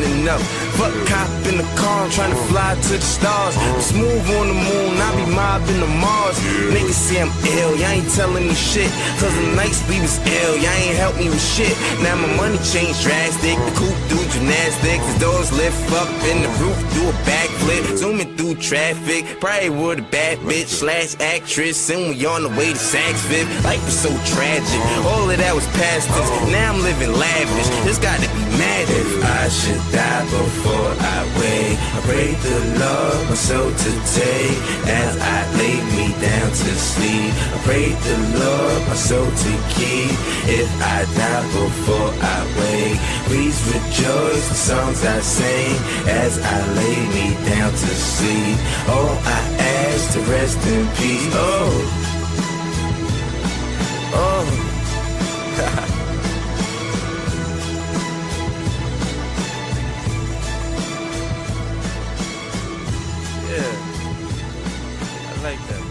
ain't enough. Fuck cop in the car, I'm trying to fly to the stars. I'm smooth on the moon, I be mobbing the Mars. Niggas say I'm ill, y'all ain't telling me shit. Cause the nights we was ill, y'all ain't help me with shit. Now my money changed drastic, the coupe do gymnastics, the doors lift up and the roof do a backflip. Zooming through traffic, probably with a bad bitch slash actress, and we on the way to Saks Fifth. Life was so tragic, all of that was past tense. Now I'm living lavish, this got to be magic. If I should die before I wake, I pray the Lord my soul to take as I lay me down to sleep. I pray the Lord my soul to keep. If I die before I wake, please rejoice the songs I sing as I lay me down to sleep. Oh, I ask to rest in peace. Yeah, I like that.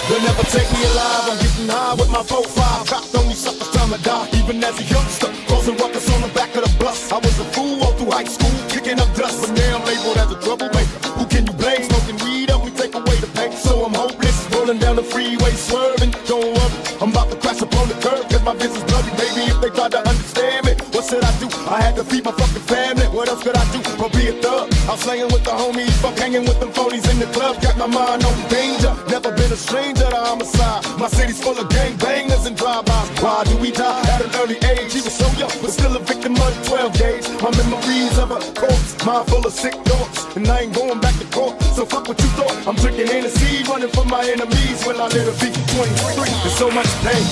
They'll never take me alive, I'm getting high with my 4-5. Copped on these suckers time to die, even as a youngster. Causing ruckus on the back of the bus. I was a fool all through high school, kicking up dust. But now I'm labeled as a troublemaker. Who can you blame? Smoking weed help me take away the pain. So I'm hopeless, rolling down the freeway, swerving. Don't worry, I'm about to crash upon the curb, cause my business bloody, baby. If they try to understand me, what should I do? I had to feed my fucking family. What else could I do but be a thug? I'm slanging with the homies, fuck hanging with them phonies in the club. Got my mind on danger, never been a stranger to homicide. My city's full of gangbangers and drive-bys. Why do we die at an early age? He was so young, but still a victim of the 12 gauge. My memories of a corpse, mind full of sick thoughts, and I ain't going back to court. So fuck what you thought. I'm drinking Hennessy, running from my enemies. When I live a beat 23, there's so much pain.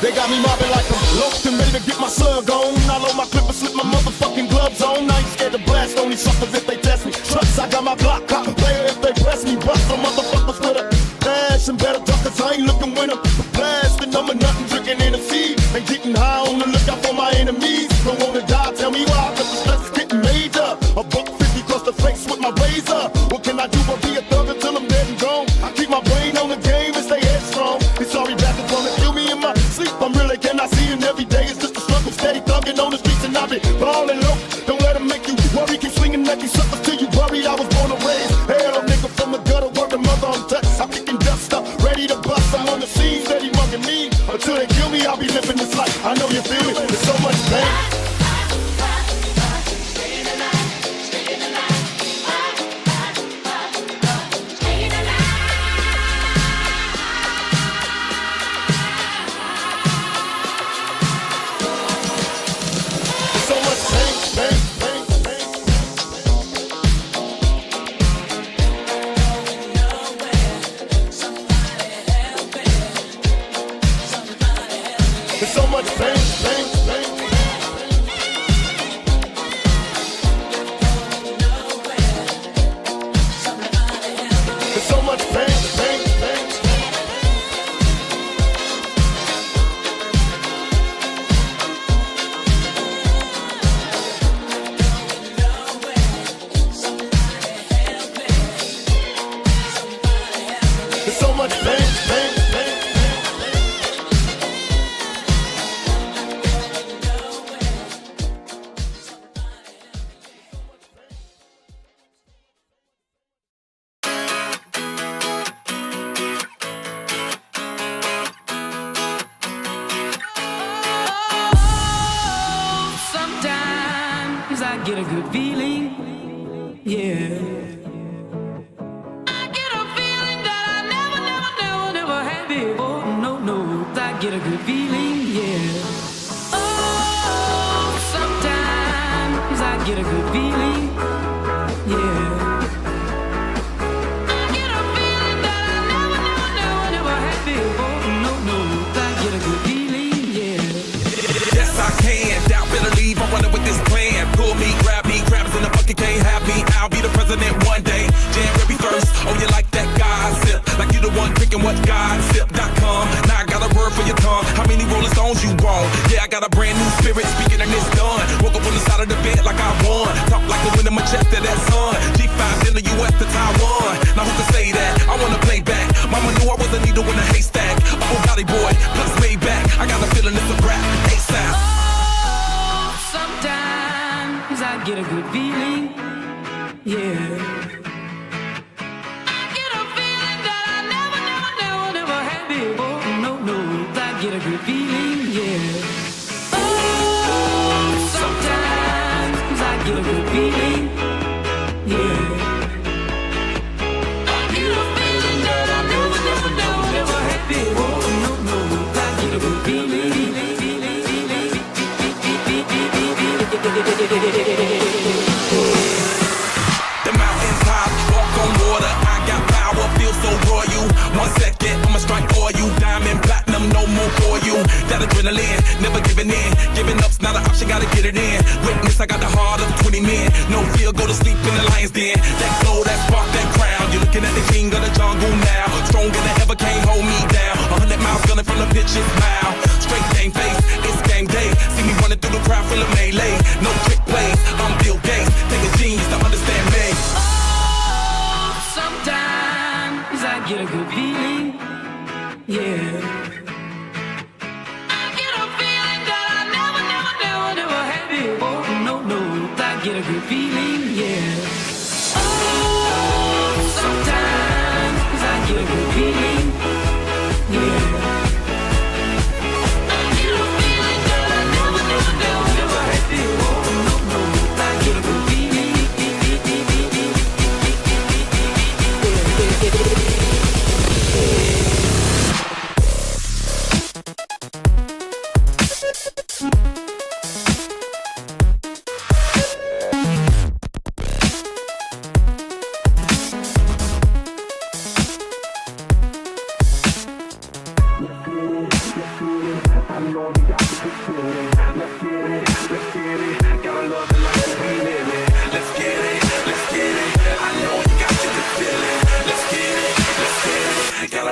They got me mobbing like I'm locked and ready to get my slug on. I load my clip and slip my motherfucking gloves on. I ain't scared to blast on these suckers if they test me. Trust, I got my block cop player if they press me. Bust some motherfuckers with a dash and better talk, cause I ain't looking when I'm blasting. I'm a nothing drinking in the sea. Ain't getting high on the lookout for my enemies. Don't wanna die, tell me why, cause the stress is getting major. A $1.50 across the face with my razor. What can I do but be a thug until I'm dead and gone? I keep my brain on the game and stay headstrong. These sorry bastards wanna kill me in my sleep. I'm really cannot see, and every day it's just a struggle. Steady thugging on the streets and I be ballin' low. Don't let them make you worry. Keep swinging at these suckers till you worried. I was born and raised hell, a nigga from the gutter, word to mother on touch. I'm kicking dust up, ready to bust. I'm on the scene, steady mugging me. Until they kill me, I'll be living this life. I know you feel me. There's so much pain. There's so much pain, pain, pain. There's so much pain, pain, pain. There's much pain, pain, pain. Sometimes I get a good feeling, yeah. I get a feeling that I never had before. No, I get a good feeling, yeah. Oh, sometimes I get a good feeling, yeah. I get a feeling that I never had before. No, I get a good feeling, yeah. Yes, I can. Doubt, better leave. I'm running with this plan. Pull me, grab me, crabs in the bucket can't have me. I'll be the president one day. January 1st. Oh, you like that gossip? Like you the one drinking what gossip.com. Now I got a word for your tongue. How many Rolling Stones you want? Yeah, I got a brand new spirit speaking and it's done. Woke up on the side of the bed like I won. Talk like the wind in my chest to that sun. G5 in the US to Taiwan. Now who can say that? I wanna play back. Mama knew I was a needle in a haystack. Oh, body boy, plus way back. I got a feeling it's a rap. ASAP. Oh, sometimes I get a good feeling, yeah. I get a feeling that I never had before. No, I get a good feeling, yeah. Oh, sometimes I get a good feeling, yeah. I get a feeling that I never had before. No, I get a good feeling. The mountains high, walk on water. I got power, feel so royal. 1 second, I'ma strike for you. Diamond, platinum, no more for you. That adrenaline, never giving in. Giving up's not an option, gotta get it in. Witness, I got the heart of 20 men. No fear, go to sleep in the lion's den. That glow, that spark, that crown. You're looking at the king of the jungle now. Stronger than ever, can't hold me down. 100 miles gunning from the pitch's mouth. Straight game face, it's game day. See me running through the crowd full of melee. No trick plays, I'm Bill Gates. Take a genius to understand me. Oh, sometimes I get a good feeling, yeah. I get a feeling that I never had before. No, I get a good feeling, yeah. Oh, sometimes I get a good feeling, yeah. I get a feeling that I never had before. No, I get a good feeling.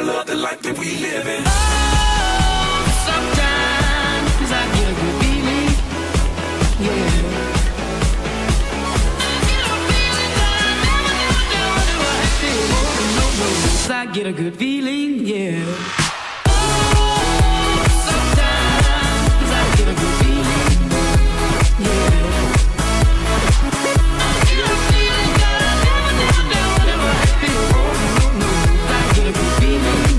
Love the life that we live in. Oh, sometimes I get a good feeling, yeah. I get a feeling that I never had before. No, I get a good feeling, yeah. Oh, sometimes I get a good feeling, yeah. I get a feeling that I never had before. No, I get a good feeling.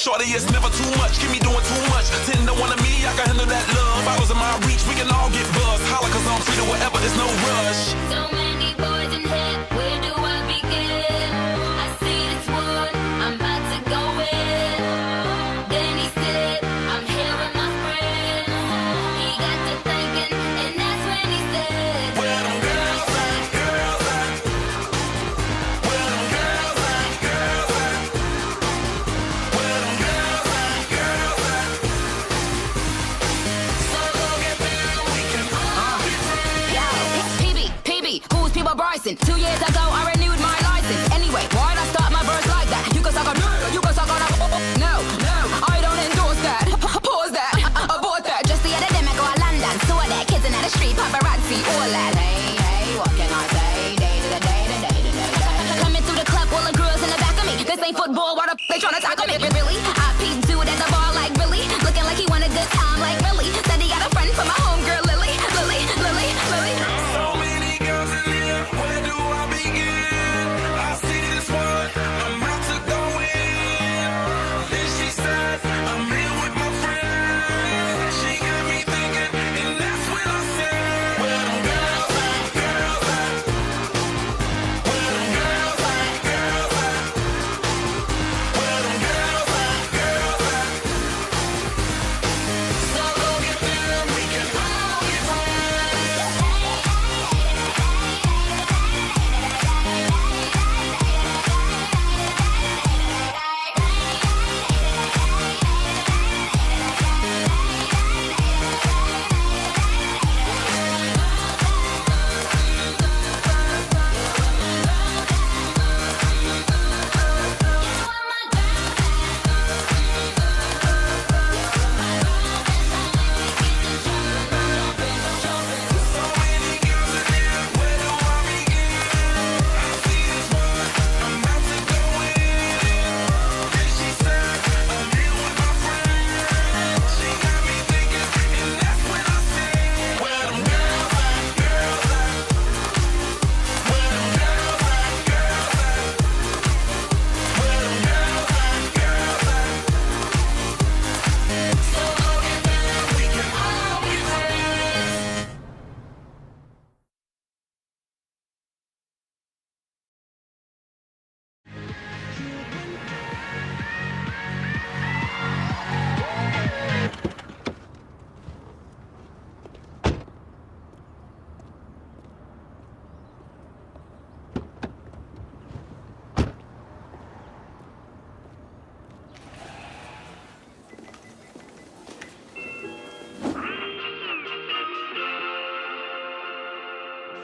Shorty, it's never too much. Keep me doing too much. 10 to 1 of me, I can handle that love. Bottles in my reach, we can all get buzzed. Holla, cause I'm free to whatever, there's no rush. So many boys in here, where do I begin? I see this one, I'm about to go in. Then he said, I'm here with my friends. He got to thinking, and that's when he said, Where them girls at, girls at? Where them girls at, girls at? Where them girls at, girls at? So go get down, we can all be friends. yo, PB, who's People Bryson? 2 years ago, I renewed my license. Anyway, why'd I start my verse like that? You can suck on, you can suck on a, no, I don't endorse that. Pause that, abort that. Just the other day, I go to London, saw that kids in the street, paparazzi, all that. Hey, what can I say? Day to the day to day to day. Coming through the club, all the girls in the back of me. This ain't football, why the they tryna tackle me? Really? I peeped dude at the bar like Billy, looking like he want a good time like Millie. Said he got a friend for my homegirl Lily. So many girls in here, where do I begin? I see this one, I'm about to go in. Then she says, I'm here with my friend. She got me thinking, and that's when I said, where them girls at, girls at? Where them girls at, girls at? Where them girls at, girls at? So go get them, we can all get friends.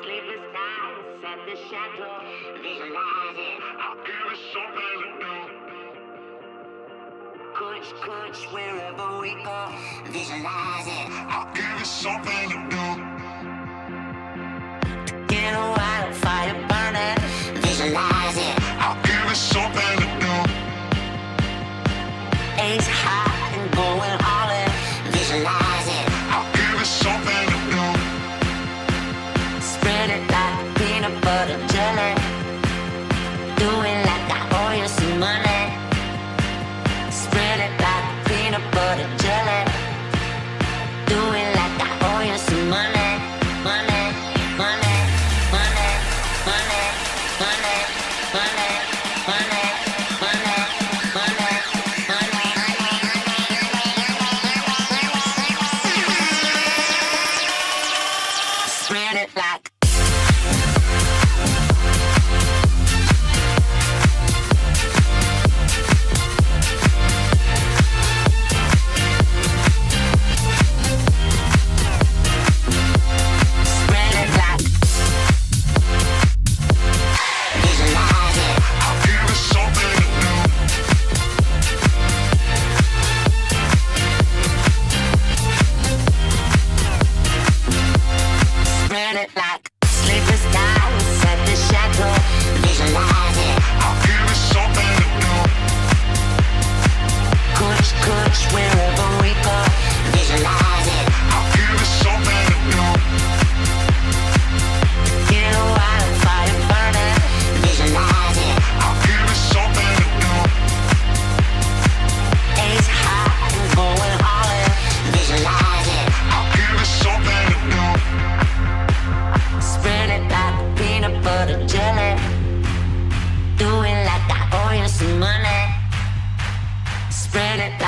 Sleepless nights at the chateau, visualizing. I'll give it something to do. Coach, wherever we go, visualizing. I'll give it something to do. Get a wildfire burning, visualizing. I'll give it something to do. Ace high and going all in, visualizing. I'll give it something to do. Spread it like peanut butter jelly. Do it like I owe you some money. Spread it like peanut butter jelly. Do it like I owe you some money. Money, money, money, money, money.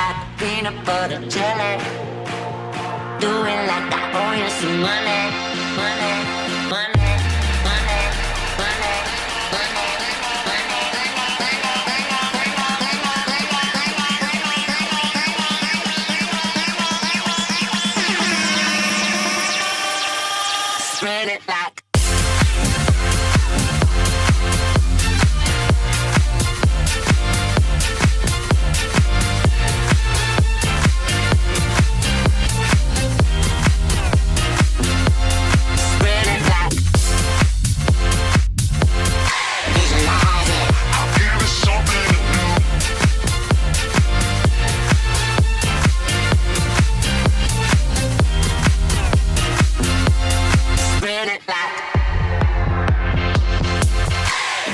like peanut butter jelly. Do it like I owe you some money, money, money, money, money, spread it like.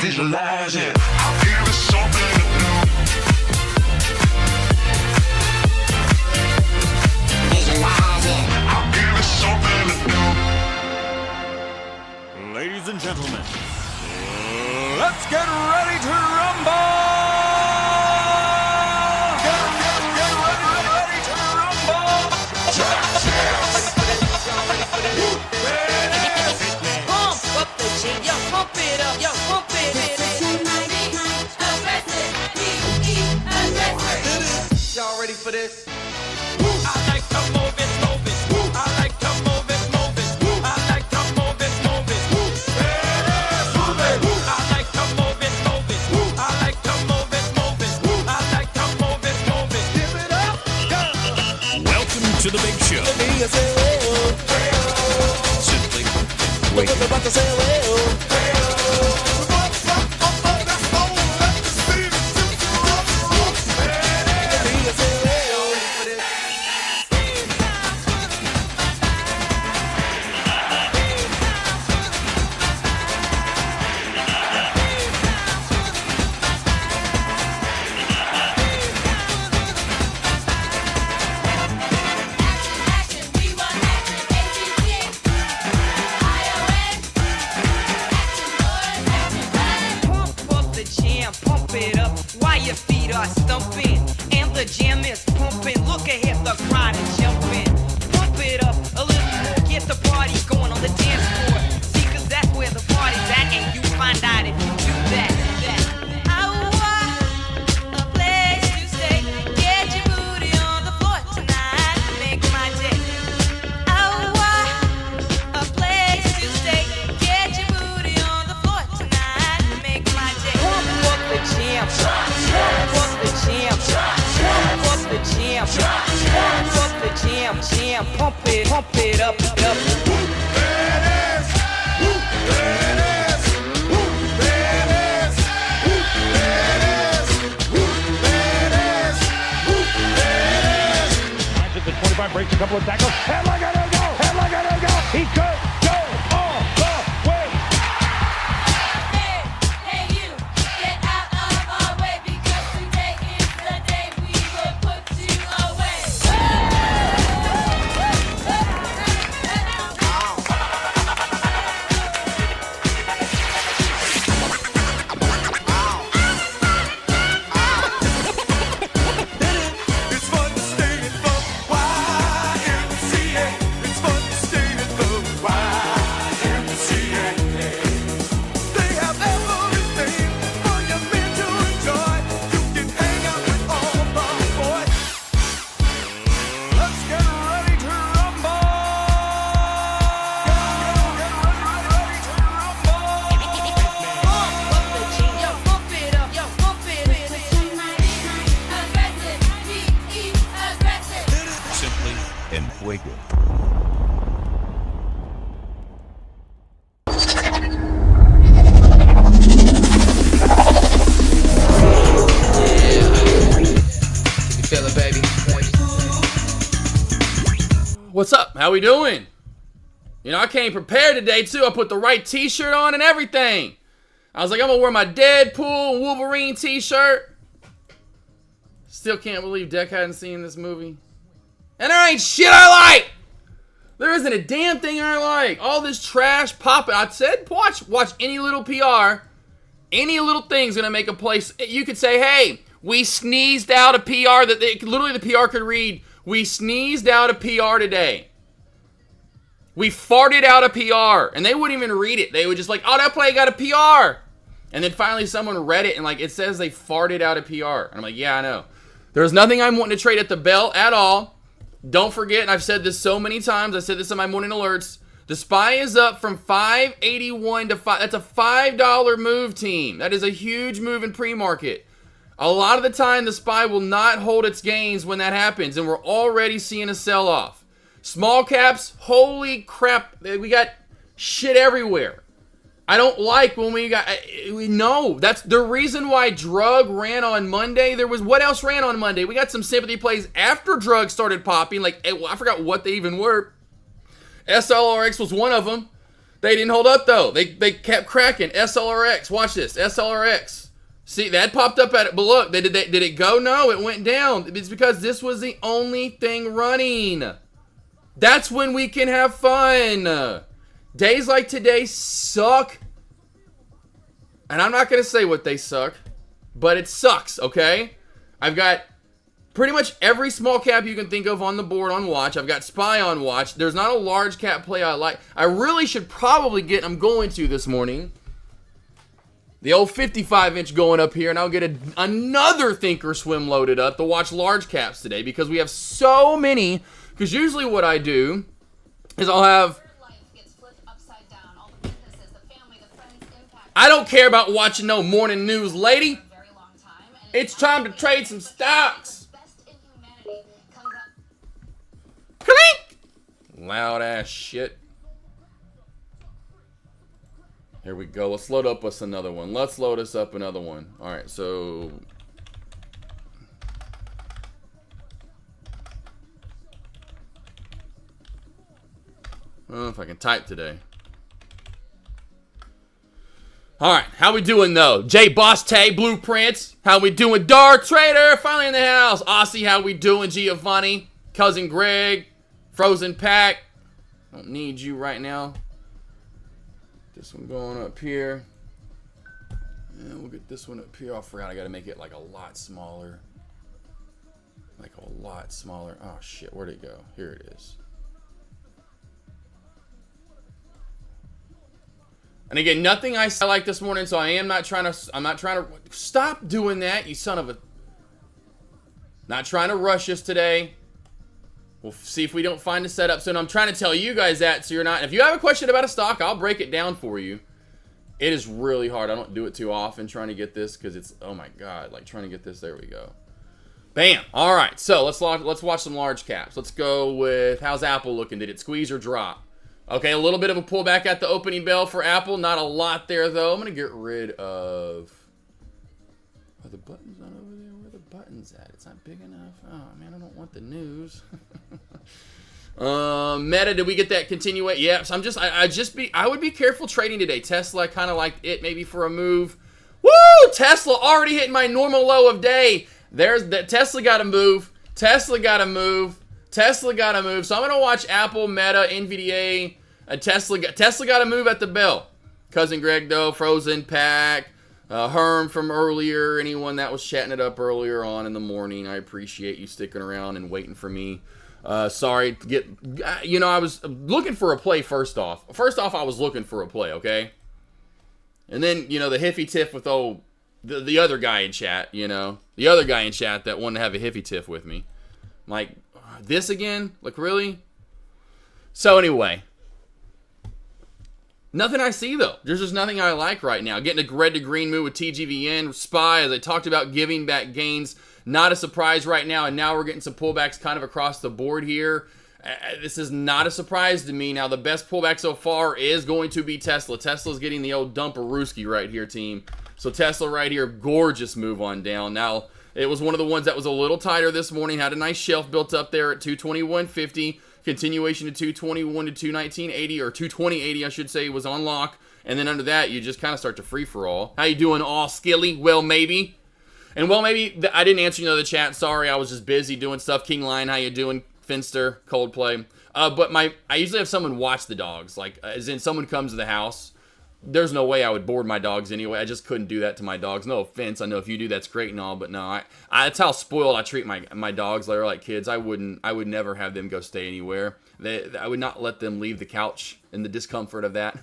Visualize it. I'll give it something to do. Visualize it. I'll give it something to do. Ladies and gentlemen, let's get ready to rumble! Get ready to rumble! Pump up the jam, yo, pump it up, yo, pump it. Y'all ready for this? I like to move it, move it. I like to move it, move it. I like to move it, move it. Move it. I like to move it, move it. I like to move it, move it. I like to move it, move it. Give it up, go. Welcome to the big show. Simply wait. Pump up the jam, pump it up while your feet are stumping. And the jam is pumping. Look ahead, the crowd is jumping. Pump it up a little more, get the party going on the dance floor. See, 'cause that's where the party's at, and you find out if you do that. I want a place to stay. Get your booty on the floor tonight, make my day. I want a place to stay. Get your booty on the floor tonight, make my day. Pump up the jam, pump up the jam, pump up the jam, pump up the jam, jam, pump it up, up. At the 25, breaks a couple of tackles. Headlock on go! Headlock on go! He could go all the way! Hey, you, get out of our way because today is the day we will put you away. It's fun to stay in the YMCA. It's fun to stay in the YMCA. They have everything for your men to enjoy. You can hang out with all the boys. Let's get ready to rumble! Get ready to rumble! Pump up the jam, yo, pump it up, yo, pump it. Aggressive, be aggressive. Simply en fuego. Feel it, baby. What's up? How we doing? You know, I came prepared today, too. I put the right t-shirt on and everything. I was like, I'm going to wear my Deadpool and Wolverine t-shirt. Still can't believe Deck hadn't seen this movie. And there ain't shit I like. There isn't a damn thing I like. All this trash popping. I said, watch any little PR. Any little thing's going to make a place. You could say, hey, We sneezed out a PR that literally the PR could read, we sneezed out a PR today. We farted out a PR. And they wouldn't even read it. They would just like, oh, that play got a PR. And then finally someone read it and like, it says they farted out a PR. And I'm like, yeah, I know. There's nothing I'm wanting to trade at the bell at all. Don't forget, and I've said this so many times, I said this in my morning alerts, the SPY is up from 581 to 5. That's a $5 move, team. That is a huge move in pre-market. A lot of the time, the SPY will not hold its gains when that happens, and we're already seeing a sell-off. Small caps, holy crap, we got shit everywhere. I don't like when we know that's the reason why drug ran on Monday. What else ran on Monday? We got some sympathy plays after drug started popping. Like, I forgot what they even were. SLRX was one of them. They didn't hold up though. They kept cracking. SLRX, watch this. SLRX. See, that popped up at it, but look, did it go? No, it went down. It's because this was the only thing running. That's when we can have fun. Days like today suck. And I'm not going to say what they suck, but it sucks, okay? I've got pretty much every small cap you can think of on the board on watch. I've got SPY on watch. There's not a large cap play I like. I really should probably I'm going to this morning, the old 55-inch going up here, and I'll get another Thinkorswim loaded up to watch large caps today because we have so many. Because usually what I do is I'll have... I don't care about watching no morning news, lady. It's time to trade some stocks. Clink! Loud ass shit. Here we go. Let's load up us another one. Let's load us up another one. All right, so... I don't know if I can type today. All right, how we doing though? Jay Boss Tay, Blueprints. How we doing? Dark Trader, finally in the house. Aussie, how we doing? Giovanni, Cousin Greg, Frozen Pack. Don't need you right now. This one going up here. And we'll get this one up here. Oh, I forgot I gotta make it like a lot smaller. Like a lot smaller. Oh shit, where'd it go? Here it is. And again, nothing I like this morning, so I'm not trying to stop doing that, you son of a... Not trying to rush us today. We'll see if we don't find a setup soon. I'm trying to tell you guys that, so you're not... If you have a question about a stock, I'll break it down for you. It is really hard. I don't do it too often trying to get this, because it's... Oh my god, like trying to get this. There we go. Bam! Alright, so let's watch some large caps. Let's go with... How's Apple looking? Did it squeeze or drop? Okay, a little bit of a pullback at the opening bell for Apple. Not a lot there, though. I'm going to get rid of... Are the buttons not over there? Where are the buttons at? It's not big enough. Oh, man, I don't want the news. Meta, did we get that continuate? Yeah, so I would be careful trading today. Tesla, I kind of liked it maybe for a move. Woo! Tesla already hitting my normal low of day. There's that. Tesla got to move. Tesla got to move. Tesla got to move. So I'm going to watch Apple, Meta, NVDA... Tesla got to move at the bell. Cousin Greg, though, Frozen Pack, Herm from earlier, anyone that was chatting it up earlier on in the morning, I appreciate you sticking around and waiting for me. Sorry to get, I was looking for a play first off. First off, I was looking for a play, okay? And then, the hiffy tiff with, the other guy in chat, the other guy in chat that wanted to have a hiffy tiff with me. I'm like, this again? Like, really? So anyway... Nothing I see, though. There's just nothing I like right now. Getting a red to green move with TGVN. SPY, as I talked about, giving back gains. Not a surprise right now, and now we're getting some pullbacks kind of across the board here. This is not a surprise to me. Now, the best pullback so far is going to be Tesla. Tesla's getting the old dumperooski right here, team. So Tesla right here, gorgeous move on down. Now, it was one of the ones that was a little tighter this morning. Had a nice shelf built up there at 221.50. Continuation to 221 to 219.80, or 220.80, I should say, was on lock. And then under that, you just kind of start to free-for-all. How you doing, all skilly? Well, maybe. And well, maybe, I didn't answer, the chat. Sorry, I was just busy doing stuff. King Lion, how you doing? Finster, Coldplay. But I usually have someone watch the dogs. Like, as in someone comes to the house. there's no way I would board my dogs anyway. I just couldn't do that to my dogs. No offense. I know if you do, that's great and all, but no, that's how spoiled I treat my dogs. They're like kids. I would never have them go stay anywhere. I would not let them leave the couch in the discomfort of that.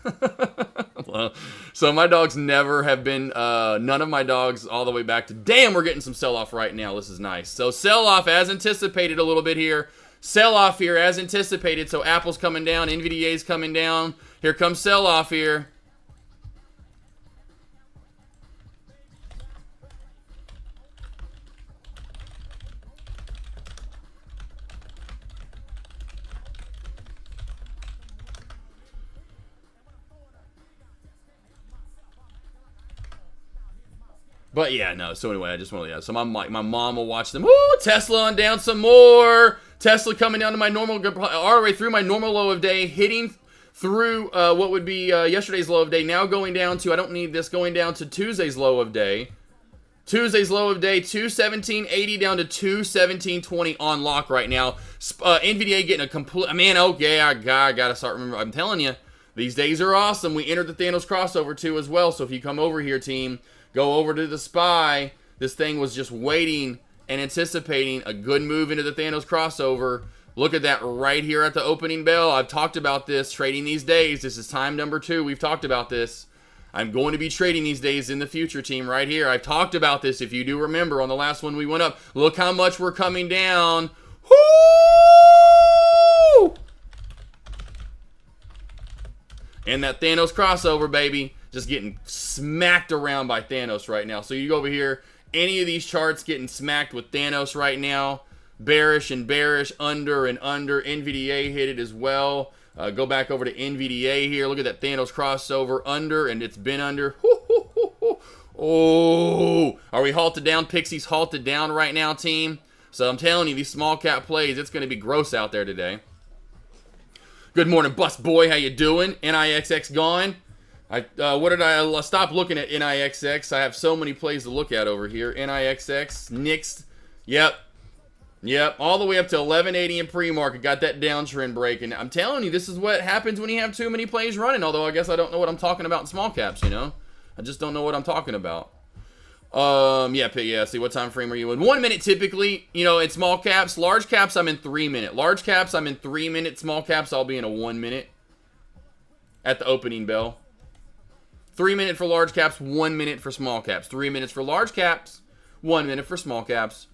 Well, so my dogs never have been, none of my dogs all the way back to, damn, we're getting some sell-off right now. This is nice. So sell-off as anticipated a little bit here. Sell-off here as anticipated. So Apple's coming down. NVDA's coming down. Here comes sell-off here. But yeah, no. So anyway, I just want to, yeah. So my mom will watch them. Woo! Tesla on down some more. Tesla coming down to my normal, all the way through my normal low of day, hitting through what would be yesterday's low of day. Now going down to, I don't need this, going down to Tuesday's low of day. Tuesday's low of day, 217.80 down to 217.20 on lock right now. NVDA getting a complete, man, okay, I gotta start remembering. I'm telling you, these days are awesome. We entered the Thanos crossover too as well. So if you come over here, team, go over to the SPY. This thing was just waiting and anticipating a good move into the Thanos crossover. Look at that right here at the opening bell. I've talked about this, trading these days. This is time number 2. We've talked about this. I'm going to be trading these days in the future, team, right here. I've talked about this, if you do remember, on the last one we went up. Look how much we're coming down. Woo! And that Thanos crossover, baby. Just getting smacked around by Thanos right now. So you go over here, any of these charts getting smacked with Thanos right now. Bearish and bearish, under and under. NVDA hit it as well. Go back over to NVDA here. Look at that Thanos crossover, under, and it's been under. Oh, are we halted down? Pixie's halted down right now, team. So I'm telling you, these small cap plays, it's going to be gross out there today. Good morning, Bust Boy. How you doing? NIXX gone. What did I stop looking at NIXX? I have so many plays to look at over here. NIXX, Nix, yep, all the way up to 1180 in pre-market. Got that downtrend break, and I'm telling you, this is what happens when you have too many plays running. Although I guess I don't know what I'm talking about in small caps. You know, I just don't know what I'm talking about. Yeah. See, what time frame are you in? 1 minute typically. You know, in small caps, large caps, I'm in 3 minute. Large caps, I'm in 3 minute. Small caps, I'll be in a 1 minute at the opening bell. 3 minute for large caps, 1 minute for small caps. 3 minutes for large caps, 1 minute for small caps.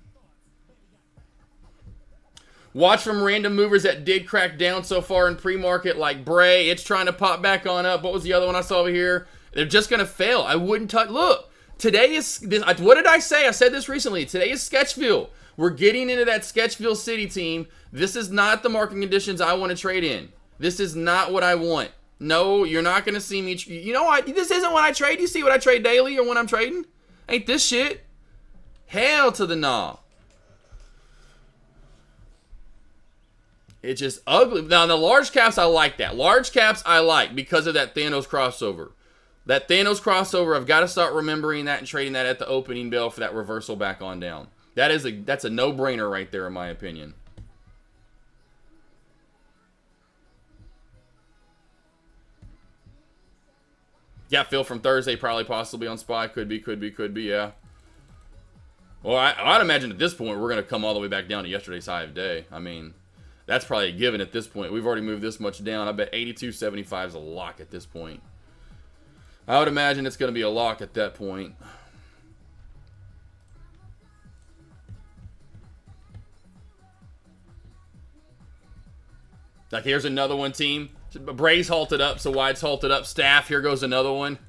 Watch from random movers that did crack down so far in pre-market, like Bray. It's trying to pop back on up. What was the other one I saw over here? They're just going to fail. I wouldn't touch. Look, today is, what did I say? I said this recently. Today is Sketchville. We're getting into that Sketchville City, team. This is not the market conditions I want to trade in. This is not what I want. No, you're not going to see me. You know what? This isn't when I trade. You see what I trade daily or when I'm trading? Ain't this shit? Hell to the nah. It's just ugly. Now, the large caps, I like that. Large caps, I like because of that Thanos crossover. That Thanos crossover, I've got to start remembering that and trading that at the opening bell for that reversal back on down. That's a no-brainer right there, in my opinion. Yeah, Phil from Thursday, probably possibly on SPY. Could be, yeah. Well, I'd imagine at this point, we're going to come all the way back down to yesterday's high of day. I mean, that's probably a given at this point. We've already moved this much down. I bet 82.75 is a lock at this point. I would imagine it's going to be a lock at that point. Like, here's another one, team. Bray's halted up, so White's halted up. Staff, here goes another one.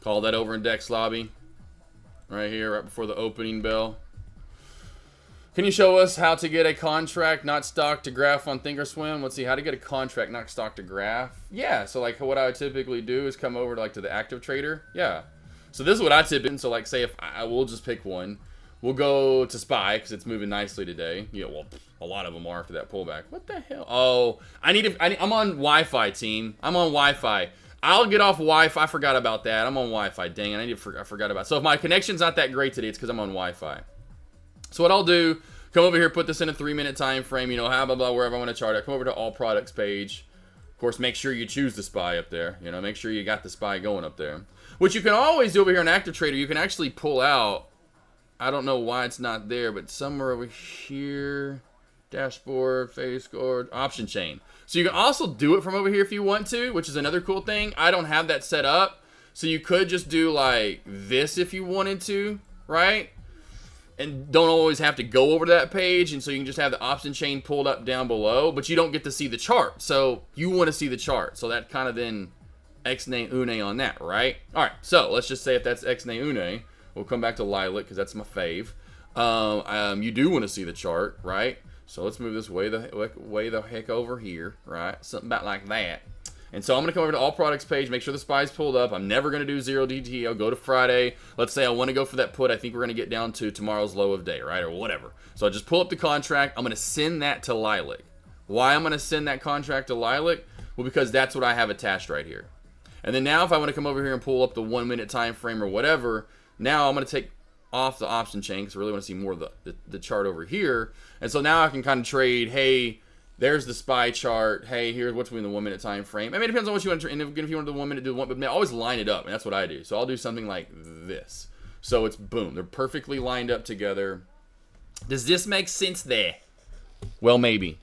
Call that over in Dex Lobby. Right here, right before the opening bell. Can you show us how to get a contract, not stock, to graph on Thinkorswim? Let's see, how to get a contract, not stock, to graph. Yeah, so like what I would typically do is come over to like to the active trader. Yeah. So this is what I typically, so like say if I will just pick one. We'll go to SPY because it's moving nicely today. Yeah, well, a lot of them are after that pullback. What the hell? Oh, I'm on Wi-Fi, team. I'm on Wi-Fi. I'll get off Wi-Fi. I forgot about that. I'm on Wi-Fi. Dang it, I forgot about it. So if my connection's not that great today, it's because I'm on Wi-Fi. So what I'll do, come over here, put this in a 3-minute time frame, you know, blah, blah, blah, wherever I want to chart it. Come over to all products page. Of course, make sure you choose the SPY up there. You know, make sure you got the SPY going up there. What you can always do over here in Active Trader, you can actually pull out, I don't know why it's not there, but somewhere over here, dashboard, phase score, option chain. So you can also do it from over here if you want to, which is another cool thing. I don't have that set up. So you could just do like this if you wanted to, right? And don't always have to go over to that page. And so you can just have the option chain pulled up down below, but you don't get to see the chart. So you want to see the chart. So that kind of then ex-nay une on that, right? All right, so let's just say if that's ex-nay une, we'll come back to Lilac because that's my fave. You do want to see the chart, right? So let's move this way the heck over here, right? Something about like that. And so I'm going to come over to all products page, make sure the SPY's pulled up. I'm never going to do 0 DT. I'll go to Friday. Let's say I want to go for that put. I think we're going to get down to tomorrow's low of day, right? Or whatever. So I just pull up the contract. I'm going to send that to Lilac. Why I'm going to send that contract to Lilac? Well, because that's what I have attached right here. And then now if I want to come over here and pull up the 1-minute time frame or whatever, now I'm going to take off the option chain because I really want to see more of the chart over here. And so now I can kind of trade, hey, there's the SPY chart. Hey, here's what's in the 1-minute time frame. I mean, it depends on what you want to, and if you want to do 1 minute, do one, but always line it up, and that's what I do. So I'll do something like this. So it's boom. They're perfectly lined up together. Does this make sense there? Well, maybe.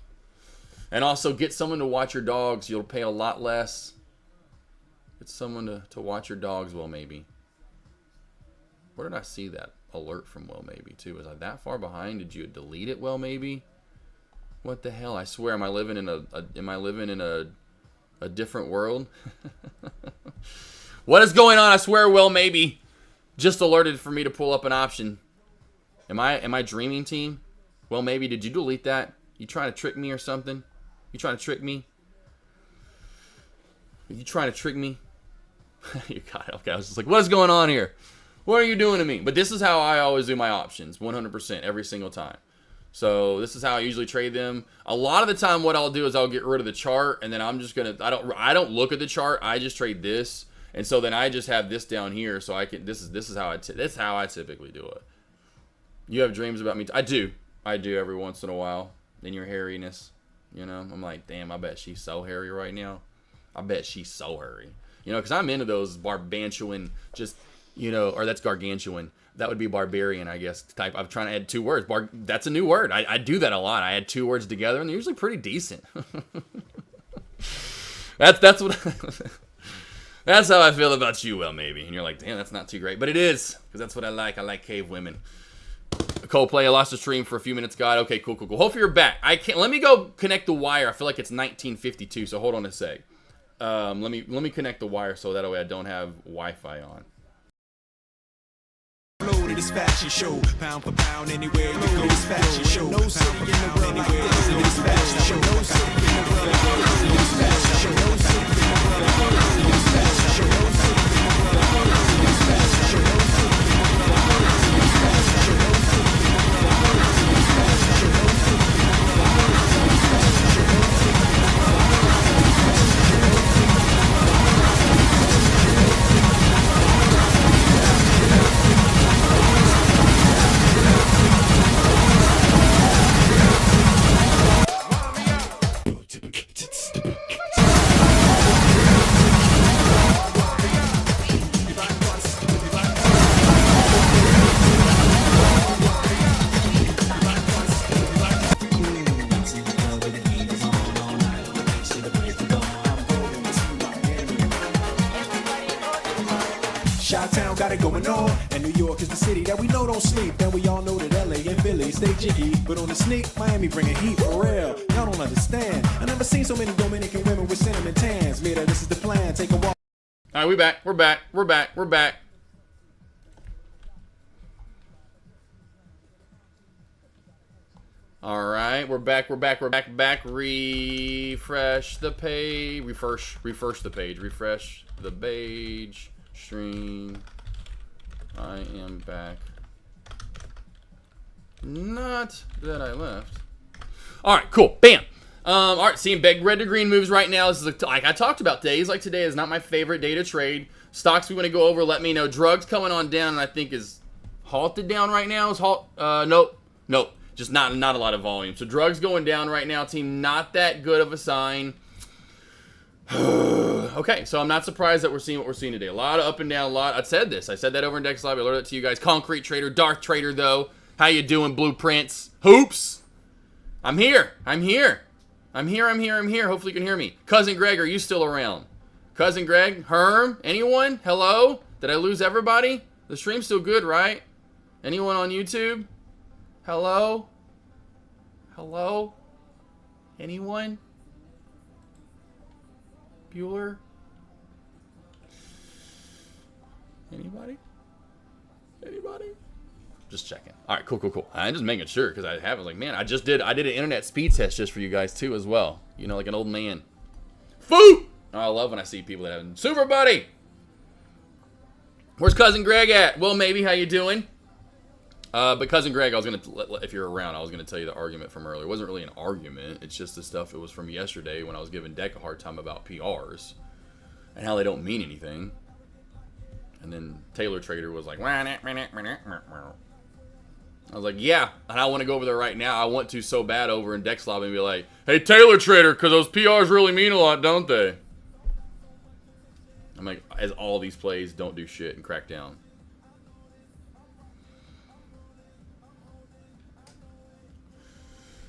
And also get someone to watch your dogs. You'll pay a lot less. Get someone to watch your dogs. Well, maybe. Where did I see that alert from Well Maybe too? Was I that far behind? Did you delete it? Well Maybe. What the hell? I swear, am I living in a different world? What is going on? I swear, Well Maybe just alerted for me to pull up an option. Am I dreaming, team? Well Maybe, did you delete that? You trying to trick me or something? You trying to trick me? Are you trying to trick me? You got it. Okay, I was just like, what is going on here? What are you doing to me? But this is how I always do my options, 100% every single time. So this is how I usually trade them. A lot of the time what I'll do is I'll get rid of the chart, and then I'm just gonna, I don't look at the chart, I just trade this. And so then I just have this down here, so I can, this is how I typically do it. You have dreams about me? I do every once in a while. In your hairiness, you know, I'm like, damn, I bet she's so hairy right now. I bet she's so hairy, you know, because I'm into those barbantuan, just, you know, or that's gargantuan. That would be barbarian, I guess, type. I'm trying to add 2 words. That's a new word. I do that a lot. I add 2 words together, and they're usually pretty decent. that's what. That's how I feel about you, Well Maybe. And you're like, damn, that's not too great, but it is, because that's what I like. I like cave women. Coldplay, I lost the stream for a few minutes, God. Okay, cool. Hopefully you're back. I can't. Let me go connect the wire. I feel like it's 1952. So hold on a sec. Let me connect the wire so that way I don't have Wi-Fi on. To this fashion show, pound for pound, anywhere you go, this fashion show, pound for pound, anywhere you go, this fashion show, no city in the world, this fashion show, no city in the world, this fashion show, no city in the world, this fashion show, no city in the world, this fashion show, no city in the world, this fashion show, no city in the world, this fashion show, no city in the Chi-town got it going on, and New York is the city that we know don't sleep. And we all know that LA and Philly stay jiggy, but on the sneak, Miami bringing heat for real. Y'all don't understand. I never seen so many Dominican women with cinnamon tans. Mira, this is the plan. Take a walk. All right, we're back. All right, we're back. Refresh the page. Refresh the page. Refresh the page. Stream. I am back. Not that I left. All right, cool. Bam. All right, seeing big red to green moves right now. This is like I talked about. Days like today is not my favorite day to trade. Stocks we want to go over. Let me know. Drugs coming on down, and I think is halted down right now. Is nope. Just not a lot of volume. So drugs going down right now. Team not that good of a sign. Okay, so I'm not surprised that we're seeing what we're seeing today. A lot of up and down. A lot. I said that over in Dex Live. I alerted it to you guys. Concrete trader, dark trader though. How you doing, Blueprints? Hoops. I'm here. Hopefully you can hear me. Cousin Greg, are you still around? Cousin Greg? Herm? Anyone? Hello? Did I lose everybody? The stream's still good, right? Anyone on YouTube? Hello? Anyone? Bueller? Anybody? Just checking. All right, cool. I'm just making sure because I haven't. Like, man, I did an internet speed test just for you guys too as well. You know, like an old man. Foo! Oh, I love when I see people that have Super Buddy. Where's Cousin Greg at? Well, maybe. How you doing? But Cousin Greg, I was gonna, if you're around, I was gonna tell you the argument from earlier. It wasn't really an argument. It's just the stuff. It was from yesterday when I was giving Deck a hard time about PRs and how they don't mean anything. And then Taylor Trader was like, I was like, yeah, and I want to go over there right now. I want to so bad over in Dex Lobby and be like, hey, Taylor Trader, because those PRs really mean a lot, don't they? I'm like, as all these plays don't do shit and crack down.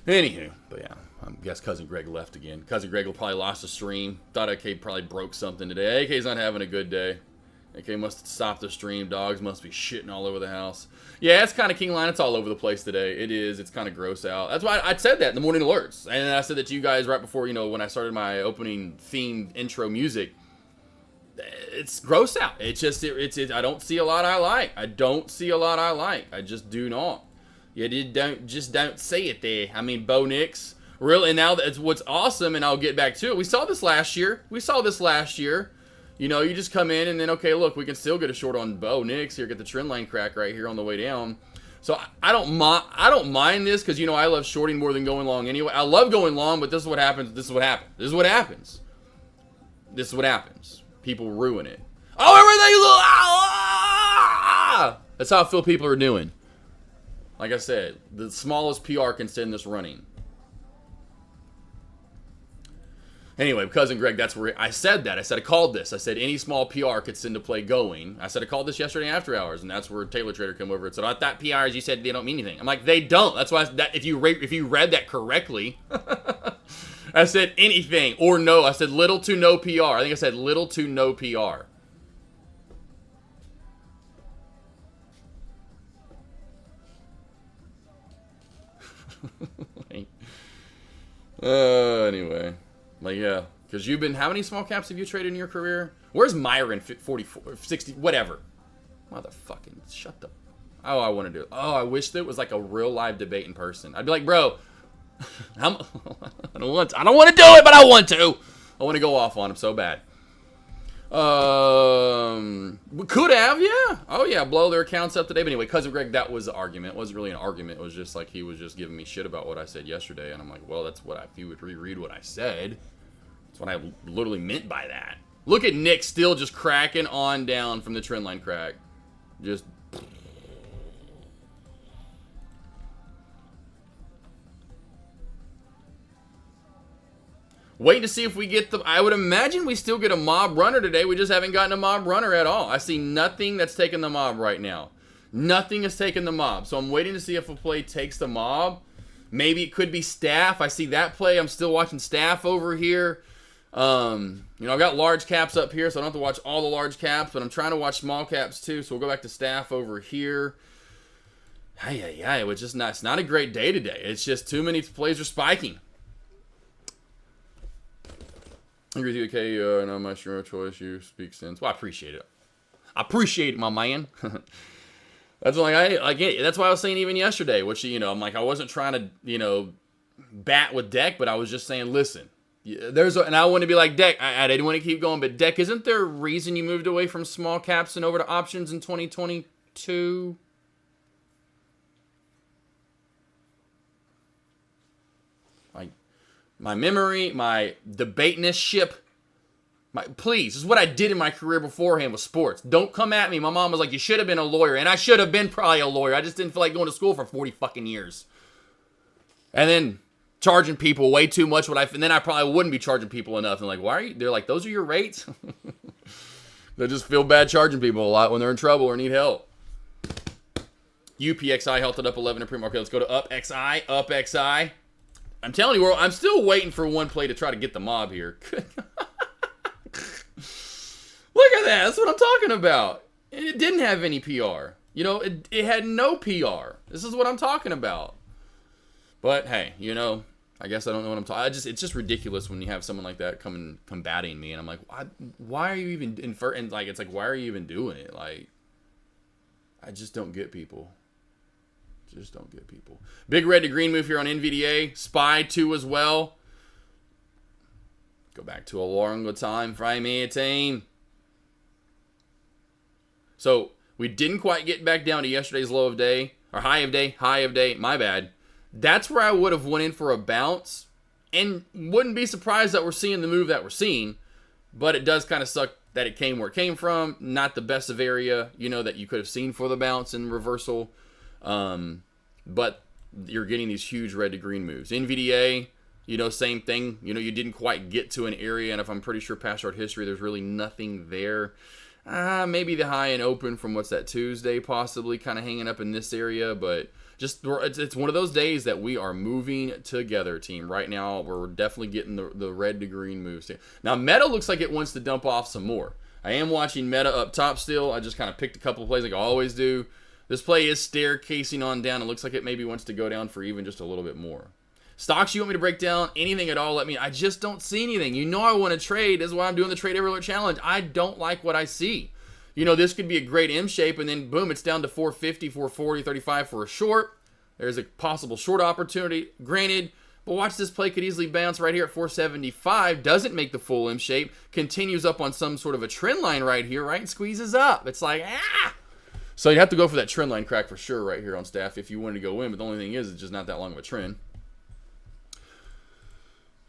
Anywho, but yeah, I guess Cousin Greg left again. Cousin Greg will probably lost the stream. Thought AK probably broke something today. AK's not having a good day. AK must stop the stream. Dogs must be shitting all over the house. Yeah, it's kind of King Line. It's all over the place today. It is. It's kind of gross out. That's why I said that in the morning alerts. And I said that to you guys right before, you know, when I started my opening themed intro music. It's gross out. It's just, I don't see a lot I like. I just do not. You don't see it there. I mean, Bo Nix. Really, and now that's what's awesome, and I'll get back to it. We saw this last year. You know, you just come in and then, okay, look, we can still get a short on Bo Nix here, get the trend line crack right here on the way down. So I don't mind this because, you know, I love shorting more than going long anyway. I love going long, but this is what happens. People ruin it. Oh, everything. That's how I feel people are doing. Like I said, the smallest PR can send this running. Anyway, Cousin Greg, that's where I said that. I said I called this. I said any small PR could send a play going. I said I called this yesterday after hours, and that's where Taylor Trader came over and said, I thought PRs, you said they don't mean anything. I'm like, they don't. That's why if you read that correctly, I said anything or no. I said little to no PR. I think I said little to no PR. Anyway. Like, yeah. Because you've been, how many small caps have you traded in your career? Where's Myron 44, 60, whatever. Motherfucking, shut the, oh, I want to do it. Oh, I wish there was like a real live debate in person. I'd be like, bro, I don't want to do it, but I want to. I want to go off on him so bad. Could have, yeah. Oh, yeah, blow their accounts up today. But anyway, Cousin Greg, that was the argument. It wasn't really an argument. It was just like he was just giving me shit about what I said yesterday. And I'm like, well, that's what if you would reread what I said. That's what I literally meant by that. Look at Nick still just cracking on down from the trend line crack. Just. Waiting to see if we get the... I would imagine we still get a mob runner today. We just haven't gotten a mob runner at all. I see nothing that's taking the mob right now. Nothing is taking the mob. So I'm waiting to see if a play takes the mob. Maybe it could be staff. I see that play. I'm still watching staff over here. You know, I've got large caps up here, so I don't have to watch all the large caps, but I'm trying to watch small caps too, so we'll go back to staff over here. It was just not, it's not a great day today. It's just too many plays are spiking. I agree with you, okay, no, my hero choice, you speak sense. Well, I appreciate it. My man. That's like, that's why I was saying even yesterday, which, you know, I'm like, I wasn't trying to, you know, bat with Deck, but I was just saying, listen, and I want to be like, Deck, I didn't want to keep going, but Deck, isn't there a reason you moved away from small caps and over to options in 2022? Like, my memory, my debateness-ship. Please, this is what I did in my career beforehand with sports. Don't come at me. My mom was like, you should have been a lawyer. And I should have been probably a lawyer. I just didn't feel like going to school for 40 fucking years. And then charging people way too much. And then I probably wouldn't be charging people enough. And like, why are you? They're like, those are your rates? They just feel bad charging people a lot when they're in trouble or need help. UPXI held it up 11 in pre-market. Let's go to UpXI. UpXI. I'm telling you, I'm still waiting for one play to try to get the mob here. Look at that. That's what I'm talking about. And it didn't have any PR. You know, it had no PR. This is what I'm talking about. But hey, you know, I guess I don't know what I'm talking. It's just ridiculous when you have someone like that combating me, and I'm like, why are you even and like, it's like, why are you even doing it? Like, I just don't get people. Just don't get people. Big red to green move here on NVDA. SPY 2 as well. Go back to a longer time frame 18. So we didn't quite get back down to yesterday's low of day, or high of day, my bad. That's where I would have went in for a bounce, and wouldn't be surprised that we're seeing the move that we're seeing, but it does kind of suck that it came where it came from. Not the best of area, you know, that you could have seen for the bounce and reversal. But you're getting these huge red to green moves. NVDA, you know, same thing. You know, you didn't quite get to an area, and if I'm pretty sure past chart history, there's really nothing there. Maybe the high and open from what's that, Tuesday, possibly kind of hanging up in this area, but just it's one of those days that we are moving together, team. Right now, we're definitely getting the red to green moves. Now, Meta looks like it wants to dump off some more. I am watching Meta up top still. I just kind of picked a couple of plays like I always do. This play is staircasing on down. It looks like it maybe wants to go down for even just a little bit more. Stocks you want me to break down? Anything at all, let me. I just don't see anything. You know I want to trade. This is why I'm doing the Trade Every Alert Challenge. I don't like what I see. You know, this could be a great M shape, and then boom, it's down to 450, 440, 35 for a short. There's a possible short opportunity. Granted, but watch, this play could easily bounce right here at 475. Doesn't make the full M shape. Continues up on some sort of a trend line right here, right? And squeezes up. It's like, ah! So you have to go for that trend line crack for sure right here on staff if you wanted to go in. But the only thing is, it's just not that long of a trend.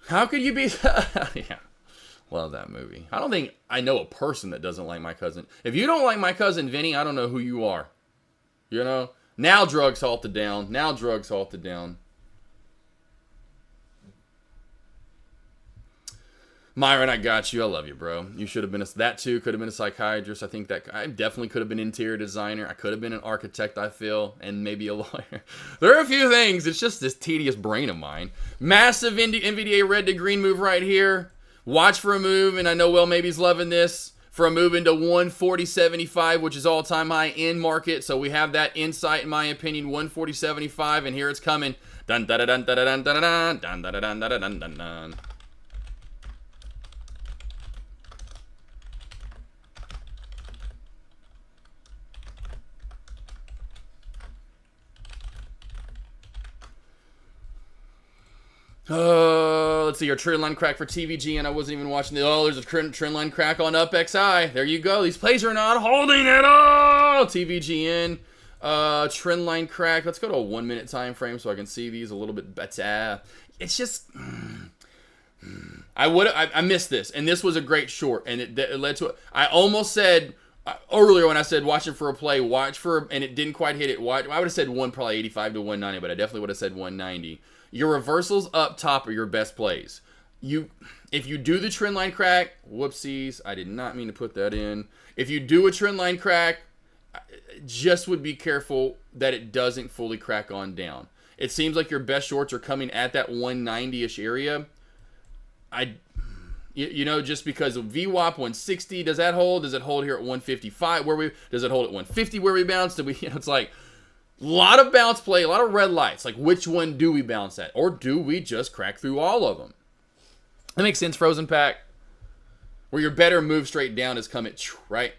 How could you be... Yeah. Love that movie. I don't think I know a person that doesn't like My Cousin. If you don't like My Cousin Vinny, I don't know who you are. You know? Now drugs halted down. Now drugs halted down. Myron, I got you. I love you, bro. You should have been that too. Could have been a psychiatrist. I think that I definitely could have been an interior designer. I could have been an architect, I feel, and maybe a lawyer. There are a few things. It's just this tedious brain of mine. Massive NVDA red to green move right here. Watch for a move, and I know Well Maybe's loving this, for a move into 140.75, which is all-time high in market. So we have that insight, in my opinion, 140.75, and here it's coming. Dun dun dun dun dun dun dun dun dun dun dun dun dun dun. Let's see, your trend line crack for TVG, and I wasn't even watching there's a trend line crack on UpXI. There you go. These plays are not holding at all. TVGN, trend line crack. Let's go to a 1 minute time frame so I can see these a little bit better. It's just, I missed this, and this was a great short, and it led to it. I almost said earlier when I said watching for a play, watch for, and it didn't quite hit it. I would have said probably 85 to 190, but I definitely would have said 190. Your reversals up top are your best plays. If you do the trend line crack, whoopsies, I did not mean to put that in. If you do a trend line crack, just would be careful that it doesn't fully crack on down. It seems like your best shorts are coming at that 190-ish area. You know, just because of VWAP 160, does that hold? Does it hold here at 155? Does it hold at 150 where we bounced? It's like, a lot of bounce play, a lot of red lights. Like, which one do we bounce at? Or do we just crack through all of them? That makes sense, Frozen Pack. Where your better move straight down is coming, right?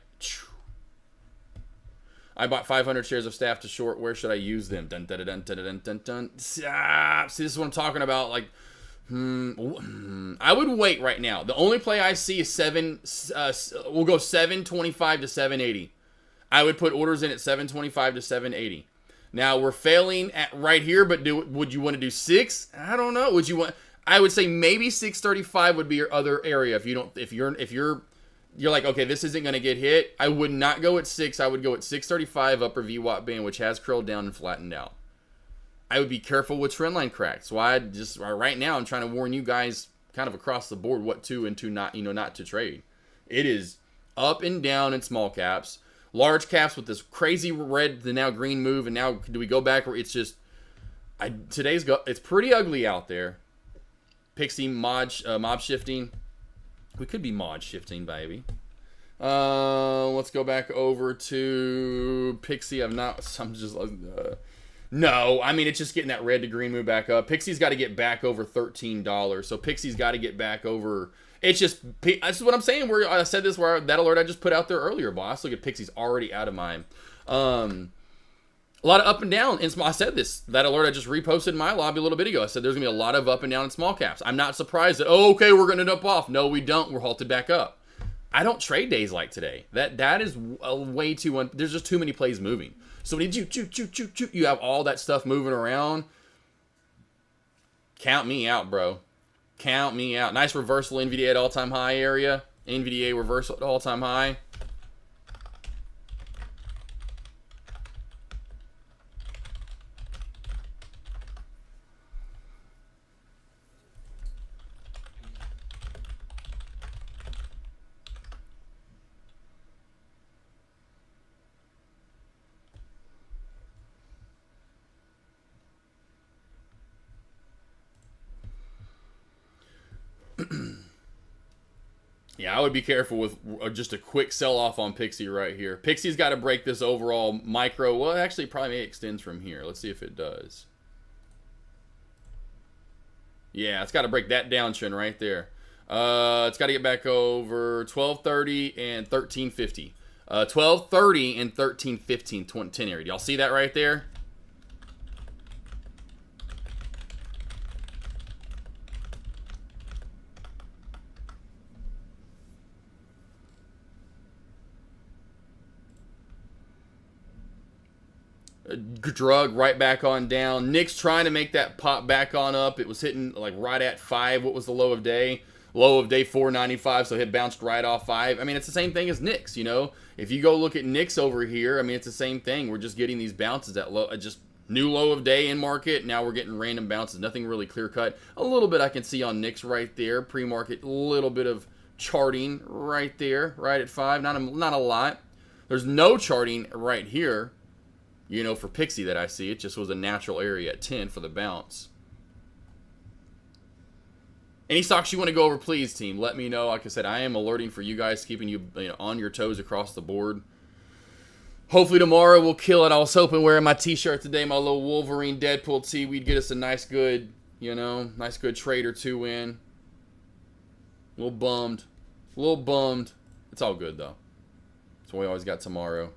I bought 500 shares of staff to short. Where should I use them? Dun, dun, dun, dun, dun, dun, dun. See, this is what I'm talking about. Like, I would wait right now. The only play I see is we'll go 725 to 780. I would put orders in at 725 to 780. Now we're failing at right here, but would you want to do 6? I don't know. Would you want? I would say maybe 635 would be your other area if you're like, okay, this isn't going to get hit. I would not go at 6. I would go at 635 upper VWAP band, which has curled down and flattened out. I would be careful with trendline cracks. So I just right now I'm trying to warn you guys kind of across the board what to and to not to trade. It is up and down in small caps, large caps with this crazy red to now green move, and now do we go back where it's just it's pretty ugly out there. Pixie mob shifting. We could be mod shifting, baby. Let's go back over to Pixie. No, I mean, it's just getting that red to green move back up. Pixie's got to get back over $13. So Pixie's got to get back over. It's just, this is what I'm saying. Where I said this, where that alert I just put out there earlier, boss. Look at Pixie's already out of mine. A lot of up and down. And I said this, that alert I just reposted in my lobby a little bit ago. I said there's going to be a lot of up and down in small caps. I'm not surprised that, oh, okay, we're going to end up off. No, we don't. We're halted back up. I don't trade days like today. That is a way too, there's just too many plays moving. So when you have all that stuff moving around, count me out, bro. Count me out. Nice reversal NVDA at all-time high area. NVDA reversal at all-time high. Yeah, I would be careful with just a quick sell-off on Pixie right here. Pixie's got to break this overall micro. Well, actually, it probably extends from here. Let's see if it does. Yeah, it's got to break that downtrend right there. It's got to get back over 1230 and 1350. 1230 and 1315, 10 area. Y'all see that right there? Drug right back on down. Nick's trying to make that pop back on up. It was hitting like right at 5. What was the low of day? Low of day 495, so it bounced right off 5. I mean, it's the same thing as Nick's, you know. If you go look at Nick's over here, I mean, it's the same thing. We're just getting these bounces at low, just new low of day in market. Now we're getting random bounces. Nothing really clear cut. A little bit I can see on Nick's right there. Pre-market, a little bit of charting right there, right at 5. Not a lot. There's no charting right here. You know, for Pixie that I see, it just was a natural area at 10 for the bounce. Any stocks you want to go over, please, team. Let me know. Like I said, I am alerting for you guys, keeping you, on your toes across the board. Hopefully tomorrow we'll kill it. I was hoping wearing my t-shirt today, my little Wolverine Deadpool tee, we'd get us a nice good, nice good trade or two in. A little bummed. It's all good, though. That's what we always got tomorrow.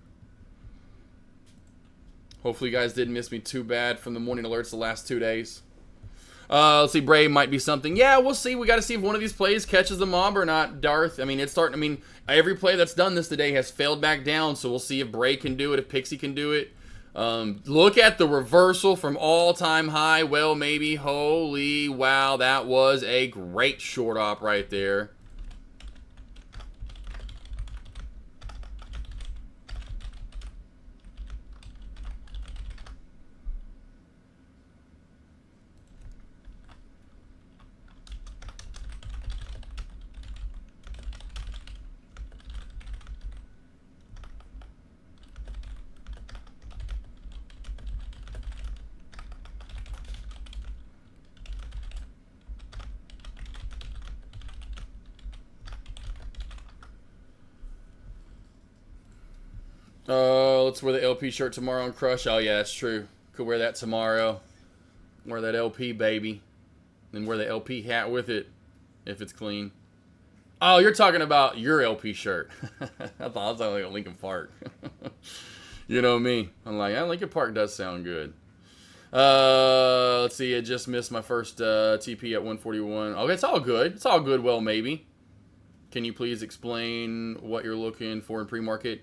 Hopefully you guys didn't miss me too bad from the morning alerts the last 2 days. Let's see, Brave might be something. Yeah, we'll see. We got to see if one of these plays catches the mob or not, Darth. I mean, every play that's done this today has failed back down, so we'll see if Brave can do it, if Pixie can do it. Look at the reversal from all-time high. Well, maybe. Holy wow, that was a great short op right there. Let's wear the LP shirt tomorrow on Crush. Oh, yeah, that's true. Could wear that tomorrow. Wear that LP, baby. Then wear the LP hat with it, if it's clean. Oh, you're talking about your LP shirt. I thought I was like a Lincoln Park. You know me. I'm like, Lincoln Park does sound good. Let's see. I just missed my first TP at 141. Okay, it's all good. It's all good, well, maybe. Can you please explain what you're looking for in pre-market?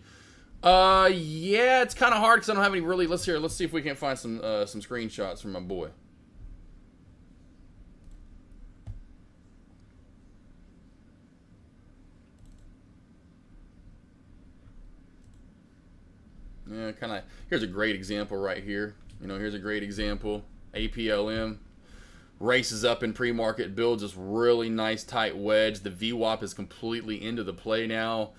Yeah, it's kind of hard because I don't have any really. Let's see if we can find some screenshots from my boy. Yeah, kind of. Here's a great example right here. You know, here's a great example. APLM races up in pre-market, builds this really nice tight wedge. The VWAP is completely into the play now.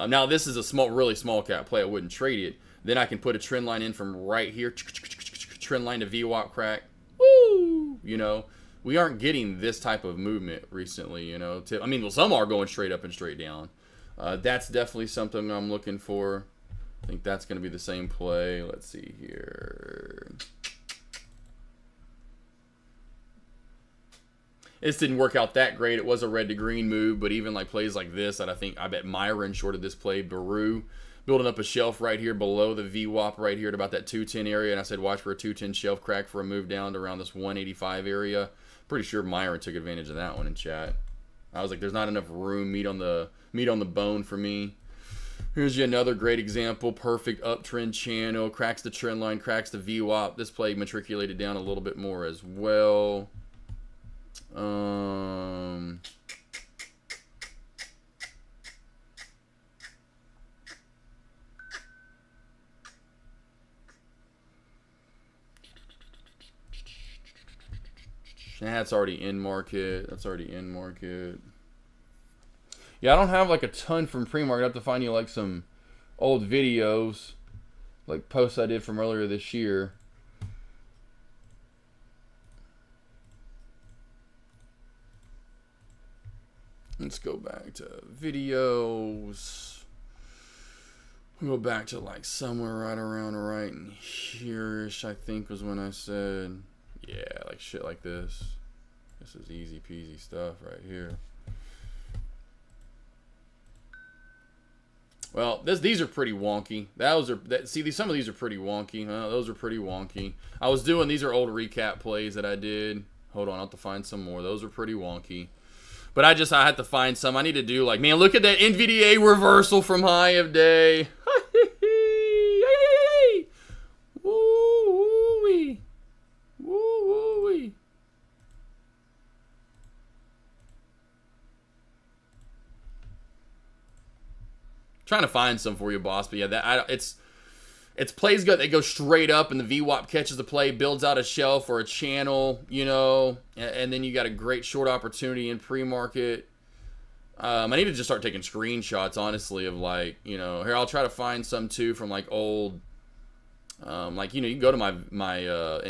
Now this is a really small cap play. I wouldn't trade it. Then I can put a trend line in from right here. Trend line to VWAP crack. Woo! You know, we aren't getting this type of movement recently. You know, I mean, well, some are going straight up and straight down. That's definitely something I'm looking for. I think that's going to be the same play. Let's see here. This didn't work out that great. It was a red to green move, but even like plays like this, that I bet Myron shorted this play. Baru building up a shelf right here below the VWAP right here at about that 210 area, and I said watch for a 210 shelf crack for a move down to around this 185 area. Pretty sure Myron took advantage of that one in chat. I was like, there's not enough room, meat on the bone for me. Here's you another great example. Perfect uptrend channel. Cracks the trend line, cracks the VWAP. This play matriculated down a little bit more as well. That's already in market. That's already in market. Yeah, I don't have like a ton from pre-market. I have to find you like some old videos, like posts I did from earlier this year. Let's go back to videos. We'll go back to like somewhere right around right in here-ish, I think was when I said, yeah, like shit like this. This is easy peasy stuff right here. Well, these are pretty wonky. Some of these are pretty wonky. Those are pretty wonky. I was doing, these are old recap plays that I did. Hold on, I'll have to find some more. Those are pretty wonky. But I had to find some. I need to do like, man, look at that NVDA reversal from high of day. Woo-wee. Woo-wee. Trying to find some for you, boss. But yeah, it's plays good. They go straight up, and the VWAP catches the play, builds out a shelf or a channel, you know, and then you got a great short opportunity in pre-market. I need to just start taking screenshots, honestly, of like, you know, here I'll try to find some too from like old, like, you know, you can go to my go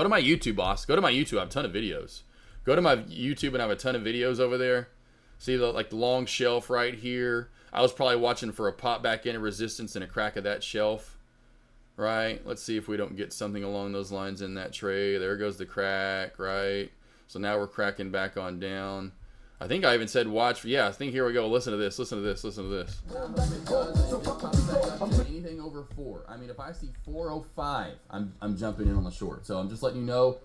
to my YouTube, boss. Go to my YouTube. I have a ton of videos. Go to my YouTube and I have a ton of videos over there. See the like the long shelf right here. I was probably watching for a pop back into resistance and a crack of that shelf. Right? Let's see if we don't get something along those lines in that tray. There goes the crack, right? So now we're cracking back on down. I think I even said watch. Yeah, I think here we go. Listen to this. Listen to this. Listen to this. Anything over 4. I mean, if I see 405, I'm jumping in on the short. So I'm just letting you know.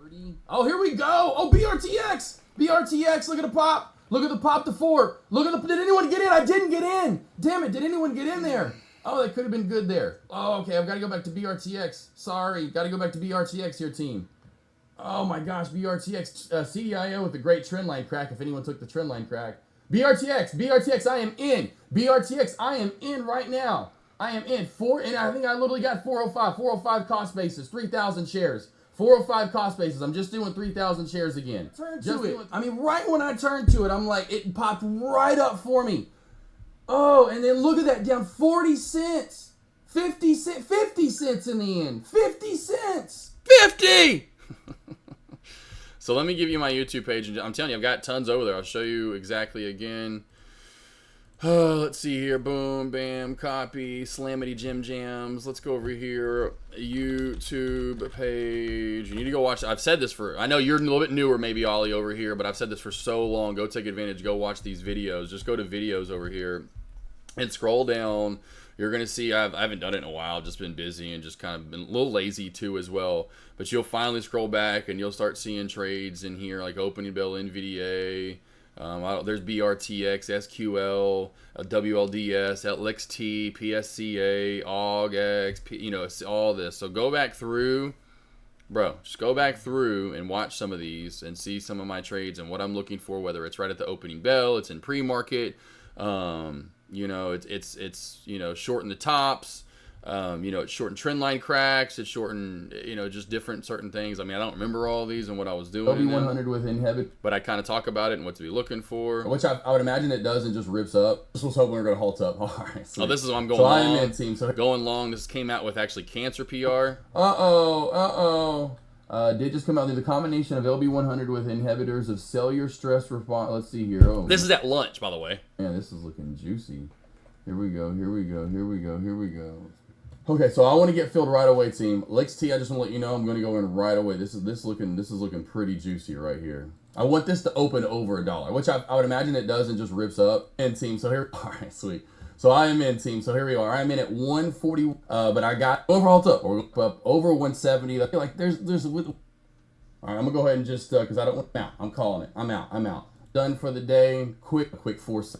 Oh, here we go. Oh, BRTX. BRTX. Look at the pop. Look at the pop to 4. Look at the. Did anyone get in? I didn't get in. Damn it. Did anyone get in there? Oh, that could have been good there. Oh, okay. I've got to go back to BRTX. Sorry. Got to go back to BRTX here, team. Oh my gosh, BRTX, CDIO with the great trend line crack, if anyone took the trend line crack. BRTX, I am in. BRTX, I am in right now. I am in. And I think I literally got 405 cost basis, 3,000 shares. 405 cost basis. I'm just doing 3,000 shares again. I mean, right when I turned to it, I'm like, it popped right up for me. Oh, and then look at that, down 40 cents. 50 cents in the end. 50 cents. 50! So let me give you my YouTube page. And I'm telling you, I've got tons over there. I'll show you exactly again. Let's see here. Boom, bam, copy, Slamity Jim Jams. Let's go over here. YouTube page. You need to go watch. I've said this for, I know you're a little bit newer, maybe, Ollie, over here, but I've said this for so long. Go take advantage. Go watch these videos. Just go to videos over here and scroll down. You're going to see, I haven't done it in a while, just been busy and just kind of been a little lazy too as well. But you'll finally scroll back and you'll start seeing trades in here like opening bell NVDA, There's BRTX, SQL, WLDS, LXT, PSCA, AUGX, you know, it's all this. So go back through, bro, just go back through and watch some of these and see some of my trades and what I'm looking for, whether it's right at the opening bell, it's in pre-market, you know, it's you know, shorten the tops. You know, it's shortened trend line cracks. It's shortened, you know, just different certain things. I mean, I don't remember all these and what I was doing. LB100 with inhibit. But I kind of talk about it and what to be looking for. Which I would imagine it does and just rips up. This was hoping we were going to halt up. All right. Oh, this is what I'm going so long. I am in team. So going long. This came out with actually cancer PR. Did just come out. There's a combination of LB100 with inhibitors of cellular stress response. Let's see here. Oh, this is at lunch, by the way. Yeah, this is looking juicy. Here we go. Here we go. Here we go. Here we go. Okay, so I want to get filled right away, team. LXT, I just want to let you know I'm going to go in right away. This is looking pretty juicy right here. I want this to open over $1, which I would imagine it does and just rips up. And team, so here, all right, sweet. So I am in, team. So here we are. I'm in at 140, but I got overall up or up over 170. I feel like there's. All right, I'm gonna go ahead and just because I don't want out. I'm calling it. I'm out. Done for the day. Quick force.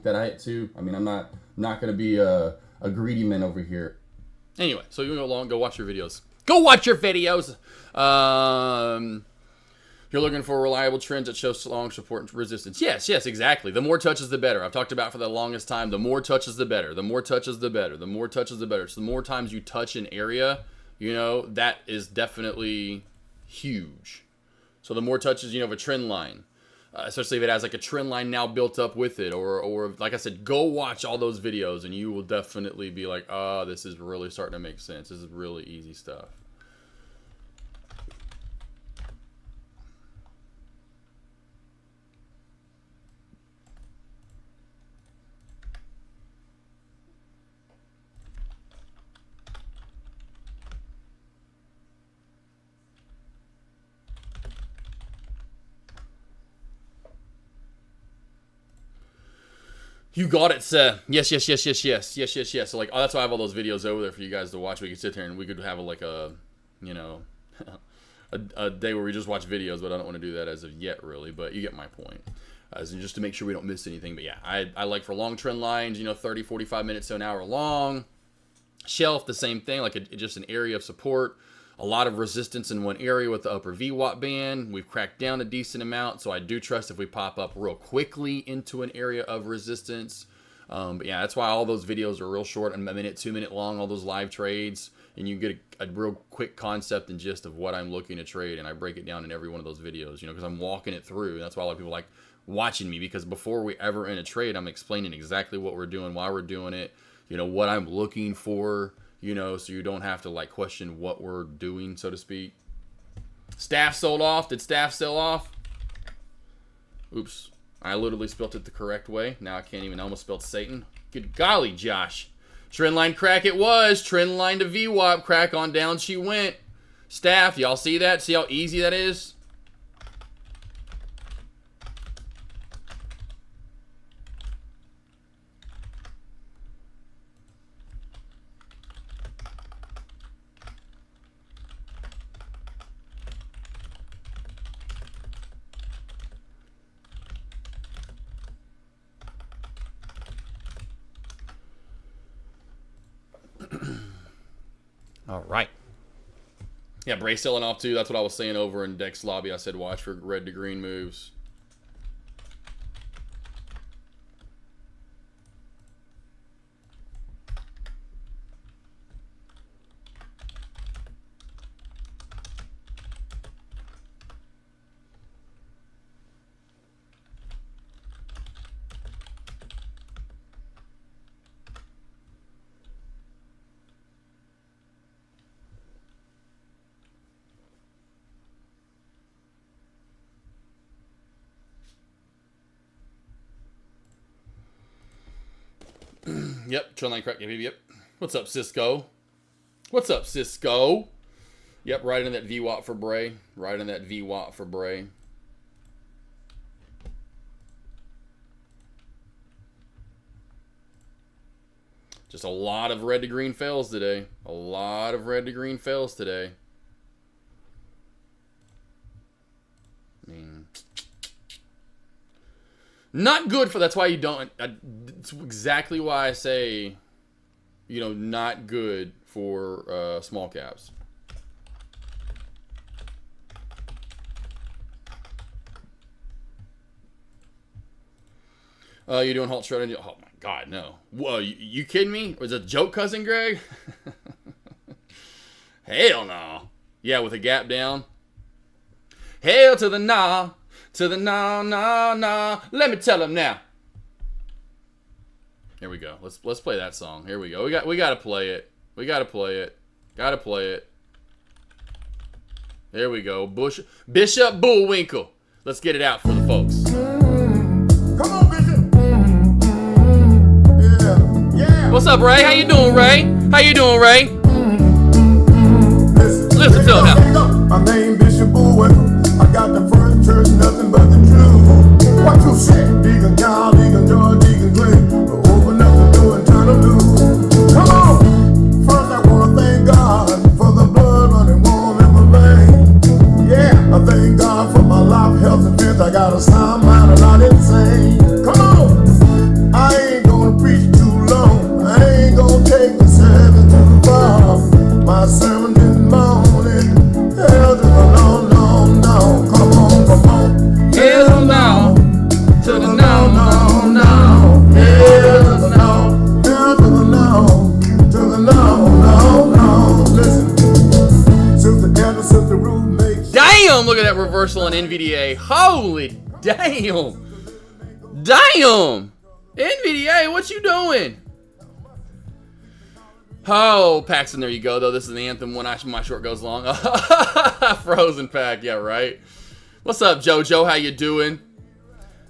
That I hit too. I mean, I'm not gonna be a greedy man over here. Anyway, so you can go along, go watch your videos. Go watch your videos. You're looking for reliable trends that show strong support and resistance. Yes, exactly. The more touches, the better. I've talked about for the longest time, the more touches, the better. The more touches, the better. The more touches, the better. So the more times you touch an area, you know, that is definitely huge. So the more touches, you know, of a trend line. Especially if it has like a trend line now built up with it, or like I said, go watch all those videos and you will definitely be like, oh, this is really starting to make sense. This is really easy stuff. You got it, sir. Yes. So like, that's why I have all those videos over there for you guys to watch. We could sit there and we could have like a, you know, a day where we just watch videos. But I don't want to do that as of yet, really. But you get my point. As just to make sure we don't miss anything. But yeah, I like for long trend lines, you know, 30, 45 minutes to an hour long. Shelf, the same thing, like just an area of support. A lot of resistance in one area with the upper VWAP band. We've cracked down a decent amount, so I do trust if we pop up real quickly into an area of resistance. But yeah, that's why all those videos are real short, a minute, 2 minute long, all those live trades, and you get a real quick concept and gist of what I'm looking to trade, and I break it down in every one of those videos, you know, because I'm walking it through. That's why a lot of people like watching me, because before we ever in a trade, I'm explaining exactly what we're doing, why we're doing it, you know, what I'm looking for, you know, so you don't have to like question what we're doing, so to speak. Staff sold off. Did staff sell off? Oops. I literally spelled it the correct way. Now I can't even, I almost spelled Satan. Good golly, Josh. Trend line crack it was. Trend line to VWAP crack on down she went. Staff, y'all see that? See how easy that is? All right. Yeah, Bray selling off too. That's what I was saying over in Dex Lobby. I said watch for red to green moves. Yep, trend line crack. Yep. What's up, Cisco? What's up, Cisco? Yep, right in that VWAP for Bray. Right in that VWAP for Bray. Just a lot of red to green fails today. A lot of red to green fails today. I mean, Not good for, that's why you don't, it's exactly why I say, you know, not good for small caps. You doing halt strategy? Oh my God, no. Whoa, you kidding me? Was it a joke, cousin Greg? Hell no. Yeah, with a gap down. Hell to the nah. To the nah, nah, nah. Let me tell him now. Here we go. Let's play that song. Here we go. We gotta play it. We gotta play it. Gotta play it. There we go. Bishop Bullwinkle. Let's get it out for the folks. Come on, Bishop. Yeah. What's up, Ray? How you doing, Ray? How you doing, Ray? Listen to him now. My name Bishop Bullwinkle. I got the first church, nothing but the truth. What you say? Deacon Cal, Deacon George, Deacon Clay. Open up the door and turn them loose. Come on. First I want to thank God for the blood running warm in my veins. Yeah, I thank God for my life, health, and strength. I got a sound mind, I'm not insane. Come on. I ain't gonna preach too long. I ain't gonna take the service too far. My sermon this morning, hell to the no, no, no. Come on, come on. Hell no. To the no, no, no. Hell to the no, hell to the no, to the no, no, no. Listen, Sister Anna, Sister Ruth makes. Damn, look at that reversal on NVDA. Holy damn. Damn. NVDA, what you doing? Oh, Paxton, there you go, though. This is the anthem when my short goes long. Frozen Pack, yeah, right. What's up, JoJo? How you doing?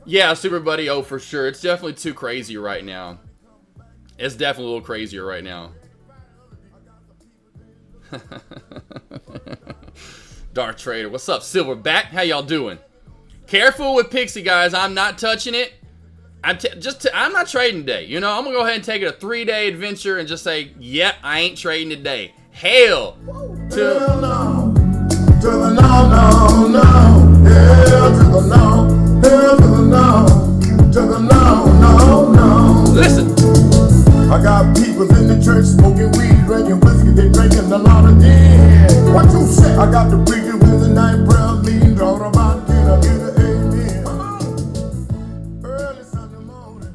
Yeah, Super Buddy, oh, for sure. It's definitely too crazy right now. It's definitely a little crazier right now. Dark Trader, what's up, Silverback? How y'all doing? Careful with Pixie, guys. I'm not touching it. I'm not trading today. You know, I'm gonna go ahead and take it a 3-day adventure and just say, yep, I ain't trading today. Hell to no, to the no, no, no. Hell to the no, hell to the no, to the no, no, no. listen. I got people in the church smoking weed, drinking whiskey, they drinking a lot of gin. What you say? I got the preacher with the night prayer meeting, talking about can I get an amen? Come on. Early Sunday morning.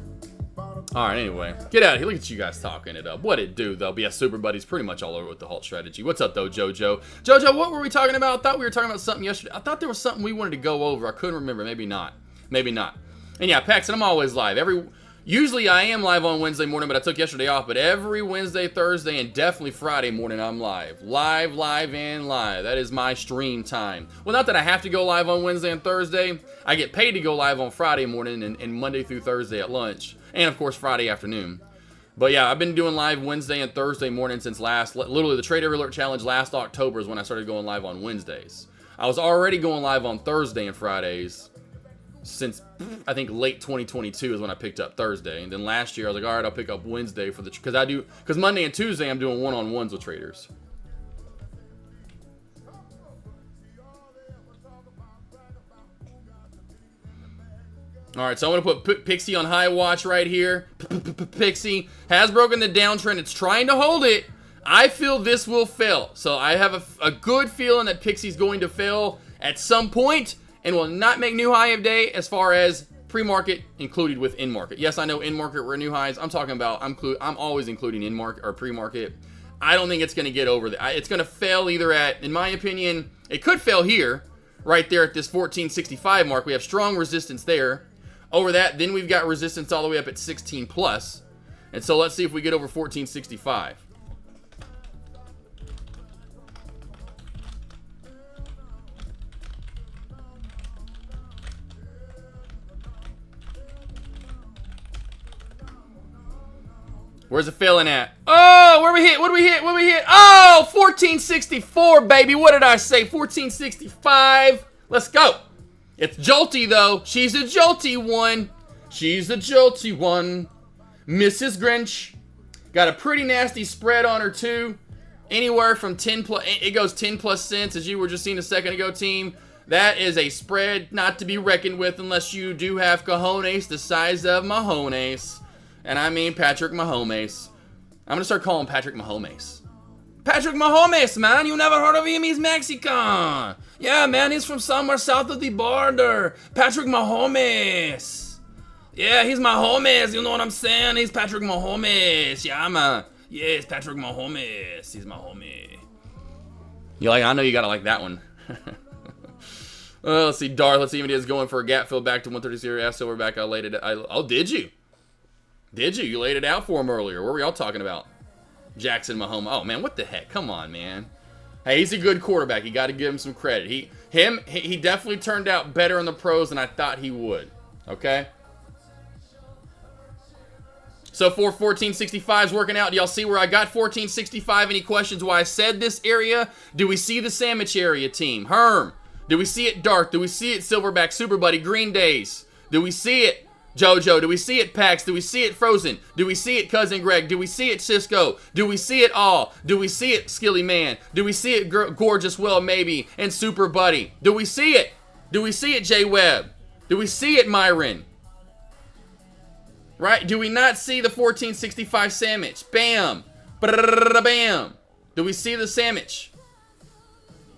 Alright, anyway. Get out of here. Look at you guys talking it up. What it do, though? But yeah, Super Buddy's pretty much all over with the halt strategy. What's up, though, JoJo? JoJo, what were we talking about? I thought we were talking about something yesterday. I thought there was something we wanted to go over. I couldn't remember. Maybe not. Maybe not. And yeah, Paxton, I'm always live. Usually I am live on Wednesday morning, but I took yesterday off. But every Wednesday, Thursday, and definitely Friday morning, I'm live. Live, and live. That is my stream time. Well, not that I have to go live on Wednesday and Thursday. I get paid to go live on Friday morning and Monday through Thursday at lunch. And, of course, Friday afternoon. But, yeah, I've been doing live Wednesday and Thursday morning since literally the Trade Every Alert Challenge last October is when I started going live on Wednesdays. I was already going live on Thursday and Fridays since I think late 2022 is when I picked up Thursday, and then last year I was like, all right, I'll pick up Wednesday for the because Monday and Tuesday I'm doing one-on-ones with traders. All right, so I'm gonna put Pixie on high watch right here. Pixie has broken the downtrend. It's trying to hold it. I feel this will fail, so I have a good feeling that Pixie's going to fail at some point and will not make new high of day as far as pre-market included with in-market. Yes, I know in-market were new highs. I'm talking about, I'm always including in-market or pre-market. I don't think it's going to get over that. It's going to fail either at, in my opinion, it could fail here, right there at this 1465 mark. We have strong resistance there. Over that, then we've got resistance all the way up at 16 plus. And so let's see if we get over 1465. Where's it failing at? Oh, where we hit? What do we hit? What do we hit? Oh, 1464, baby. What did I say? 1465. Let's go. It's jolty, though. She's a jolty one. She's a jolty one. Mrs. Grinch. Got a pretty nasty spread on her, too. Anywhere from 10 plus. It goes 10 plus cents, as you were just seeing a second ago, team. That is a spread not to be reckoned with unless you do have cojones the size of Mahomes. And I mean Patrick Mahomes. I'm going to start calling Patrick Mahomes. Patrick Mahomes, man. You never heard of him? He's Mexican. Yeah, man. He's from somewhere south of the border. Patrick Mahomes. Yeah, he's Mahomes. You know what I'm saying? He's Patrick Mahomes. Yeah, man. Yeah, it's Patrick Mahomes. He's my homie. You like? I know you gotta like that one. Let's see, Darth. Let's see if it is going for a gap fill back to 130. Yeah, Silverback. I laid it. Oh, did you? Did you? You laid it out for him earlier. What were y'all talking about? Jackson Mahomes. Oh man, what the heck? Come on, man. Hey, he's a good quarterback. You got to give him some credit. He definitely turned out better in the pros than I thought he would. Okay. So 1465 is working out. Do y'all see where I got 1465? Any questions why I said this area? Do we see the sandwich area team? Herm. Do we see it Dark? Do we see it Silverback, Super Buddy, Green Days? Do we see it JoJo? Do we see it Pax? Do we see it Frozen? Do we see it Cousin Greg? Do we see it Cisco? Do we see it All? Do we see it Skilly Man? Do we see it Gorgeous Will maybe? And Super Buddy? Do we see it? Do we see it J Webb? Do we see it Myron? Right? Do we not see the 1465 sandwich? Bam. Bam. Do we see the sandwich?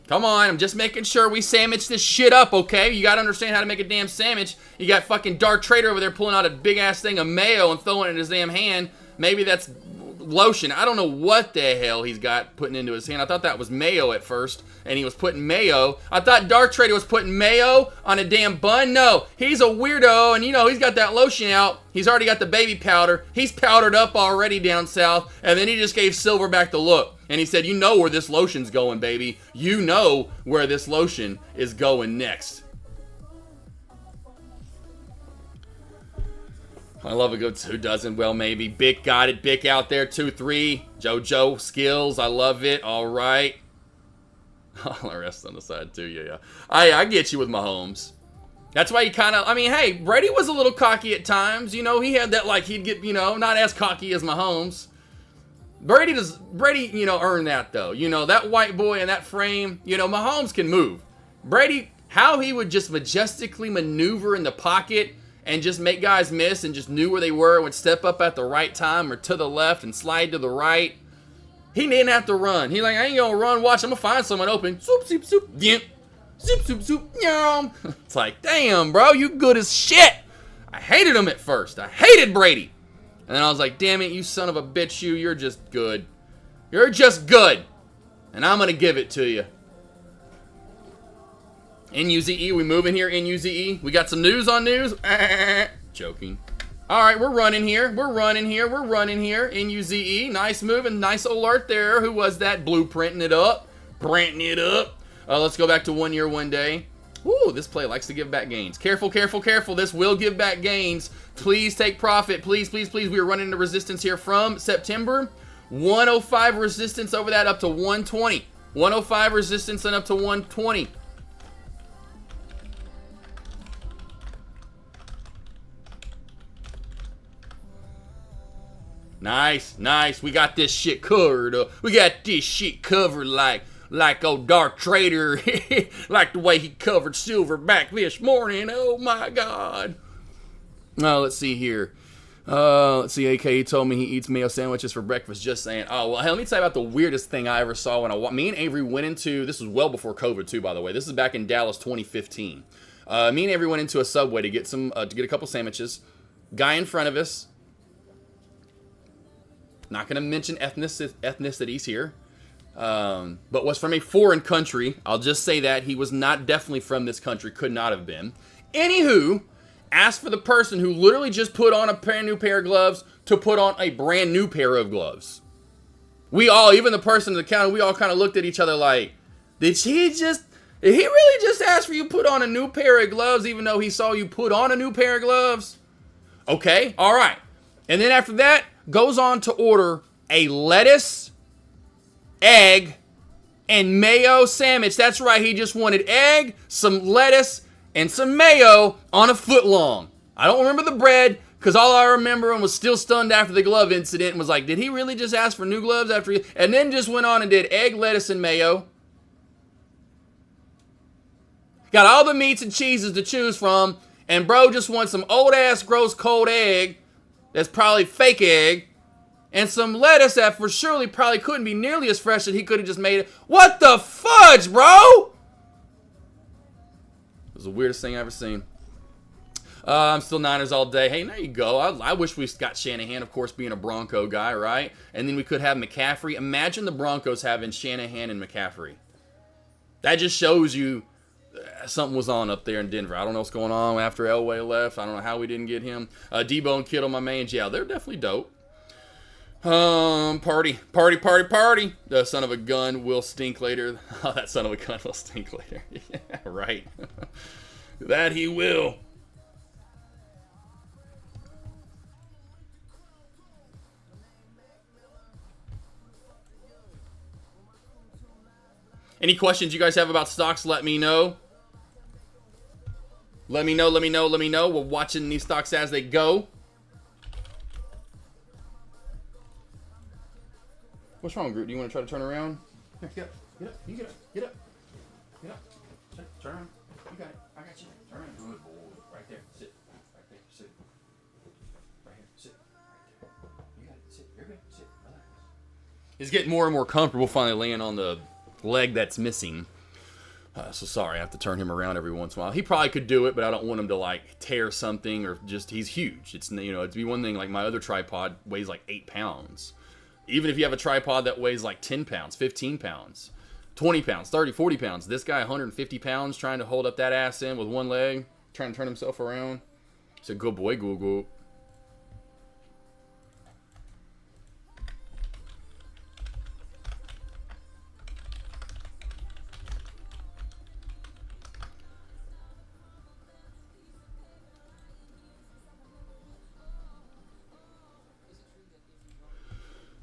Come on, I'm just making sure we sandwich this shit up, okay? You gotta understand how to make a damn sandwich. You got fucking Dark Trader over there pulling out a big-ass thing of mayo and throwing it in his damn hand. Maybe that's lotion. I don't know what the hell he's got putting into his hand. I thought that was mayo at first, and he was putting mayo. I thought Dark Trader was putting mayo on a damn bun. No, he's a weirdo, and you know, he's got that lotion out. He's already got the baby powder. He's powdered up already down south, and then he just gave Silverback the look. And he said, you know where this lotion's going, baby. You know where this lotion is going next. I love a good who doesn't. Well, maybe. Bick got it. Bick out there, 2-3. JoJo skills. I love it. All right. All the rest on the side, too. Yeah. I get you with Mahomes. That's why you kind of, I mean, hey, Brady was a little cocky at times. You know, he had that, like, he'd get, you know, not as cocky as Mahomes. Brady, you know, earned that, though. You know, that white boy in that frame, you know, Mahomes can move. Brady, how he would just majestically maneuver in the pocket and just make guys miss and just knew where they were and would step up at the right time or to the left and slide to the right. He didn't have to run. He like, I ain't gonna run. Watch, I'm gonna find someone open. Soup, soup, soup, yimp. Soup, soup, soup, yum. It's like, damn, bro, you good as shit. I hated him at first. I hated Brady. And then I was like, damn it, you son of a bitch, you're just good. You're just good. And I'm gonna give it to you. NUZE, we moving here, NUZE. We got some news on news. Joking. All right, we're running here. We're running here. NUZE, nice move and nice alert there. Who was that? Blueprinting it up. Printing it up. Let's go back to 1 year, 1 day. Ooh, this play likes to give back gains. Careful, careful, careful. This will give back gains. Please take profit. Please, please, please. We are running into resistance here from September. 105 resistance over that up to 120. 105 resistance and up to 120. Nice, nice. We got this shit covered. We got this shit covered like old Dark Trader. Like the way he covered Silverback this morning. Oh my God. Now let's see here. Let's see. AK he told me he eats mayo sandwiches for breakfast. Just saying. Oh well. Hey, let me tell you about the weirdest thing I ever saw when me and Avery went into. This was well before COVID too, by the way. This is back in Dallas, 2015. Me and Avery went into a Subway to get a couple sandwiches. Guy in front of us. Not going to mention ethnicities here, but was from a foreign country. I'll just say that. He was not definitely from this country. Could not have been. Anywho, asked for the person who literally just put on a brand new pair of gloves to put on a brand new pair of gloves. We all, even the person at the counter, we all kind of looked at each other like, did he really just ask for you to put on a new pair of gloves even though he saw you put on a new pair of gloves? Okay, all right. And then after that, goes on to order a lettuce, egg, and mayo sandwich. That's right, he just wanted egg, some lettuce, and some mayo on a foot long. I don't remember the bread, because all I remember and was still stunned after the glove incident and was like, did he really just ask for new gloves after he... And then just went on and did egg, lettuce, and mayo. Got all the meats and cheeses to choose from, and bro just wants some old-ass, gross, cold egg that's probably fake egg, and some lettuce that for surely probably couldn't be nearly as fresh that he could have just made it. What the fudge, bro? It was the weirdest thing I've ever seen. I'm still Niners all day. Hey, there you go. I wish we got Shanahan, of course, being a Bronco guy, right? And then we could have McCaffrey. Imagine the Broncos having Shanahan and McCaffrey. That just shows you something was on up there in Denver. I don't know what's going on after Elway left. I don't know how we didn't get him. Debo and Kittle, my mains. Yeah, they're definitely dope. Party. The son of a gun will stink later. Oh, that son of a gun will stink later. Yeah, right. That he will. Any questions you guys have about stocks, let me know. Let me know. We're watching these stocks as they go. What's wrong, Groot? Do you want to try to turn around? Here, get up. You get up. Turn around. You got it. I got you. Turn around. Good boy. Right there. Sit. Right there. Sit. Right here. Sit. Right there. You got it. Sit. You're good. Sit. Relax. He's getting more and more comfortable finally laying on the leg that's missing. So sorry, I have to turn him around every once in a while. He probably could do it, but I don't want him to like tear something or just, he's huge. It's, you know, it'd be one thing like my other tripod weighs like 8 pounds. Even if you have a tripod that weighs like 10 pounds, 15 pounds, 20 pounds, 30, 40 pounds. This guy, 150 pounds, trying to hold up that ass in with one leg, trying to turn himself around. He's a good boy, Google.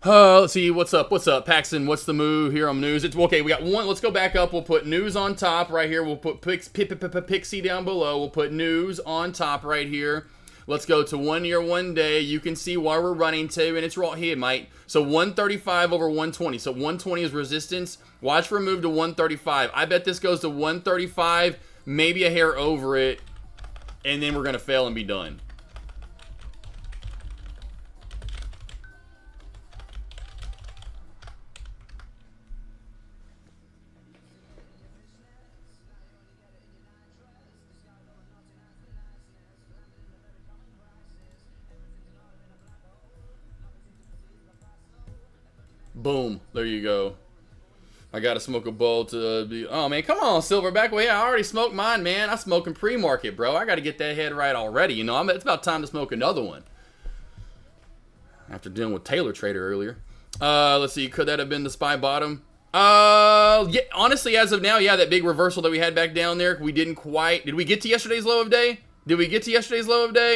Let's see, what's up, Paxton, what's the move here on news? It's okay, we got one, let's go back up, we'll put news on top right here, we'll put Pixie down below, we'll put news on top right here. Let's go to 1 year, 1 day, you can see why we're running to, and it's right here, mate. So 135 over 120, so 120 is resistance, watch for a move to 135. I bet this goes to 135, maybe a hair over it, and then we're going to fail and be done. Boom. There you go. I gotta smoke a bowl to be... Oh, man, come on, Silverback. Well, yeah, I already smoked mine, man. I smoke in pre-market, bro. I gotta get that head right already. You know, it's about time to smoke another one. After dealing with Taylor Trader earlier. Let's see. Could that have been the SPY bottom? Yeah, honestly, as of now, yeah, that big reversal that we had back down there, we didn't quite... Did we get to yesterday's low of day?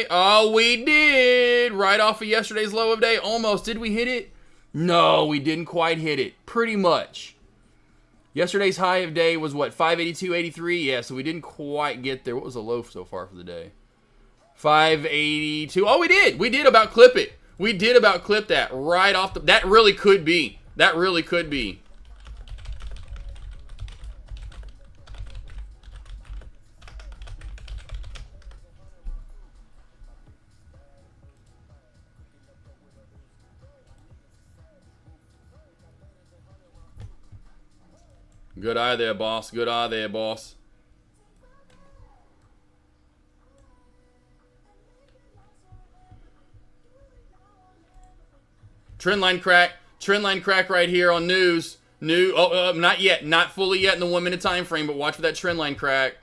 Oh, we did. Right off of yesterday's low of day. Almost. Did we hit it? No, we didn't quite hit it. Pretty much. Yesterday's high of day was what, 582.83? Yeah, so we didn't quite get there. What was the low so far for the day? 582. Oh, we did. We did about clip it. We did about clip that right off the... That really could be. That really could be. Good eye there, boss. Good eye there, boss. Trend line crack. Trend line crack right here on news. Not yet. Not fully yet in the 1 minute time frame, but watch for that trend line crack.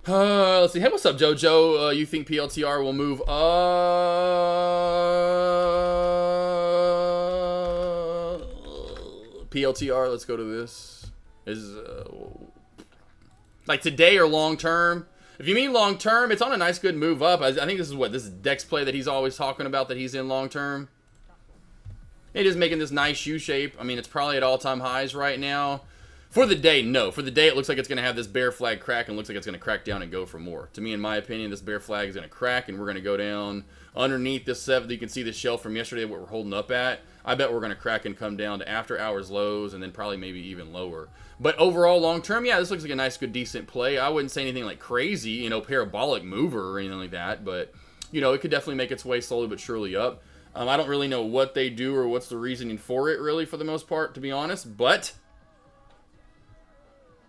Let's see. Hey, what's up, JoJo? You think PLTR will move PLTR, let's go to this. Is like today or long term? If you mean long term, it's on a nice good move up. I think this is Dex play that he's always talking about, that he's in long term. It is making this nice U shape. I mean, it's probably at all-time highs right now. For the day, no. For the day, it looks like it's going to have this bear flag crack and looks like it's going to crack down and go for more. To me, in my opinion, this bear flag is going to crack and we're going to go down underneath this 7. You can see the shelf from yesterday, what we're holding up at. I bet we're going to crack and come down to after hours lows and then probably maybe even lower. But overall, long term, yeah, this looks like a nice, good, decent play. I wouldn't say anything like crazy, you know, parabolic mover or anything like that. But, you know, it could definitely make its way slowly but surely up. I don't really know what they do or what's the reasoning for it, really, for the most part, to be honest. But,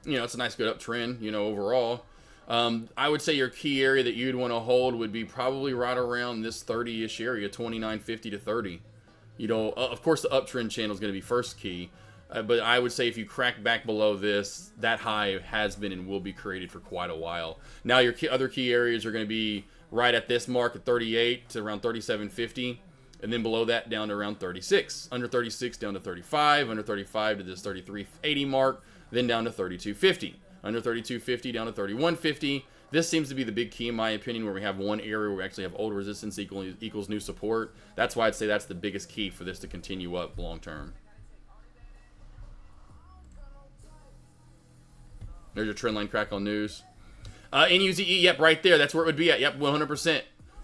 you know, it's a nice, good uptrend, you know, overall. I would say your key area that you'd want to hold would be probably right around this 30-ish area, 29.50 to 30. You know, of course, the uptrend channel is going to be first key. But I would say if you crack back below this, that high has been and will be created for quite a while. Now, your other key areas are going to be right at this mark at 38 to around 37.50. And then below that down to around 36. Under 36 down to 35. Under 35 to this 33.80 mark. Then down to 32.50. Under 32.50 down to 31.50. This seems to be the big key in my opinion, where we have one area where we actually have old resistance equals new support. That's why I'd say that's the biggest key for this to continue up long term. There's your trend line crack on news. NUZE, yep, right there. That's where it would be at. Yep, 100%.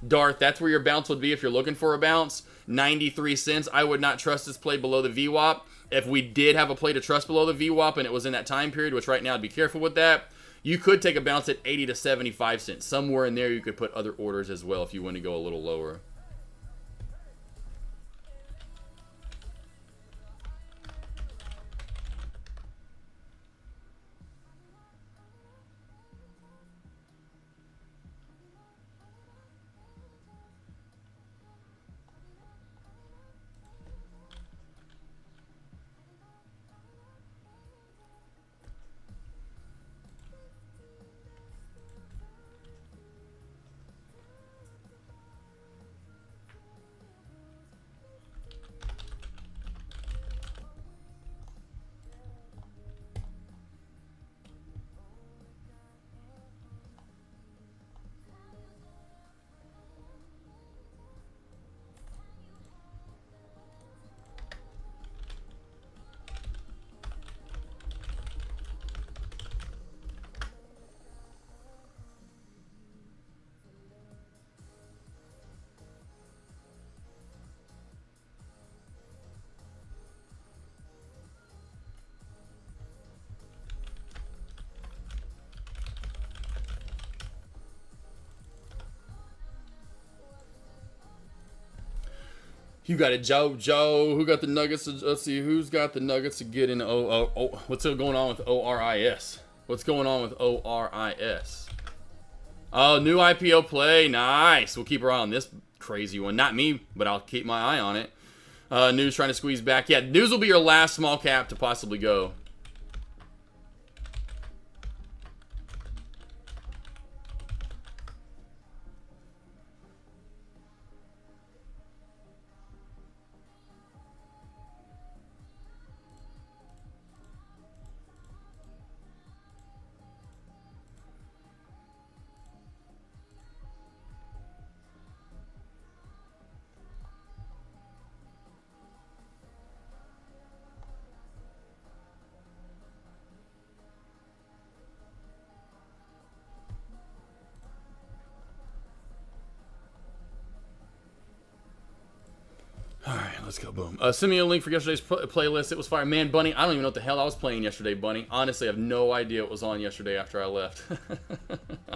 Darth, that's where your bounce would be if you're looking for a bounce. 93 cents. I would not trust this play below the VWAP. If we did have a play to trust below the VWAP and it was in that time period, which right now I'd be careful with that, you could take a bounce at 80 to 75 cents. Somewhere in there you could put other orders as well if you want to go a little lower. You got it, Joe. Who got the Nuggets? Let's see. Who's got the Nuggets to get in? What's going on with ORIS? What's going on with ORIS? Oh, new IPO play. Nice. We'll keep our eye on this crazy one. Not me, but I'll keep my eye on it. News trying to squeeze back. Yeah, news will be your last small cap to possibly go. Let's go, boom. Send me a link for yesterday's playlist. It was fire. Man, Bunny, I don't even know what the hell I was playing yesterday, Bunny. Honestly, I have no idea what was on yesterday after I left.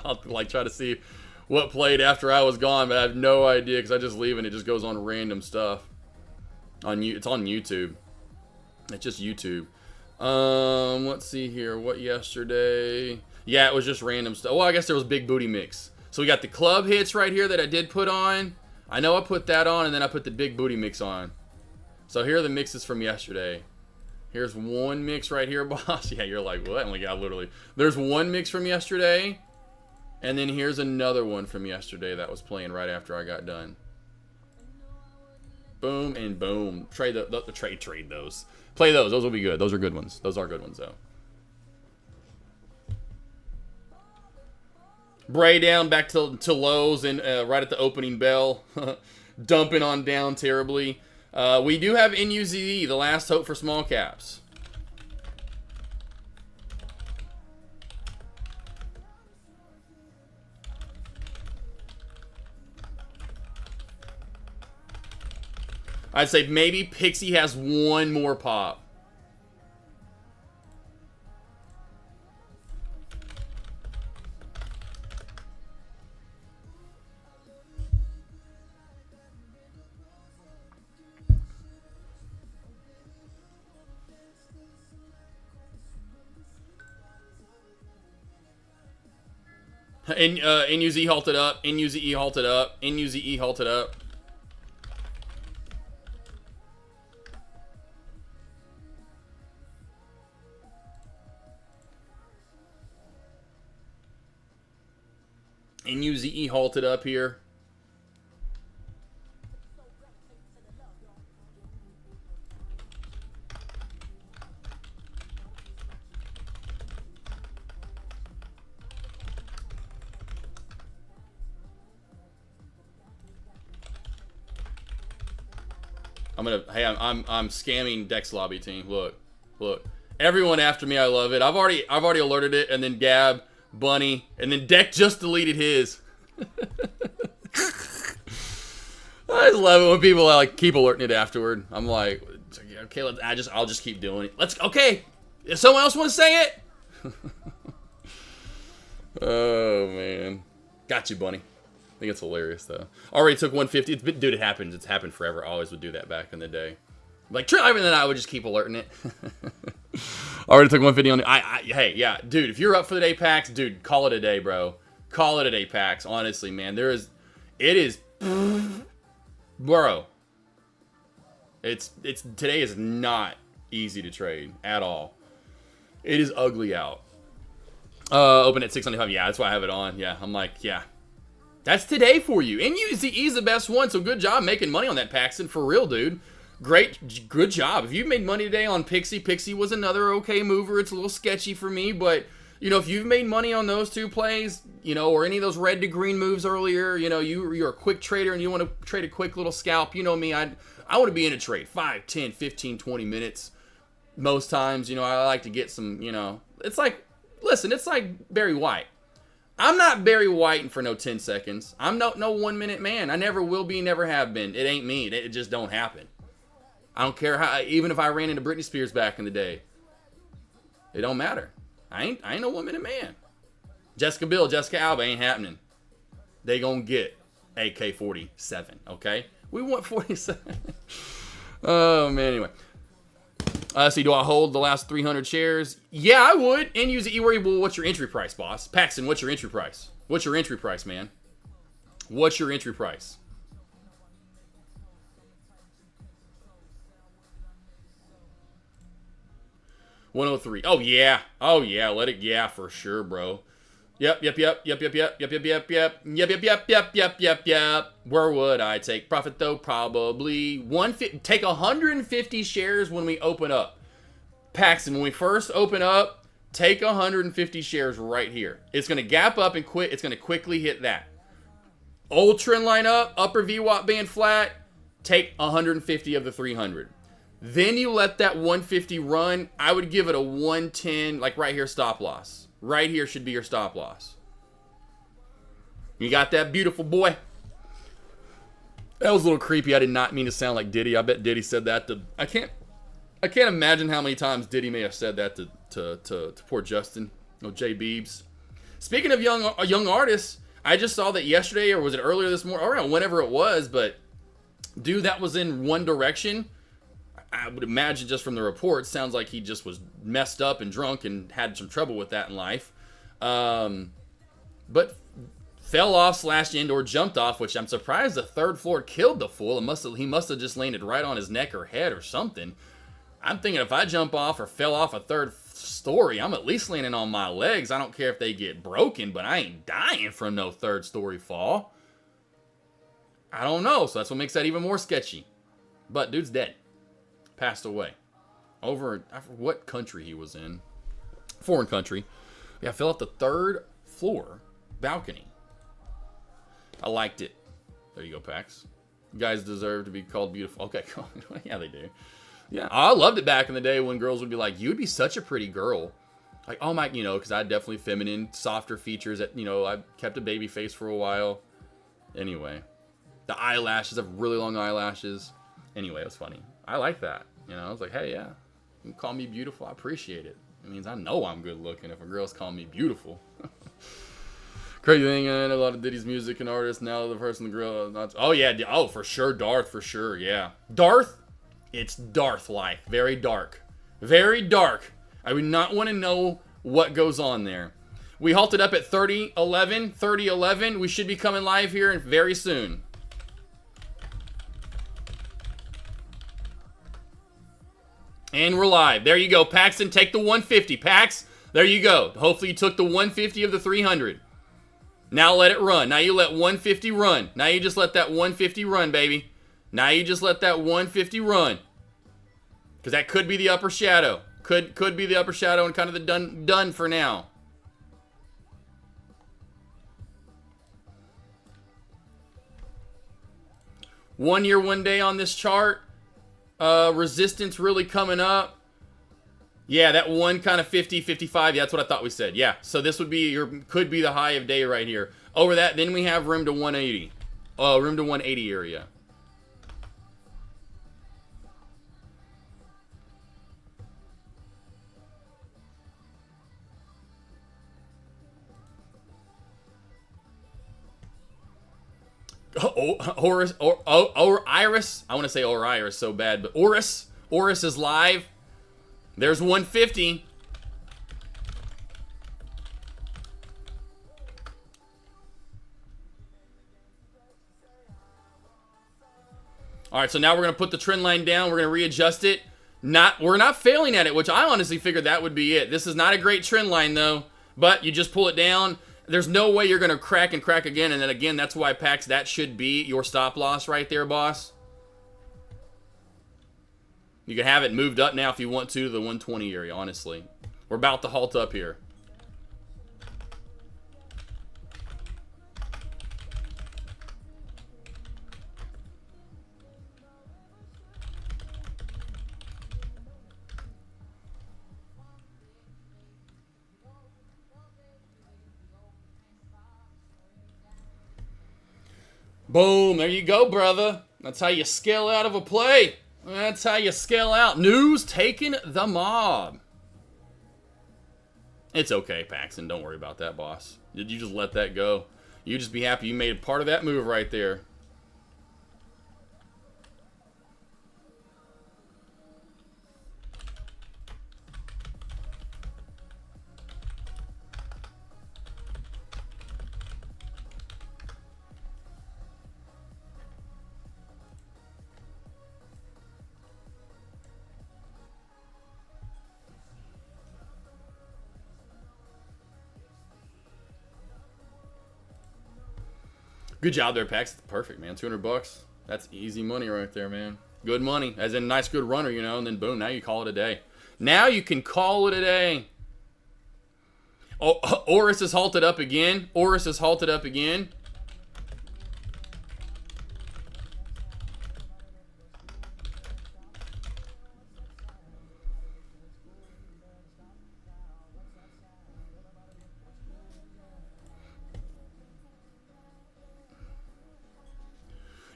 I'll try to see what played after I was gone, but I have no idea because I just leave and it just goes on random stuff. It's on YouTube. It's just YouTube. Let's see here. What yesterday? Yeah, it was just random stuff. Well, I guess there was Big Booty Mix. So we got the club hits right here that I did put on. I know I put that on, and then I put the Big Booty Mix on. So here are the mixes from yesterday. Here's one mix right here, boss. Yeah, you're like, what? I'm like, yeah, literally. There's one mix from yesterday, and then here's another one from yesterday that was playing right after I got done. Boom and boom. Trade those. Play those. Those will be good. Those are good ones. Those are good ones, though. Bray down back to lows and right at the opening bell. Dumping on down terribly. We do have NUZE, the last hope for small caps. I'd say maybe Pixie has one more pop. NUZ halted up. NUZE halted up. NUZE halted up. NUZE halted up here. I'm scamming Dex Lobby team. Look. Everyone after me, I love it. I've already alerted it, and then Gab, Bunny, and then Deck just deleted his. I just love it when people like keep alerting it afterward. I'm like, okay, I'll just keep doing it. Okay. If someone else want to say it. Oh man, got you, Bunny. I think it's hilarious though. Already took 150. Dude, it happens. It's happened forever. I always would do that back in the day. Like Trevor, and then I would just keep alerting it. Already took 150 on the. Hey, yeah, dude. If you're up for the day packs, dude, call it a day, bro. Call it a day packs. Honestly, man, it is, bro. Today is not easy to trade at all. It is ugly out. Open at 695. Yeah, that's why I have it on. Yeah, I'm like, yeah. That's today for you. And UZE is the best one, so good job making money on that, Paxton. For real, dude. Good job. If you made money today on Pixie was another okay mover. It's a little sketchy for me, but, you know, if you've made money on those two plays, you know, or any of those red to green moves earlier, you know, you're a quick trader and you want to trade a quick little scalp, you know me, I want to be in a trade 5, 10, 15, 20 minutes. Most times, you know, I like to get some, you know, it's like, listen, it's like Barry White. I'm not Barry Whiting for no 10 seconds. I'm no 1 minute man. I never will be, never have been. It ain't me. It just don't happen. I don't care how, even if I ran into Britney Spears back in the day. It don't matter. I ain't no 1 minute man. Jessica Biel, Jessica Alba ain't happening. They gonna get AK47, okay? We want 47. Oh, man, anyway. See, do I hold the last 300 shares? Yeah, I would. And use the E-Worry. Well, what's your entry price, boss? Paxton, what's your entry price? What's your entry price, man? What's your entry price? $103. Oh, yeah. Oh, yeah. Let it, yeah, for sure, bro. Yep. Where would I take profit though? Probably 150. Take 150 shares when we open up. Paxton, when we first open up, take 150 shares right here. It's going to gap up and quit. It's going to quickly hit that. Old trend line up, upper VWAP band flat, take 150 of the 300. Then you let that 150 run. I would give it a 110, like right here, stop loss. Right here should be your stop loss. You got that, beautiful boy? That was a little creepy. I did not mean to sound like Diddy. I bet Diddy said that to... I can't imagine how many times Diddy may have said that to poor Justin. Oh, Jay Beebs. Speaking of young artists, I just saw that yesterday, or was it earlier this morning? Or whenever it was, but dude, that was in One Direction. I would imagine just from the reports, sounds like he just was messed up and drunk and had some trouble with that in life. But fell off, slashed into, or jumped off, which I'm surprised the third floor killed the fool. He must have just landed right on his neck or head or something. I'm thinking if I jump off or fell off a third story, I'm at least landing on my legs. I don't care if they get broken, but I ain't dying from no third story fall. I don't know, so that's what makes that even more sketchy. But dude's dead. Passed away. Over, I forget what country he was in. Foreign country. Yeah, fell off the third floor balcony. I liked it. There you go, Pax. You guys deserve to be called beautiful. Okay, cool. Yeah, they do. Yeah, I loved it back in the day when girls would be like, you'd be such a pretty girl. Like, oh my, you know, because I had definitely feminine, softer features. That, you know, I kept a baby face for a while. Anyway, the eyelashes, I have really long eyelashes. Anyway, it was funny. I like that. You know, I was like, hey, yeah, you can call me beautiful. I appreciate it. It means I know I'm good looking if a girl's calling me beautiful. Crazy thing, I know a lot of Diddy's music and artists now. The person, the girl, not. Oh yeah, oh for sure, Darth, for sure, yeah. Darth, it's Darth-like, very dark, very dark. I would not want to know what goes on there. We halted up at 30:11. We should be coming live here very soon. And we're live. There you go, Paxton. Take the 150, Pax. There you go. Hopefully you took the 150 of the 300. Now let it run. Now you let 150 run. Now you just let that 150 run, baby. Now you just let that 150 run. Because that could be the upper shadow. Could be the upper shadow and kind of the done for now. One year, one day on this chart. Resistance really coming up. Yeah, that one kind of 50, 55. Yeah, that's what I thought we said. Yeah, so this would be could be the high of day right here. Over that, then we have room to 180. Room to 180 area. Iris. I want to say Iris so bad, but Oris is live. There's 150. All right, so now we're going to put the trend line down. We're going to readjust it. We're not failing at it, which I honestly figured that would be it. This is not a great trend line, though, but you just pull it down. There's no way you're going to crack and crack again, and then again, that's why, Pax, that should be your stop loss right there, boss. You can have it moved up now if you want to the 120 area, honestly. We're about to halt up here. Boom, there you go, brother. That's how you scale out of a play. That's how you scale out. News taking the mob. It's okay, Paxton. Don't worry about that, boss. Did you just let that go? You just be happy you made part of that move right there. Good job there, Pax. Perfect, man. $200. That's easy money right there, man. Good money. As in, nice, good runner, you know, and then boom, now you call it a day. Now you can call it a day. Oh, Oris is halted up again. Oris is halted up again.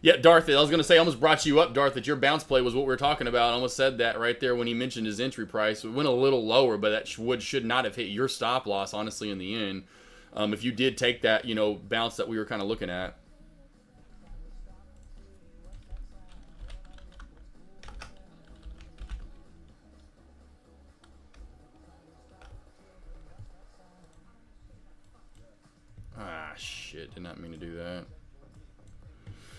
Yeah, Darth, I was going to say, I almost brought you up, Darth, that your bounce play was what we were talking about. I almost said that right there when he mentioned his entry price. It went a little lower, but that should not have hit your stop loss, honestly, in the end. If you did take that, you know, bounce that we were kind of looking at. Ah, shit. Did not mean to do that.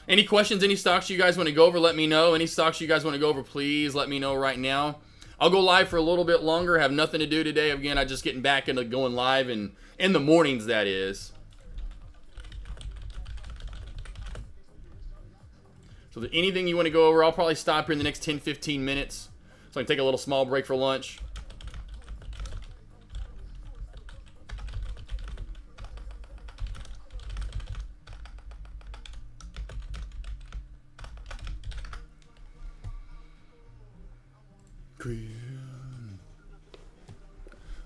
Any questions, any stocks you guys want to go over, let me know. Any stocks you guys want to go over, please let me know right now. I'll go live for a little bit longer. Have nothing to do today. Again, I'm just getting back into going live and in the mornings, that is. So anything you want to go over, I'll probably stop here in the next 10, 15 minutes. So I can take a little small break for lunch.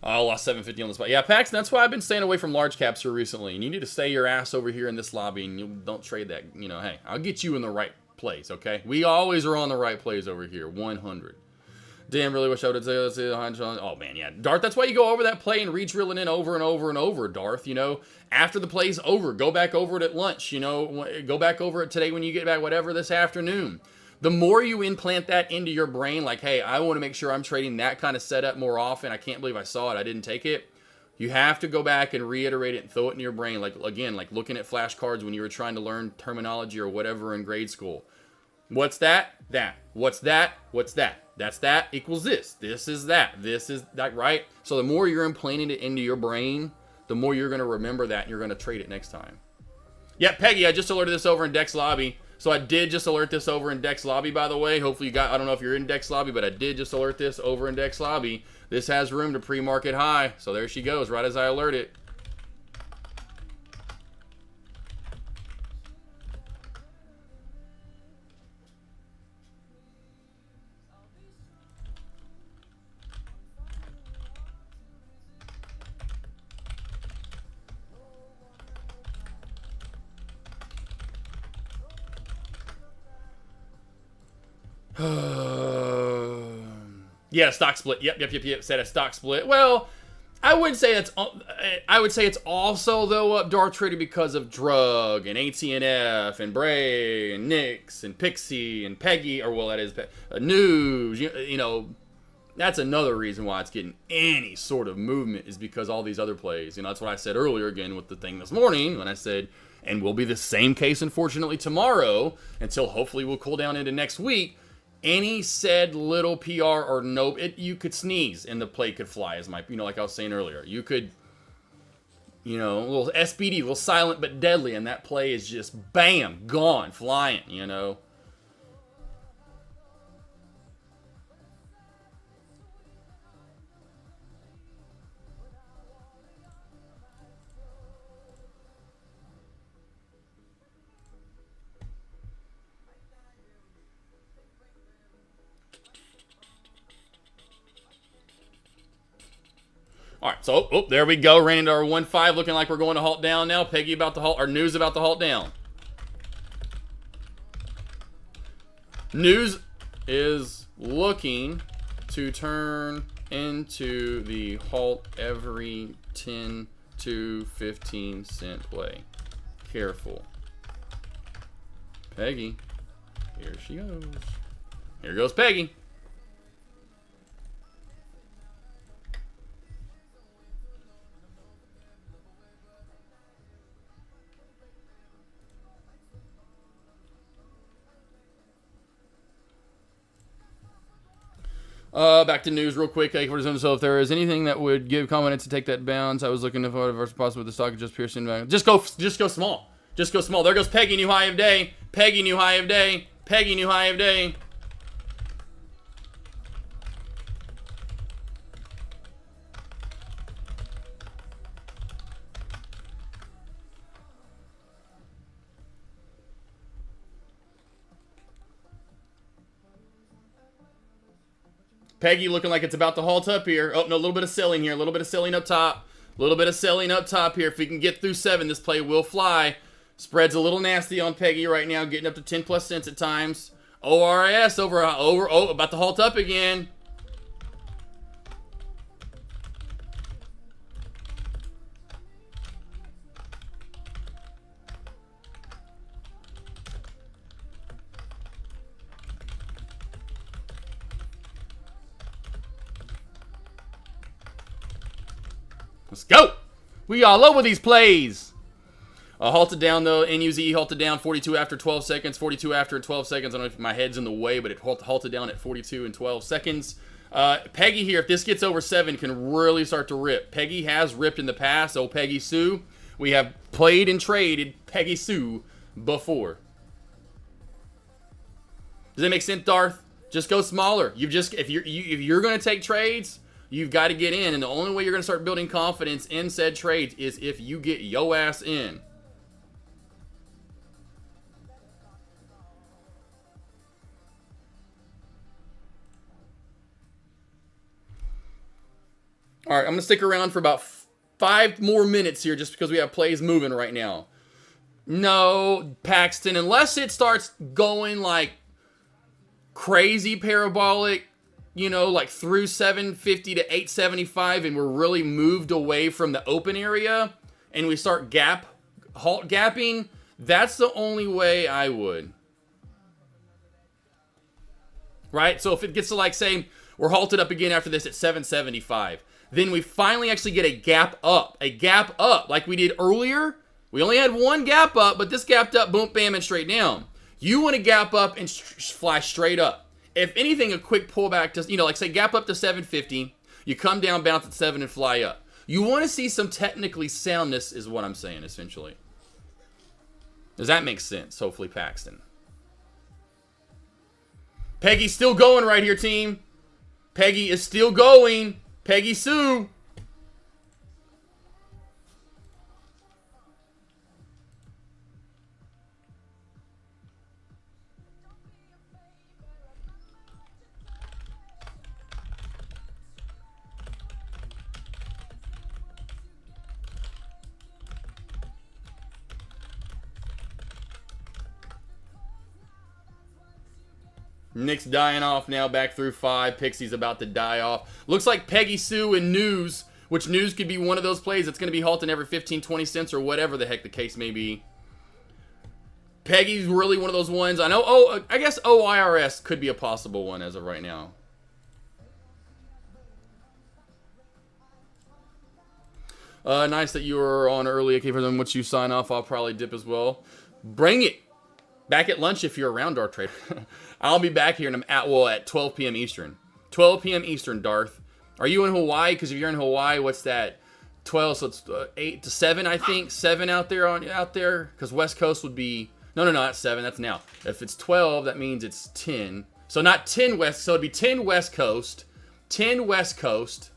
I lost 750 on the spot. Yeah, Paxton, that's why I've been staying away from large caps here recently. And you need to stay your ass over here in this lobby and you don't trade that. You know, hey, I'll get you in the right plays, okay? We always are on the right plays over here, 100. Damn, really wish I would have said, oh man, yeah. Darth, that's why you go over that play and re-drill it in over and over and over, Darth, you know? After the play's over, go back over it at lunch, you know? Go back over it today when you get back, whatever, this afternoon. The more you implant that into your brain, like, hey, I want to make sure I'm trading that kind of setup more often. I can't believe I saw it. I didn't take it. You have to go back and reiterate it and throw it in your brain. Like, again, like looking at flashcards when you were trying to learn terminology or whatever in grade school. What's that? That. What's that? What's that? That's that equals this. This is that. This is that, right? So the more you're implanting it into your brain, the more you're going to remember that and you're going to trade it next time. Yeah, Peggy, I just alerted this over in Dex Lobby. So I did just alert this over in Dex Lobby, by the way. Hopefully you got, I don't know if you're in Dex Lobby, but I did just alert this over in Dex Lobby. This has room to pre-market high. So there she goes, right as I alert it. Yeah, stock split. Yep. Said a stock split. Well, I would say it's also though up Darth Trader because of Drug and ATNF and Bray and Nix and Pixie and Peggy, or well, that is News. You know, that's another reason why it's getting any sort of movement is because all these other plays. You know, that's what I said earlier again with the thing this morning when I said, and will be the same case unfortunately tomorrow until hopefully we'll cool down into next week. Any said little PR or nope, you could sneeze and the play could fly, as like I was saying earlier. You could, a little SBD, a little silent but deadly, and that play is just bam, gone, flying, All right, so there we go. Ran into our 1-5, looking like we're going to halt down now. Peggy about to halt, or News about to halt down. News is looking to turn into the halt every 10 to 15 cent play. Careful. Peggy, here she goes. Here goes Peggy. Back to News real quick. AK47. So if there is anything that would give confidence to take that bounce, I was looking to whatever possible with the stock just piercing back. Just go small. Just go small. There goes Peggy, new high of day. Peggy, new high of day. Peggy, new high of day. Peggy looking like it's about to halt up here. Oh, no, a little bit of selling here. A little bit of selling up top. A little bit of selling up top here. If we can get through 7, this play will fly. Spread's a little nasty on Peggy right now, getting up to 10 plus cents at times. ORS about to halt up again. Let's go. We all over these plays. Halted down though. NUZ halted down 42 after 12 seconds. 42 after 12 seconds. I don't know if my head's in the way, but it halted down at 42 and 12 seconds. Peggy here, if this gets over 7, can really start to rip. Peggy has ripped in the past. Oh, Peggy Sue. We have played and traded Peggy Sue before. Does that make sense, Darth? Just go smaller. If you're going to take trades, you've got to get in, and the only way you're going to start building confidence in said trades is if you get yo ass in. All right, I'm going to stick around for about 5 more minutes here just because we have plays moving right now. No, Paxton, unless it starts going like crazy parabolic, you know, like through 750 to 875, and we're really moved away from the open area, and we start halt gapping, that's the only way I would. Right? So if it gets to like, say, we're halted up again after this at 775, then we finally actually get a gap up like we did earlier. We only had one gap up, but this gapped up, boom, bam, and straight down. You want to gap up and fly straight up. If anything, a quick pullback to, you know, like say gap up to 750, you come down, bounce at 7, and fly up. You want to see some technically soundness is what I'm saying, essentially. Does that make sense? Hopefully, Paxton. Peggy's still going right here, team. Peggy is still going. Peggy Sue. Nick's dying off now, back through 5. Pixie's about to die off. Looks like Peggy Sue and News, which News could be one of those plays that's going to be halting every 15, 20 cents or whatever the heck the case may be. Peggy's really one of those ones. I know, I guess OIRS could be a possible one as of right now. Nice that you were on early. Okay, for them, once you sign off, I'll probably dip as well. Bring it. Back at lunch if you're around, Darth Trader. I'll be back here at 12 p.m. Eastern. 12 p.m. Eastern, Darth. Are you in Hawaii? Because if you're in Hawaii, what's that? 12, so it's 8 to 7, I think. 7 out there. Because West Coast would be... No, not 7. That's now. If it's 12, that means it's 10. So not 10 West. So it'd be 10 West Coast. 10 West Coast.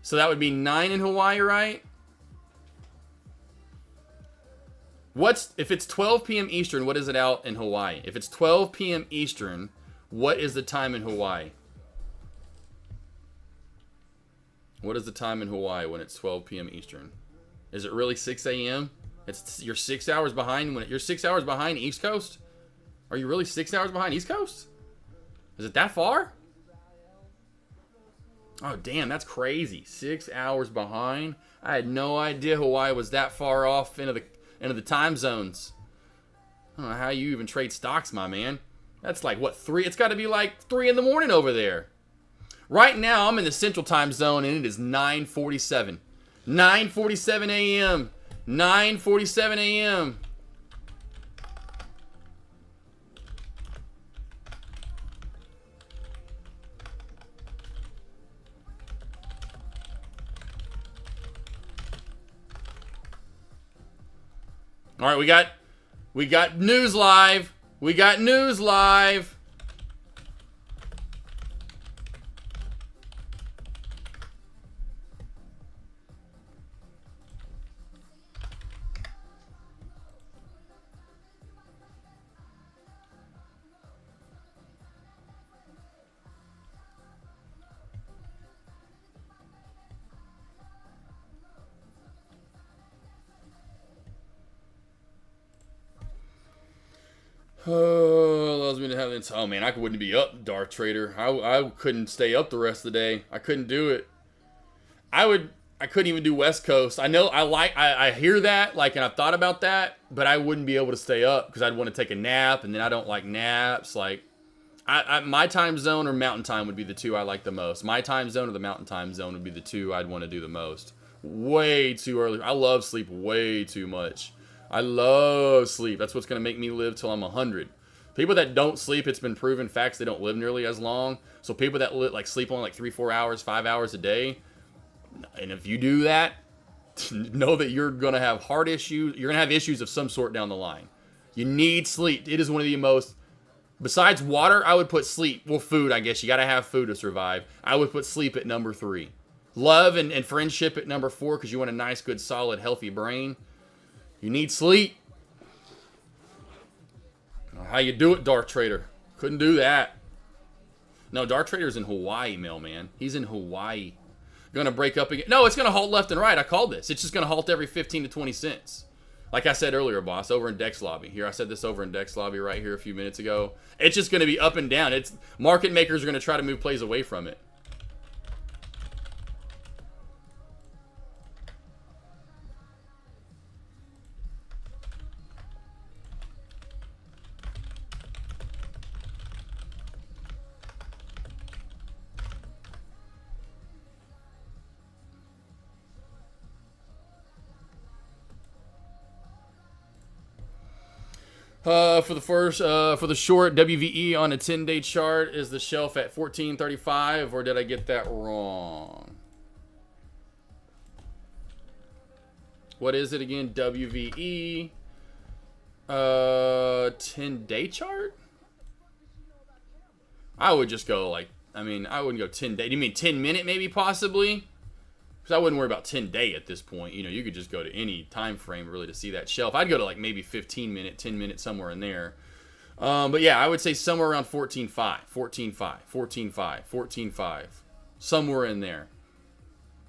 So that would be 9 in Hawaii, right? If it's 12 p.m. Eastern, what is it out in Hawaii? If it's 12 p.m. Eastern, what is the time in Hawaii? What is the time in Hawaii when it's 12 p.m. Eastern? Is it really 6 a.m.? You're 6 hours behind you're 6 hours behind East Coast? Are you really 6 hours behind East Coast? Is it that far? Oh, damn, that's crazy. 6 hours behind? I had no idea Hawaii was that far off into the time zones. I don't know how you even trade stocks, my man. That's like, what, 3? It's got to be like 3 in the morning over there. Right now, I'm in the Central Time Zone, and it is 9:47. 9:47 a.m. 9:47 a.m. All right, we got news live. We got news live. Oh, allows me to have this. Oh man, I wouldn't be up, Darth Trader. I couldn't stay up the rest of the day. I couldn't do it. I couldn't even do West Coast. I know I hear that, like, and I've thought about that, but I wouldn't be able to stay up because I'd want to take a nap, and then I don't like naps. Like, my time zone or mountain time would be the two I like the most. My time zone or the mountain time zone would be the two I'd want to do the most. Way too early. I love sleep way too much. I love sleep. That's what's going to make me live till I'm 100. People that don't sleep, it's been proven facts, they don't live nearly as long. So people that sleep only like 3-4 hours, 5 hours a day, and if you do that, know that you're going to have heart issues. You're going to have issues of some sort down the line. You need sleep. It is one of the most, besides water, I would put sleep. Well, food, I guess. You got to have food to survive. I would put sleep at number 3. Love and friendship at number 4 because you want a nice, good, solid, healthy brain. You need sleep. How you do it, Darth Trader? Couldn't do that. No, Darth Trader's in Hawaii, mailman. He's in Hawaii. Gonna break up again. No, it's gonna halt left and right. I called this. It's just gonna halt every 15 to 20 cents. Like I said earlier, boss, over in Dex Lobby. Here, I said this over in Dex Lobby right here a few minutes ago. It's just going to be up and down. It's market makers are going to try to move plays away from it. For the short WVE on a 10-day chart, is the shelf at 1435, or did I get that wrong? What is it again? WVE 10-day chart? I would just go like, I wouldn't go 10 day. Do you mean 10 minute maybe possibly? Because I wouldn't worry about 10 day at this point. You know, you could just go to any time frame really to see that shelf. I'd go to like maybe 15 minute, 10 minute, somewhere in there. But yeah, I would say somewhere around 14.5, 14.5, 14.5, 14.5, somewhere in there.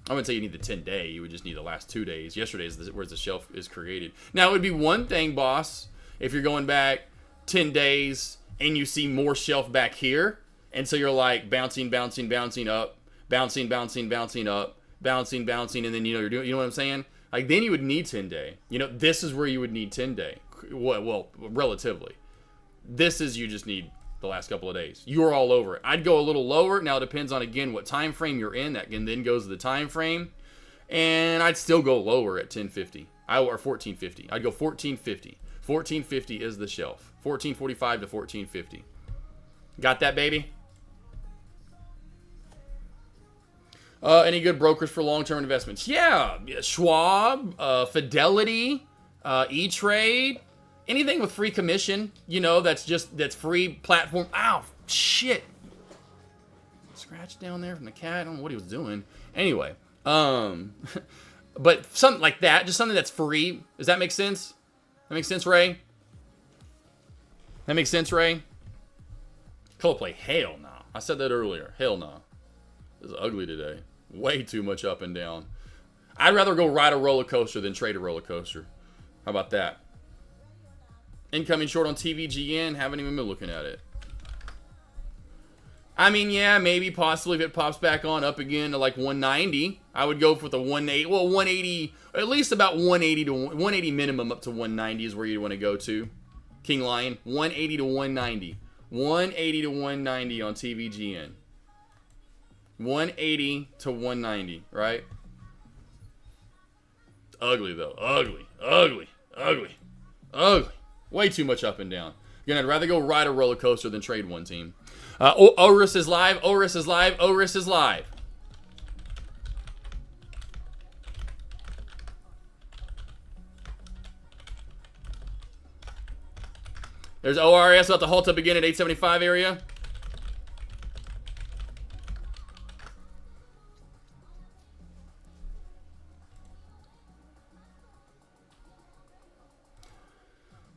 I wouldn't say you need the 10 day. You would just need the last 2 days. Yesterday is where the shelf is created. Now, it would be one thing, boss, if you're going back 10 days and you see more shelf back here. And so you're like bouncing, bouncing, bouncing up, bouncing, bouncing, bouncing up, bouncing, bouncing, and then you're doing, you know what I'm saying? Like then you would need 10 day. You know, this is where you would need 10 day. Well, relatively. This is you just need the last couple of days. You're all over it. I'd go a little lower. Now it depends on again what time frame you're in. That and then goes to the time frame. And I'd still go lower at 1050. Or 1450. I'd go 1450. 1450 is the shelf. 1445 to 1450. Got that, baby? Any good brokers for long-term investments? Yeah, Schwab, Fidelity, E-Trade, anything with free commission. You know, that's free platform. Ow, shit! Scratch down there from the cat. I don't know what he was doing. Anyway, but something like that, just something that's free. Does that make sense? That makes sense, Ray? That makes sense, Ray? Color play, hell no. I said that earlier. Hell no. This is ugly today. Way too much up and down. I'd rather go ride a roller coaster than trade a roller coaster. How about that? Incoming short on TVGN. Haven't even been looking at it. I mean, yeah, maybe possibly if it pops back on up again to like 190. I would go for the 180. Well, 180, at least about 180 to 180 minimum up to 190 is where you want to go to. King Lion, 180 to 190. 180 to 190 on TVGN. 180 to 190, right? Ugly, though. Ugly. Ugly. Ugly. Ugly. Way too much up and down. Again, I'd rather go ride a roller coaster than trade one team. Oris is live. Oris is live. Oris is live. There's ORS about to halt up again at 875 area.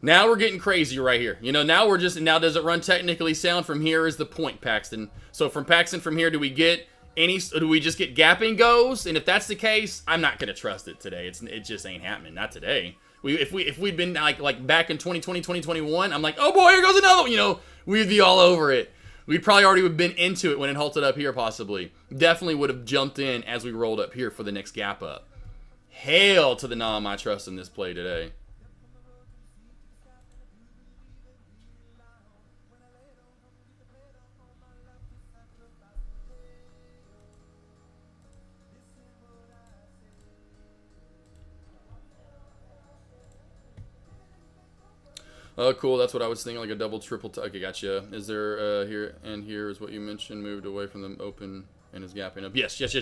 Now we're getting crazy right here. You know, now does it run technically sound from here is the point, Paxton. So from Paxton from here, do we just get gapping goes? And if that's the case, I'm not going to trust it today. It just ain't happening. Not today. If we'd been like back in 2020, 2021, I'm like, oh boy, here goes another one. You know, we'd be all over it. We'd probably already have been into it when it halted up here possibly. Definitely would have jumped in as we rolled up here for the next gap up. Hail to the Nam I trust in this play today. Oh, cool. That's what I was thinking, like a double, triple. Okay, gotcha. Is there here and here is what you mentioned, moved away from the open and is gapping up. Yes. This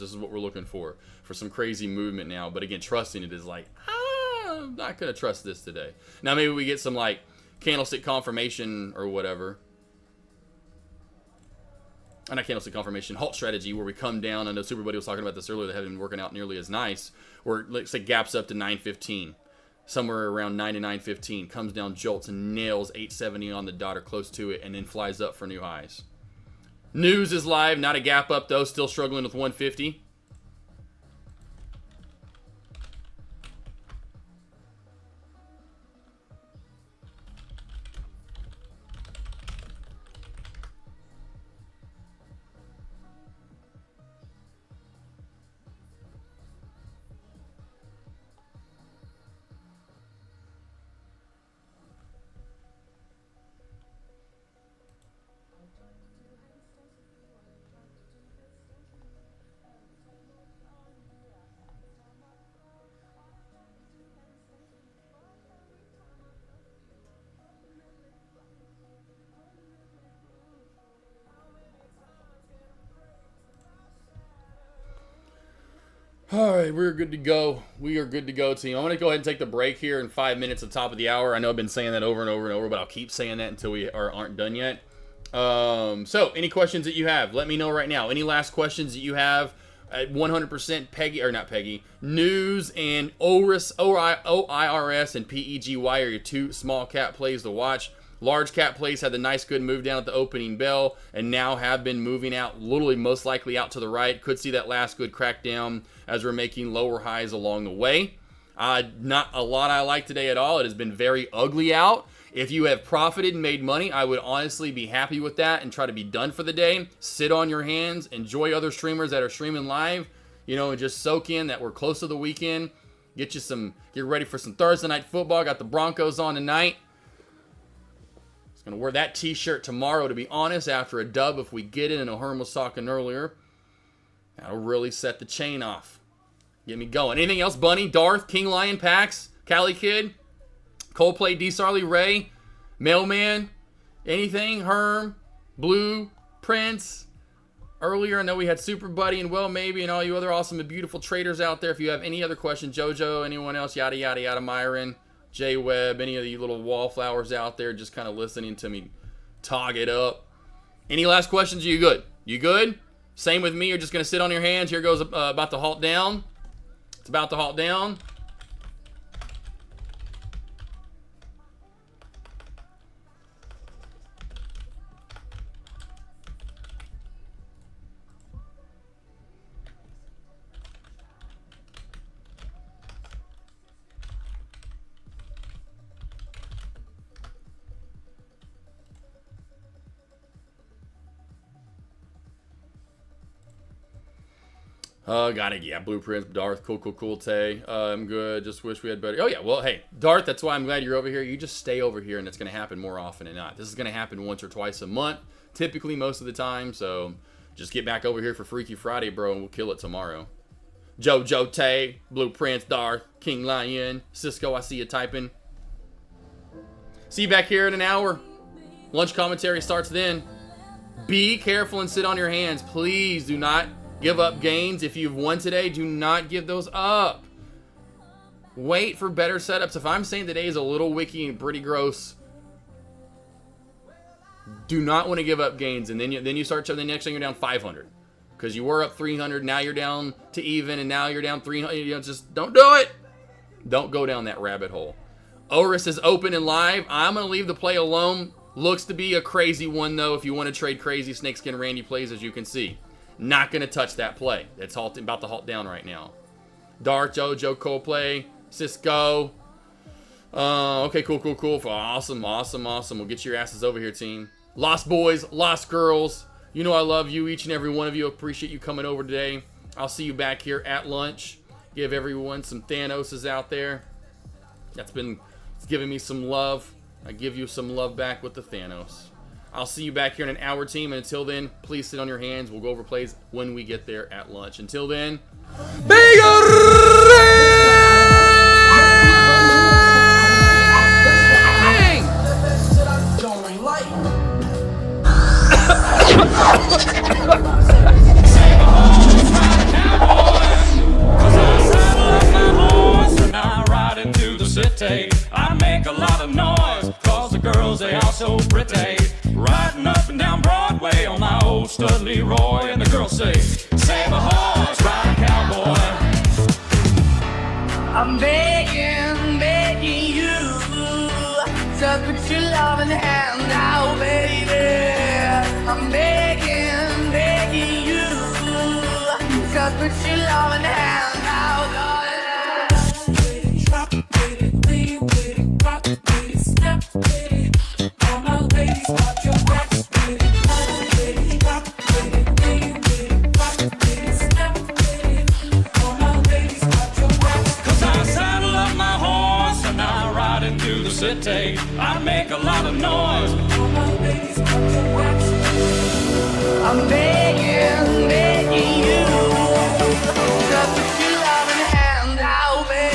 is what we're looking for some crazy movement now. But again, trusting it is like, I'm not gonna trust this today. Now maybe we get some like candlestick confirmation or whatever. Not candlestick confirmation, halt strategy where we come down. I know Superbuddy was talking about this earlier. That haven't been working out nearly as nice. Where let's say gaps up to 915. Somewhere around 9 to 915, comes down, jolts, and nails 870 on the dot or close to it, and then flies up for new highs. News is live, not a gap up though, still struggling with 150. All right, we're good to go. We are good to go, team. I'm going to go ahead and take the break here in 5 minutes at the top of the hour. I know I've been saying that over and over and over, but I'll keep saying that until we aren't done yet. So, any questions that you have, let me know right now. Any last questions that you have? 100% Peggy, or not Peggy, News and OIRS and PEGY are your two small cap plays to watch. Large cap plays had the nice good move down at the opening bell and now have been moving out, literally most likely out to the right. Could see that last good crack down as we're making lower highs along the way. Not a lot I like today at all. It has been very ugly out. If you have profited and made money, I would honestly be happy with that and try to be done for the day. Sit on your hands, enjoy other streamers that are streaming live, and just soak in that we're close to the weekend. Get ready for some Thursday night football. Got the Broncos on tonight. Going to wear that t-shirt tomorrow, to be honest, after a dub if we get it. And O'Hearn was talking earlier. That'll really set the chain off. Get me going. Anything else? Bunny, Darth, King Lion, Pax, Cali Kid, Coldplay, D. Sarley, Ray, Mailman, anything? Herm, Blue, Prince. Earlier, I know we had Super Buddy and Well Maybe and all you other awesome and beautiful traders out there. If you have any other questions, JoJo, anyone else, yada, yada, yada, Myron, J Webb, any of you little wallflowers out there just kind of listening to me tog it up. Any last questions? Are you good? You good? Same with me. You're just going to sit on your hands. Here goes about to halt down. It's about to halt down. Got it. Yeah, Blueprints, Darth, cool, Tay. I'm good. Just wish we had better. Oh, yeah. Well, hey, Darth, that's why I'm glad you're over here. You just stay over here, and it's going to happen more often than not. This is going to happen once or twice a month, typically most of the time. So just get back over here for Freaky Friday, bro, and we'll kill it tomorrow. JoJo, Tay, Blueprints, Darth, King Lion, Cisco, I see you typing. See you back here in an hour. Lunch commentary starts then. Be careful and sit on your hands. Please do not give up gains. If you've won today, do not give those up. Wait for better setups. If I'm saying today is a little wicky and pretty gross, do not want to give up gains. And then you start, the next thing you're down 500. Because you were up 300, now you're down to even, and now you're down 300. Just don't do it. Don't go down that rabbit hole. Oris is open and live. I'm going to leave the play alone. Looks to be a crazy one, though, if you want to trade crazy Snakeskin Randy plays, as you can see. Not going to touch that play. It's about to halt down right now. Dart, JoJo, Coldplay, Cisco. Okay, cool. Awesome. We'll get your asses over here, team. Lost boys, lost girls. You know I love you, each and every one of you. Appreciate you coming over today. I'll see you back here at lunch. Give everyone some Thanoses out there. It's giving me some love. I give you some love back with the Thanos. I'll see you back here in an hour, team. And until then, please sit on your hands. We'll go over plays when we get there at lunch. Until then, I make a lot of noise, cause the girls, they are so pretty. Riding up and down Broadway on my old stud Leroy, and the girls say, save a horse, ride a cowboy. I'm begging you to put your loving hand out, baby. I'm begging you to put your loving hand out, darling. Drop with it, lean with it, rock with it, snap with it. All my ladies, got your backs with it, rock with it, lean with it, rock with it, snap with it. All my ladies, got your backs. Cause I saddle up my horse and I ride into the city. I make a lot of noise. All my ladies, got your backs. I'm begging you to put your loving hand out, baby.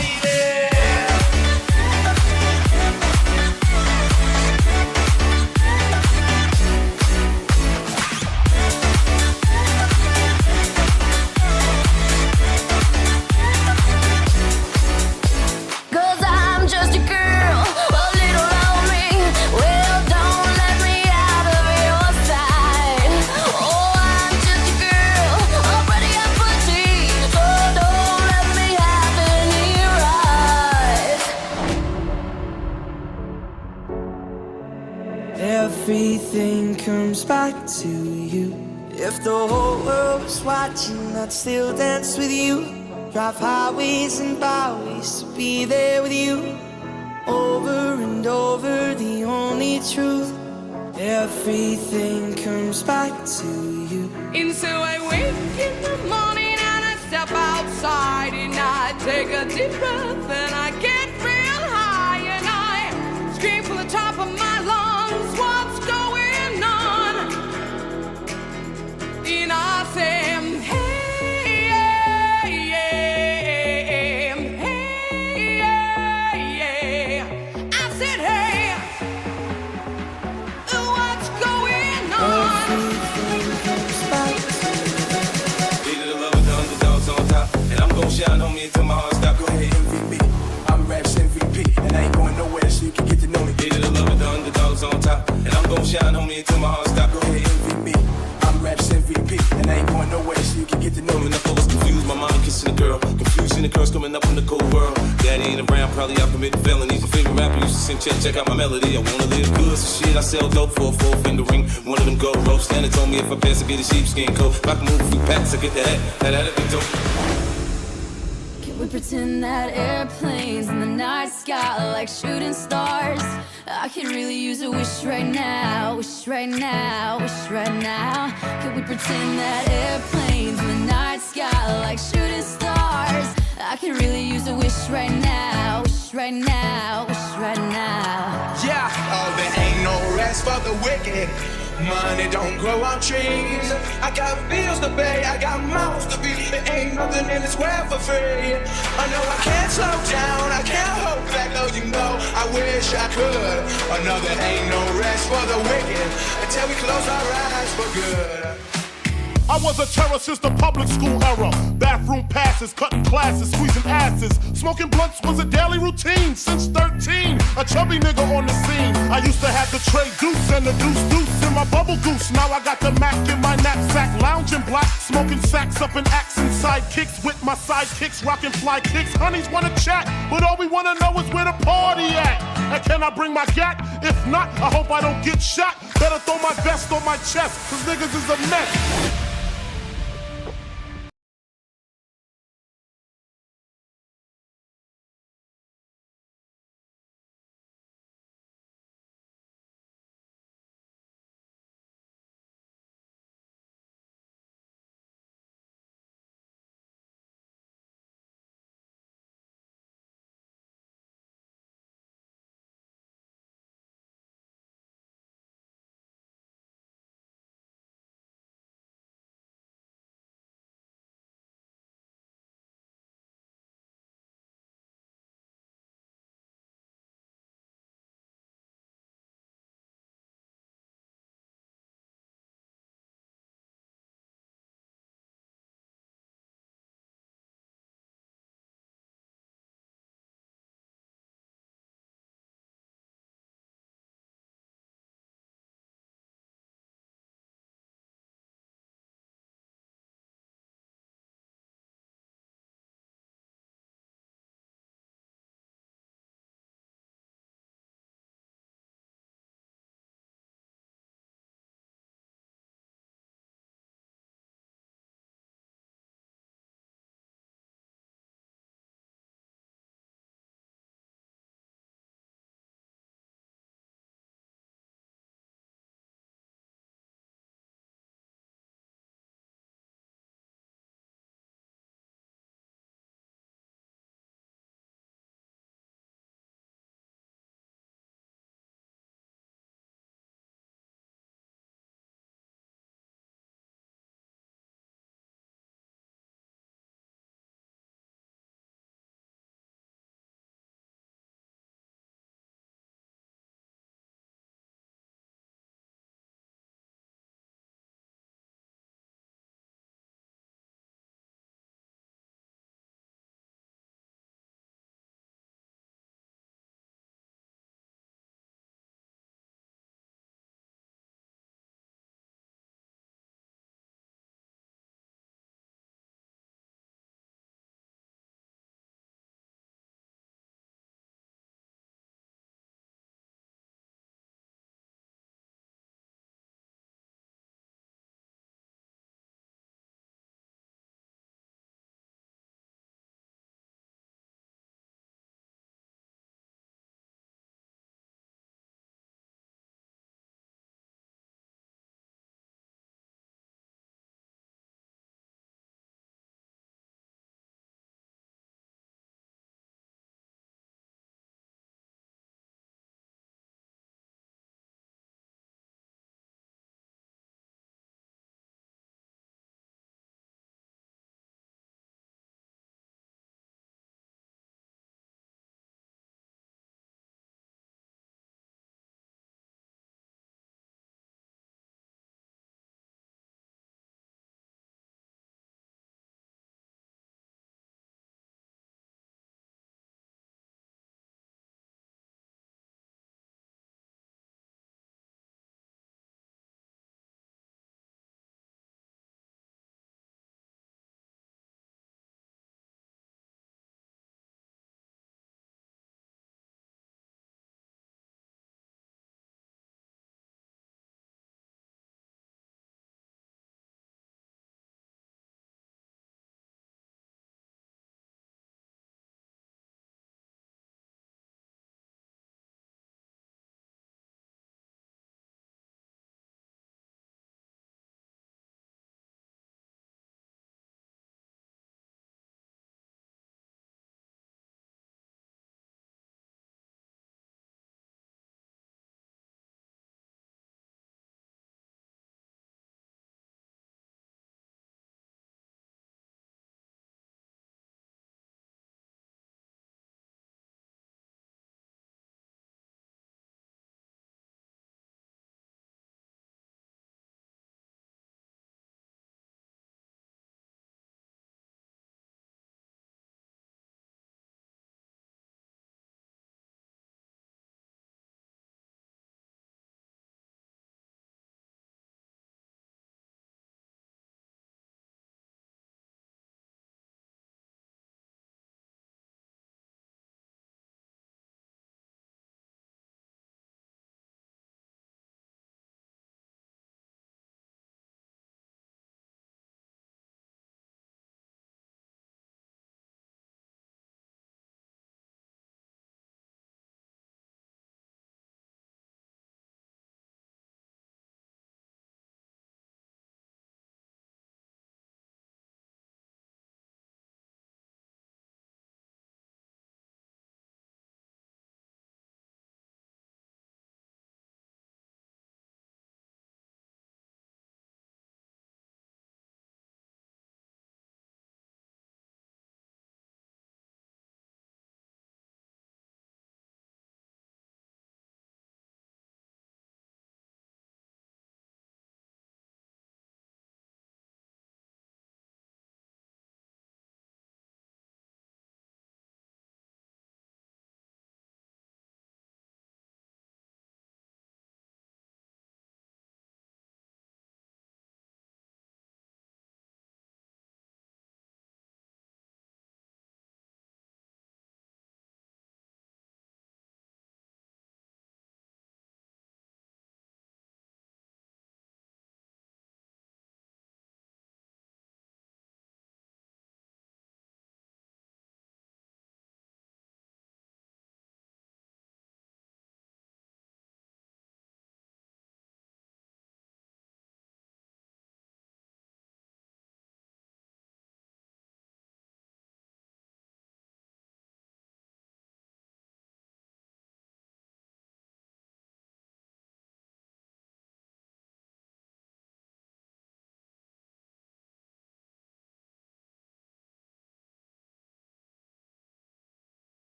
Everything comes back to you. If the whole world was watching, I'd still dance with you. Drive highways and byways to be there with you. Over and over, the only truth. Everything comes back to you. And so I wake in the morning and I step outside and I take a deep breath and I get real high and I scream from the top of my lungs, what's going on? And I say, hey, yeah, yeah, hey, yeah, yeah. I said, hey, what's going on? Everything comes back to Leader the love of the underdogs on top. And I'm gon' shine on me until my heart stop. Go ahead, MVP. I'm Raps MVP. And I ain't going nowhere so you can get to know me. Leader the love of the underdogs on top. And I'm gon' shine on me until my heart stop. Go ahead, MVP. I'm Raps MVP. And I ain't going nowhere so you can get to know me. I was confused, my mind kissing a girl. Confusion, the curse coming up in the cold world. Daddy ain't around, probably out committing felonies. My favorite rapper used to sing, check out my melody. I wanna live good, so shit, I sell dope for a 4-finger ring. One of them gold ropes. Santa told me if I pass, I get a sheepskin coat. If I can move a few packs, I get the hat. That'd be dope. Can we pretend that airplanes in the night sky are like shooting stars? I could really use a wish right now, wish right now, wish right now. Can we pretend that airplanes in the night sky are like shooting stars? I could really use a wish right now, wish right now, wish right now. Yeah, oh, there ain't no rest for the wicked. Money don't grow on trees. I got bills to pay, I got mouths to feed. There ain't nothing in this world for free. I know I can't slow down, I can't hold back. Oh, you know, I wish I could. Oh no, there ain't no rest for the wicked until we close our eyes for good. I was a terror since the public school era. Bathroom passes, cutting classes, squeezing asses. Smoking blunts was a daily routine since 13. A chubby nigga on the scene. I used to have the tray deuce and the deuce in my bubble goose. Now I got the Mac in my knapsack, lounging black, smoking sacks up in accent sidekicks with my sidekicks, rocking fly kicks. Honeys wanna chat, but all we wanna know is where the party at. And can I bring my gat? If not, I hope I don't get shot. Better throw my vest on my chest, cause niggas is a mess.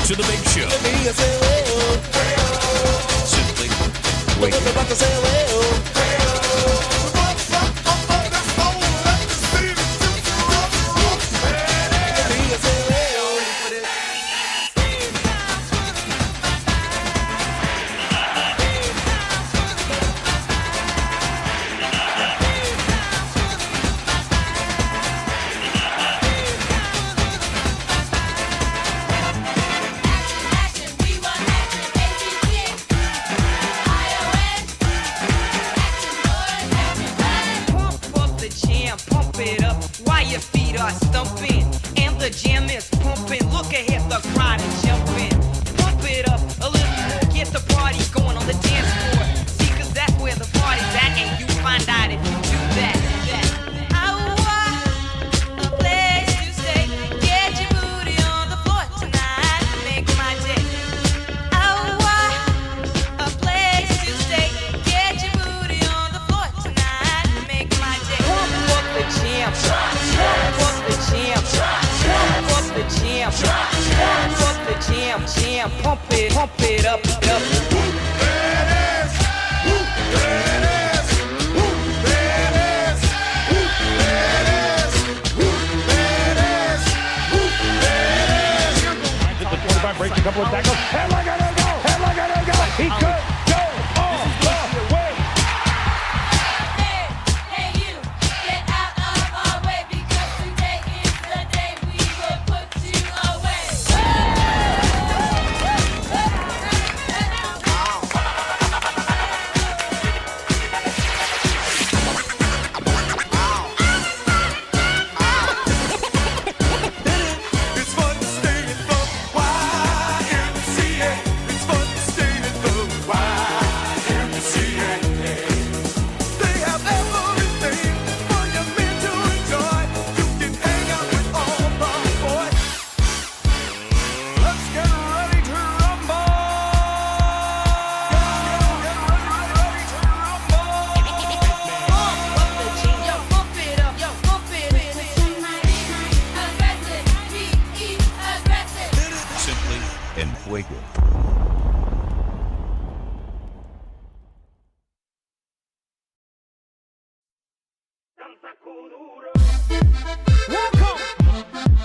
To the big show. Simply wake up. feet are stumping, and the jam is pumping. Look ahead, the crowd is jumping. Pump it up a little more, get the party going on the dance floor. See, 'cause that's where the party's at, and you find out if you do that. I want a place to stay. Get your booty on the floor tonight, make my day. I want a place to stay. Get your booty on the floor tonight, make my day. Pump up the jam, pump up the jam, pump up the jam, pump up the jam, pump it up, up. Breaks a couple of tackles. Headlock at go! Headlock at go! He could go all the way. Hey, you, get out of our way because today is the day we will put you away. It's fun to stay in the YMCA. It's fun to stay in the YMCA. They have everything for your men to enjoy. You can hang out with all the boys. Let's get ready to rumble. Get ready to rumble. Pump up the jam, yo, pump it up, yo, pump it up. Aggressive, be aggressive. Simply en fuego. Welcome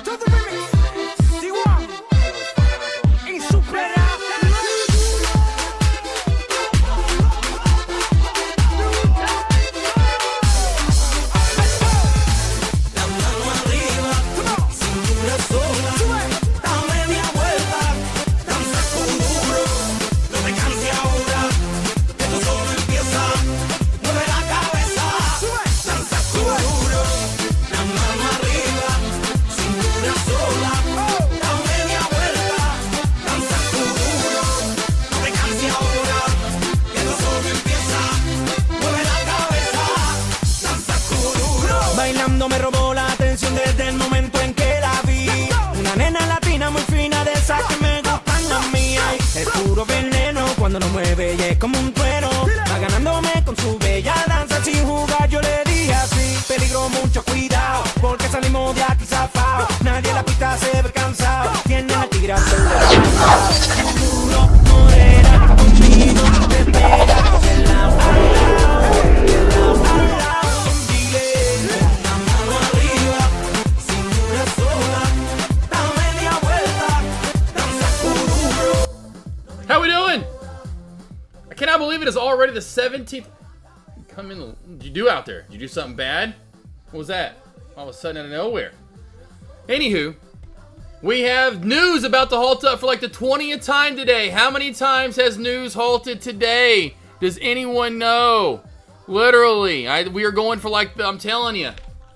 to the remix. D1 insuperable. La mano arriba, cintura sola, dame media vuelta, danza con duro, no te canses ahora, que esto solo empieza, mueve la cabeza, danza con duro, la mano arriba, cintura sola, dame media vuelta, danza con duro, no te canses ahora, que esto solo empieza, mueve la cabeza, danza con duro. Bailando me robó la atención desde el momento en que la vi. Una nena latina muy fina de esas que me gustan las mías. Es puro veneno cuando lo mueve y es como un trueno. Va ganándome con su bella danza sin jugar. Yo le dije así, peligro, mucho cuidado, porque salimos de aquí zafao. Nadie en la pista se ve cansado. Tiene el tigre duro, morena, conmigo te espera. De lado a lado, de lado a lado. Dile, La mano arriba, cintura sola, da media vuelta, danza con duro. How we doing? I cannot believe it is already the 17th. Come in. What did you do out there? Did you do something bad? What was that? All of a sudden out of nowhere. Anywho, we have news about the halt up for like the 20th time today. How many times has news halted today? Does anyone know? Literally, we are going for like I'm telling you.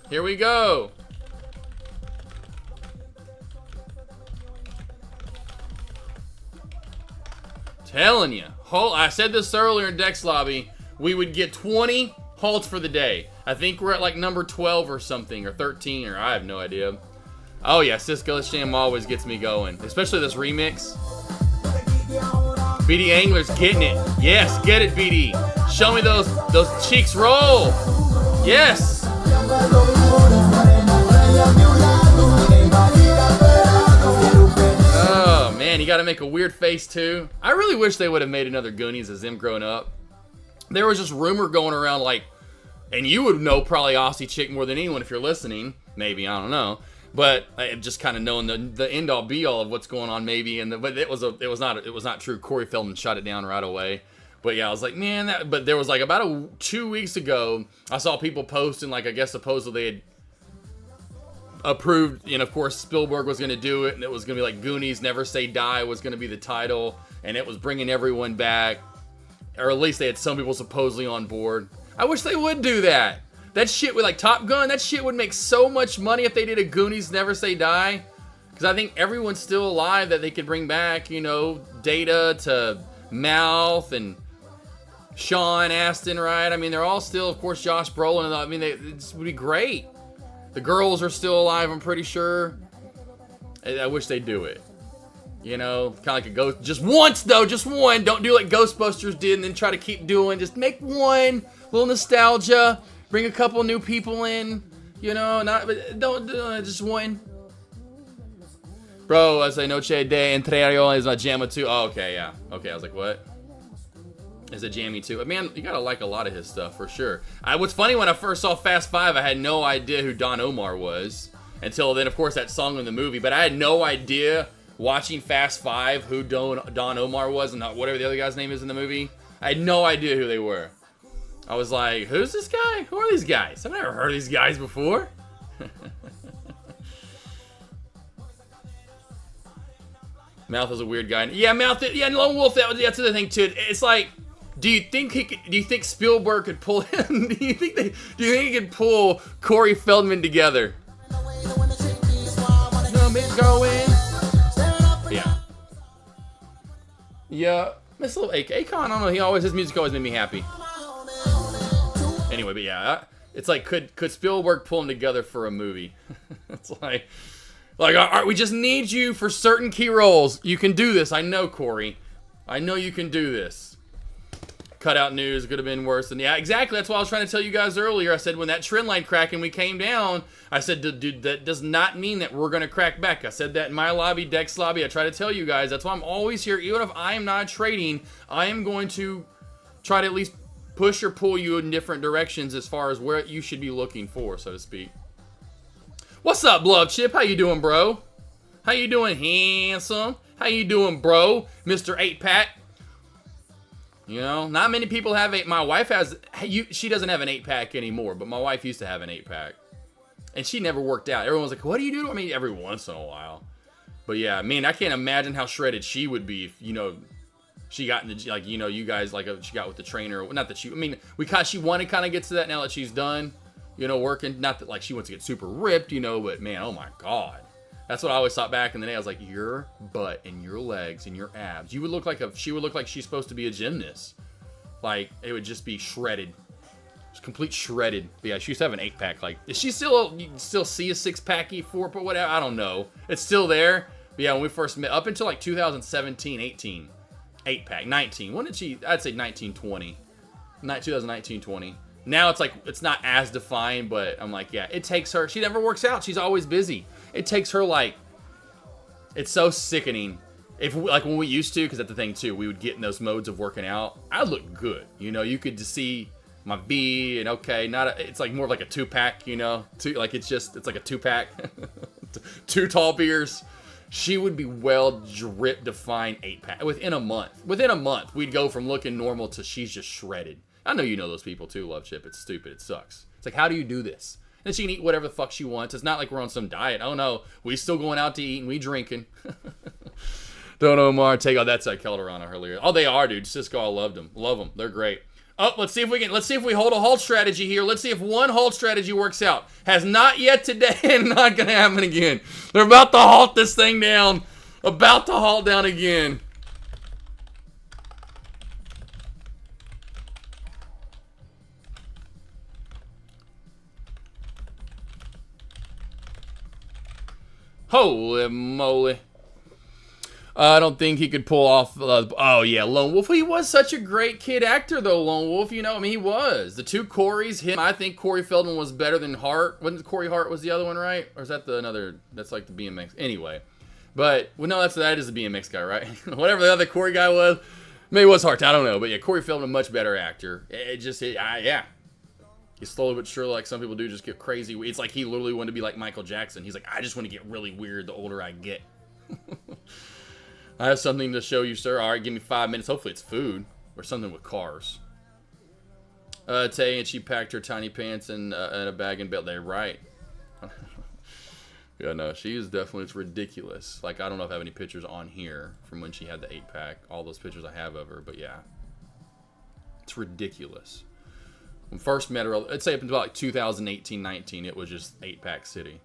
Here we go. Telling you. I said this earlier in Dex Lobby. We would get 20 halts for the day. I think we're at like number 12 or something, or 13, or I have no idea. Oh yeah, Cisco Sham always gets me going, especially this remix. BD Angler's getting it. Yes, get it, BD. Show me those cheeks roll. Yes. Oh man, you gotta make a weird face too. I really wish they would have made another Goonies as them growing up. There was just rumor going around like, and you would know probably Aussie Chick more than anyone if you're listening. Maybe, I don't know. But just kind of knowing the end all be all of what's going on, maybe, but it was not true. Corey Feldman shut it down right away. But yeah, I was like, man, but there was like about 2 weeks ago, I saw people posting like, I guess supposedly they had approved, and of course Spielberg was going to do it, and it was going to be like Goonies Never Say Die was going to be the title, and it was bringing everyone back, or at least they had some people supposedly on board. I wish they would do that. That shit with like Top Gun, that shit would make so much money if they did a Goonies Never Say Die. Because I think everyone's still alive that they could bring back, you know, Data to Mouth and Sean Astin, right? I mean, they're all still, of course, Josh Brolin. I mean, it would be great. The girls are still alive, I'm pretty sure. I wish they'd do it. You know, kind of like a ghost. Just once, though, just one. Don't do like Ghostbusters did and then try to keep doing. Just make one. Little nostalgia. Bring a couple new people in. You know, don't just one. Bro, I say noche de entrerio is my jamma too. Oh, okay, yeah. Okay, I was like, what? Is a jammy too? Man, you gotta like a lot of his stuff for sure. What's funny, when I first saw Fast 5, I had no idea who Don Omar was. Until then, of course, that song in the movie. But I had no idea, watching Fast 5, who Don Omar was and whatever the other guy's name is in the movie. I had no idea who they were. I was like, who's this guy? Who are these guys? I've never heard of these guys before. Mouth is a weird guy. Yeah, Mouth. Yeah, and Lone Wolf. That's the thing too. It's like, do you think Spielberg could pull him? Do you think he could pull Corey Feldman together? Yeah. Yeah. Miss little Akon. I don't know. His music always made me happy. Anyway, but yeah, it's like, could Spielberg pull them together for a movie? It's like, all right, we just need you for certain key roles. You can do this. I know, Corey. I know you can do this. Cutout news could have been worse than, yeah, exactly. That's what I was trying to tell you guys earlier. I said when that trend line cracked and we came down, I said, dude, that does not mean that we're going to crack back. I said that in my lobby, Dex lobby. I try to tell you guys. That's why I'm always here. Even if I am not trading, I am going to try to at least push or pull you in different directions as far as where you should be looking for, so to speak. What's up, Love Chip? How you doing, bro? How you doing, handsome? How you doing, bro? Mr. 8-pack. You know, not many people have my wife has, she doesn't have an 8-pack anymore, but my wife used to have an 8-pack. And she never worked out. Everyone's like, what do you do? I mean, every once in a while. But yeah, man, I can't imagine how shredded she would be if, you know, she got into, like, you know, you guys, like, she got with the trainer. Not that she, I mean, she wanted to kind of get to that now that she's done, you know, working. Not that, like, she wants to get super ripped, you know, but, man, oh, my God. That's what I always thought back in the day. I was like, your butt and your legs and your abs. She would look like she's supposed to be a gymnast. Like, it would just be shredded. Just complete shredded. But yeah, she used to have an 8-pack. Like, is she still, you can still see a 6-packy, 4, but whatever? I don't know. It's still there. But yeah, when we first met, up until like 2017, 18. 8-pack, 19. When did she? I'd say 19, 20. 2019, 20. Now it's like, it's not as defined, but I'm like, yeah, it takes her. She never works out. She's always busy. It takes her, like, it's so sickening. If, like, when we used to, because that's the thing, too, we would get in those modes of working out. I look good. You know, you could just see my V and okay, it's like more of like a 2-pack, you know? It's like a 2-pack. 2 tall beers. She would be well drip defined 8-pack within a month. Within a month, we'd go from looking normal to she's just shredded. I know you know those people too, Love Chip. It's stupid. It sucks. It's like, how do you do this? And she can eat whatever the fuck she wants. It's not like we're on some diet. Oh no, we still going out to eat and we drinking. Don't Omar take all that's Calderano earlier. Oh, they are, dude. Cisco, I loved them. Love them. They're great. Oh, let's see if we hold a halt strategy here. Let's see if one halt strategy works out. Has not yet today and not gonna happen again. They're about to halt this thing down. About to halt down again. Holy moly. I don't think he could pull off, oh yeah, Lone Wolf. He was such a great kid actor though, Lone Wolf, you know, I mean, he was. The two Corys, him, I think Corey Feldman was better than Hart. Wasn't Corey Hart was the other one, right? Or is that that's like the BMX, anyway. But, well, no, that is the BMX guy, right? Whatever the other Corey guy was, maybe it was Hart, I don't know. But yeah, Corey Feldman, much better actor. Yeah. He slowly but surely, like some people do, just get crazy. It's like he literally wanted to be like Michael Jackson. He's like, I just want to get really weird the older I get. I have something to show you, sir. All right, give me 5 minutes. Hopefully it's food or something with cars. Tay, and she packed her tiny pants in a bag and belt. They're right. Yeah, no, she is definitely, it's ridiculous. Like, I don't know if I have any pictures on here from when she had the 8-pack. All those pictures I have of her, but yeah. It's ridiculous. When first met her, I'd say up until like 2018, 19, it was just 8-pack city.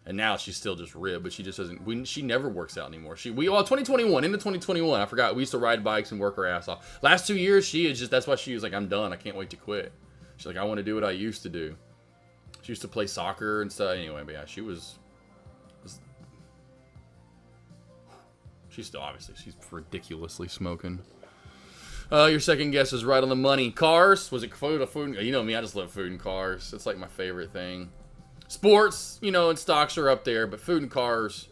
And now she's still just ribbed, but she just doesn't. She never works out anymore. 2021 into 2021, I forgot. We used to ride bikes and work her ass off. Last 2 years, she is just. That's why she was like, I'm done. I can't wait to quit. She's like, I want to do what I used to do. She used to play soccer and stuff. Anyway, but yeah, she's still obviously she's ridiculously smoking. Your second guess is right on the money. Cars. Was it food? You know me. I just love food and cars. It's like my favorite thing. Sports, and stocks are up there, but food and cars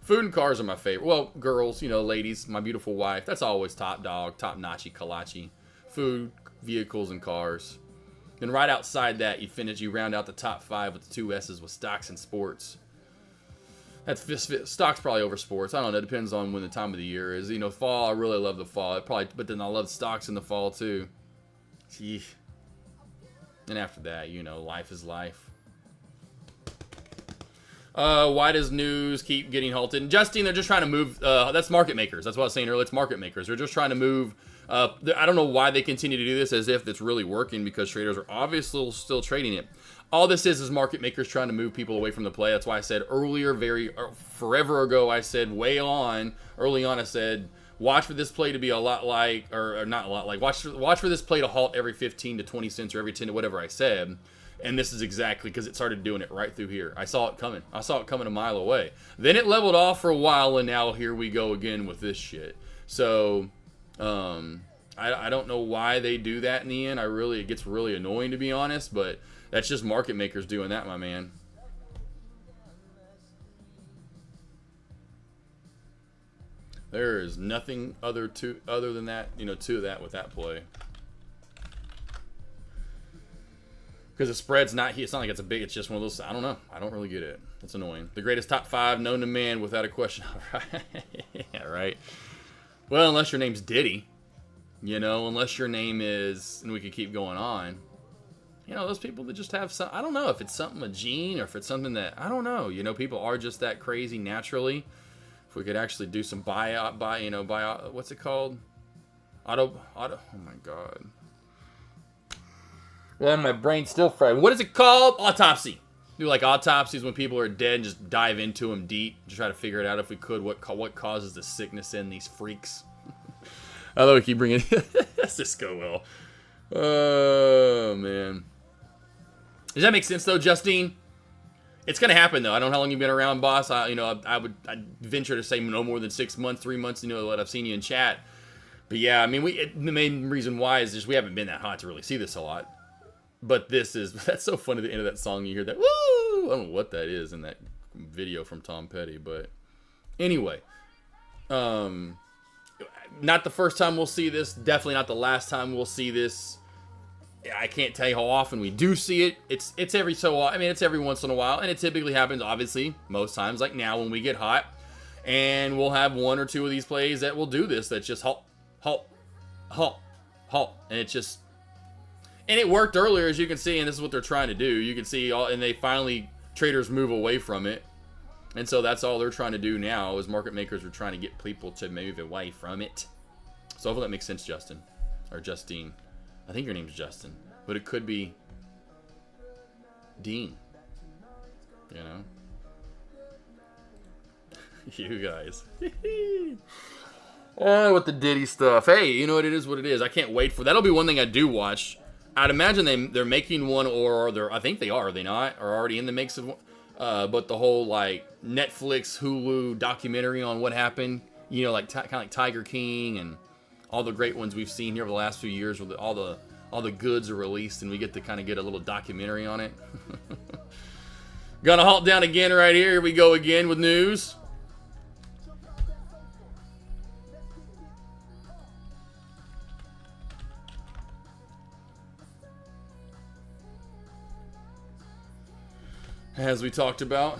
are my favorite. Well, girls, ladies, my beautiful wife, that's always top dog, top notchy, kalachi. Food, vehicles, and cars. Then right outside that, you round out the top 5 with the 2 S's with stocks and sports. That's stocks probably over sports. I don't know. It depends on when the time of the year is. Fall, I really love the fall. But then I love stocks in the fall too. Gee. And after that, life is life. Why does news keep getting halted? And Justine, they're just trying to move. That's market makers. That's what I was saying earlier. It's market makers. They're just trying to move. I don't know why they continue to do this as if it's really working, because traders are obviously still trading it. All this is market makers trying to move people away from the play. That's why I said earlier, forever ago, I said early on, I said, watch for this play to be a lot like, or not a lot like, watch for this play to halt every 15 to 20 cents or every 10 to whatever I said. And this is exactly because it started doing it right through here. I saw it coming. I saw it coming a mile away. Then it leveled off for a while, and now here we go again with this shit. So, I don't know why they do that in the end. It gets really annoying, to be honest, but that's just market makers doing that, my man. There is nothing other than that, to that with that play. Because the spread's it's not like it's a big, it's just one of those, I don't know. I don't really get it. It's annoying. The greatest top 5 known to man without a question. Yeah, right. Well, unless your name's Diddy. Unless your name is, and we could keep going on. Those people that just have some, I don't know if it's something, a gene, or if it's something that, I don't know. People are just that crazy naturally. If we could actually do some what's it called? Oh my God. Well, my brain's still fried. What is it called? Autopsy. Do like autopsies when people are dead and just dive into them deep to try to figure it out if we could. What causes the sickness in these freaks? Although we keep bringing let's just go well. Oh man. Does that make sense though, Justine? It's gonna happen though. I don't know how long you've been around, boss. I'd venture to say no more than 6 months, 3 months. What I've seen you in chat. But yeah, I mean, the main reason why is just we haven't been that hot to really see this a lot. But that's so funny at the end of that song. You hear that, woo! I don't know what that is in that video from Tom Petty. But anyway, not the first time we'll see this. Definitely not the last time we'll see this. I can't tell you how often we do see it. It's every it's every once in a while. And it typically happens, obviously, most times, like now when we get hot. And we'll have 1 or 2 of these plays that will do this. That's just halt. And it's just... And it worked earlier, as you can see, and this is what they're trying to do. You can see, and they finally, traders move away from it. And so that's all they're trying to do now, is market makers are trying to get people to move away from it. So hopefully that makes sense, Justin. Or Justine. I think your name's Justin. But it could be Dean. You guys. With the Diddy stuff. Hey, it is what it is. I can't wait for... That'll be one thing I do watch. I'd imagine they're making one, or I think they are they not? Are already in the mix of one. But the whole, like, Netflix, Hulu documentary on what happened, kind of like Tiger King and all the great ones we've seen here over the last few years, where all the goods are released and we get to kind of get a little documentary on it. Gonna halt down again right here. Here we go again with news. As we talked about,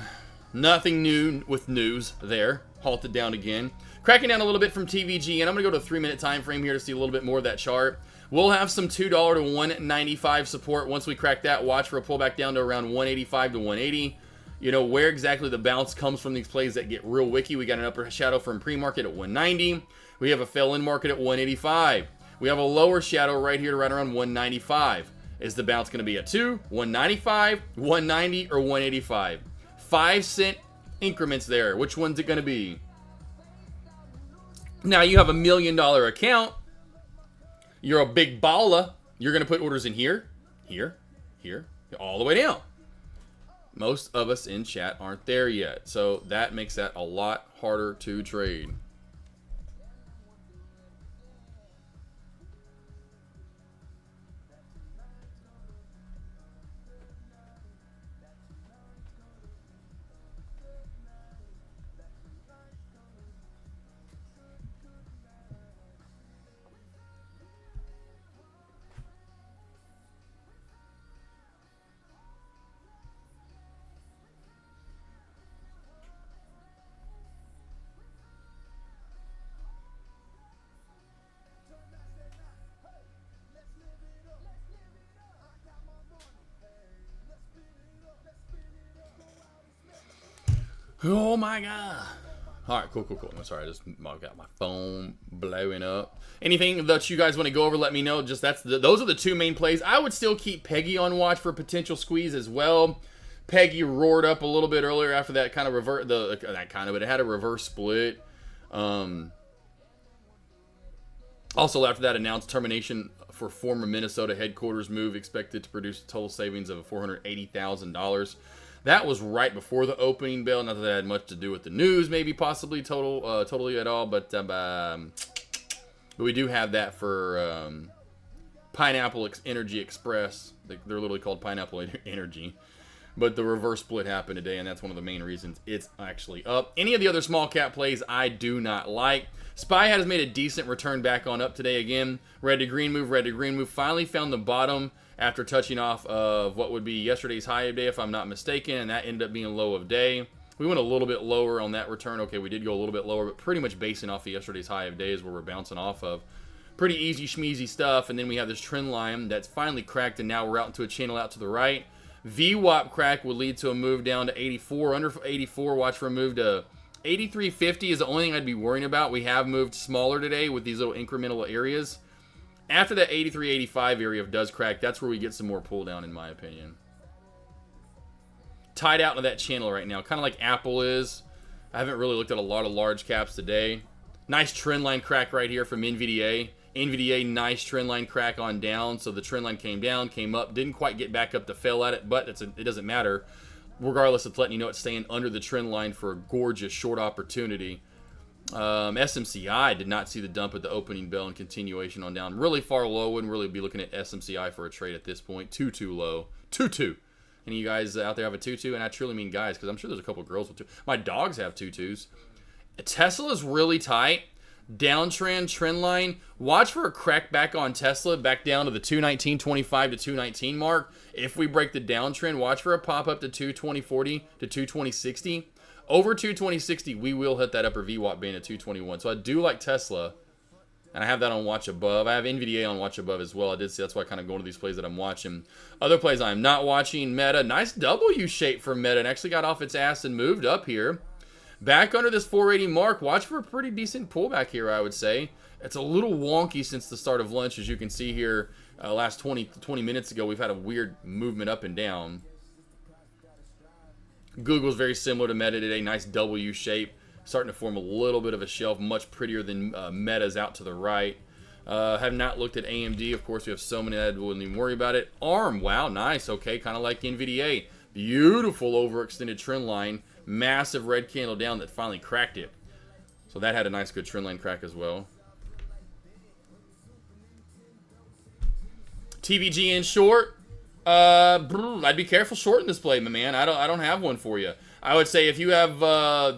nothing new with news there. Halted down again. Cracking down a little bit from TVG, and I'm going to go to a 3-minute time frame here to see a little bit more of that chart. We'll have some $2 to $1.95 support. Once we crack that, watch for a pullback down to around $1.85 to $1.80. Where exactly the bounce comes from these plays that get real wicky. We got an upper shadow from pre-market at $1.90. We have a fill-in market at $1.85. We have a lower shadow right here to right around $1.95. Is the bounce going to be a 2, 195, 190, or 185? 5-cent increments there. Which one's it going to be? Now, you have $1 million account. You're a big baller. You're going to put orders in here, here, here, all the way down. Most of us in chat aren't there yet. So that makes that a lot harder to trade. Oh my god. Alright, cool. I'm sorry, I just got my phone blowing up. Anything that you guys want to go over, let me know. Just those are the two main plays. I would still keep Peggy on watch for potential squeeze as well. Peggy roared up a little bit earlier after that kind of but it had a reverse split. Also after that announced termination for former Minnesota headquarters move, expected to produce a total savings of $480,000. That was right before the opening bell. Not that that had much to do with the news, maybe possibly totally at all. But we do have that for Pineapple Energy Express. They're literally called Pineapple Energy. But the reverse split happened today, and that's one of the main reasons it's actually up. Any of the other small cap plays I do not like. SPY has made a decent return back on up today again. Red to green move. Finally found the bottom after touching off of what would be yesterday's high of day, if I'm not mistaken, and that ended up being a low of day. We went a little bit lower on that return. Okay, we did go a little bit lower, but pretty much basing off of yesterday's high of day is where we're bouncing off of. Pretty easy schmeezy stuff, and then we have this trend line that's finally cracked, and now we're out into a channel out to the right. VWAP crack would lead to a move down to 84. Under 84, watch for a move to 83.50 is the only thing I'd be worrying about. We have moved smaller today with these little incremental areas. After that 83.85 area does crack, that's where we get some more pull down, in my opinion. Tied out into that channel right now, kind of like Apple is. I haven't really looked at a lot of large caps today. Nice trend line crack right here from NVDA. NVDA, nice trend line crack on down. So the trend line came down, came up, didn't quite get back up to fail at it, but it doesn't matter. Regardless of letting you know it's staying under the trend line for a gorgeous short opportunity. SMCI did not see the dump at the opening bell and continuation on down. Really far low. Wouldn't really be looking at SMCI for a trade at this point. Too low. 2-2. Any of you guys out there have a 2-2? And I truly mean guys, because I'm sure there's a couple girls with 2. My dogs have 2-2s. Tesla's really tight. Downtrend, trend line. Watch for a crack back on Tesla, back down to the 219.25 to 219 mark. If we break the downtrend, watch for a pop up to 220.40 to 220.60. Over 220.60, we will hit that upper VWAP band at 221. So I do like Tesla, and I have that on watch above. I have NVDA on watch above as well. I did see that's why I kind of go to these plays that I'm watching. Other plays I'm not watching. Meta, nice W shape for Meta, and actually got off its ass and moved up here. Back under this 480 mark. Watch for a pretty decent pullback here, I would say. It's a little wonky since the start of lunch, as you can see here. Last 20 minutes ago, we've had a weird movement up and down. Google's very similar to Meta today. Nice W shape. Starting to form a little bit of a shelf. Much prettier than Meta's out to the right. Have not looked at AMD. Of course, we have so many that I wouldn't even worry about it. ARM. Wow, nice. Okay, kind of like NVDA. Beautiful overextended trend line. Massive red candle down that finally cracked it. So that had a nice good trend line crack as well. TVG in short. I'd be careful shorting this play, my man. I don't have one for you. I would say if you have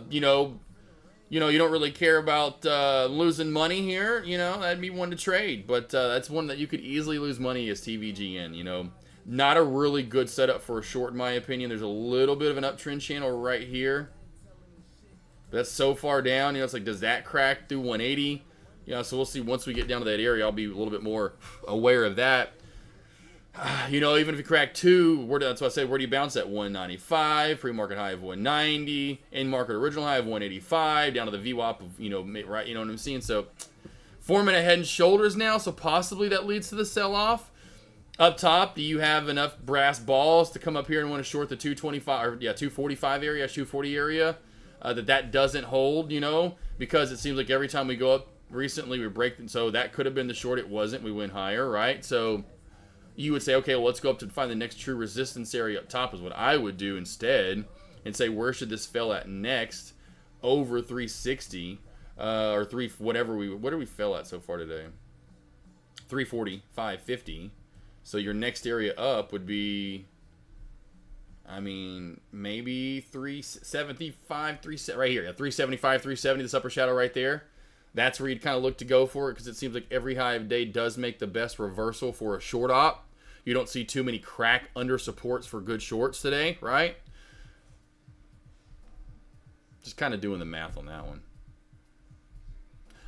you don't really care about losing money here, that'd be one to trade. But that's one that you could easily lose money is TVGN, Not a really good setup for a short, in my opinion. There's a little bit of an uptrend channel right here. That's so far down. It's like, does that crack through 180? So we'll see once we get down to that area. I'll be a little bit more aware of that. Even if you crack 2, that's why I say, where do you bounce at? 195, pre-market high of 190, in-market original high of 185, down to the VWAP of, right, you know what I'm seeing? So, forming a head and shoulders now, so possibly that leads to the sell-off. Up top, do you have enough brass balls to come up here and want to short the 225 or 245 area, 240 area? That doesn't hold, you know, because it seems like every time we go up recently we break. So that could have been the short. It wasn't. We went higher, right? So you would say, okay, well, let's go up to find the next true resistance area up top is what I would do instead, and say where should this fail at next over 360 or what do we fail at so far today? 340, 550. So your next area up would be, I mean, maybe 375, right here. Yeah, 375, 370, this upper shadow right there. That's where you'd kind of look to go for it, because it seems like every high of day does make the best reversal for a short op. You don't see too many crack under supports for good shorts today, right? Just kind of doing the math on that one.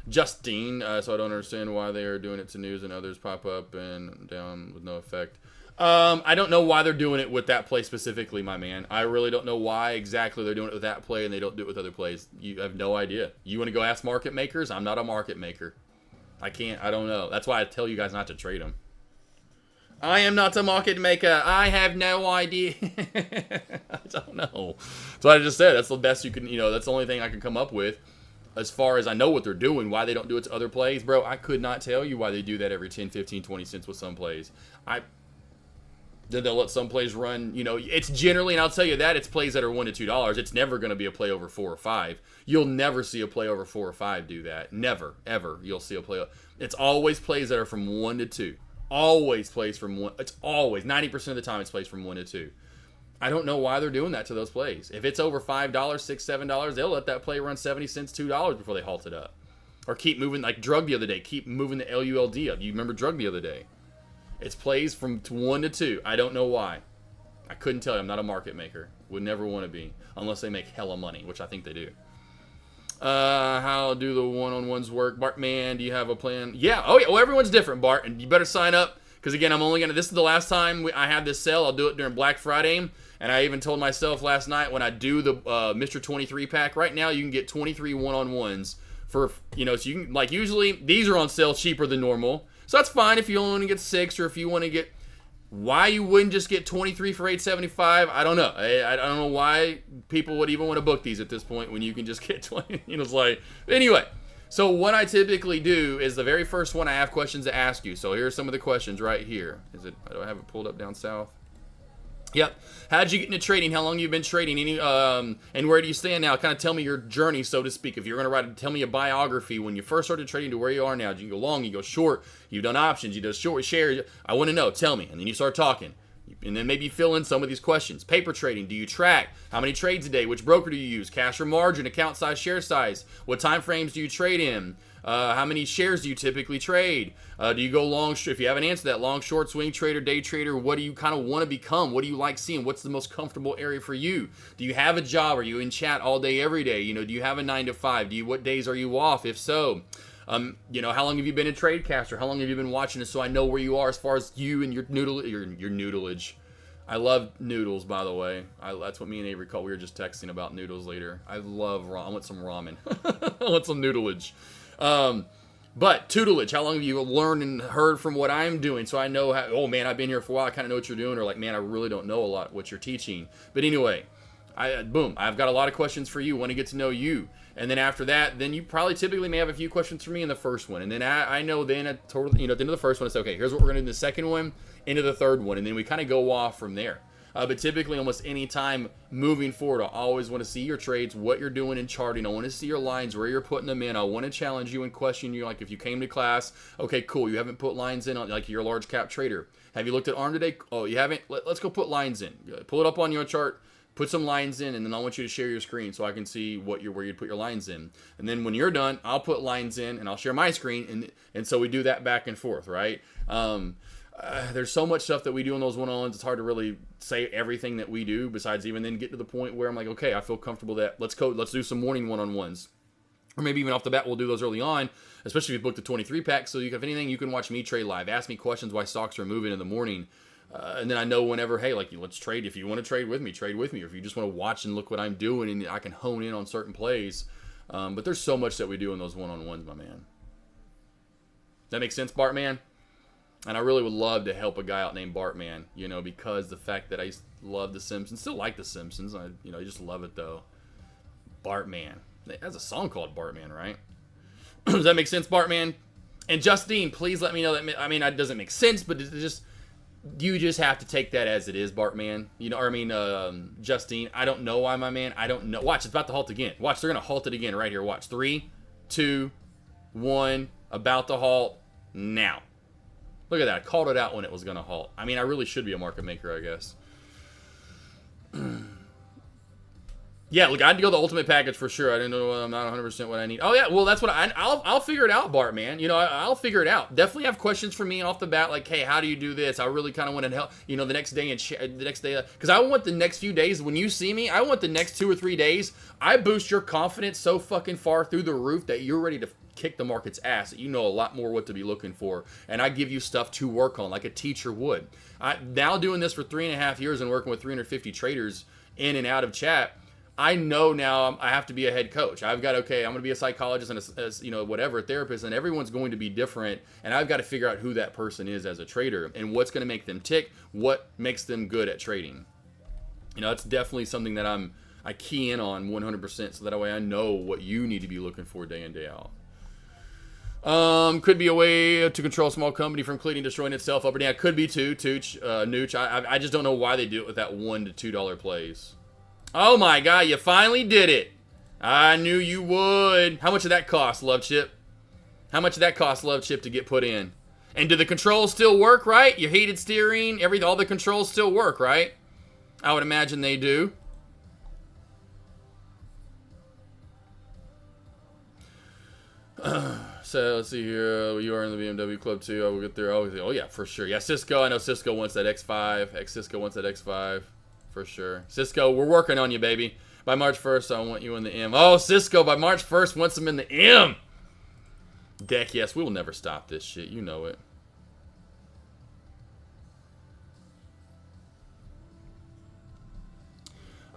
Justine, so I don't understand why they are doing it to news and others pop up and down with no effect. I don't know why they're doing it with that play specifically, my man. I really don't know why exactly they're doing it with that play and they don't do it with other plays. You have no idea. You want to go ask market makers? I'm not a market maker. I don't know. That's why I tell you guys not to trade them. I am not a market maker. I have no idea. I don't know. So I just said that's the best you can, that's the only thing I can come up with. As far as I know what they're doing, why they don't do it to other plays, bro, I could not tell you why they do that every 10, 15, 20 cents with some plays. Then they'll let some plays run, it's generally, and I'll tell you that, it's plays that are $1 to $2. It's never going to be a play over 4 or 5. You'll never see a play over 4 or 5 do that. Never, ever. You'll see a play. It's always plays that are from 1 to 2. Always plays from 1. It's always, 90% of the time, it's plays from 1 to 2. I don't know why they're doing that to those plays. If it's over $5, $6, $7, they'll let that play run 70 cents, $2 before they halt it up. Or keep moving, like drug the other day. Keep moving the LULD up. You remember drug the other day. It's plays from 1 to 2. I don't know why. I couldn't tell you. I'm not a market maker. Would never want to be. Unless they make hella money, which I think they do. How do the one-on-ones work? Bart, man, do you have a plan? Yeah. Oh, yeah. Well, everyone's different, Bart. And you better sign up. Because, again, I'm only going to... This is the last time I have this sale. I'll do it during Black Friday. And I even told myself last night when I do the Mr. 23 pack, right now you can get 23 one-on-ones for, so you can, like, usually these are on sale cheaper than normal. So that's fine if you only want to get 6, or if you want to get, why you wouldn't just get 23 for $8.75, I don't know. I don't know why people would even want to book these at this point when you can just get 20, it's like, anyway. So what I typically do is the very first one I have questions to ask you. So here's some of the questions right here. Do I have it pulled up down south? Yep. How'd you get into trading? How long you've been trading? And where do you stand now? Kind of tell me your journey, so to speak. If you're going to tell me a biography when you first started trading to where you are now. You can go long, you go short, you've done options, you do short shares. I want to know. Tell me. And then you start talking. And then maybe fill in some of these questions. Paper trading. Do you track? How many trades a day? Which broker do you use? Cash or margin? Account size, share size? What time frames do you trade in? How many shares do you typically trade? Do you go long? If you haven't answered that, long, short, swing trader, day trader, what do you kind of want to become? What do you like seeing? What's the most comfortable area for you? Do you have a job? Are you in chat all day, every day? Do you have a 9 to 5? What days are you off? If so, how long have you been in Tradecaster? How long have you been watching this so I know where you are as far as you and your noodleage? I love noodles, by the way. That's what me and Avery call. We were just texting about noodles later. I love ramen. I want some ramen. I want some noodleage. But tutelage, how long have you learned and heard from what I'm doing? So I know how, oh man, I've been here for a while, I kind of know what you're doing, or like, man, I really don't know a lot what you're teaching. But anyway, I've got a lot of questions for you, want to get to know you. And then after that, then you probably typically may have a few questions for me in the first one. And then I know then at the end of the first one, it's okay, here's what we're going to do in the second one, into the third one. And then we kind of go off from there. But typically, almost any time moving forward, I always want to see your trades, what you're doing in charting. I want to see your lines, where you're putting them in. I want to challenge you and question you. Like if you came to class, okay, cool, you haven't put lines in on, like you're a large cap trader. Have you looked at ARM today? Oh, you haven't? Let's go put lines in. Pull it up on your chart, put some lines in, and then I want you to share your screen so I can see where you'd put your lines in. And then when you're done, I'll put lines in and I'll share my screen, and so we do that back and forth, right? There's so much stuff that we do in those one-on-ones. It's hard to really say everything that we do, besides even then get to the point where I'm like, okay, I feel comfortable that let's do some morning one-on-ones. Or maybe even off the bat, we'll do those early on, especially if you book the 23 pack. So if anything, you can watch me trade live. Ask me questions why stocks are moving in the morning. And then I know whenever, hey, like, let's trade. If you want to trade with me, trade with me. Or if you just want to watch and look what I'm doing, and I can hone in on certain plays. But there's so much that we do in those one-on-ones, my man. That makes sense, Bart, man? And I really would love to help a guy out named Bartman, you know, because the fact that I used to love The Simpsons, still like The Simpsons. I just love it, though. Bartman. It has a song called Bartman, right? Does that make sense, Bartman? And Justine, please let me know that. I mean, it doesn't make sense, but you just have to take that as it is, Bartman. You know, or I mean, Justine, I don't know why, my man. I don't know. Watch, it's about to halt again. Watch, they're going to halt it again right here. Watch. 3, 2, 1, about to halt now. Look at that. I called it out when it was going to halt. I mean, I really should be a market maker, I guess. Yeah, look, I'd go the ultimate package for sure. I didn't know. I'm not 100% what I need. Oh, yeah, well, that's what I'll figure it out, Bart, man. You know, I'll figure it out. Definitely have questions for me off the bat, like, hey, how do you do this? I really kind of want to help, you know, the next day, because I want the next few days, when you see me, I want the next 2 or 3 days, I boost your confidence so fucking far through the roof that you're ready to kick the market's ass. You know a lot more what to be looking for, and I give you stuff to work on like a teacher would. Now doing this for 3.5 years and working with 350 traders in and out of chat, I know now I have to be a head coach. I've got, okay, I'm going to be a psychologist and a you know, whatever, a therapist, and everyone's going to be different, and I've got to figure out who that person is as a trader and what's going to make them tick, what makes them good at trading. You know, it's definitely something that I key in on 100%, so that way I know what you need to be looking for day in, day out. Could be a way to control a small company from cleaning, destroying itself up or down. Could be too, Nooch. I just don't know why they do it with that $1 to $2 plays. Oh my God, you finally did it. I knew you would. How much did that cost, Love Chip? How much did that cost, Love Chip, to get put in? And do the controls still work, right? Your heated steering, all the controls still work, right? I would imagine they do. So let's see here. You are in the BMW club too. I will get there. Oh yeah, for sure. Yeah, Cisco. I know Cisco wants that X5. Cisco wants that X5 for sure. Cisco, we're working on you, baby. By March 1st, I want you in the M. Oh, Cisco, by March 1st, wants him in the M. Deck, yes, we will never stop this shit. You know it.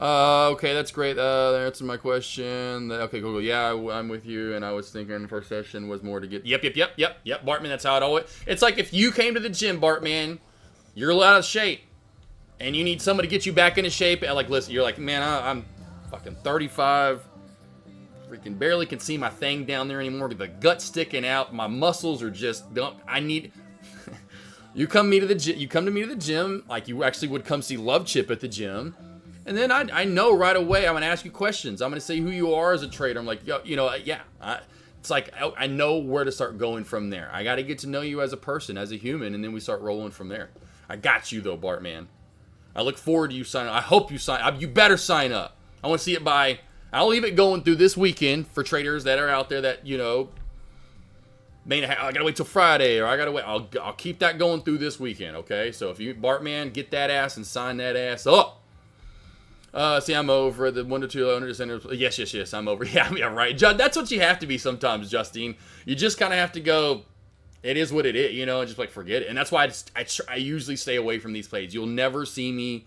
Okay, that's great. That answered my question. Okay, cool. Yeah, I'm with you. And I was thinking first session was more to get. Yep. Bartman, that's how it always. It's like if you came to the gym, Bartman, you're out of shape, and you need somebody to get you back into shape. And like, listen, you're like, man, I'm fucking 35. Freaking barely can see my thing down there anymore. With the gut sticking out, my muscles are just. I need. You come to me to the gym like you actually would come see Love Chip at the gym. And then I know right away I'm going to ask you questions. I'm going to say who you are as a trader. I'm like, you know, yeah. It's like I know where to start going from there. I got to get to know you as a person, as a human, and then we start rolling from there. I got you, though, Bartman. I look forward to you signing up. I hope you sign up. You better sign up. I want to see it by... I'll leave it going through this weekend for traders that are out there that, you know... I got to wait till Friday, or I got to wait. I'll keep that going through this weekend, okay? So if you, Bartman, get that ass and sign that ass up. See, I'm over the 1 to 2 owner centers. Yes, I'm over. Yeah, right. That's what you have to be sometimes, Justine. You just kind of have to go, it is what it is, you know, and just like forget it. And that's why I usually stay away from these plays. You'll never see me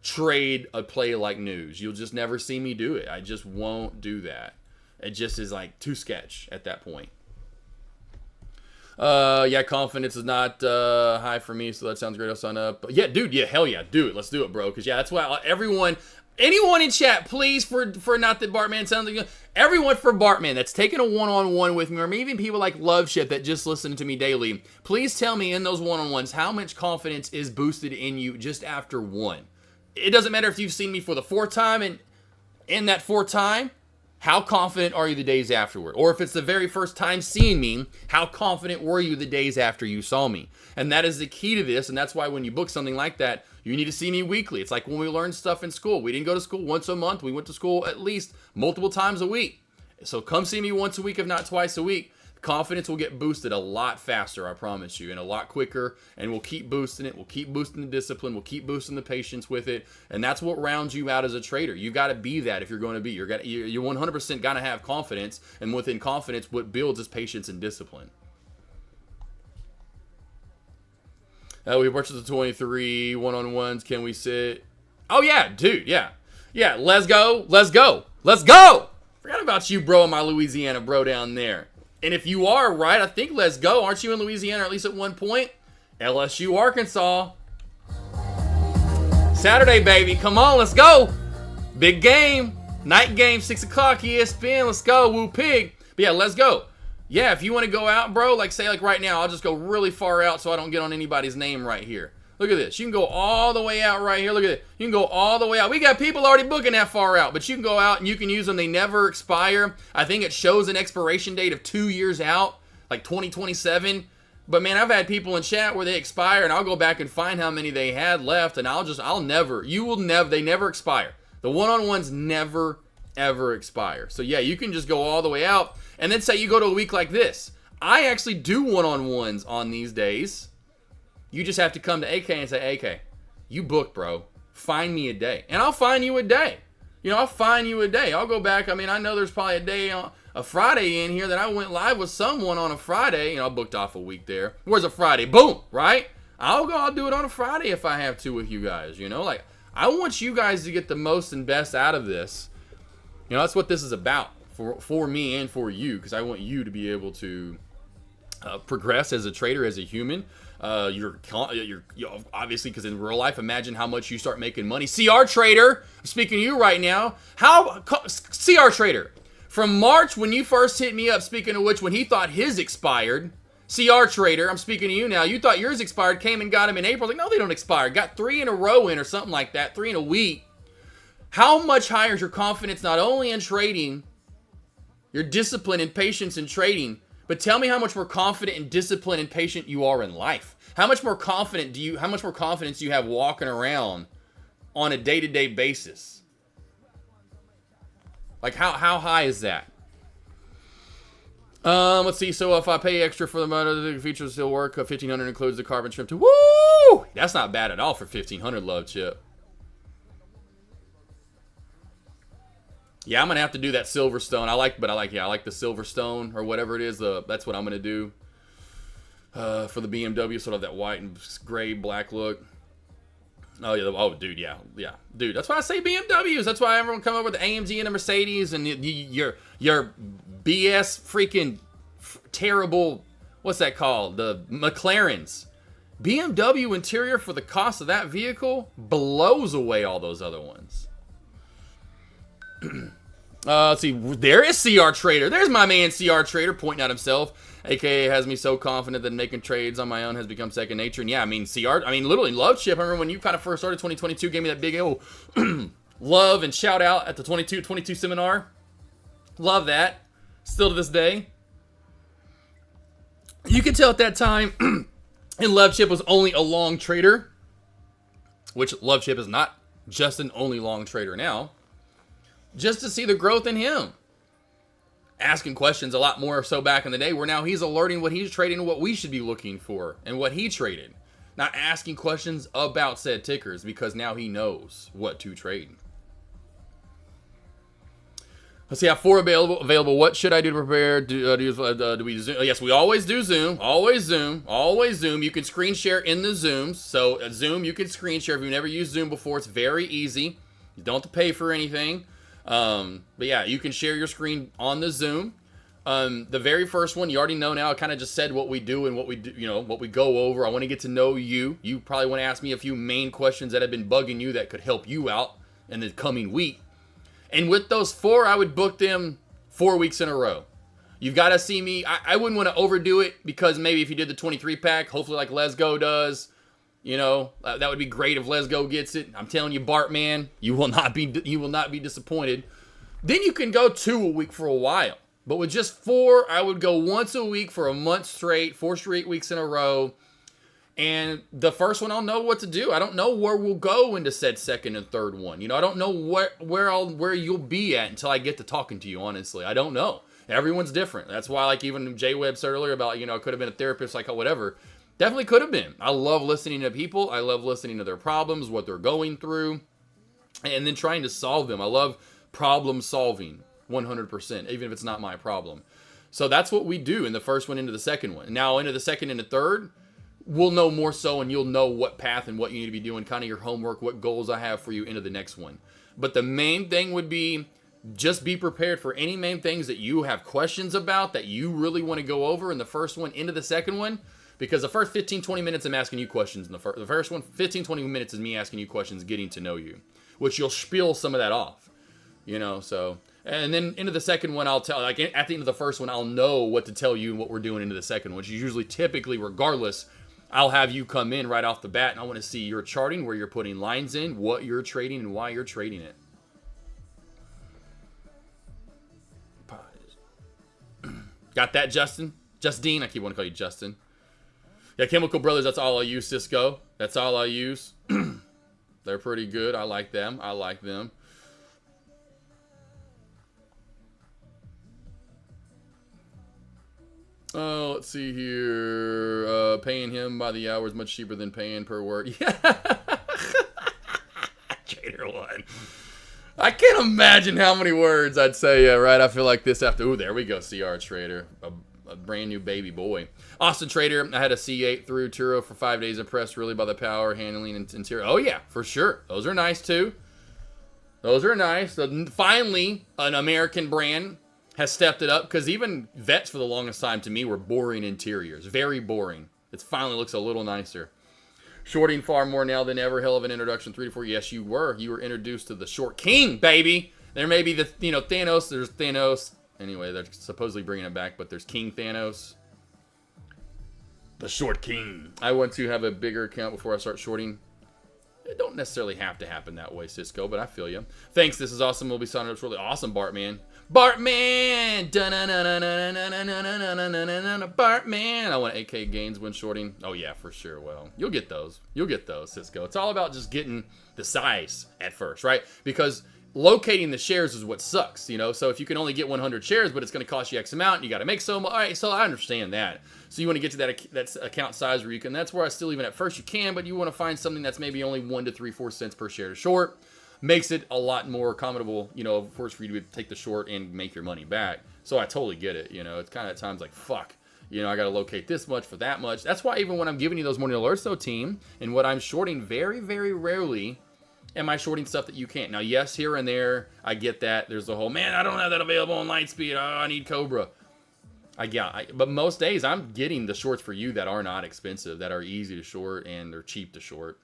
trade a play like news. You'll just never see me do it. I just won't do that. It just is like too sketch at that point. Yeah, confidence is not high for me, so that sounds great. I'll sign up. But yeah, dude, yeah, hell yeah, do it. Let's do it, bro. Because yeah, that's why anyone in chat, please, for not that Bartman sounds like everyone for Bartman that's taking a one-on-one with me, or maybe even people like Love Ship that just listen to me daily, please tell me in those one-on-ones how much confidence is boosted in you just after one. It doesn't matter if you've seen me for the 4th time, and in that 4th time, how confident are you the days afterward? Or if it's the very first time seeing me, how confident were you the days after you saw me? And that is the key to this, and that's why when you book something like that, you need to see me weekly. It's like when we learned stuff in school. We didn't go to school once a month. We went to school at least multiple times a week. So come see me once a week, if not twice a week. Confidence will get boosted a lot faster, I promise you, and a lot quicker, and we'll keep boosting it. We'll keep boosting the discipline. We'll keep boosting the patience with it, and that's what rounds you out as a trader. You got to be that if you're going to be. You're 100% got to have confidence, and within confidence, what builds is patience and discipline. We purchased the 23 one-on-ones. Can we sit? Oh, yeah, dude, yeah. Yeah, let's go. Forgot about you, bro, and my Louisiana bro down there. And if you are, right, I think let's go. Aren't you in Louisiana, or at least at one point? LSU, Arkansas. Saturday, baby. Come on, let's go. Big game. Night game, 6 o'clock, ESPN. Let's go. Woo pig. But yeah, let's go. Yeah, if you want to go out, bro, like say like right now, I'll just go really far out so I don't get on anybody's name right here. Look at this. You can go all the way out right here. Look at it. You can go all the way out. We got people already booking that far out, but you can go out and you can use them. They never expire. I think it shows an expiration date of 2 years out, like 2027. But man, I've had people in chat where they expire, and I'll go back and find how many they had left, and they never expire. The one-on-ones never, ever expire. So yeah, you can just go all the way out, and then say you go to a week like this. I actually do one-on-ones on these days. You just have to come to AK and say, AK, you book, bro. Find me a day. And I'll find you a day. I'll find you a day. I'll go back. I mean, I know there's probably a day, a Friday in here that I went live with someone on a Friday. I booked off a week there. Where's a Friday? Boom, right? I'll do it on a Friday if I have to with you guys, Like, I want you guys to get the most and best out of this. That's what this is about for me and for you, because I want you to be able to progress as a trader, as a human. You're obviously, because in real life, imagine how much you start making money. CR Trader, I'm speaking to you right now. CR Trader, from March when you first hit me up, speaking of which, when he thought his expired, CR Trader, I'm speaking to you now. You thought yours expired, came and got him in April. Like, no, they don't expire. Got 3 in a row in or something like that, 3 in a week. How much higher is your confidence not only in trading, your discipline and patience in trading, but tell me how much more confident and disciplined and patient you are in life. How much more confidence do you have walking around on a day-to-day basis? Like how high is that? Let's see. So if I pay extra for the motor, the features still work. 1,500 includes the carbon trim too. Woo! That's not bad at all for 1,500, love chip. Yeah, I'm gonna have to do that Silverstone. I like the Silverstone or whatever it is. That's what I'm gonna do for the BMW, sort of that white and gray black look. Oh yeah, dude, yeah, dude. That's why I say BMWs. That's why everyone come over with the AMG and the Mercedes and your BS freaking terrible. What's that called? The McLarens. BMW interior for the cost of that vehicle blows away all those other ones. Let's see. There is CR Trader. There's my man CR Trader pointing at himself. AKA has me so confident that making trades on my own has become second nature. And yeah, I mean, literally love chip. I remember when you kind of first started 2022, gave me that big old love and shout out at the 22 seminar. Love that. Still to this day. You can tell at that time, and Love Chip was only a long trader, which Love Chip is not just an only long trader now. Just to see the growth in him. Asking questions a lot more so back in the day, where now he's alerting what he's trading and what we should be looking for and what he traded. Not asking questions about said tickers, because now he knows what to trade. Let's see, I have 4 available. What should I do to prepare? Do we Zoom? Yes, we always do Zoom. Always Zoom. You can screen share in the Zooms. So Zoom, you can screen share. If you've never used Zoom before, it's very easy. You don't have to pay for anything. But yeah, you can share your screen on the Zoom. The very first one, you already know now. I kind of just said what we do and what we do, what we go over. I want to get to know you. You probably want to ask me a few main questions that have been bugging you that could help you out in the coming week. And with those 4, I would book them 4 weeks in a row. You've got to see me. I wouldn't want to overdo it, because maybe if you did the 23 pack, hopefully like Let's Go does, that would be great if Let's Go gets it. I'm telling you, Bart, man, you will not be disappointed. Then you can go 2 a week for a while. But with just 4, I would go once a week for a month straight, 4 straight weeks in a row. And the first one, I'll know what to do. I don't know where we'll go into said second and third one. I don't know where you'll be at until I get to talking to you, honestly. I don't know. Everyone's different. That's why, like, even Jay Webb said earlier about, could have been a therapist, like, whatever. Definitely could have been. I love listening to people. I love listening to their problems, what they're going through, and then trying to solve them. I love problem solving 100%, even if it's not my problem. So that's what we do in the first one into the second one. Now, into the second and the third, we'll know more so, and you'll know what path and what you need to be doing, kind of your homework, what goals I have for you into the next one. But the main thing would be, just be prepared for any main things that you have questions about, that you really want to go over in the first one into the second one. Because the first 15, 20 minutes I'm asking you questions. The first one, 15, 20 minutes is me asking you questions, getting to know you. Which you'll spiel some of that off. You know, so... And then into the second one, I'll tell... Like, at the end of the first one, I'll know what to tell you and what we're doing into the second one. Which is usually, typically, regardless... I'll have you come in right off the bat, and I want to see your charting, where you're putting lines in, what you're trading, and why you're trading it. Got that, Justin? Justine? I keep wanting to call you Justin. Yeah, Chemical Brothers, that's all I use, Cisco. That's all I use. They're pretty good. I like them. I like them. Oh, let's see here. Paying him by the hour is much cheaper than paying per word. Yeah. Trader 1. I can't imagine how many words I'd say, yeah, right? I feel like this after... Ooh, there we go, CR Trader. A brand new baby boy. Austin Trader, I had a C8 through Turo for 5 days. Impressed really by the power, handling, and interior. Oh, yeah, for sure. Those are nice, too. Those are nice. Finally, an American brand has stepped it up, because even Vets for the longest time to me were boring interiors. Very boring. It finally looks a little nicer. Shorting far more now than ever. Hell of an introduction. 3 to 4. Yes, you were. You were introduced to the Short King, baby. There may be the, Thanos. There's Thanos. Anyway, they're supposedly bringing it back, but there's King Thanos. The Short King. I want to have a bigger account before I start shorting. It don't necessarily have to happen that way, Cisco, but I feel you. Thanks. This is awesome. We'll be signing up shortly. Awesome, Bartman. Bartman! Bartman! I want AK gains when shorting. Oh, yeah, for sure. Well, you'll get those. You'll get those, Cisco. It's all about just getting the size at first, right? Because locating the shares is what sucks, So if you can only get 100 shares, but it's going to cost you X amount, and you got to make so much. All right, so I understand that. So you want to get to that account size where you can. That's where I still, even at first, you can, but you want to find something that's maybe only 1 to 3, 4 cents per share to short. Makes it a lot more accommodable, of course, for you to take the short and make your money back. So I totally get it, It's kind of at times like, fuck, I got to locate this much for that much. That's why even when I'm giving you those morning alerts, though, team, and what I'm shorting, very, very rarely am I shorting stuff that you can't. Now, yes, here and there, I get that. There's the whole, man, I don't have that available on Lightspeed. Oh, I need Cobra. But most days, I'm getting the shorts for you that are not expensive, that are easy to short, and they're cheap to short.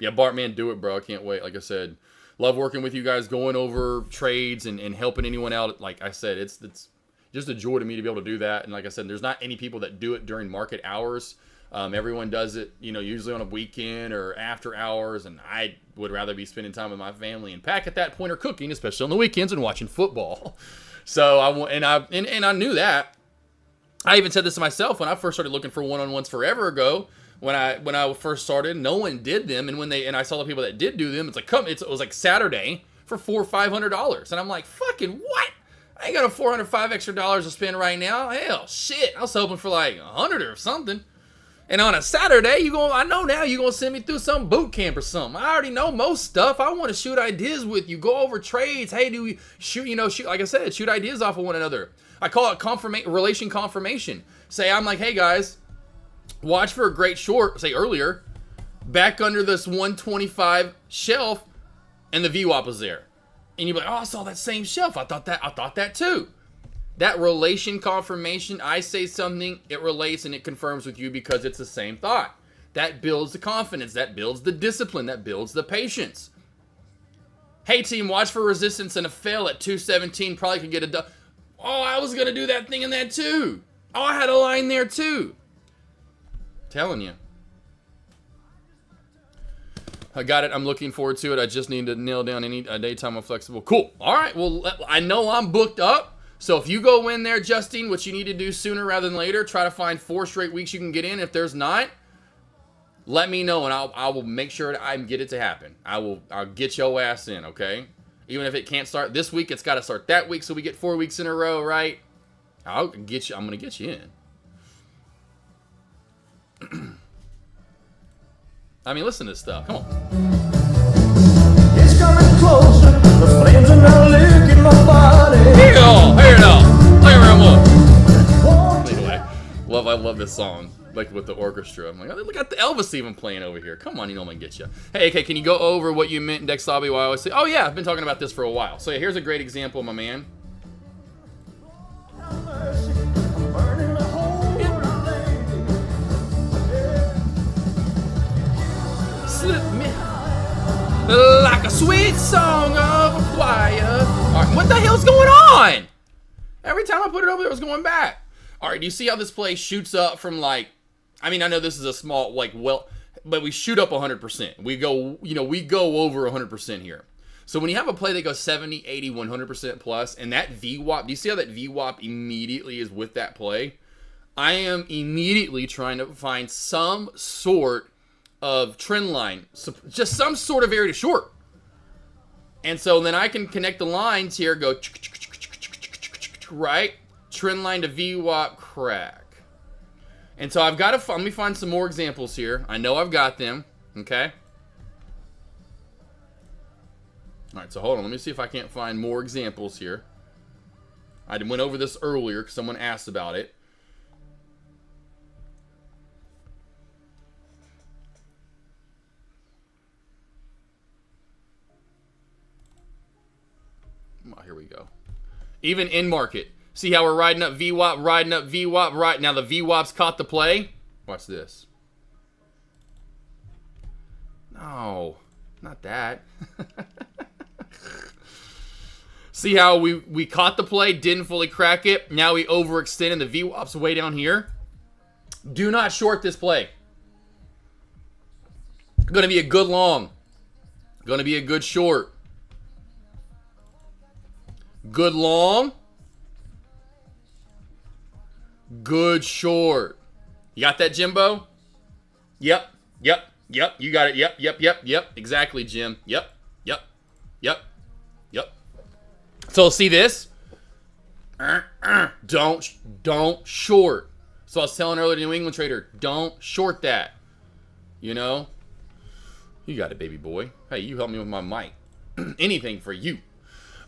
Yeah, Bartman, do it, bro. I can't wait. Like I said, love working with you guys, going over trades and helping anyone out. Like I said, it's just a joy to me to be able to do that. And like I said, there's not any people that do it during market hours. Everyone does it, usually on a weekend or after hours. And I would rather be spending time with my family and pack at that point or cooking, especially on the weekends, and watching football. So I knew that. I even said this to myself when I first started looking for one-on-ones forever ago. When I first started, no one did them, and I saw the people that did do them. It's like it was like Saturday for $400 or $500, and I'm like, fucking what? I ain't got $405 extra to spend right now. Hell, shit, I was hoping for like 100 or something. And on a Saturday, I know now you're gonna send me through some boot camp or something. I already know most stuff. I want to shoot ideas with you, go over trades. Hey, do we shoot? Shoot, like I said, shoot ideas off of one another. I call it relation confirmation. Say, I'm like, hey guys, watch for a great short, say earlier, back under this 125 shelf, and the VWAP was there. And you'd be like, oh, I saw that same shelf. I thought that too. That relation confirmation, I say something, it relates and it confirms with you because it's the same thought. That builds the confidence, that builds the discipline, that builds the patience. Hey team, watch for resistance and a fail at 217, probably could get a oh, I was going to do that thing in that too. Oh, I had a line there too. Telling you. I got it. I'm looking forward to it. I just need to nail down any daytime I'm flexible. Cool. All right. Well, I know I'm booked up. So if you go in there, Justine, what you need to do sooner rather than later, try to find 4 straight weeks you can get in. If there's not, let me know and I will make sure I get it to happen. I'll get your ass in, okay? Even if it can't start this week, it's got to start that week so we get 4 weeks in a row, right? I'm going to get you in. I mean, listen to this stuff. Come on. It's coming closer. The flames are now licking my body. Here it all. Play around more. Anyway, I love this song. Like with the orchestra. I'm like, oh, look at the Elvis even playing over here. Come on, you know I'm gonna get you. Hey, okay, can you go over what you meant in Dex Lobby while I always say, oh yeah, I've been talking about this for a while. So yeah, here's a great example, my man. like a sweet song of a choir. All right, what the hell's going on? Every time I put it over there, it was going back. All right, do you see how this play shoots up from like, I mean, I know this is a small, like, well, but we shoot up 100%. We go, you know, we go over 100% here. So when you have a play that goes 70, 80, 100% plus, and that VWAP, do you see how that VWAP immediately is with that play? I am immediately trying to find some sort of trend line, just some sort of area to short. And so then I can connect the lines here, go right, trend line to VWAP crack. And so I've got to, let me find some more examples here. I know I've got them, okay? All right, so hold on. Let me see if I can't find more examples here. I went over this earlier because someone asked about it. Oh, here we go. Even in market. See how we're riding up VWAP, riding up VWAP, right? Now the VWAP's caught the play. Watch this. No, not that. See how we caught the play, didn't fully crack it. Now we overextend and the VWAP's way down here. Do not short this play. Going to be a good long. Going to be a good short. Good long. Good short. You got that, Jimbo? Yep. You got it. Yep. Exactly, Jim. Yep. So see this? Don't short. So I was telling earlier to New England trader, don't short that. You know? You got it, baby boy. Hey, you help me with my mic. Anything for you.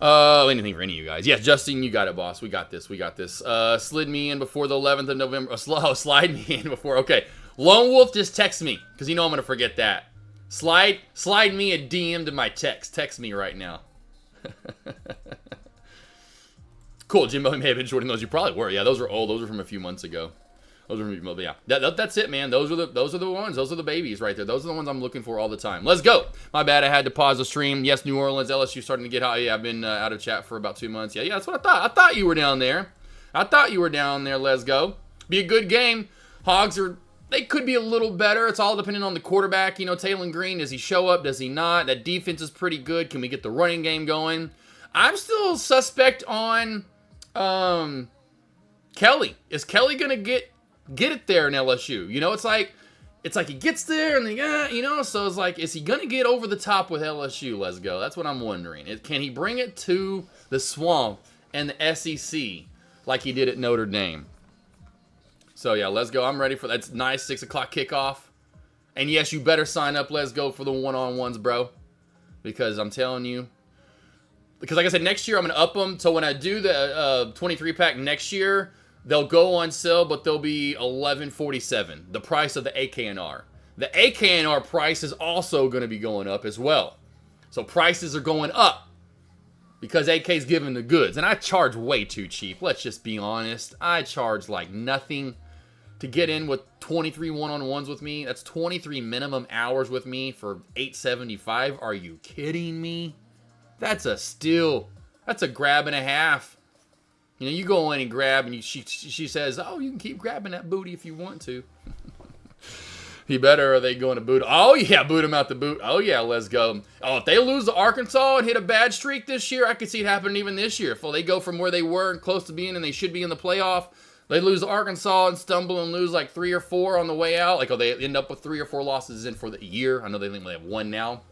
Anything for any of you guys. Yes, Justin, you got it, boss. We got this. Slid me in before the 11th of November. Slide me in before. Okay. Lone Wolf, just text me, because you know I'm going to forget that. Slide me a DM to my text. Text me right now. Cool, Jimbo, you may have been shorting those. You probably were. Yeah, those are old. Those are from a few months ago. Yeah, that's it, man. Those are the ones. Those are the babies right there. Those are the ones I'm looking for all the time. Let's go. My bad. I had to pause the stream. Yes, New Orleans, LSU starting to get hot. Yeah, I've been out of chat for about 2 months. Yeah, that's what I thought. I thought you were down there. Let's go. Be a good game. Hogs they could be a little better. It's all depending on the quarterback. You know, Taylor Green, does he show up? Does he not? That defense is pretty good. Can we get the running game going? I'm still suspect on Kelly. Is Kelly gonna get it there in LSU? You know, it's like he gets there and then, you know, so it's like, is he gonna get over the top with LSU? Let's go. That's what I'm wondering. Can he bring it to the swamp and the SEC like he did at Notre Dame? So yeah, let's go. I'm ready for that. It's nice 6 o'clock kickoff. And yes, you better sign up. Let's go for the one-on-ones, bro. Because I'm telling you, because like I said, next year I'm going to up them. So when I do the 23-pack next year, they'll go on sale, but they'll be $11.47, the price of the AKNR. The AKNR price is also going to be going up as well. So prices are going up because AK's giving the goods. And I charge way too cheap. Let's just be honest. I charge like nothing to get in with 23 one-on-ones with me. That's 23 minimum hours with me for $8.75. Are you kidding me? That's a steal. That's a grab and a half. You know, you go in and grab, and she says, "Oh, you can keep grabbing that booty if you want to." He better, or are they going to boot? Oh yeah, boot him out the boot. Oh yeah, let's go. Oh, if they lose to Arkansas and hit a bad streak this year, I could see it happening even this year. If they go from where they were and close to being, and they should be in the playoff, they lose to Arkansas and stumble and lose like 3 or 4 on the way out. Like, they end up with 3 or 4 losses in for the year. I know they only have 1 now,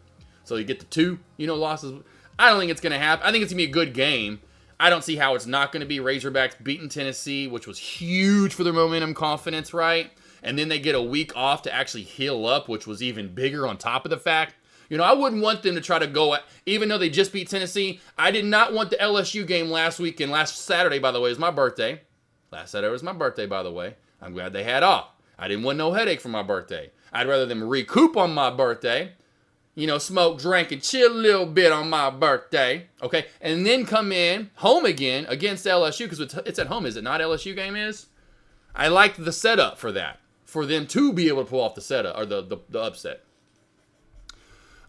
so you get to 2, losses. I don't think it's going to happen. I think it's going to be a good game. I don't see how it's not going to be. Razorbacks beating Tennessee, which was huge for their momentum confidence, right? And then they get a week off to actually heal up, which was even bigger on top of the fact. I wouldn't want them to try to go, even though they just beat Tennessee. I did not want the LSU game last week, and last Saturday, by the way, is my birthday. Last Saturday was my birthday, by the way. I'm glad they had off. I didn't want no headache for my birthday. I'd rather them recoup on my birthday. Smoke, drink, and chill a little bit on my birthday, okay? And then come in, home again, against LSU, because it's at home, is it not? LSU game is? I liked the setup for that, for them to be able to pull off the setup, or the upset.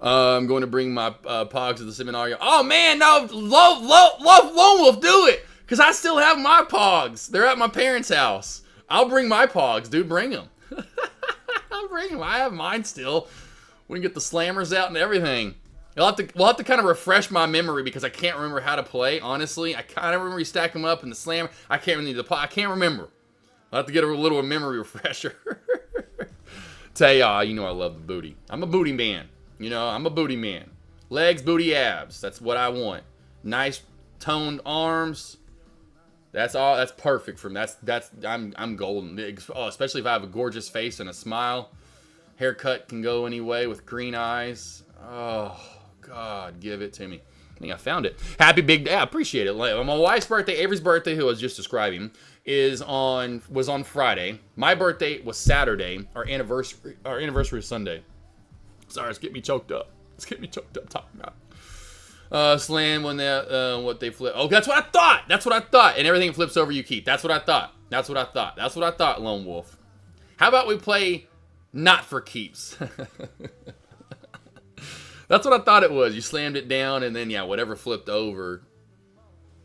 I'm going to bring my pogs to the seminar. Oh man, no, love Lone Wolf, do it, cause I still have my pogs. They're at my parents' house. I'll bring my pogs, dude. Bring them. I'll bring them. I have mine still. We can get the slammers out and everything. We'll have to kind of refresh my memory because I can't remember how to play. Honestly, I kind of remember you stack them up in the slammer. I can't remember. I'll have to get a little memory refresher. Tell y'all, you know I love the booty. I'm a booty man. You know, I'm a booty man. Legs, booty, abs. That's what I want. Nice toned arms. That's all. That's perfect for me. I'm golden. Oh, especially if I have a gorgeous face and a smile. Haircut can go any way with green eyes. Oh God, give it to me. I think I found it. Happy big day. I appreciate it. Like, my wife's birthday, Avery's birthday, who I was just describing, was on Friday. My birthday was Saturday. Our anniversary is Sunday. Sorry, it's getting me choked up. Talking about. Slam when what they flip. Oh, that's what I thought. And everything flips over, you keep. That's what I thought. Lone Wolf. How about we play not for keeps? That's what I thought it was. You slammed it down, and then whatever flipped over,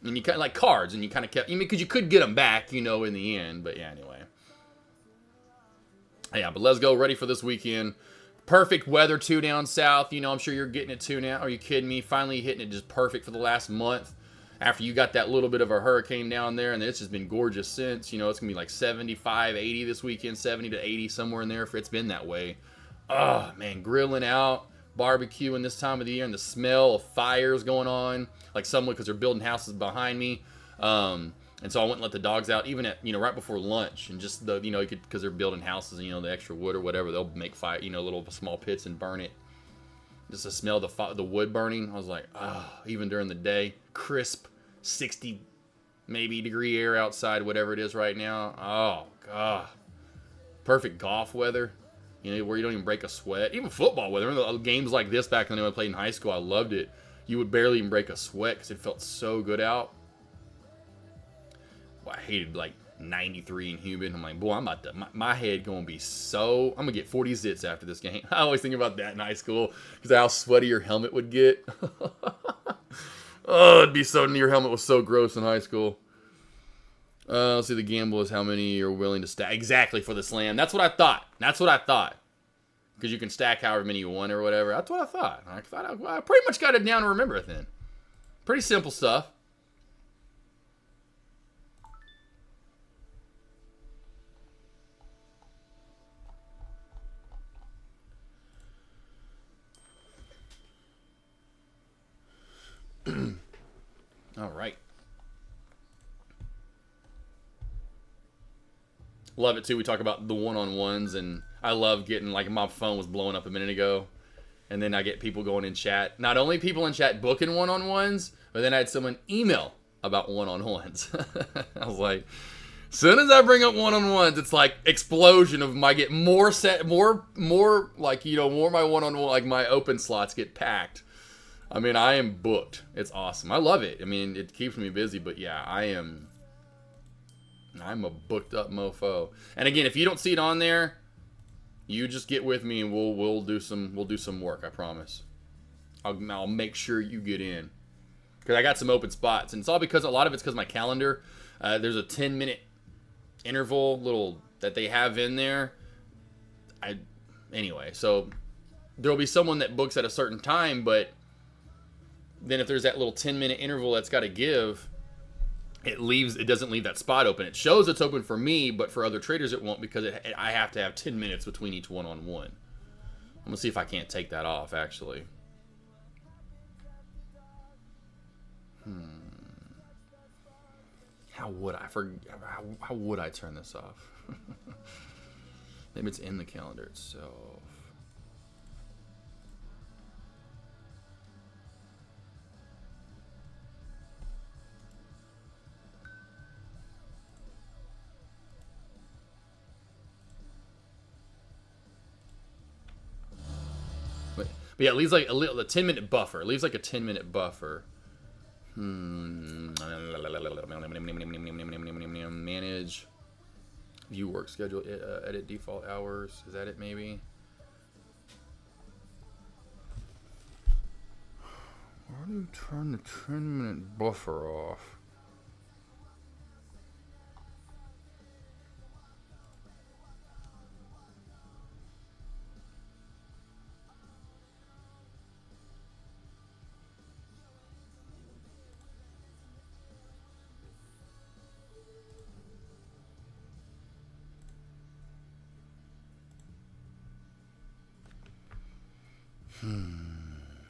and you kind of like cards, and you kind of kept. Because you could get them back, in the end. But anyway. Yeah, but let's go. Ready for this weekend. Perfect weather too down south. I'm sure you're getting it too now. Are you kidding me? Finally hitting it just perfect for the last month. After you got that little bit of a hurricane down there, and it's just been gorgeous since. It's gonna be like 75, 80 this weekend, 70 to 80 somewhere in there. If it's been that way. Oh man, grilling out. Barbecuing this time of the year, and the smell of fires going on, like someone, because they're building houses behind me, and so I wouldn't let the dogs out even at right before lunch, and just because they're building houses, the extra wood or whatever, they'll make fire, little small pits and burn it. Just to smell the wood burning, I was like, even during the day, crisp 60 maybe degree air outside, whatever it is right now. Oh God, perfect golf weather. Where you don't even break a sweat. Even football weather. Remember the games like this back when I played in high school? I loved it. You would barely even break a sweat because it felt so good out. Well, I hated like 93 and humid. I'm like, boy, I'm about to, my head going to be so, I'm going to get 40 zits after this game. I always think about that in high school because how sweaty your helmet would get. Oh, it'd be so, your helmet was so gross in high school. Let's see, the gamble is how many you're willing to stack. Exactly, for the slam. That's what I thought. Because you can stack however many you want or whatever. That's what I thought. I pretty much got it down to remember it then. Pretty simple stuff. All right. Love it too. We talk about the one-on-ones, and I love getting, like, my phone was blowing up a minute ago, and then I get people going in chat. Not only people in chat booking one-on-ones, but then I had someone email about one-on-ones. I was like, as soon as I bring up one-on-ones, it's like explosion of my get more set, more like, more my one-on-one, like my open slots get packed. I mean, I am booked. It's awesome. I love it. I mean, it keeps me busy, but yeah, I'm a booked up mofo. And again, if you don't see it on there, you just get with me and we'll do some work. I promise. I'll make sure you get in, because I got some open spots, and it's all because a lot of it's because my calendar. There's a 10-minute interval little that they have in there. Anyway, so there'll be someone that books at a certain time, but then if there's that little 10-minute interval that's got to give. It doesn't leave that spot open. It shows it's open for me, but for other traders it won't, because I have to have 10 minutes between each one-on-one. I'm going to see if I can't take that off, actually. How would I turn this off? Maybe it's in the calendar itself. But yeah, it leaves like a 10-minute buffer. It leaves like a 10-minute buffer. Manage. View work schedule. Edit default hours. Is that it maybe? How do you turn the 10-minute buffer off?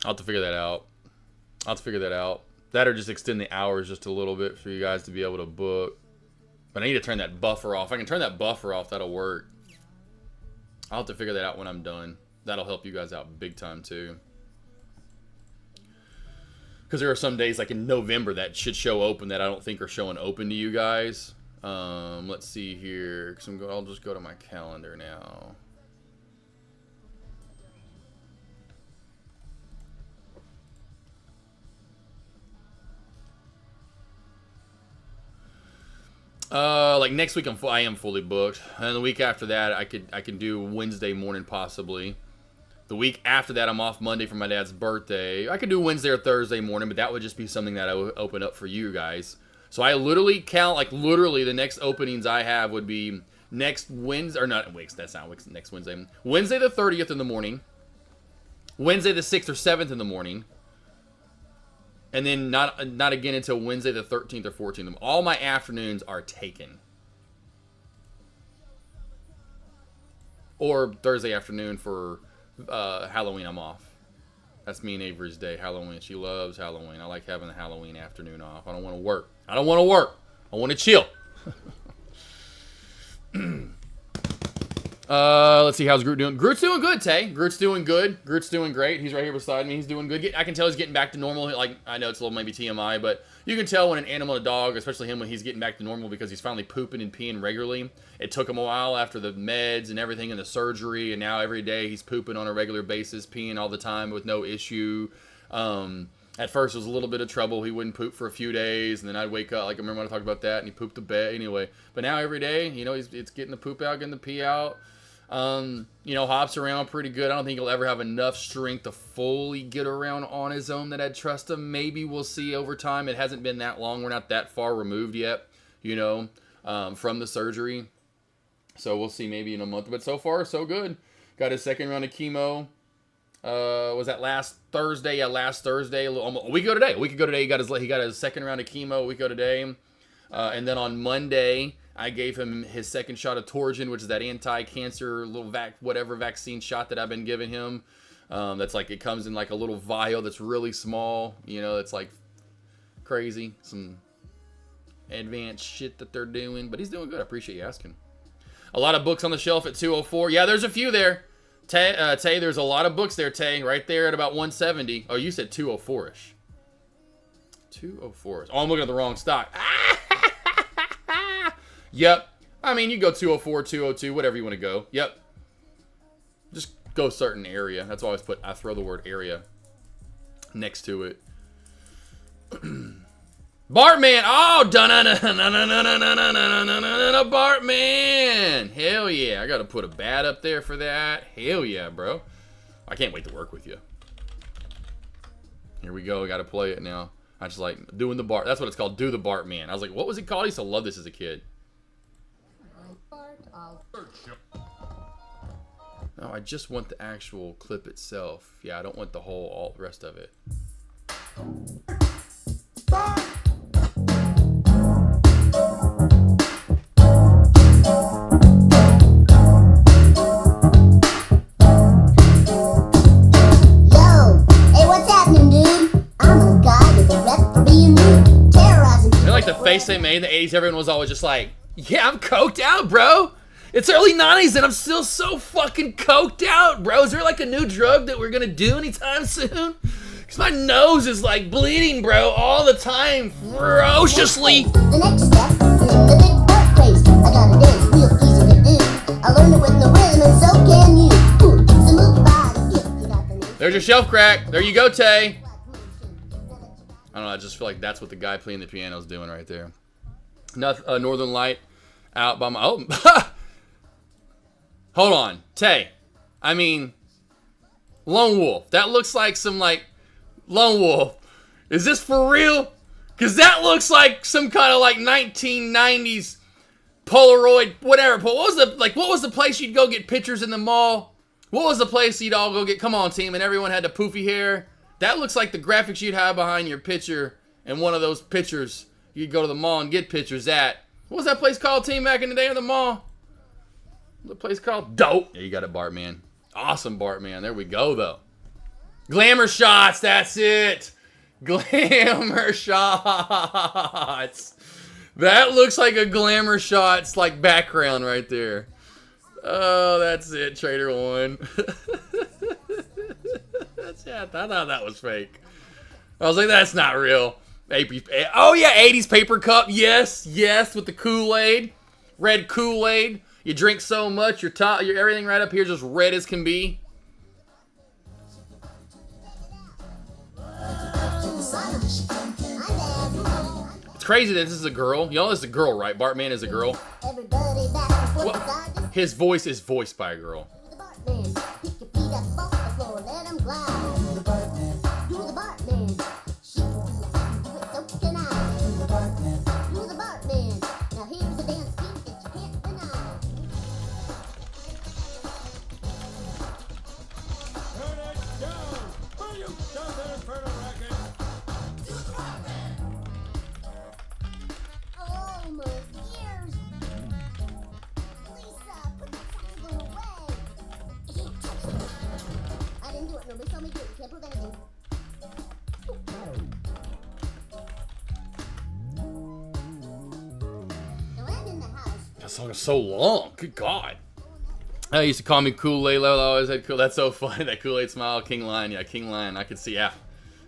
I'll have to figure that out. That or just extend the hours just a little bit for you guys to be able to book. But I need to turn that buffer off. If I can turn that buffer off, that'll work. I'll have to figure that out when I'm done. That'll help you guys out big time too. Because there are some days like in November that should show open that I don't think are showing open to you guys. Let's see here. I'll just go to my calendar now. Like next week I am fully booked, and the week after that I can do Wednesday morning possibly. The week after that I'm off Monday for my dad's birthday. I could do Wednesday or Thursday morning, but that would just be something that I would open up for you guys. So I literally count, like literally the next openings I have would be next Wednesday, or not weeks. That's not weeks. Next Wednesday, Wednesday the 30th in the morning, Wednesday the 6th or 7th in the morning. And then not again until Wednesday the 13th or 14th. All my afternoons are taken. Or Thursday afternoon for Halloween, I'm off. That's me and Avery's day, Halloween. She loves Halloween. I like having the Halloween afternoon off. I don't want to work. I want to chill. Let's see, how's Groot doing? Groot's doing good, Tay. Groot's doing good. Groot's doing great. He's right here beside me. He's doing good. I can tell he's getting back to normal. Like, I know it's a little maybe TMI, but you can tell when an animal, a dog, especially him, when he's getting back to normal because he's finally pooping and peeing regularly. It took him a while after the meds and everything and the surgery, and now every day he's pooping on a regular basis, peeing all the time with no issue. At first it was a little bit of trouble. He wouldn't poop for a few days, and then I'd wake up, like I remember when I talked about that, and he pooped the bed anyway. But now every day, you know, it's getting the poop out, getting the pee out. You know, hops around pretty good. I don't think he'll ever have enough strength to fully get around on his own that I'd trust him. Maybe we'll see over time. It hasn't been that long. We're not that far removed yet, you know, from the surgery. So we'll see maybe in a month. But so far, so good. Got his second round of chemo. Was that last Thursday? Yeah, last Thursday. A week ago today. A week ago today, he got his second round of chemo. A week ago today. And then on Monday, I gave him his second shot of Torgen, which is that anti-cancer little whatever vaccine shot that I've been giving him. That's like, it comes in like a little vial that's really small. You know, it's like crazy. Some advanced shit that they're doing. But he's doing good. I appreciate you asking. A lot of books on the shelf at 204. Yeah, there's a few there. Tay, there's a lot of books there, Tay. Right there at about 170. Oh, you said 204-ish. 204-ish. Oh, I'm looking at the wrong stock. Yep. I mean, you go 204, 202, whatever you want to go. Yep. Just go certain area. That's why I throw the word area next to it. Bartman. Oh, Bartman. Hell yeah. I got to put a bat up there for that. Hell yeah, bro. I can't wait to work with you. Here we go. I got to play it now. I just like doing the Bart. That's what it's called. Do the Bartman. I was like, what was it called? I used to love this as a kid. No, I just want the actual clip itself. Yeah, I don't want the whole, all the rest of it. Yo, hey, what's happening, dude? I'm a guy with a rep for being rude, terrorizing people. You know, like the face they made in the 80s, everyone was always just like, yeah, I'm coked out, bro. It's early 90s and I'm still so fucking coked out, bro. Is there like a new drug that we're gonna do anytime soon? Because my nose is like bleeding, bro, all the time, ferociously. The next step is the big Bart craze. I got a dance real easy to do. I learned it with the rhythm and so can you. Ooh, so move your body if you got the name. There's your shelf crack. There you go, Tay. I don't know, I just feel like that's what the guy playing the piano is doing right there. Northern Light out by my... Oh, hold on. Tay. I mean, Lone Wolf. That looks like some, like, Lone Wolf. Is this for real? Because that looks like some kind of like 1990s Polaroid, whatever. But what was the place you'd go get pictures in the mall? What was the place you'd all go get? Come on, team, and everyone had the poofy hair. That looks like the graphics you'd have behind your picture in one of those pictures. You'd go to the mall and get pictures at. What was that place called, team, back in the day in the mall? What's the place called? Dope. Yeah, you got it, Bartman. Awesome, Bartman. There we go, though. Glamour shots, that's it. Glamour shots. That looks like a glamour shots like background right there. Oh, that's it, Trader One. Yeah, I thought that was fake. I was like, that's not real. Oh yeah, 80s paper cup. Yes, with the Kool-Aid, red Kool-Aid. You drink so much, your everything right up here just red as can be. It's crazy that this is a girl. You know this is a girl, right? Bartman is a girl. Well, his voice is voiced by a girl. That song is so long. Good God. I used to call me Kool-Aid. I always had cool. That's so funny. That Kool-Aid smile. King Lion. Yeah, King Lion. I could see. Yeah.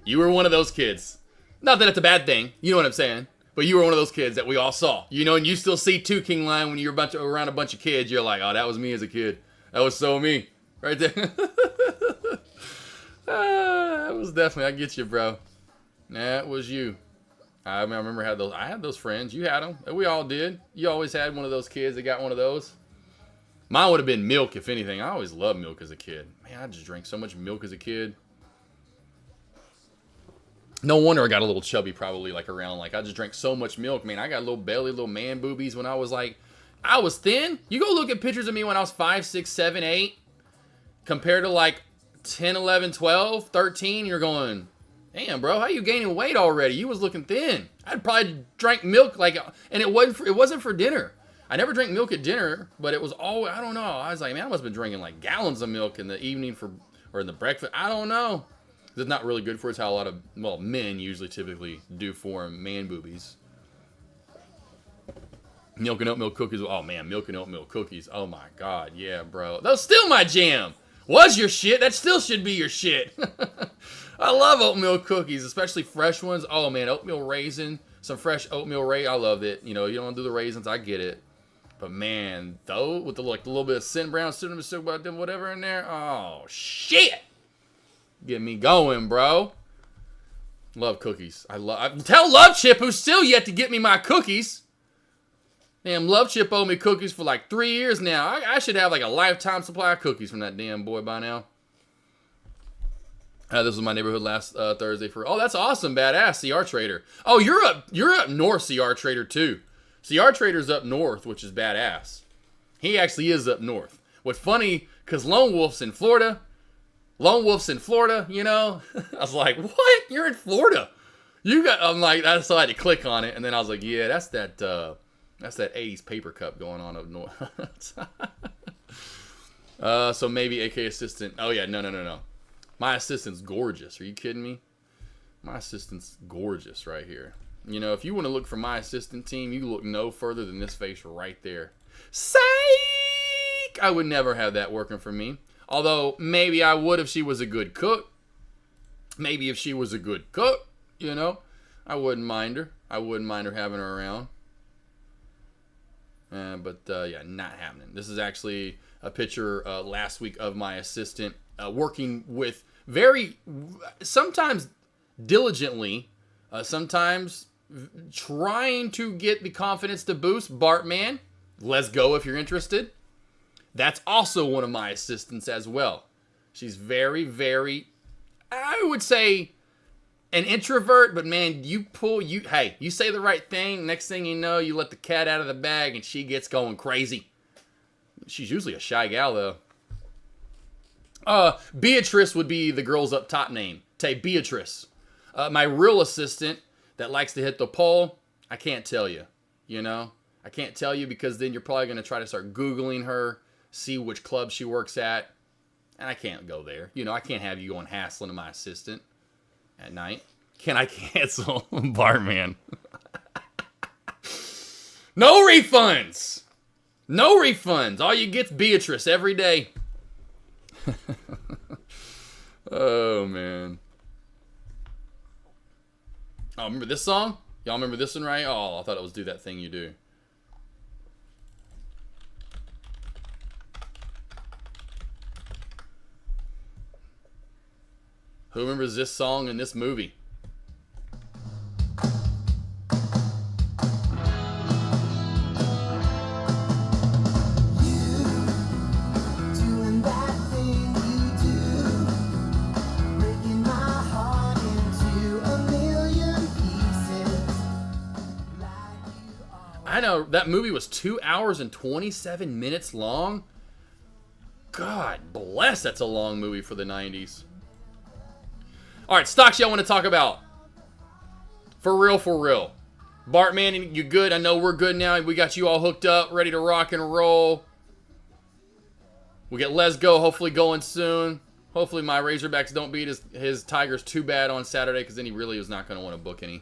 You were one of those kids. Not that it's a bad thing. You know what I'm saying. But you were one of those kids that we all saw. You know, and you still see too, King Lion, when you're around a bunch of kids. You're like, oh, that was me as a kid. That was so me. Right there. That was definitely, I get you, bro. That was you. I remember I had those friends. You had them. We all did. You always had one of those kids that got one of those. Mine would have been milk, if anything. I always loved milk as a kid. Man, I just drank so much milk as a kid. No wonder I got a little chubby probably I just drank so much milk. Man, I got a little belly, little man boobies when I was thin. You go look at pictures of me when I was 5, 6, 7, 8 compared to 10, 11, 12, 13. You're going, damn, bro, how you gaining weight already? You was looking thin. I'd probably drank milk and it wasn't for dinner. I never drank milk at dinner, but it was always, I don't know. I was like, man, I must have been drinking gallons of milk in the evening or in the breakfast. I don't know. It's not really good for us. How a lot of, men usually typically do form man boobies. Milk and oatmeal cookies. Oh, man, milk and oatmeal cookies. Oh, my God. Yeah, bro. That was still my jam. Was your shit. That still should be your shit. I love oatmeal cookies, especially fresh ones. Oh, man, oatmeal raisin. Some fresh oatmeal raisin. I love it. You know, you don't want to do the raisins. I get it. But, man, though, with the little bit of cinnamon brown, cinnamon sugar, whatever in there. Oh, shit. Get me going, bro. Love cookies. Tell Love Chip, who's still yet to get me my cookies. Damn, Love Chip owed me cookies for 3 years now. I should have a lifetime supply of cookies from that damn boy by now. This was my neighborhood last Thursday for. Oh, that's awesome, badass, CR Trader. Oh, you're up north, CR Trader too. CR Trader's up north, which is badass. He actually is up north. What's funny, because Lone Wolf's in Florida. You know? I was like, what? You're in Florida? I'm like, so I had to click on it, and then I was like, yeah, that's that 80s paper cup going on up north. So maybe AK assistant. Oh yeah, no. My assistant's gorgeous. Are you kidding me? My assistant's gorgeous right here. You know, if you want to look for my assistant team, you look no further than this face right there. Psych! I would never have that working for me. Although, maybe I would if she was a good cook. Maybe if she was a good cook, you know. I wouldn't mind her. I wouldn't mind her having her around. But yeah, not happening. This is actually a picture last week of my assistant working with sometimes diligently, sometimes trying to get the confidence to boost. Bartman, let's go if you're interested. That's also one of my assistants as well. She's very, very, I would say, an introvert, but man, you say the right thing. Next thing you know, you let the cat out of the bag and she gets going crazy. She's usually a shy gal, though. Beatrice would be the girl's up top name. Tay Beatrice. My real assistant that likes to hit the pole, I can't tell you. You know? I can't tell you because then you're probably going to try to start Googling her, see which club she works at. And I can't go there. You know, I can't have you going hassling to my assistant at night. Can I cancel? Barman. No refunds. No refunds. All you get's Beatrice every day. Oh, man. Oh, remember this song? Y'all remember this one, right? Oh, I thought it was Do That Thing You Do. Who remembers this song in this movie? Doing that thing you do, breaking my heart into a million pieces. I know, that movie was 2 hours and 27 minutes long. God bless, that's a long movie for the 90s. All right, stocks y'all want to talk about. For real, for real. Bartman, you good? I know we're good now. We got you all hooked up, ready to rock and roll. We get Let's Go hopefully going soon. Hopefully my Razorbacks don't beat his Tigers too bad on Saturday, because then he really is not going to want to book any.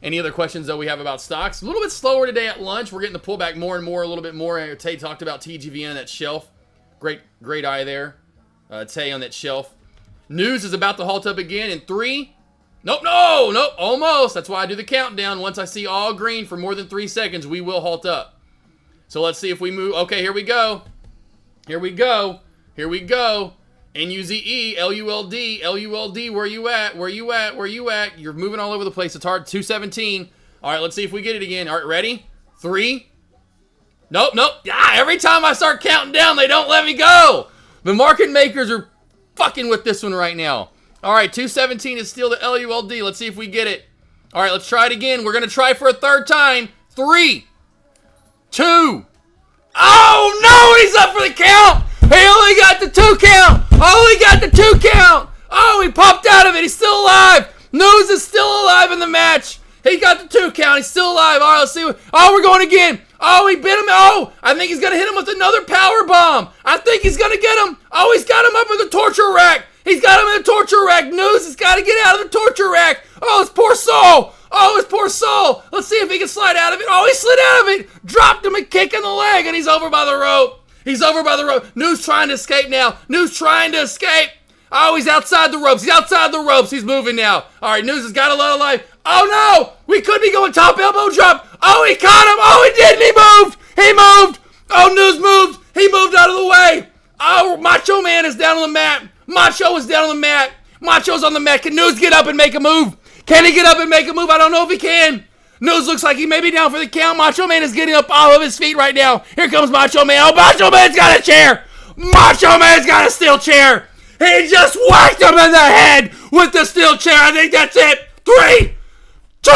Any other questions, though, we have about stocks? A little bit slower today at lunch. We're getting the pullback more and more, a little bit more. Tay talked about TGVN on that shelf. Great eye there. Tay on that shelf. News is about to halt up again in 3. Nope, almost. That's why I do the countdown. Once I see all green for more than 3 seconds, we will halt up. So let's see if we move. Okay, here we go. Here we go. NUZE, LULD, where you at? You're moving all over the place. It's hard. 217. All right, let's see if we get it again. All right, ready? 3. Nope. Yeah, every time I start counting down, they don't let me go. The market makers are fucking with this one right now. All right, 217 is still the LULD. Let's see if we get it. All right, let's try it again. We're going to try for a third time. 3, 2. Oh, no, he's up for the count. He only got the 2 count. Oh, he popped out of it. He's still alive. News is still alive in the match. He got the 2 count. He's still alive. All right, let's see. Oh, we're going again. Oh, he bit him. Oh, I think he's going to hit him with another power bomb. I think he's going to get him. Oh, he's got him up in the torture rack. News has got to get out of the torture rack. Oh, his poor soul. Let's see if he can slide out of it. Oh, he slid out of it. Dropped him a kick in the leg, and he's over by the rope. News trying to escape now. Oh, he's outside the ropes. He's moving now. All right, News has got a lot of life. Oh, no. We could be going top elbow drop. Oh, he caught him. Oh, he didn't. He moved. Oh, News moved. He moved out of the way. Oh, Macho Man is down on the mat. Macho's on the mat. Can News get up and make a move? I don't know if he can. News looks like he may be down for the count. Macho Man is getting up all of his feet right now. Here comes Macho Man. Oh, Macho Man's got a chair. Macho Man's got a steel chair. He just whacked him in the head with the steel chair. I think that's it. 3, 2,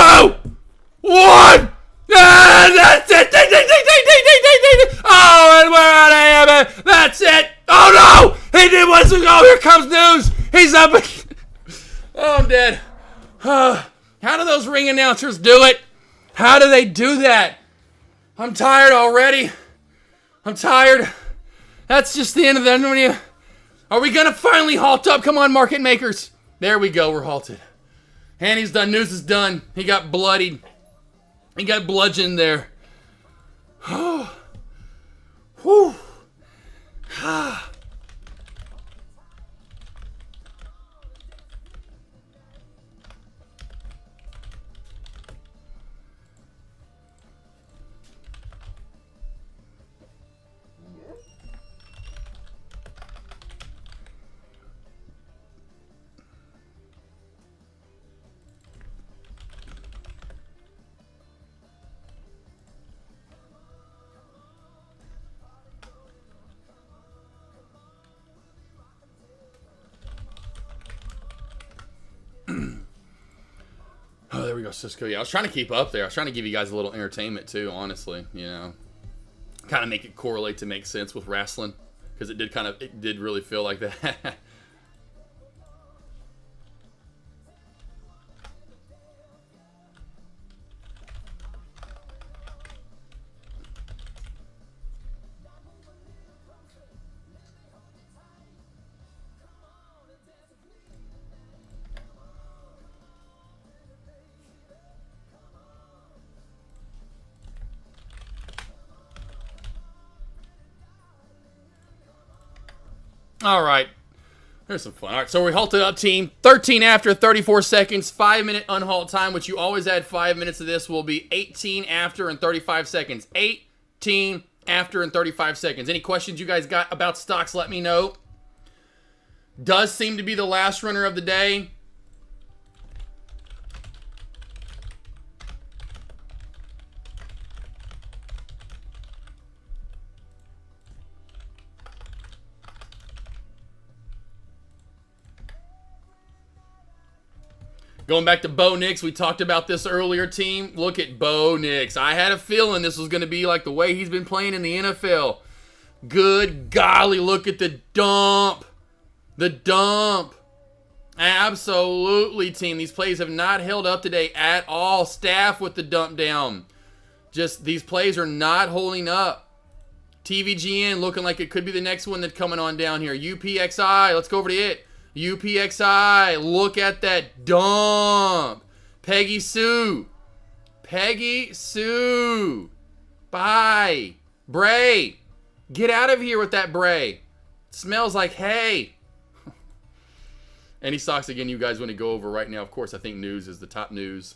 1. And that's it. Ding, ding, ding, ding, ding, ding, ding, ding. Oh, and we're out of here. That's it. Oh, no. He did one. Oh, here comes News. He's up. Oh, I'm dead. How do those ring announcers do it? How do they do that? I'm tired already. That's just the end of the... Are we going to finally halt up? Come on, market makers. There we go. We're halted. And he's done. News is done. He got bloodied. He got bludgeoned there. Whew. there we go, Cisco. Yeah, I was trying to keep up there. I was trying to give you guys a little entertainment too, honestly. You know, kind of make it correlate to make sense with wrestling, because it did really feel like that. All right. There's some fun. All right, so we halted up, team. 13 after 34 seconds. 5-minute unhalt time, which you always add 5 minutes of this, will be 18 after and 35 seconds. 18 after and 35 seconds. Any questions you guys got about stocks, let me know. Does seem to be the last runner of the day. Going back to Bo Nix, we talked about this earlier, team. Look at Bo Nix. I had a feeling this was going to be like the way he's been playing in the NFL. Good golly, look at the dump. The dump. Absolutely, team. These plays have not held up today at all. Staff with the dump down. Just these plays are not holding up. TVGN looking like it could be the next one that's coming on down here. UPXI, let's go over to it. UPXI, look at that dump. Peggy Sue. Peggy Sue. Bye. Bray. Get out of here with that Bray. Smells like hay. Any stocks again you guys want to go over right now? Of course, I think news is the top news.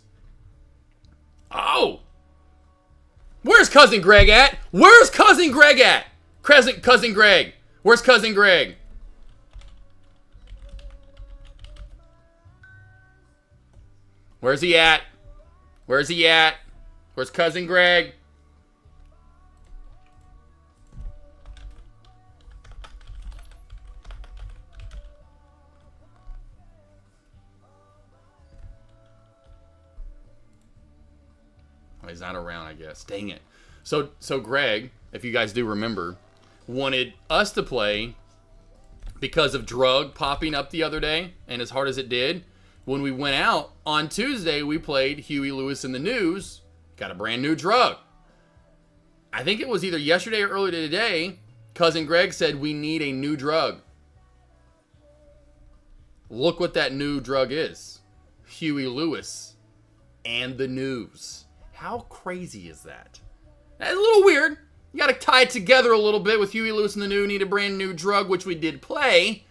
Oh! Where's Cousin Greg at? Where's Cousin Greg at? Cousin Greg. Where's Cousin Greg? Where's he at? Where's he at? Where's Cousin Greg? Oh, he's not around, I guess. Dang it. So Greg, if you guys do remember, wanted us to play because of drug popping up the other day, and as hard as it did. When we went out on Tuesday, we played Huey Lewis in the News. Got a brand new drug. I think it was either yesterday or earlier today. Cousin Greg said we need a new drug. Look what that new drug is. Huey Lewis and the News. How crazy is that? That's a little weird. You got to tie it together a little bit with Huey Lewis and the News. Need a brand new drug, which we did play.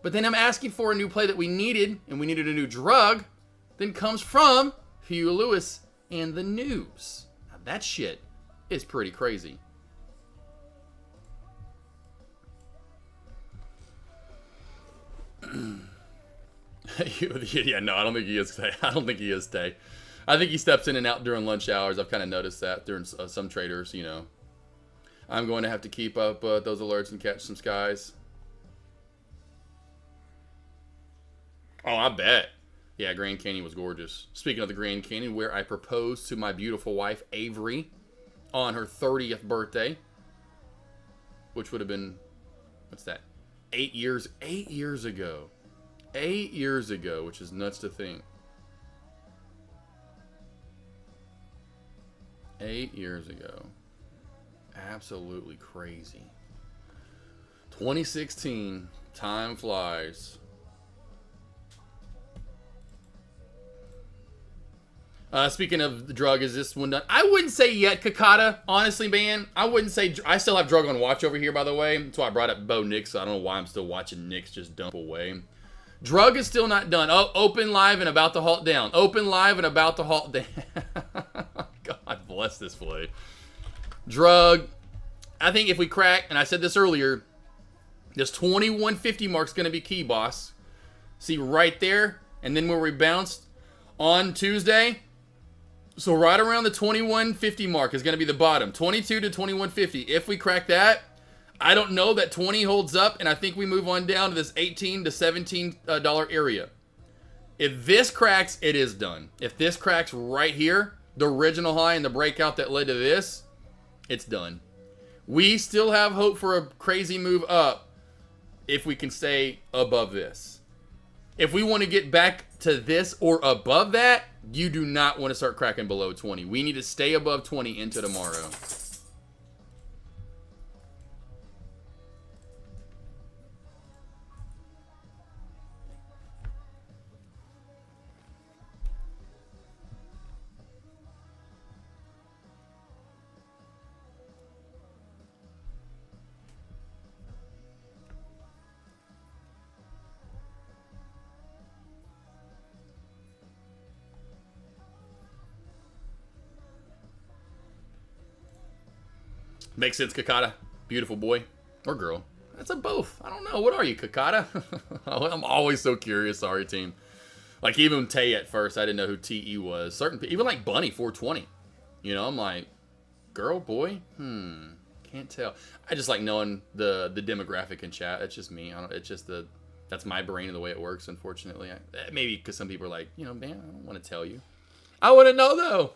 But then I'm asking for a new play that we needed, and we needed a new drug, then comes from Huey Lewis and the News. Now that shit is pretty crazy. Yeah, no, I don't think he is today. I don't think he is today. I think he steps in and out during lunch hours. I've kind of noticed that during some traders, you know. I'm going to have to keep up those alerts and catch some skies. Oh, I bet. Yeah, Grand Canyon was gorgeous. Speaking of the Grand Canyon, where I proposed to my beautiful wife, Avery, on her 30th birthday, which would have been, what's that, 8 years ago. 8 years ago, which is nuts to think. 8 years ago. Absolutely crazy. 2016, time flies. Speaking of the drug, is this one done? I wouldn't say yet, Kakata. Honestly, man, I wouldn't say. I still have drug on watch over here, by the way. That's why I brought up Bo Nix. So I don't know why I'm still watching Nix just dump away. Drug is still not done. Oh, open live and about to halt down. Open live and about to halt down. God bless this play. Drug. I think if we crack, and I said this earlier, this 2150 mark is going to be key, boss. See right there, and then where we bounced on Tuesday. So right around the 2150 mark is going to be the bottom. 22 to 2150. If we crack that, I don't know that 20 holds up, and I think we move on down to this $18 to $17 area. If this cracks, it is done. If this cracks right here, the original high and the breakout that led to this, it's done. We still have hope for a crazy move up if we can stay above this. If we want to get back to this or above that, you do not want to start cracking below 20. We need to stay above 20 into tomorrow. Makes sense, Kakata. Beautiful boy. Or girl. That's a both. I don't know. What are you, Kakata? I'm always so curious. Sorry, team. Like, even Tay at first, I didn't know who TE was. Certain even like Bunny 420. You know, I'm like, girl, boy? Can't tell. I just like knowing the demographic in chat. It's just me. It's just that's my brain and the way it works, unfortunately. Maybe because some people are like, you know, man, I don't want to tell you. I want to know, though.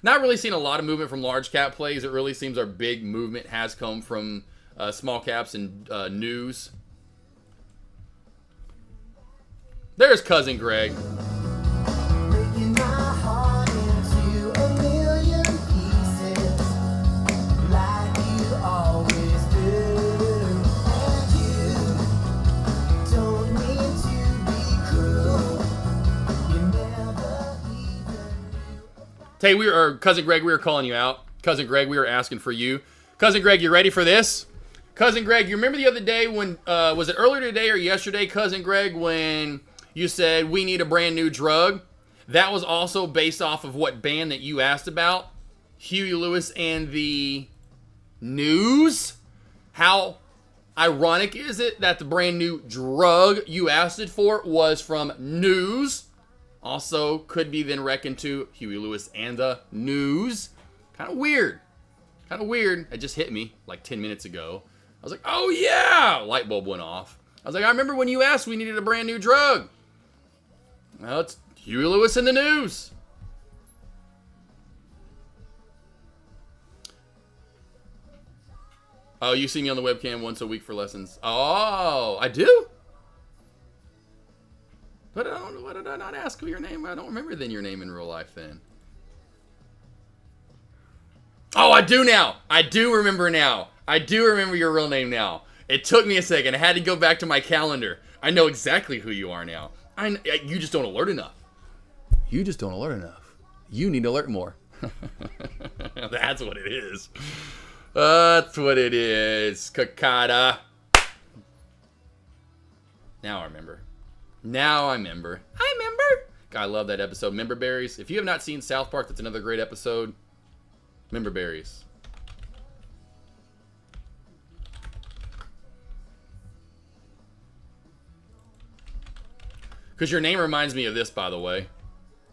Not really seeing a lot of movement from large cap plays. It really seems our big movement has come from small caps and news. There's Cousin Greg. Breaking my heart into a million pieces, like you always do. And you don't mean to be cruel. You never Tay, Cousin Greg, we were calling you out. Cousin Greg, we were asking for you. Cousin Greg, you ready for this? Cousin Greg, you remember the other day when, was it earlier today or yesterday, Cousin Greg, when you said we need a brand new drug? That was also based off of what band that you asked about. Huey Lewis and the News. How ironic is it that the brand new drug you asked it for was from News? Also, could be then reckoned to Huey Lewis and the News. Kind of weird. Kind of weird. It just hit me like 10 minutes ago. I was like, oh yeah! Light bulb went off. I was like, I remember when you asked we needed a brand new drug. Well, it's Huey Lewis and the News. Oh, you see me on the webcam once a week for lessons. Oh, I do? But what did I not ask your name? I don't remember then your name in real life then. Oh, I do now. I do remember now. I do remember your real name now. It took me a second. I had to go back to my calendar. I know exactly who you are now. You just don't alert enough. You just don't alert enough. You need to alert more. That's what it is. That's what it is. Kakata. Now I remember. Now I remember. I remember. God, I love that episode. Member Berries. If you have not seen South Park, that's another great episode. Member Berries. Because your name reminds me of this, by the way.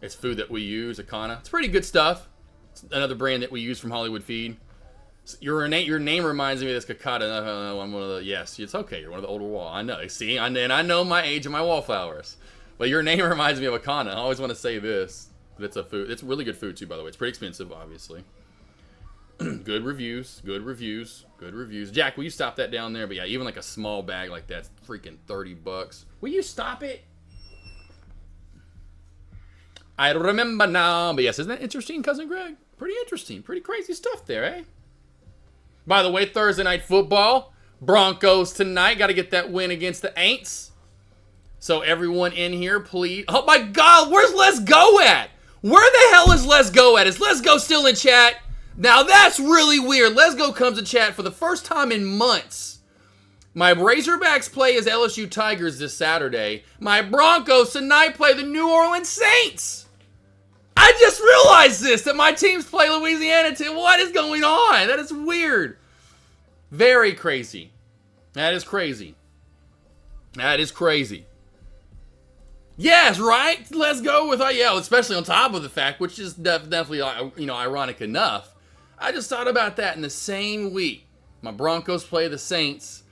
It's food that we use, Akana. It's pretty good stuff. It's another brand that we use from Hollywood Feed. Your name reminds me of this Kakata. I'm one of the, yes, it's okay. You're one of the older wall. I know. See, and I know my age and my wallflowers. But your name reminds me of Akana. I always want to say this. But it's a food. It's really good food, too, by the way. It's pretty expensive, obviously. Good reviews. Good reviews. Good reviews. Jack, will you stop that down there? But yeah, even like a small bag like that's freaking $30. Will you stop it? I remember now. But yes, isn't that interesting, Cousin Greg? Pretty interesting. Pretty crazy stuff there, eh? By the way, Thursday night football. Broncos tonight. Got to get that win against the Aints. So everyone in here, please. Oh my God, where's Let's Go at? Where the hell is Let's Go at? Is Let's Go still in chat? Now that's really weird. Let's Go comes to chat for the first time in months. My Razorbacks play as LSU Tigers this Saturday. My Broncos tonight play the New Orleans Saints. I just realized this, that my teams play Louisiana too. What is going on? That is weird. Very crazy. That is crazy. That is crazy. Yes, right? Let's go with, yeah, especially on top of the fact, which is definitely, ironic enough. I just thought about that in the same week. My Broncos play the Saints,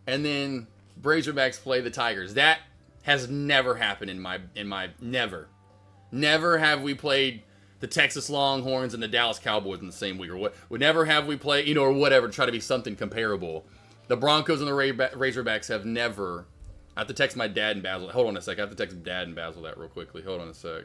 and then Razorbacks play the Tigers. That Has never happened in my never. Never have we played the Texas Longhorns and the Dallas Cowboys in the same week, or what? Would never have we played, you know, or whatever, try to be something comparable. The Broncos and the Razorbacks have never. I have to text my dad in Basil. Hold on a sec. I have to text Dad in Basil that real quickly. Hold on a sec.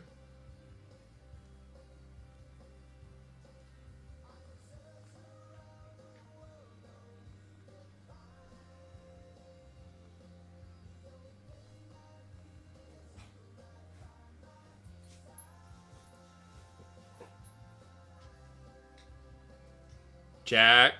Jack.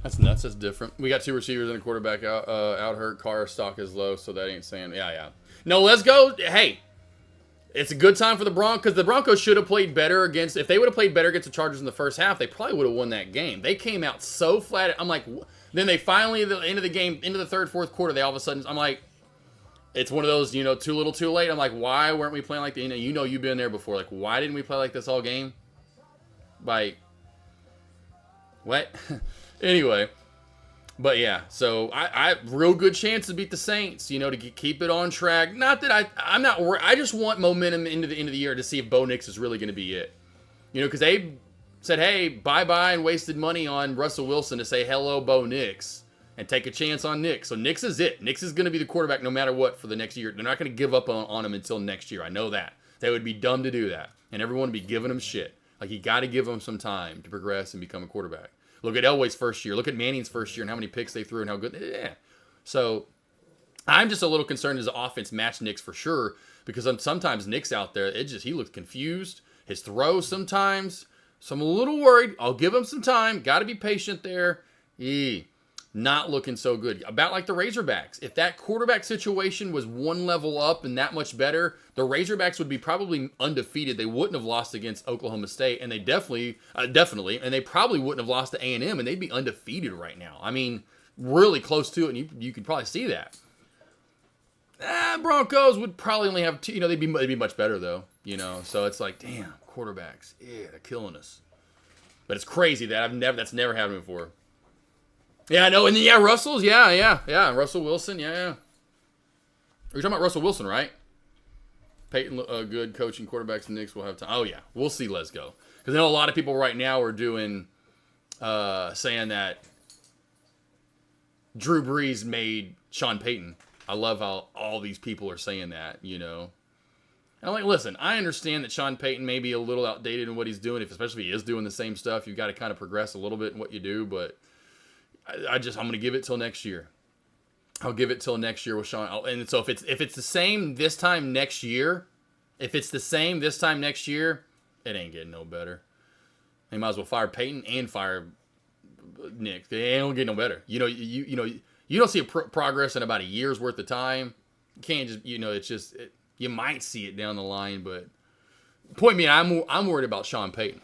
That's nuts. That's different. We got 2 receivers and a quarterback out hurt. Carr stock is low, so that ain't saying. Yeah. No, let's go. Hey, it's a good time for the Broncos. The Broncos should have played better against. If they would have played better against the Chargers in the first half, they probably would have won that game. They came out so flat. I'm like, then they finally at the end of the game, into the third, fourth quarter, they all of a sudden. I'm like, it's one of those, you know, too little, too late. I'm like, why weren't we playing like the? You know, you've been there before. Like, why didn't we play like this all game? Like, what? Anyway, but yeah, so I real good chance to beat the Saints, you know, to keep it on track. Not that I'm not worried. I just want momentum into the end of the year to see if Bo Nix is really going to be it. You know, because they said, hey, bye-bye, and wasted money on Russell Wilson to say hello, Bo Nix, and take a chance on Nix. So Nix is it. Nix is going to be the quarterback no matter what for the next year. They're not going to give up on him until next year. I know that. They would be dumb to do that. And everyone would be giving him shit. Like, you got to give him some time to progress and become a quarterback. Look at Elway's first year. Look at Manning's first year and how many picks they threw and how good. Yeah. So I'm just a little concerned as the offense matched Nick's for sure, because sometimes Nick's out there, he looks confused. His throws sometimes. So I'm a little worried. I'll give him some time. Got to be patient there. Not looking so good. About like the Razorbacks. If that quarterback situation was one level up and that much better, the Razorbacks would be probably undefeated. They wouldn't have lost against Oklahoma State, and they definitely, and they probably wouldn't have lost to A&M, and they'd be undefeated right now. I mean, really close to it, and you could probably see that. Broncos would probably only have 2, you know, they'd be much better though, you know. So it's like, damn, quarterbacks, they're killing us. But it's crazy that that's never happened before. Yeah, I know. And then, Russell's, yeah. Russell Wilson, yeah. You're talking about Russell Wilson, right? Peyton, good coaching quarterbacks, and Knicks will have time. Oh, yeah. We'll see. Let's go. Because I know a lot of people right now are doing, saying that Drew Brees made Sean Payton. I love how all these people are saying that, you know. And I'm like, listen, I understand that Sean Payton may be a little outdated in what he's doing, especially if he is doing the same stuff. You've got to kind of progress a little bit in what you do, but I'm going to give it till next year. I'll give it till next year with Sean. And so if it's the same this time next year, it ain't getting no better. They might as well fire Peyton and fire Nick. They don't get no better. You know, you don't see a progress in about a year's worth of time. You can't just, you know, it's just you might see it down the line, but point me, I'm worried about Sean Payton.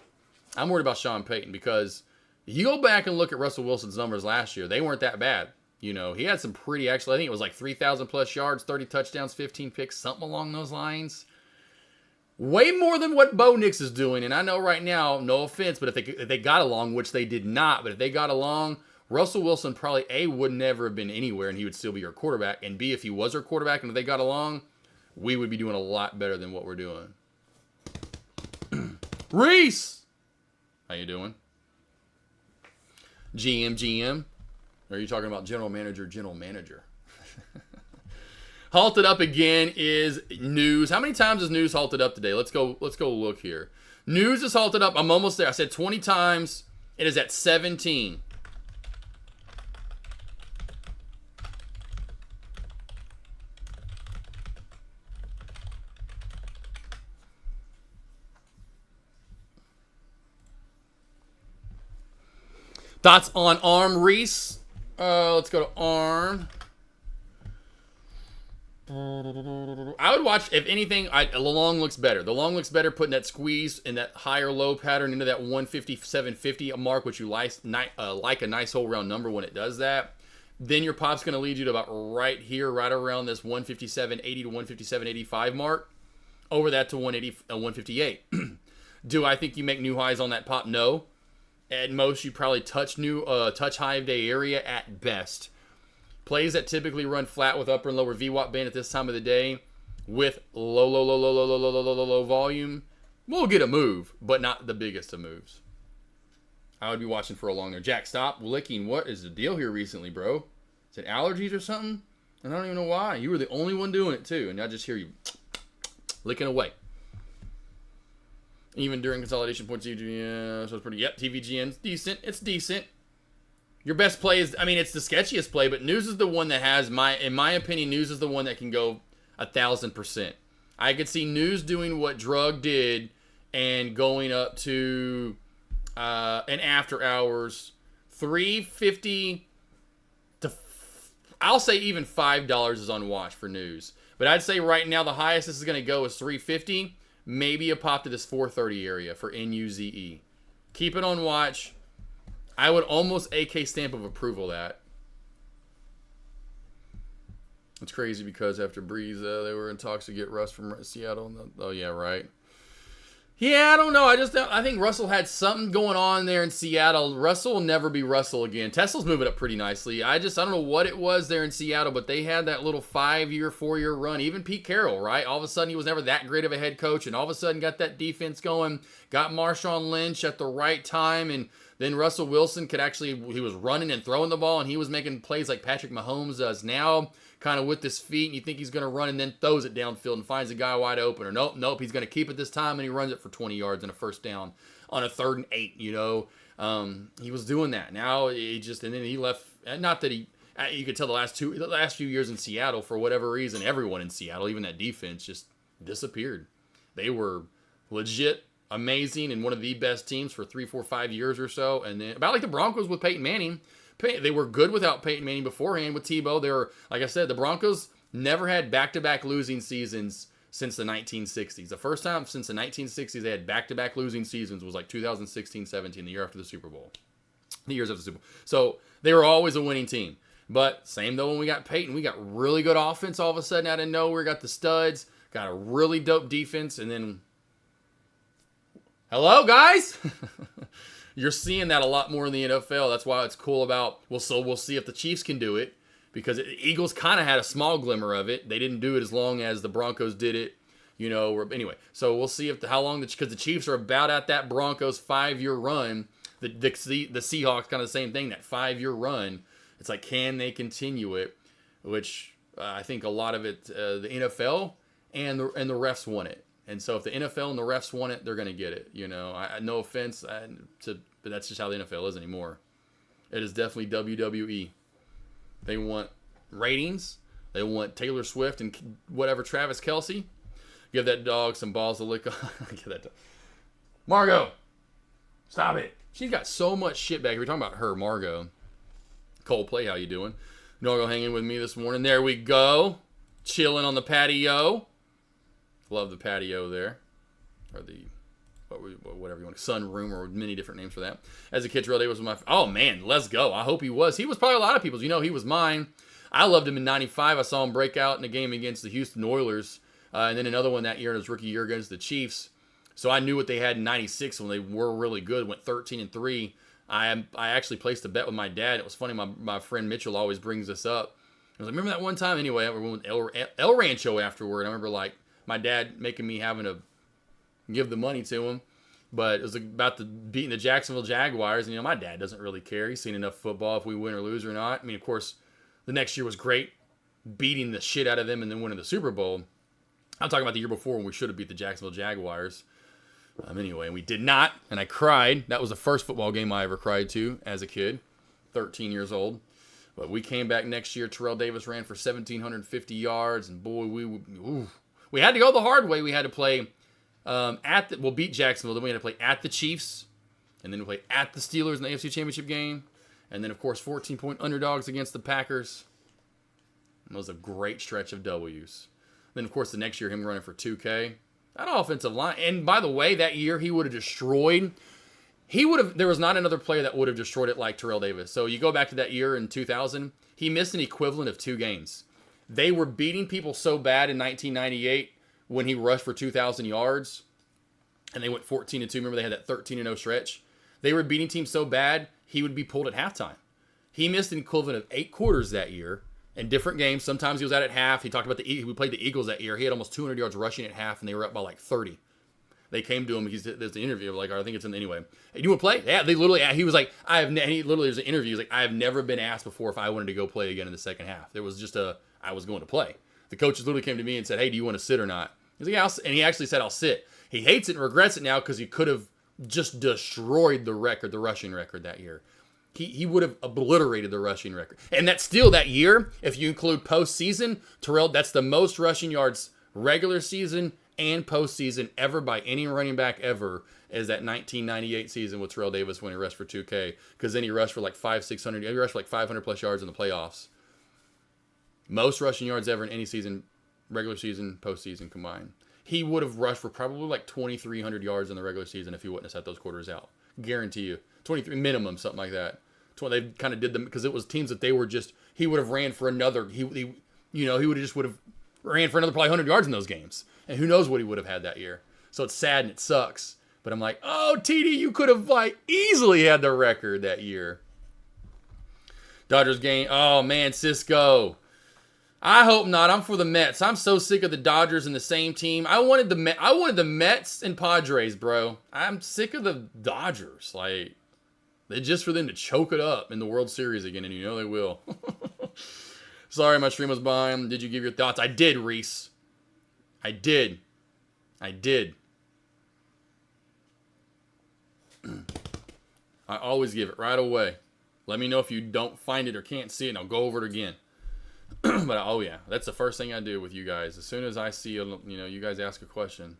I'm worried about Sean Payton because you go back and look at Russell Wilson's numbers last year. They weren't that bad. You know, he had some pretty, actually, I think it was like 3,000 plus yards, 30 touchdowns, 15 picks, something along those lines. Way more than what Bo Nix is doing. And I know right now, no offense, but if they got along, which they did not, but if they got along, Russell Wilson probably, A, would never have been anywhere and he would still be your quarterback. And B, if he was our quarterback and if they got along, we would be doing a lot better than what we're doing. Reese! How you doing? GM. Or are you talking about general manager? Halted up again is news. How many times is news halted up today? Let's go look here. News is halted up. I'm almost there. I said 20 times. It is at 17. Thoughts on ARM, Reese? Let's go to ARM. I would watch, if anything, the long looks better. The long looks better putting that squeeze and that higher low pattern into that 157.50 mark, which you like a nice whole round number when it does that. Then your pop's going to lead you to about right here, right around this 157.80 to 157.85 mark. Over that to 158. Do I think you make new highs on that pop? No. At most, you probably touch high of day area at best. Plays that typically run flat with upper and lower VWAP band at this time of the day with low volume will get a move, but not the biggest of moves. I would be watching for a long there. Jack, stop licking. What is the deal here recently, bro? Is it allergies or something? And I don't even know why. You were the only one doing it too, and I just hear you licking away. Even during consolidation points, yeah, so it's pretty. Yep, TVGN's decent. It's decent. Your best play is, I mean, it's the sketchiest play, but News is the one that has in my opinion, News is the one that can go 1,000%. I could see News doing what Drug did and going up to an after hours 350 to, I'll say even $5 is on watch for News. But I'd say right now the highest this is going to go is 350. Maybe a pop to this 430 area for NUZE. Keep it on watch. I would almost AK stamp of approval that. It's crazy because after Breeze, they were in talks to get Russ from Seattle. Oh, yeah, right. Yeah, I don't know. I think Russell had something going on there in Seattle. Russell will never be Russell again. Tesla's moving up pretty nicely. I don't know what it was there in Seattle, but they had that little 5-year, 4-year run. Even Pete Carroll, right? All of a sudden, he was never that great of a head coach, and all of a sudden got that defense going. Got Marshawn Lynch at the right time, and then Russell Wilson he was running and throwing the ball, and he was making plays like Patrick Mahomes does now, kind of with his feet, and you think he's going to run and then throws it downfield and finds a guy wide open. Or nope, he's going to keep it this time, and he runs it for 20 yards and a first down on a 3rd and 8, you know. He was doing that. Now, and then he left, not that you could tell the last few years in Seattle, for whatever reason, everyone in Seattle, even that defense, just disappeared. They were legit amazing and one of the best teams for 3, 4, 5 years or so. And then about like the Broncos with Peyton Manning. They were good without Peyton Manning beforehand with Tebow. They were, like I said, the Broncos never had back-to-back losing seasons since the 1960s. The first time since the 1960s they had back-to-back losing seasons was like 2016-17, the year after the Super Bowl. The years after the Super Bowl. So they were always a winning team. But same though when we got Peyton, we got really good offense all of a sudden out of nowhere. Got the studs, got a really dope defense, and then hello, guys? You're seeing that a lot more in the NFL. That's why it's cool about, we'll see if the Chiefs can do it, because the Eagles kind of had a small glimmer of it. They didn't do it as long as the Broncos did it, you know. Anyway, so we'll see how long, because the Chiefs are about at that Broncos 5-year run. The Seahawks, kind of the same thing, that 5-year run. It's like, can they continue it? Which I think a lot of it, the NFL and the refs want it. And so if the NFL and the refs want it, they're going to get it. You know, no offense, but that's just how the NFL is anymore. It is definitely WWE. They want ratings. They want Taylor Swift and whatever, Travis Kelce. Give that dog some balls to lick on. Give that dog. Margot, stop it. She's got so much shit back here. We're talking about her, Margot. Coldplay, how you doing? Margot hanging with me this morning. There we go. Chilling on the patio. Love the patio there, or the whatever you want, sunroom, or many different names for that. As a kid, Terrell Davis was my. Oh man, let's go! I hope he was. He was probably a lot of people's. You know, he was mine. I loved him in '95. I saw him break out in a game against the Houston Oilers, and then another one that year in his rookie year against the Chiefs. So I knew what they had in '96 when they were really good. Went 13-3. I actually placed a bet with my dad. It was funny. My friend Mitchell always brings this up. I was like, remember that one time? Anyway, I went with El Rancho afterward. I remember like my dad making me having to give the money to him, but it was about beating the Jacksonville Jaguars. And, you know, my dad doesn't really care. He's seen enough football if we win or lose or not. I mean, of course, the next year was great, beating the shit out of them and then winning the Super Bowl. I'm talking about the year before when we should have beat the Jacksonville Jaguars. Anyway, we did not, and I cried. That was the first football game I ever cried to as a kid, 13 years old. But we came back next year. Terrell Davis ran for 1,750 yards, and boy, we had to go the hard way. We had to play we'll beat Jacksonville. Then we had to play at the Chiefs. And then we played at the Steelers in the AFC Championship game. And then, of course, 14-point underdogs against the Packers. It was a great stretch of W's. Then, of course, the next year, him running for 2K. That offensive line. And by the way, that year, he would have destroyed. There was not another player that would have destroyed it like Terrell Davis. So you go back to that year in 2000, he missed an equivalent of 2 games. They were beating people so bad in 1998 when he rushed for 2,000 yards. And they went 14-2. Remember, they had that 13-0 stretch. They were beating teams so bad, he would be pulled at halftime. He missed an equivalent of 8 quarters that year in different games. Sometimes he was out at half. He talked about we played the Eagles that year. He had almost 200 yards rushing at half, and they were up by like 30. They came to him. There's an interview. Like, I think it's in anyway. Hey, do you want to play? Yeah, they literally. He was like, he literally was an interview. He was like, I have never been asked before if I wanted to go play again in the second half. There was just I was going to play. The coaches literally came to me and said, hey, do you want to sit or not? He's like, yeah, and he actually said, I'll sit. He hates it and regrets it now because he could have just destroyed the rushing record that year. He would have obliterated the rushing record. And that's still that year, if you include postseason, Terrell, that's the most rushing yards regular season and postseason ever by any running back ever, is that 1998 season with Terrell Davis when he rushed for 2K. Because then he rushed for like 600. He rushed for like 500 plus yards in the playoffs. Most rushing yards ever in any season, regular season, postseason combined. He would have rushed for probably like 2,300 yards in the regular season if he wouldn't have set those quarters out. Guarantee you. 23 minimum, something like that. They kind of did them because it was teams that they were just, he would have ran for another, he would have ran for another probably 100 yards in those games. And who knows what he would have had that year. So it's sad and it sucks. But I'm like, oh, TD, you could have like easily had the record that year. Dodgers game. Oh, man, Cisco. I hope not. I'm for the Mets. I'm so sick of the Dodgers and the same team. I wanted the Mets and Padres, bro. I'm sick of the Dodgers. Like, it's just for them to choke it up in the World Series again, and you know they will. Sorry, my stream was behind. Did you give your thoughts? I did, Reese. I did. I always give it right away. Let me know if you don't find it or can't see it, and I'll go over it again. But, oh yeah, that's the first thing I do with you guys. As soon as I see, you guys ask a question.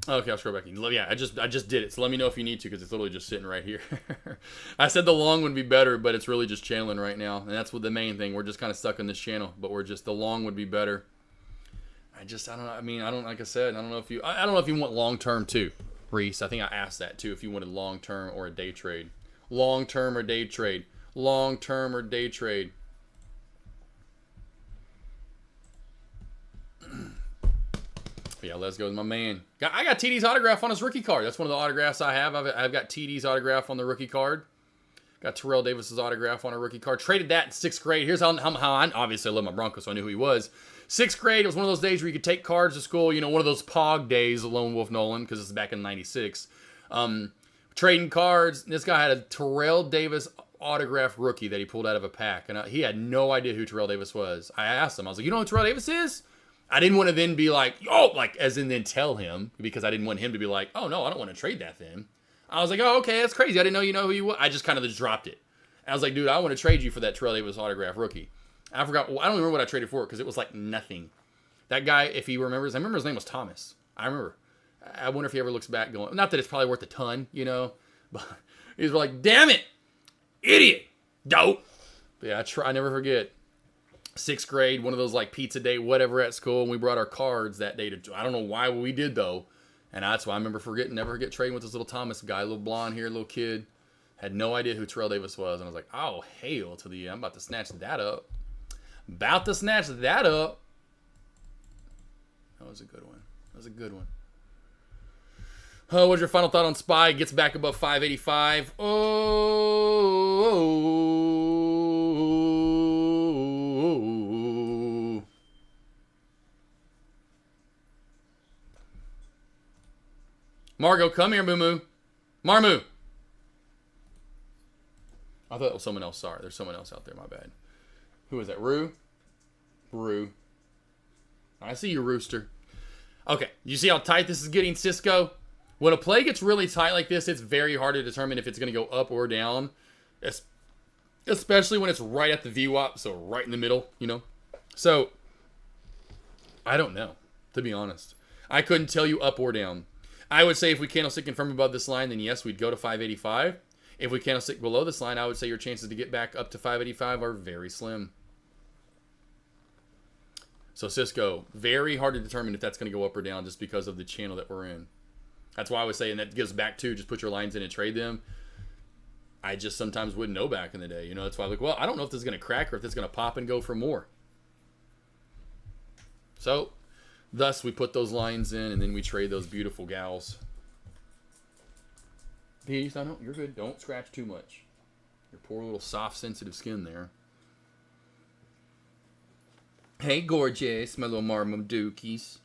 Okay, I'll scroll back in. Yeah, I just did it. So let me know if you need to, because it's literally just sitting right here. I said the long would be better, but it's really just channeling right now, and that's what the main thing. We're just kind of stuck in this channel, but the long would be better. I don't know. I mean, like I said, I don't know if you want long term too, Reese. I think I asked that too, if you wanted long term or a day trade. Long term or day trade. Long term or day trade. Yeah, let's go with my man. I got TD's autograph on his rookie card. That's one of the autographs I have. I've got TD's autograph on the rookie card. Got Terrell Davis's autograph on a rookie card. Traded that in 6th grade. Here's how I obviously love my Broncos, so I knew who he was. 6th grade, it was one of those days where you could take cards to school. You know, one of those POG days, Lone Wolf Nolan, because this is back in '96. Trading cards. This guy had a Terrell Davis autograph rookie that he pulled out of a pack, and he had no idea who Terrell Davis was. I asked him. I was like, you know who Terrell Davis is? I didn't want to then be like, oh, like, as in then tell him, because I didn't want him to be like, oh, no, I don't want to trade that then. I was like, oh, okay, that's crazy. I didn't know you know who you were. I just kind of just dropped it. I was like, dude, I want to trade you for that Terrell Davis autograph rookie. I forgot. Well, I don't remember what I traded for because it was like nothing. That guy, if he remembers, I remember his name was Thomas. I remember. I wonder if he ever looks back going, not that it's probably worth a ton, you know, but he's like, damn it, idiot, dope. But yeah, I never forget. 6th grade, one of those like pizza day, whatever at school, and we brought our cards that day to, I don't know why we did though, and that's why I remember never forget trading with this little Thomas guy, little blonde hair, little kid, had no idea who Terrell Davis was, and I was like, oh, hail to the, I'm about to snatch that up. That was a good one. Oh, what's your final thought on Spy? Gets back above 585. Margot, come here, Moo Moo. Marmoo. I thought that was someone else. Sorry, there's someone else out there. My bad. Who is that? Rue? I see you, Rooster. Okay, you see how tight this is getting, Cisco? When a play gets really tight like this, it's very hard to determine if it's going to go up or down. especially when it's right at the VWAP, so right in the middle, you know. So I don't know, to be honest. I couldn't tell you up or down. I would say if we candlestick confirm above this line, then yes, we'd go to 585. If we candlestick below this line, I would say your chances to get back up to 585 are very slim. So Cisco, very hard to determine if that's going to go up or down just because of the channel that we're in. That's why I was saying that gives back to just put your lines in and trade them. I just sometimes wouldn't know back in the day. You know, that's why I'm like, well, I don't know if this is going to crack or if it's going to pop and go for more. So, thus we put those lines in and then we trade those beautiful gals. Peace, I know, you're good. Don't scratch too much. Your poor little soft, sensitive skin there. Hey, gorgeous, my little Margo Dookies.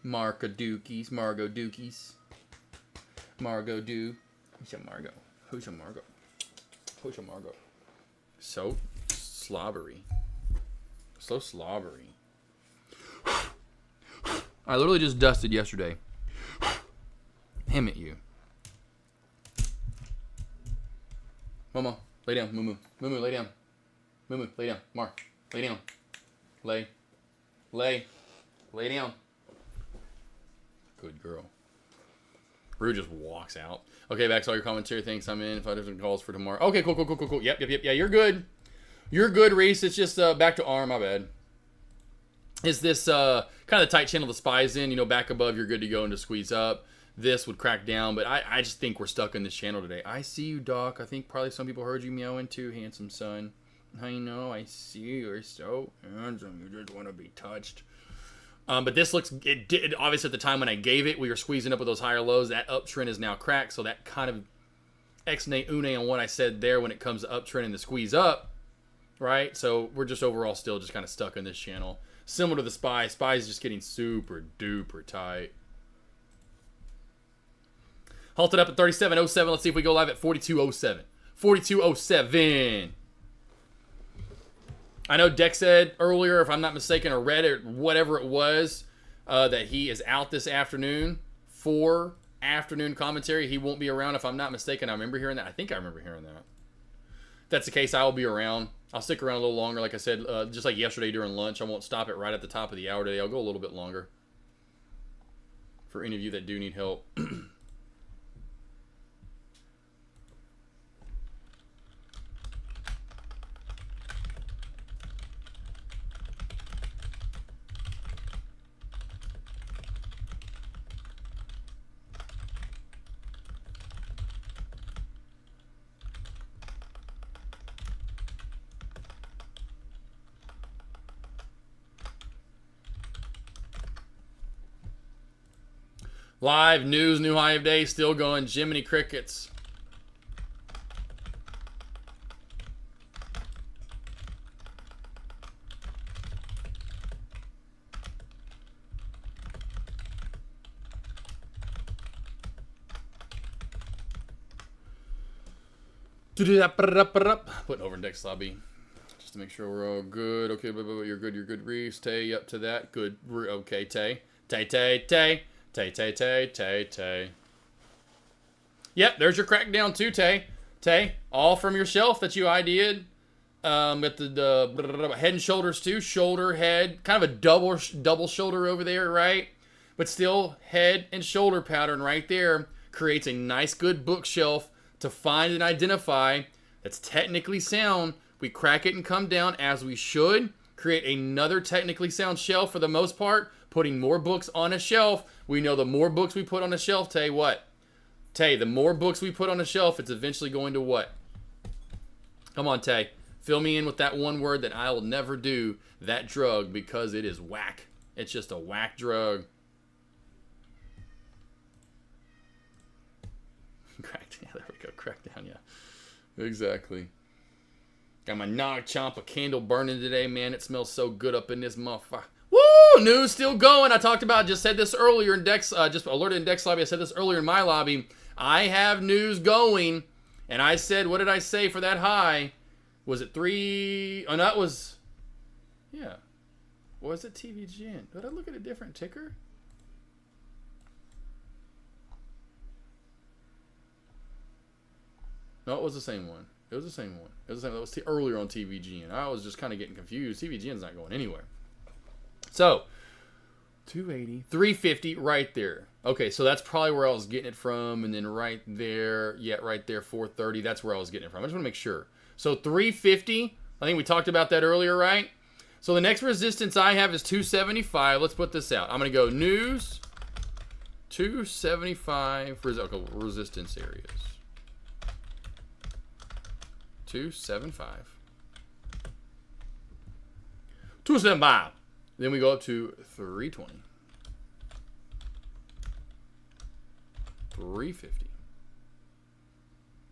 Margo Dookies. Margo Dookies. Margo Doo. Who's your Margo? Who's your Margo? Who's your Margo? So slobbery. So slobbery. I literally just dusted yesterday. Damn it, you. Mama, lay down. Moo-moo. Moo-moo, lay down. Moo-moo, lay down. Mark, lay down. Lay. Lay. Lay down. Good girl. Rue just walks out. Okay, back to all your commentary. Thanks, I'm in. 5 different calls for tomorrow. Okay, cool. Yep. Yeah, you're good. You're good, Reese. It's just back to arm. My bad. Is this kind of the tight channel the spy's in? You know, back above, you're good to go and to squeeze up. This would crack down, but I just think we're stuck in this channel today. I see you, Doc. I think probably some people heard you meowing too, handsome son. I know, I see you. You're so handsome. You just want to be touched. But this looks, it did, obviously at the time when I gave it, we were squeezing up with those higher lows. That uptrend is now cracked, so that kind of ex-nay une on what I said there when it comes to uptrend and the squeeze up, right? So we're just overall still just kind of stuck in this channel. Similar to the SPY. SPY is just getting super duper tight. Halted up at 37.07. Let's see if we go live at 42.07. 42.07. I know Dex said earlier, if I'm not mistaken, or read it, whatever it was, that he is out this afternoon for afternoon commentary. He won't be around if I'm not mistaken. I remember hearing that. I think I remember hearing that. If that's the case, I will be around. I'll stick around a little longer. Like I said, just like yesterday during lunch, I won't stop it right at the top of the hour today. I'll go a little bit longer for any of you that do need help. Live news, new high of day, still going. Jiminy Crickets. Putting over index lobby just to make sure we're all good. Okay, you're good. You're good. Reese, Tay, up to that. Good. Okay, Tay. Tay. Yep, there's your crackdown too, Tay. All from your shelf that you ID'd. Got the head and shoulders too. Shoulder, head. Kind of a double shoulder over there, right? But still head and shoulder pattern right there. Creates a nice, good bookshelf to find and identify that's technically sound. We crack it and come down as we should. Create another technically sound shelf for the most part. Putting more books on a shelf. We know the more books we put on a shelf, Tay, what? Tay, the more books we put on a shelf, it's eventually going to what? Come on, Tay. Fill me in with that one word that I will never do. That drug, because it is whack. It's just a whack drug. Crackdown. Yeah, there we go. Crackdown, yeah. Exactly. Got my Nog Champa candle burning today, man. It smells so good up in this motherfucker. Woo! News still going. I talked about, just said this earlier in Dex, just alerted in Dex lobby. I said this earlier in my lobby. I have news going. And I said, what did I say for that high? Was it 3? Oh, no, that was, yeah. Was it TVGN? Did I look at a different ticker? No, it was the same one. It was the same one. It was the same. That was earlier on TVGN. I was just kind of getting confused. TVGN's not going anywhere. So, 280, 350 right there. Okay, so that's probably where I was getting it from. And then right there, yeah, right there, 430. That's where I was getting it from. I just want to make sure. So 350, I think we talked about that earlier, right? So the next resistance I have is 275. Let's put this out. I'm going to go news, 275 resistance areas. 275. 275. Then we go up to 320. 350.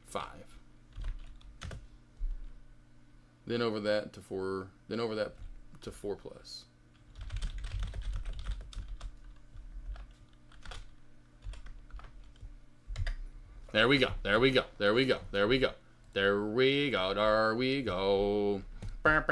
5. Then over that to 4. Then over that to 4 plus. There we go. There we go. There we go. There we go. There we go. There we go. Get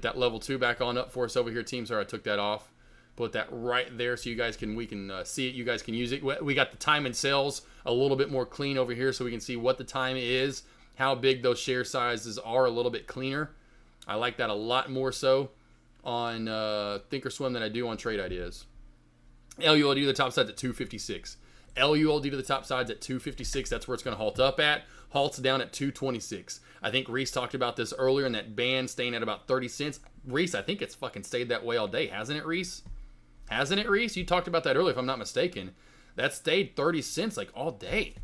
that level 2 back on up for us over here, team. Sorry, I took that off. Put that right there so you guys can see it. You guys can use it. We got the time and sales a little bit more clean over here so we can see what the time is, how big those share sizes are, a little bit cleaner. I like that a lot more so on Thinkorswim than I do on Trade Ideas. LULD to the top sides at 256. LULD to the top sides at 256. That's where it's going to halt up at. Halts down at 226. I think Reese talked about this earlier in that band staying at about 30 cents. Reese, I think it's fucking stayed that way all day, hasn't it, Reese? Hasn't it, Reese? You talked about that earlier, if I'm not mistaken. That stayed 30 cents like all day.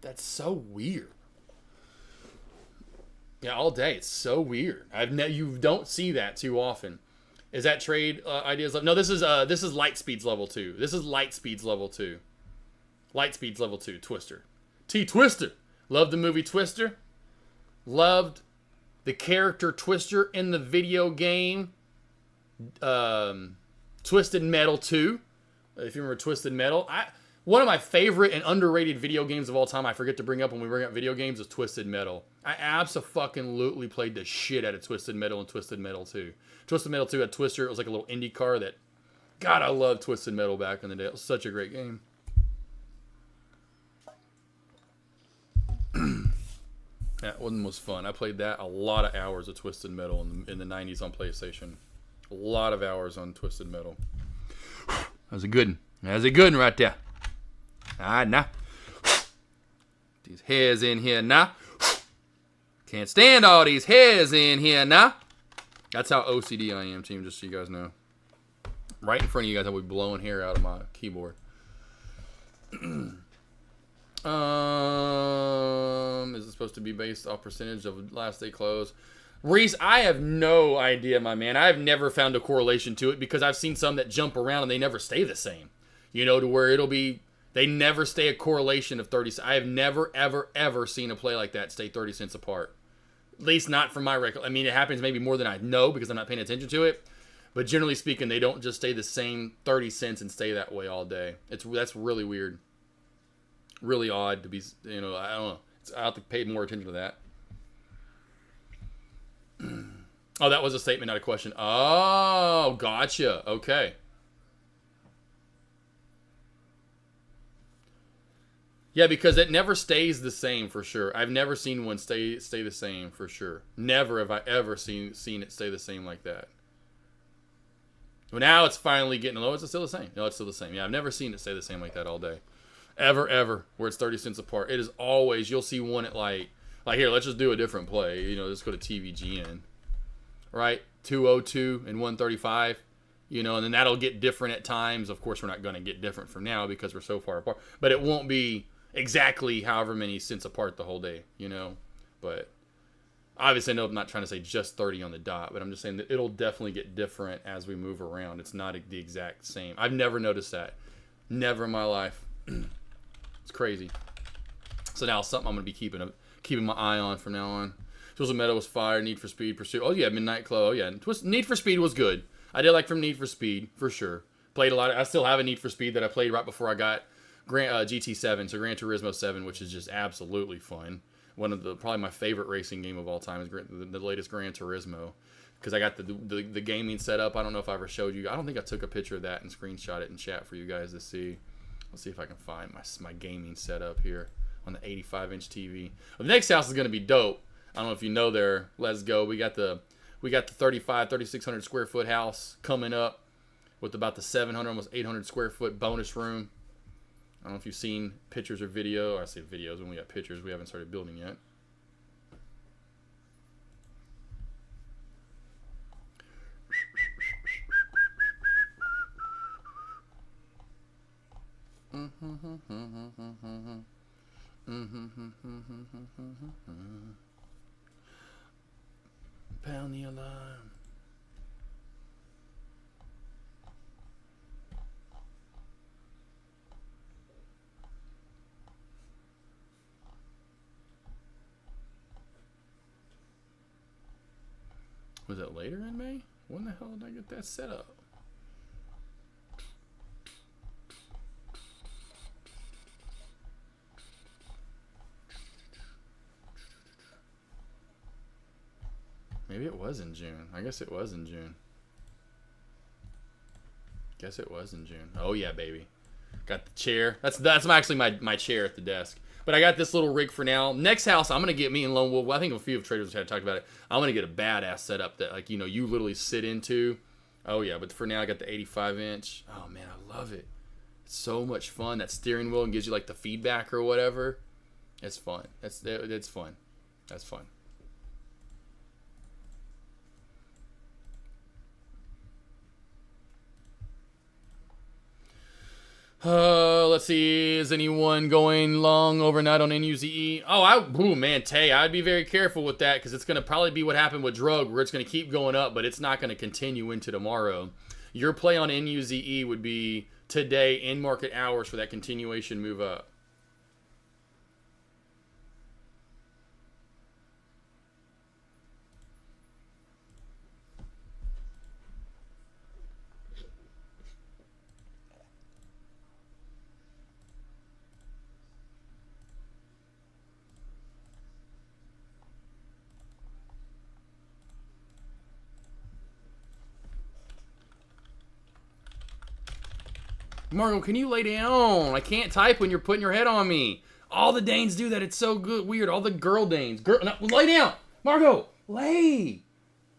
That's so weird. Yeah, all day. It's so weird. You don't see that too often. Is that Trade Ideas? No, this is Lightspeed's level 2. This is Lightspeed's level 2. Lightspeed's level 2. Twister. T-Twister. Loved the movie Twister. Loved the character Twister in the video game Twisted Metal 2. If you remember Twisted Metal. One of my favorite and underrated video games of all time, I forget to bring up when we bring up video games, is Twisted Metal. I abso-fucking-lutely played the shit out of Twisted Metal and Twisted Metal 2. Twisted Metal 2 had Twister. It was like a little indie car that... God, I loved Twisted Metal back in the day. It was such a great game. That one was fun. I played that a lot of hours of Twisted Metal in the 90s on PlayStation. A lot of hours on Twisted Metal. That was a good one. That was a good one right there. Nah. These hairs in here now. Can't stand all these hairs in here now. That's how OCD I am, team, just so you guys know. Right in front of you guys, I'll be blowing hair out of my keyboard. Is it supposed to be based off percentage of last day close? Reese, I have no idea, my man. I've never found a correlation to it because I've seen some that jump around and they never stay the same. You know, to where it'll be, they never stay a correlation of 30 cents. I have never, ever, ever seen a play like that stay 30 cents apart. At least not from my record. I mean, it happens maybe more than I know because I'm not paying attention to it. But generally speaking, they don't just stay the same 30 cents and stay that way all day. That's really weird. Really odd to be, you know, I don't know. I have to pay more attention to that. Oh, that was a statement, not a question. Oh, gotcha. Okay. Yeah, because it never stays the same for sure. I've never seen one stay the same for sure. Never have I ever seen it stay the same like that. Well, now it's finally getting low. Is it still the same? No, it's still the same. Yeah, I've never seen it stay the same like that all day. Ever, where it's 30 cents apart. It is always, you'll see one at like here, let's just do a different play. You know, let's go to TVGN. Right? 202 and 135. You know, and then that'll get different at times. Of course, we're not going to get different from now because we're so far apart. But it won't be exactly however many cents apart the whole day, you know. But obviously, I know I'm not trying to say just 30 on the dot, but I'm just saying that it'll definitely get different as we move around. It's not the exact same. I've never noticed that. Never in my life. It's crazy. So now something I'm going to be keeping my eye on from now on. Twisted Metal was fire. Need for Speed Pursuit. Oh yeah, Midnight Club. Oh yeah, Need for Speed was good. I did like from Need for Speed for sure. Played a lot. I still have a Need for Speed that I played right before I got GT7, so Gran Turismo 7, which is just absolutely fun. One of probably my favorite racing game of all time is the latest Gran Turismo, because I got the gaming set up. I don't know if I ever showed you. I don't think I took a picture of that and screenshot it in chat for you guys to see. Let's see if I can find my gaming setup here on the 85-inch TV. Well, the next house is going to be dope. I don't know if you know there. Let's go. We got the 3,600 square foot house coming up with about the 700, almost 800 square foot bonus room. I don't know if you've seen pictures or video. Or I say videos when we got pictures. We haven't started building yet. Pound the alarm. Was it later in May? When the hell did I get that set up? Maybe it was in June. I guess it was in June. Guess it was in June. Oh yeah, baby. Got the chair. That's actually my chair at the desk. But I got this little rig for now. Next house, I'm gonna get me and Lone Wolf. Well, I think a few of traders had talked about it. I'm gonna get a badass setup that, like, you literally sit into. Oh yeah, but for now I got the 85-inch. Oh man, I love it. It's so much fun. That steering wheel and gives you like the feedback or whatever. It's fun. It's fun. That's fun. Let's see. Is anyone going long overnight on NUZE? Oh, man, Tay, I'd be very careful with that because it's going to probably be what happened with drug, where it's going to keep going up, but it's not going to continue into tomorrow. Your play on NUZE would be today in market hours for that continuation move up. Margo, can you lay down? I can't type when you're putting your head on me. All the Danes do that. It's so good, weird. All the girl Danes. No, lay down. Margo, lay.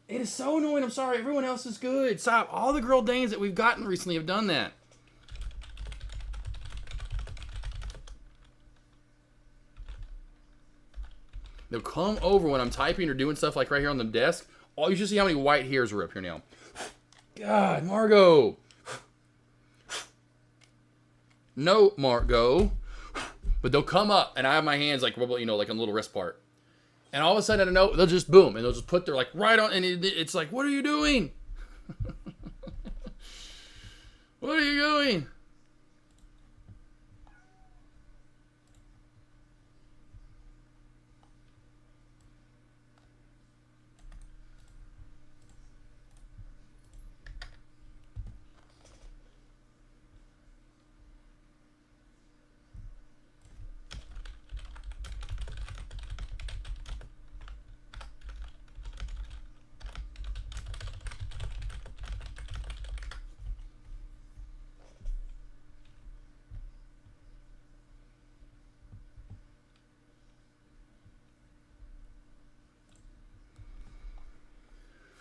It is so annoying. I'm sorry. Everyone else is good. Stop. All the girl Danes that we've gotten recently have done that. They'll come over when I'm typing or doing stuff like right here on the desk. Oh, you should see how many white hairs are up here now. God, Margo. No, Margo. But they'll come up, and I have my hands like, like a little wrist part. And all of a sudden, I don't know, they'll just boom, and they'll just put their like right on, and it's like, what are you doing? What are you doing?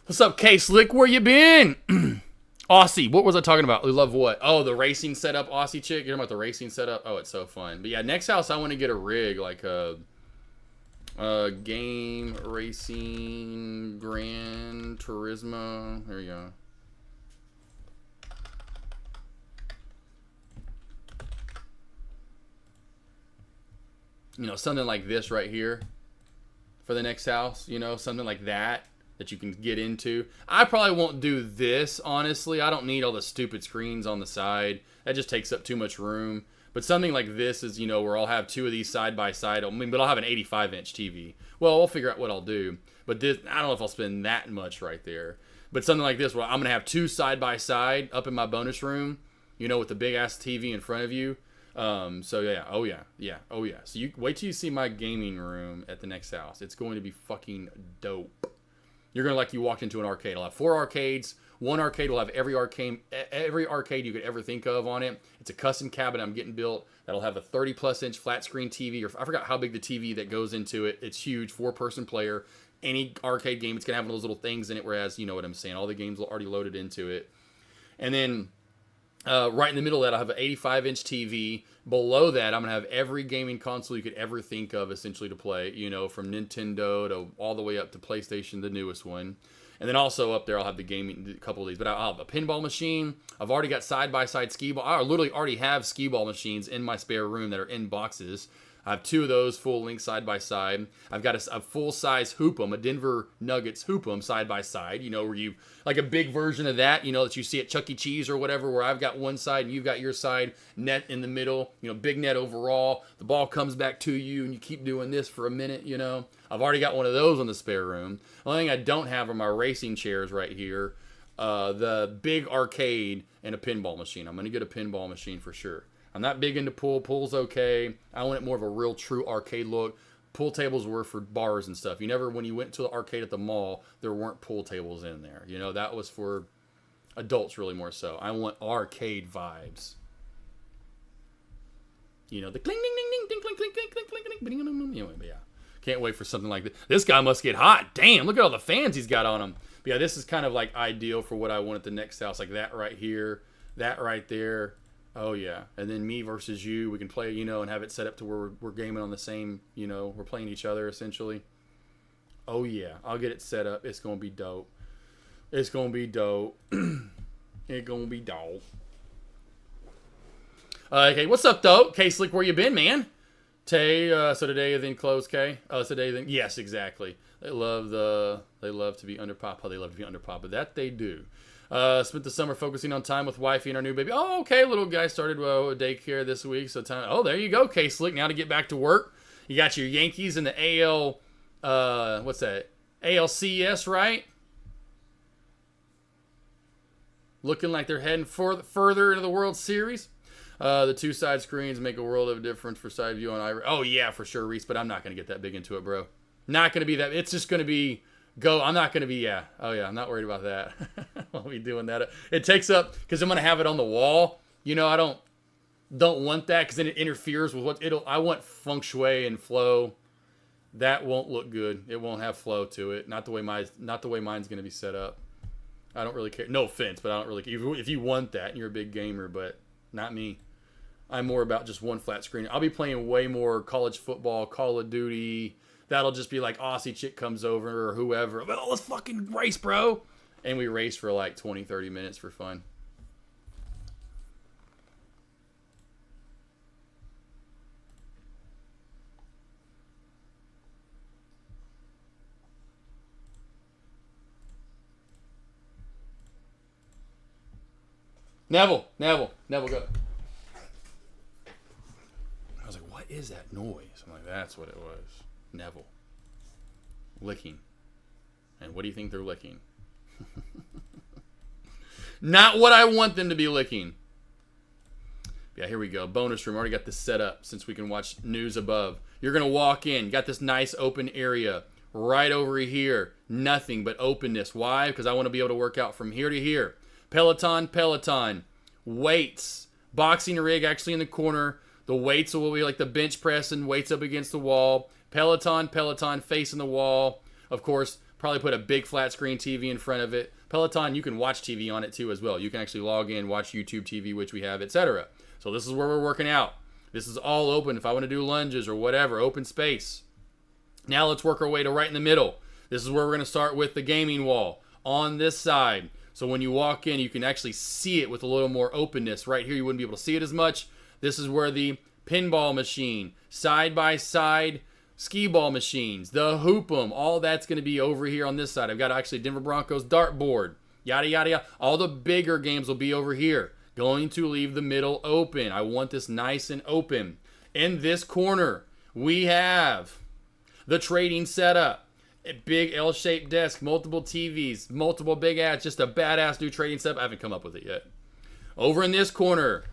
What's up, K-Slick? Where you been? Aussie, what was I talking about? We love what? Oh, the racing setup, Aussie chick. You're talking about the racing setup? Oh, it's so fun. But yeah, next house I want to get a rig, like a game racing Gran Turismo. There you go. Something like this right here for the next house. Something like that you can get into. I probably won't do this, honestly. I don't need all the stupid screens on the side. That just takes up too much room. But something like this is, where I'll have two of these side by side. But I'll have an 85-inch TV. Well, we'll figure out what I'll do. But this, I don't know if I'll spend that much right there. But something like this, where I'm going to have two side by side up in my bonus room, with the big-ass TV in front of you. So yeah, oh yeah. So you wait till you see my gaming room at the next house. It's going to be fucking dope. You're going to you walked into an arcade. I'll have 4 arcades, One arcade will have every arcade you could ever think of on it. It's a custom cabinet I'm getting built that'll have a 30+ inch flat screen TV, or I forgot how big the TV that goes into it. It's huge, 4-person player. Any arcade game, it's gonna have one of those little things in it, whereas, you know what I'm saying, all the games are already loaded into it. And then right in the middle of that, I'll have an 85-inch TV. Below that, I'm going to have every gaming console you could ever think of, essentially, to play. You know, from Nintendo to all the way up to PlayStation, the newest one. And then also up there, I'll have the gaming, a couple of these. But I'll have a pinball machine. I've already got side-by-side skee ball. I literally already have skee ball machines in my spare room that are in boxes. I have 2 of those full length side by side. I've got a full size hoop'em, a Denver Nuggets hoop'em side by side. You know, where you like a big version of that. You know, that you see at Chuck E. Cheese or whatever, where I've got one side and you've got your side. Net in the middle. You know, big net overall. The ball comes back to you and you keep doing this for a minute. You know, I've already got one of those in the spare room. The only thing I don't have are my racing chairs right here. The big arcade and a pinball machine. I'm gonna get a pinball machine for sure. I'm not big into pool. Pool's okay. I want it more of a real true arcade look. Pool tables were for bars and stuff. When you went to the arcade at the mall, there weren't pool tables in there. You know, that was for adults really more so. I want arcade vibes. You know, the cling, ding, ding, ding, ding, cling, cling, cling, cling, cling, cling, cling. Anyway, but yeah. Can't wait for something like this. This guy must get hot. Damn, look at all the fans he's got on him. But yeah, this is kind of like ideal for what I want at the next house. Like that right here, that right there. Oh, yeah. And then me versus you. We can play, you know, and have it set up to where we're gaming on the same, you know, we're playing each other, essentially. Oh, yeah. I'll get it set up. It's going to be dope. It's going to be dope. It's going to be dope. Okay, what's up, though? K-Slick, where you been, man? Tay, so today then close, K? Today then, yes, exactly. They love to be under Papa. They love to be under Papa. That they do. Spent the summer focusing on time with wifey and our new baby. Oh, okay, little guy started daycare this week, so time. Oh, there you go, K-Slick. Now to get back to work. You got your Yankees in the AL, what's that? ALCS, right? Looking like they're heading further into the World Series. The 2 side screens make a world of difference for side view on iRacing. Oh, yeah, for sure, Reese, but I'm not going to get that big into it, bro. Not going to be that. It's just going to be... I'm not going to be, yeah. Oh, yeah, I'm not worried about that. I'll be doing that. It takes up, because I'm going to have it on the wall. You know, I don't want that, because then it interferes with I want feng shui and flow. That won't look good. It won't have flow to it. Not the way mine's going to be set up. I don't really care. No offense, but I don't really care. If you want that, and you're a big gamer, but not me. I'm more about just one flat screen. I'll be playing way more college football, Call of Duty. That'll just be like Aussie chick comes over or whoever. Well, let's fucking race, bro. And we race for like 20, 30 minutes for fun. Neville, go. I was like, what is that noise? I'm like, that's what it was. Neville. Licking. And what do you think they're licking? Not what I want them to be licking. Yeah, here we go. Bonus room. Already got this set up since we can watch news above. You're going to walk in. Got this nice open area right over here. Nothing but openness. Why? Because I want to be able to work out from here to here. Peloton. Weights. Boxing rig actually in the corner. The weights will be like the bench press and weights up against the wall. Peloton facing the wall. Of course, probably put a big flat screen TV in front of it. Peloton, you can watch TV on it too as well. You can actually log in, watch YouTube TV, which we have, etc. So this is where we're working out. This is all open if I want to do lunges or whatever, open space. Now let's work our way to right in the middle. This is where we're going to start with the gaming wall on this side. So when you walk in, you can actually see it with a little more openness. Right here, you wouldn't be able to see it as much. This is where the pinball machine, side-by-side skee ball machines, the hoop'em, all that's going to be over here on this side. I've got actually Denver Broncos dartboard, yada, yada, yada. All the bigger games will be over here. Going to leave the middle open. I want this nice and open. In this corner, we have the trading setup. A big L-shaped desk, multiple TVs, multiple big ads, just a badass new trading setup. I haven't come up with it yet. Over in this corner,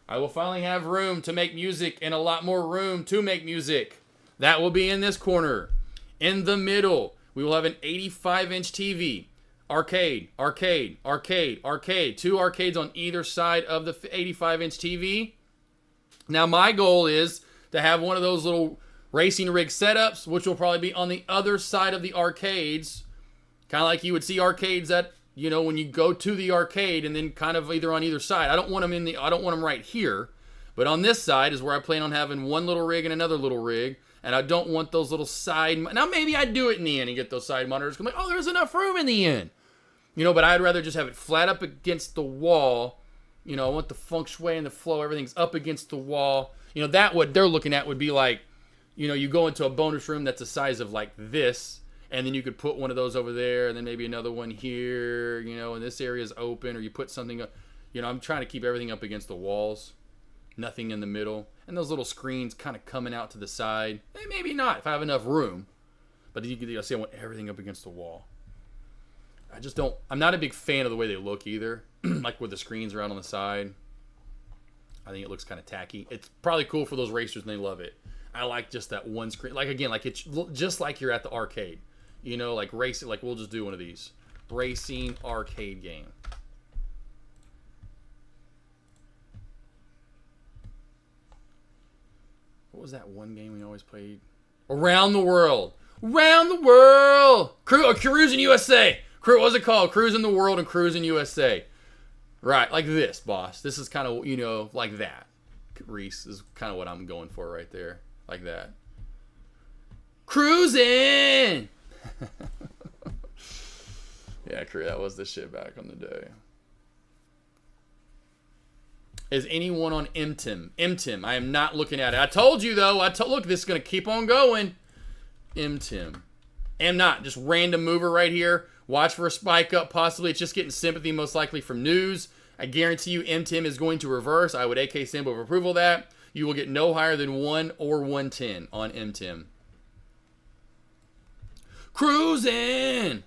I will finally have room to make music and a lot more room to make music. That will be in this corner. In the middle, we will have an 85-inch TV. arcade, arcade, arcade, arcade. 2 arcades on either side of the 85-inch TV. Now, my goal is to have one of those little racing rig setups, which will probably be on the other side of the arcades. Kind of like you would see arcades at, you know, when you go to the arcade, and then kind of either on either side. I don't want them right here, but on this side is where I plan on having one little rig and another little rig, and I don't want those little side. Now maybe I'd do it in the end and get those side monitors. I'm like, oh, there's enough room in the end, you know. But I'd rather just have it flat up against the wall. You know, I want the feng shui and the flow. Everything's up against the wall. You know, that what they're looking at would be like, you know, you go into a bonus room that's the size of like this. And then you could put one of those over there, and then maybe another one here, you know, and this area is open, or you put something up. You know, I'm trying to keep everything up against the walls, nothing in the middle, and those little screens kind of coming out to the side. Maybe not if I have enough room, but you can see I want everything up against the wall. I just don't. I'm not a big fan of the way they look either, like with the screens around on the side. I think it looks kind of tacky. It's probably cool for those racers, and they love it. I like just that one screen. Like again, like it's just like you're at the arcade. You know, like racing, like we'll just do one of these. Racing arcade game. What was that one game we always played? Around the World. Around the World! Cruising USA! What was it called? Cruising the World and Cruising USA. Right, like this, boss. This is kind of, you know, like that. Reese is kind of what I'm going for right there. Like that. Cruising! Yeah, that was the shit back on the day. Is anyone on MTIM? MTIM, I am not looking at it. I told you though. Look, this is gonna keep on going. MTIM. Am not. Just random mover right here. Watch for a spike up. Possibly it's just getting sympathy, most likely from news. I guarantee you MTIM is going to reverse. I would AK sample of approval that. You will get no higher than 1 or 110 on MTIM. Cruising!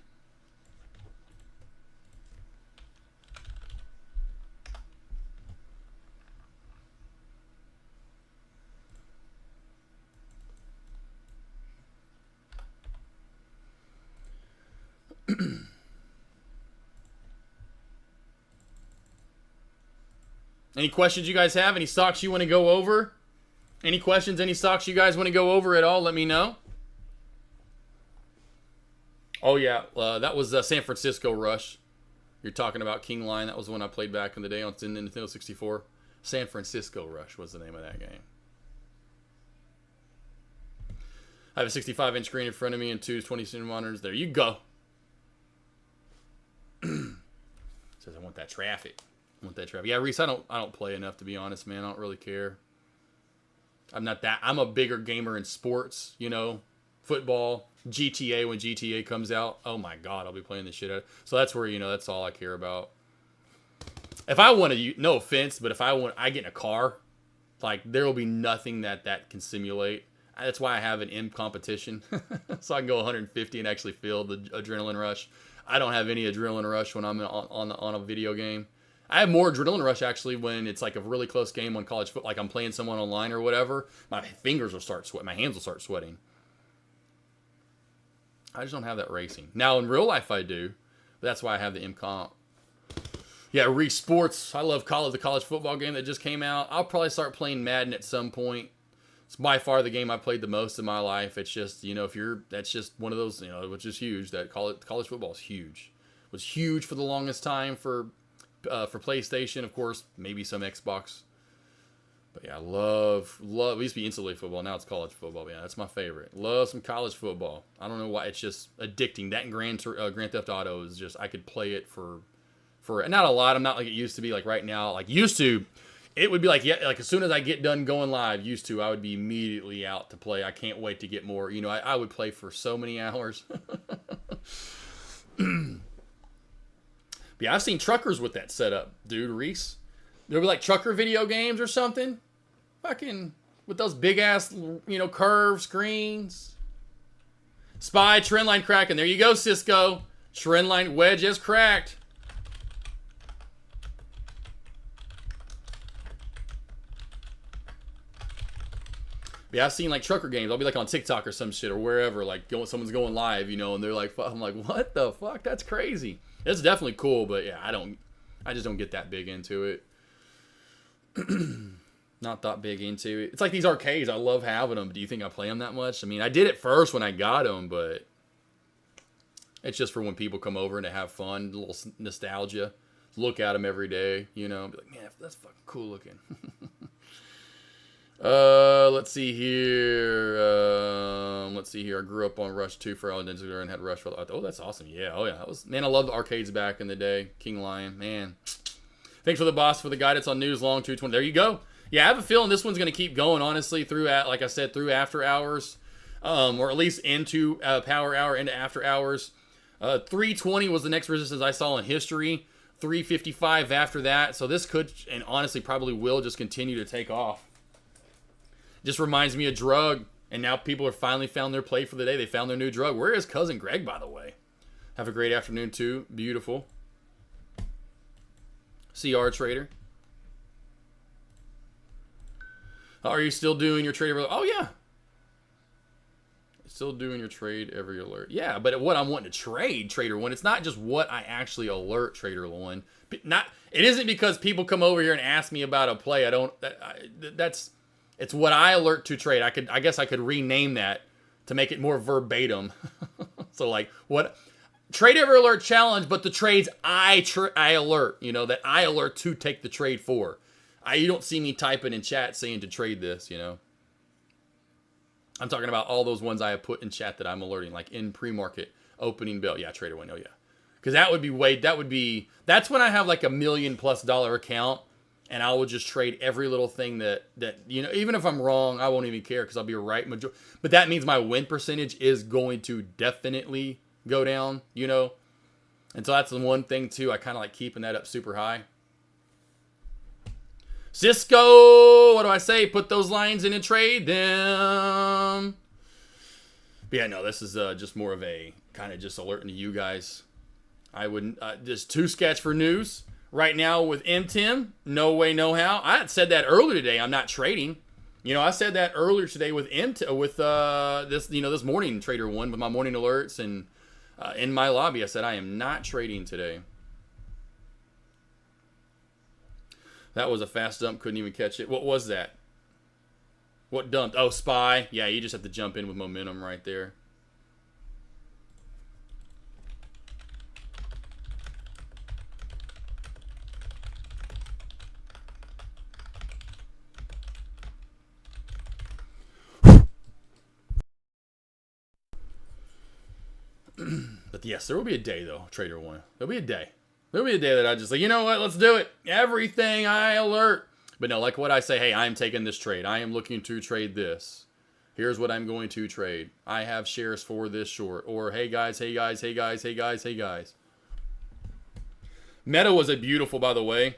Any questions you guys have? Any stocks you want to go over? Any questions, any stocks you guys want to go over at all? Let me know. Oh, yeah. That was San Francisco Rush. You're talking about King Line. That was one I played back in the day on Nintendo 64. San Francisco Rush was the name of that game. I have a 65-inch screen in front of me and 2 20-inch monitors. There you go. Says I want that traffic. Yeah, Reese, I don't play enough, to be honest, man. I don't really care. I'm a bigger gamer in sports, you know. Football, GTA, when GTA comes out. Oh my God, I'll be playing this shit out. So that's where, you know, that's all I care about. If I want to, no offense, but if I get in a car, like there will be nothing that can simulate. That's why I have an M competition. So I can go 150 and actually feel the adrenaline rush. I don't have any adrenaline rush when I'm on a video game. I have more adrenaline rush actually when it's like a really close game on college football, like I'm playing someone online or whatever. My fingers will start sweating. My hands will start sweating. I just don't have that racing. Now in real life I do, but that's why I have the M comp. Yeah, Reese Sports. I love the college football game that just came out. I'll probably start playing Madden at some point. It's by far the game I played the most in my life. It's just, you know, that's just one of those, you know, which is huge. That college football is huge. It was huge for the longest time for PlayStation, of course, maybe some Xbox. But yeah, I love. It used to be NCAA football. Now it's college football. Yeah, that's my favorite. Love some college football. I don't know why. It's just addicting. That and Grand Theft Auto is just, I could play it for not a lot. I'm not like it used to be. Like right now, like used to, it would be like, yeah, like as soon as I get done going live, used to, I would be immediately out to play. I can't wait to get more. You know, I would play for so many hours. Yeah, I've seen truckers with that setup, dude, Reese. There'll be like trucker video games or something. Fucking with those big ass, you know, curved screens. Spy, trend line cracking. There you go, Cisco. Trend line wedge is cracked. Yeah, I've seen like trucker games. I'll be like on TikTok or some shit or wherever, like someone's going live, you know, and they're like, I'm like, what the fuck? That's crazy. It's definitely cool, but yeah, I just don't get that big into it. Not that big into it. It's like these arcades. I love having them. But do you think I play them that much? I mean, I did it first when I got them, but it's just for when people come over and to have fun, a little nostalgia. Look at them every day, you know, be like, man, that's fucking cool looking. Let's see here. I grew up on Rush 2 for all Ninja and had Rush for. Oh, that's awesome. Yeah. Oh, yeah. That was, man, I loved the arcades back in the day. King Lion, man. Thanks for the boss for the guidance on News Long 220. There you go. Yeah, I have a feeling this one's going to keep going, honestly, like I said, through after hours, or at least into power hour, into after hours. 320 was the next resistance I saw in history. 355 after that. So this could, and honestly probably will, just continue to take off. Just reminds me of Drug. And now people are finally found their play for the day. They found their new drug. Where is Cousin Greg, by the way? Have a great afternoon, too. Beautiful. CR Trader. Are you still doing your trade? Oh, yeah. Still doing your trade every alert. Yeah, but what I'm wanting to trade, Trader One, it's not just what I actually alert Trader One. It isn't because people come over here and ask me about a play. It's what I alert to trade. I guess I could rename that to make it more verbatim. So like what trade every alert challenge, but the trades I alert, you know, that I alert to take the trade for. You don't see me typing in chat saying to trade this, you know. I'm talking about all those ones I have put in chat that I'm alerting, like in pre-market, opening bell. Yeah, Trader One. Oh, yeah. Because that's when I have like $1 million+ account, and I will just trade every little thing that you know, even if I'm wrong, I won't even care because I'll be right. But that means my win percentage is going to definitely go down, you know. And so that's the one thing, too. I kind of like keeping that up super high. Cisco, what do I say? Put those lines in and trade them. But yeah, no, this is just more of a kind of just alerting to you guys. I wouldn't, just 2 sketch for news. Right now with MTIM, no way, no how. I had said that earlier today. I'm not trading. You know, I said that earlier today with this morning Trader One with my morning alerts and in my lobby. I said I am not trading today. That was a fast dump. Couldn't even catch it. What was that? What dumped? Oh, SPY. Yeah, you just have to jump in with momentum right there. But yes, there will be a day, though, Trader One. There'll be a day. There'll be a day that I just like, you know what, let's do it. Everything I alert. But no, like what I say, hey, I'm taking this trade. I am looking to trade this. Here's what I'm going to trade. I have shares for this short. Or, hey, guys, hey, guys, hey, guys, hey, guys, hey, guys. Meta was a beautiful, by the way.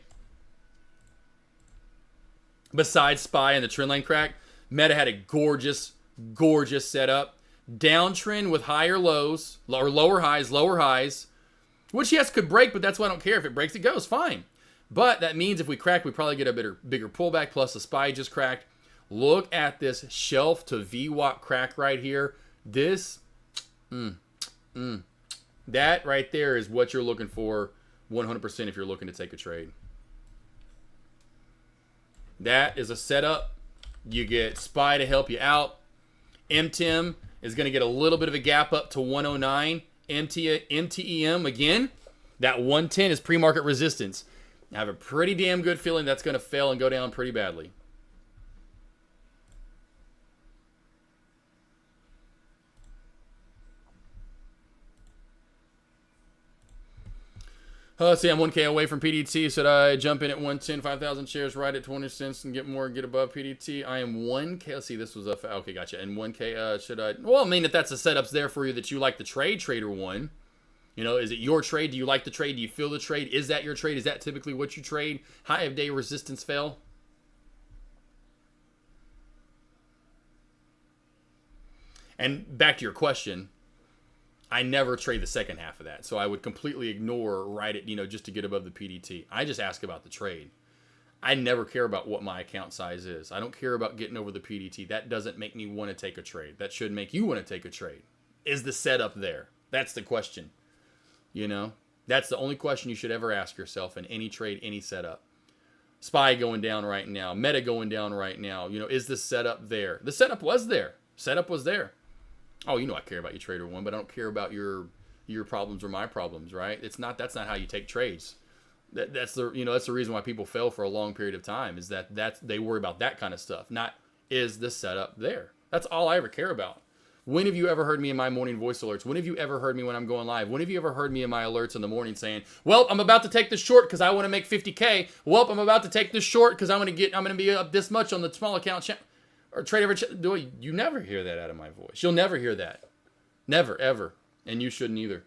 Besides SPY and the trend line crack, Meta had a gorgeous, gorgeous setup. Downtrend with higher lows, or lower highs. Which, yes, could break, but that's why I don't care. If it breaks, it goes. Fine. But that means if we crack, we probably get a bigger pullback, plus the SPY just cracked. Look at this shelf to VWAP crack right here. This, that right there is what you're looking for 100% if you're looking to take a trade. That is a setup. You get SPY to help you out. MTIM is going to get a little bit of a gap up to 109. MTEM again, that 110 is pre-market resistance. I have a pretty damn good feeling that's going to fail and go down pretty badly. Let's see, I'm 1K away from PDT. Should I jump in at 110, 5,000 shares, right at 20 cents and get more and get above PDT? I am 1K. Let's see, this was a... Okay, gotcha. And 1K, should I... Well, I mean, if that's the setups there for you that you like the trade, Trader One. You know, is it your trade? Do you like the trade? Do you feel the trade? Is that your trade? Is that typically what you trade? High of day resistance fail? And back to your question... I never trade the second half of that. So I would completely ignore right at, you know, just to get above the PDT. I just ask about the trade. I never care about what my account size is. I don't care about getting over the PDT. That doesn't make me want to take a trade. That should make you want to take a trade. Is the setup there? That's the question. You know, that's the only question you should ever ask yourself in any trade, any setup. SPY going down right now. Meta going down right now. You know, is the setup there? The setup was there. Setup was there. Oh, you know I care about you, Trader One, but I don't care about your problems or my problems, right? It's not. That's not how you take trades. That's the reason why people fail for a long period of time, is that they worry about that kind of stuff. Not, is the setup there? That's all I ever care about. When have you ever heard me in my morning voice alerts? When have you ever heard me when I'm going live? When have you ever heard me in my alerts in the morning saying, well, I'm about to take this short because I want to make 50K. Well, I'm about to take this short because I'm going to be up this much on the small account or trade every you never hear that out of my voice. You'll never hear that. Never, ever. And you shouldn't either.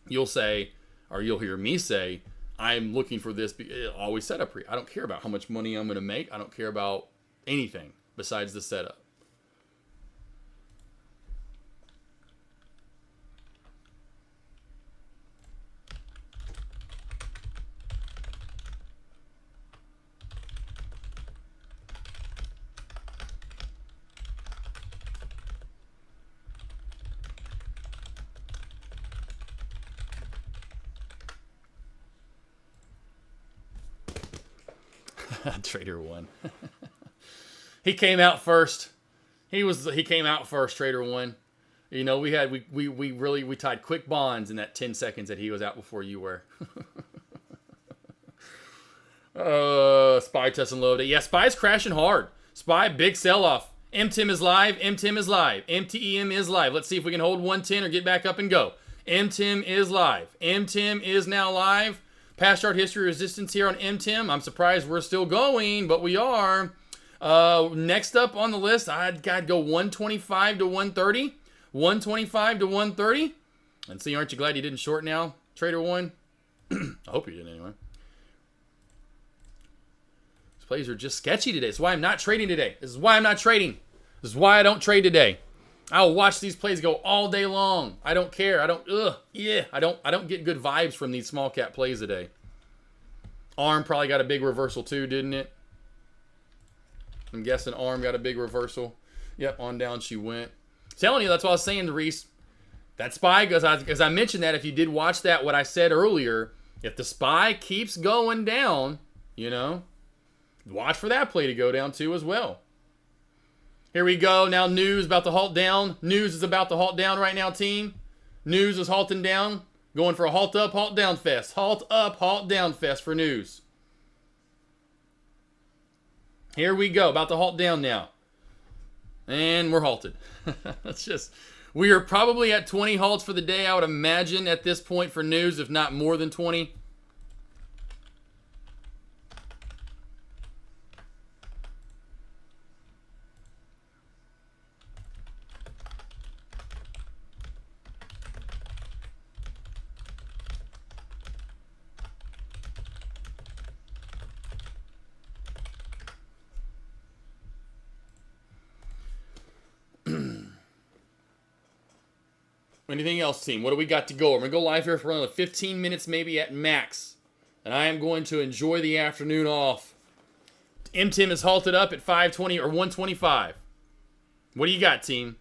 You'll say, or you'll hear me say, I'm looking for this. Always setup. I don't care about how much money I'm going to make. I don't care about anything besides the setup. Trader One. He came out first. He came out first, Trader One. You know, we tied quick bonds in that 10 seconds that he was out before you were. SPY testing low day. Yeah, SPY's crashing hard. SPY, big sell-off. MTIM is live. MTIM is live. MTEM is live. Let's see if we can hold 110 or get back up and go. MTIM is live. MTIM is now live. Past chart history resistance here on MTIM. I'm surprised we're still going, but we are. Next up on the list, I'd go 125 to 130. 125 to 130. And see, aren't you glad you didn't short now, Trader One? I hope you didn't anyway. These plays are just sketchy today. That's why I'm not trading today. This is why I'm not trading. This is why I don't trade today. I'll watch these plays go all day long. I don't care. I don't get good vibes from these small cap plays today. ARM probably got a big reversal too, didn't it? I'm guessing ARM got a big reversal. Yep, on down she went. Telling you, that's what I was saying to Reese. That SPY, because I mentioned that if you did watch that, what I said earlier, if the SPY keeps going down, you know, watch for that play to go down too as well. Here we go. Now news about to halt down. News is about to halt down right now, team. News is halting down. Going for a halt up, halt down fest. Halt up, halt down fest for news. Here we go. About to halt down now. And we're halted. We are probably at 20 halts for the day, I would imagine, at this point for news, if not more than 20. Anything else, team? What do we got to go? I'm going to go live here for another 15 minutes maybe at max. And I am going to enjoy the afternoon off. MTIM is halted up at 520 or 125. What do you got, team?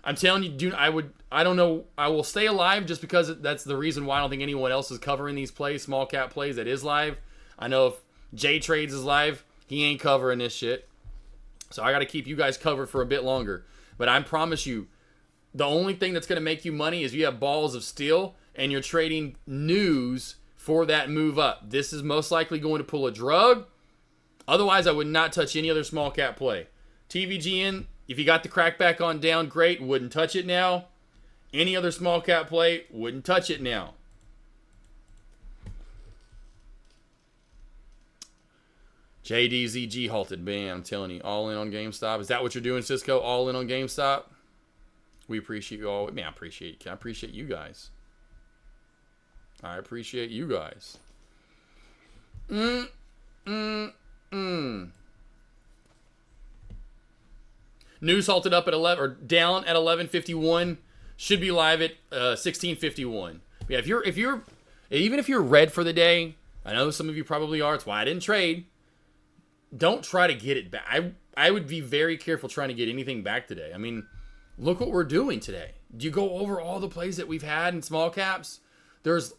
I'm telling you, I don't know. I will stay alive just because that's the reason why I don't think anyone else is covering these plays, small cap plays that is live. I know if J Trades is live, he ain't covering this shit. So I got to keep you guys covered for a bit longer. But I promise you, the only thing that's going to make you money is you have balls of steel and you're trading news for that move up. This is most likely going to pull a drug. Otherwise, I would not touch any other small cap play. TVGN, if you got the crack back on down, great. Wouldn't touch it now. Any other small cap play, wouldn't touch it now. JDZG halted. Bam, I'm telling you. All in on GameStop. Is that what you're doing, Cisco? All in on GameStop? We appreciate you all. Man, I appreciate you guys. I appreciate you guys. News halted up at 11 or down at 11:51. Should be live at 16:51. Yeah, even if you're red for the day, I know some of you probably are. It's why I didn't trade. Don't try to get it back. I would be very careful trying to get anything back today. I mean, look what we're doing today. Do you go over all the plays that we've had in small caps? There's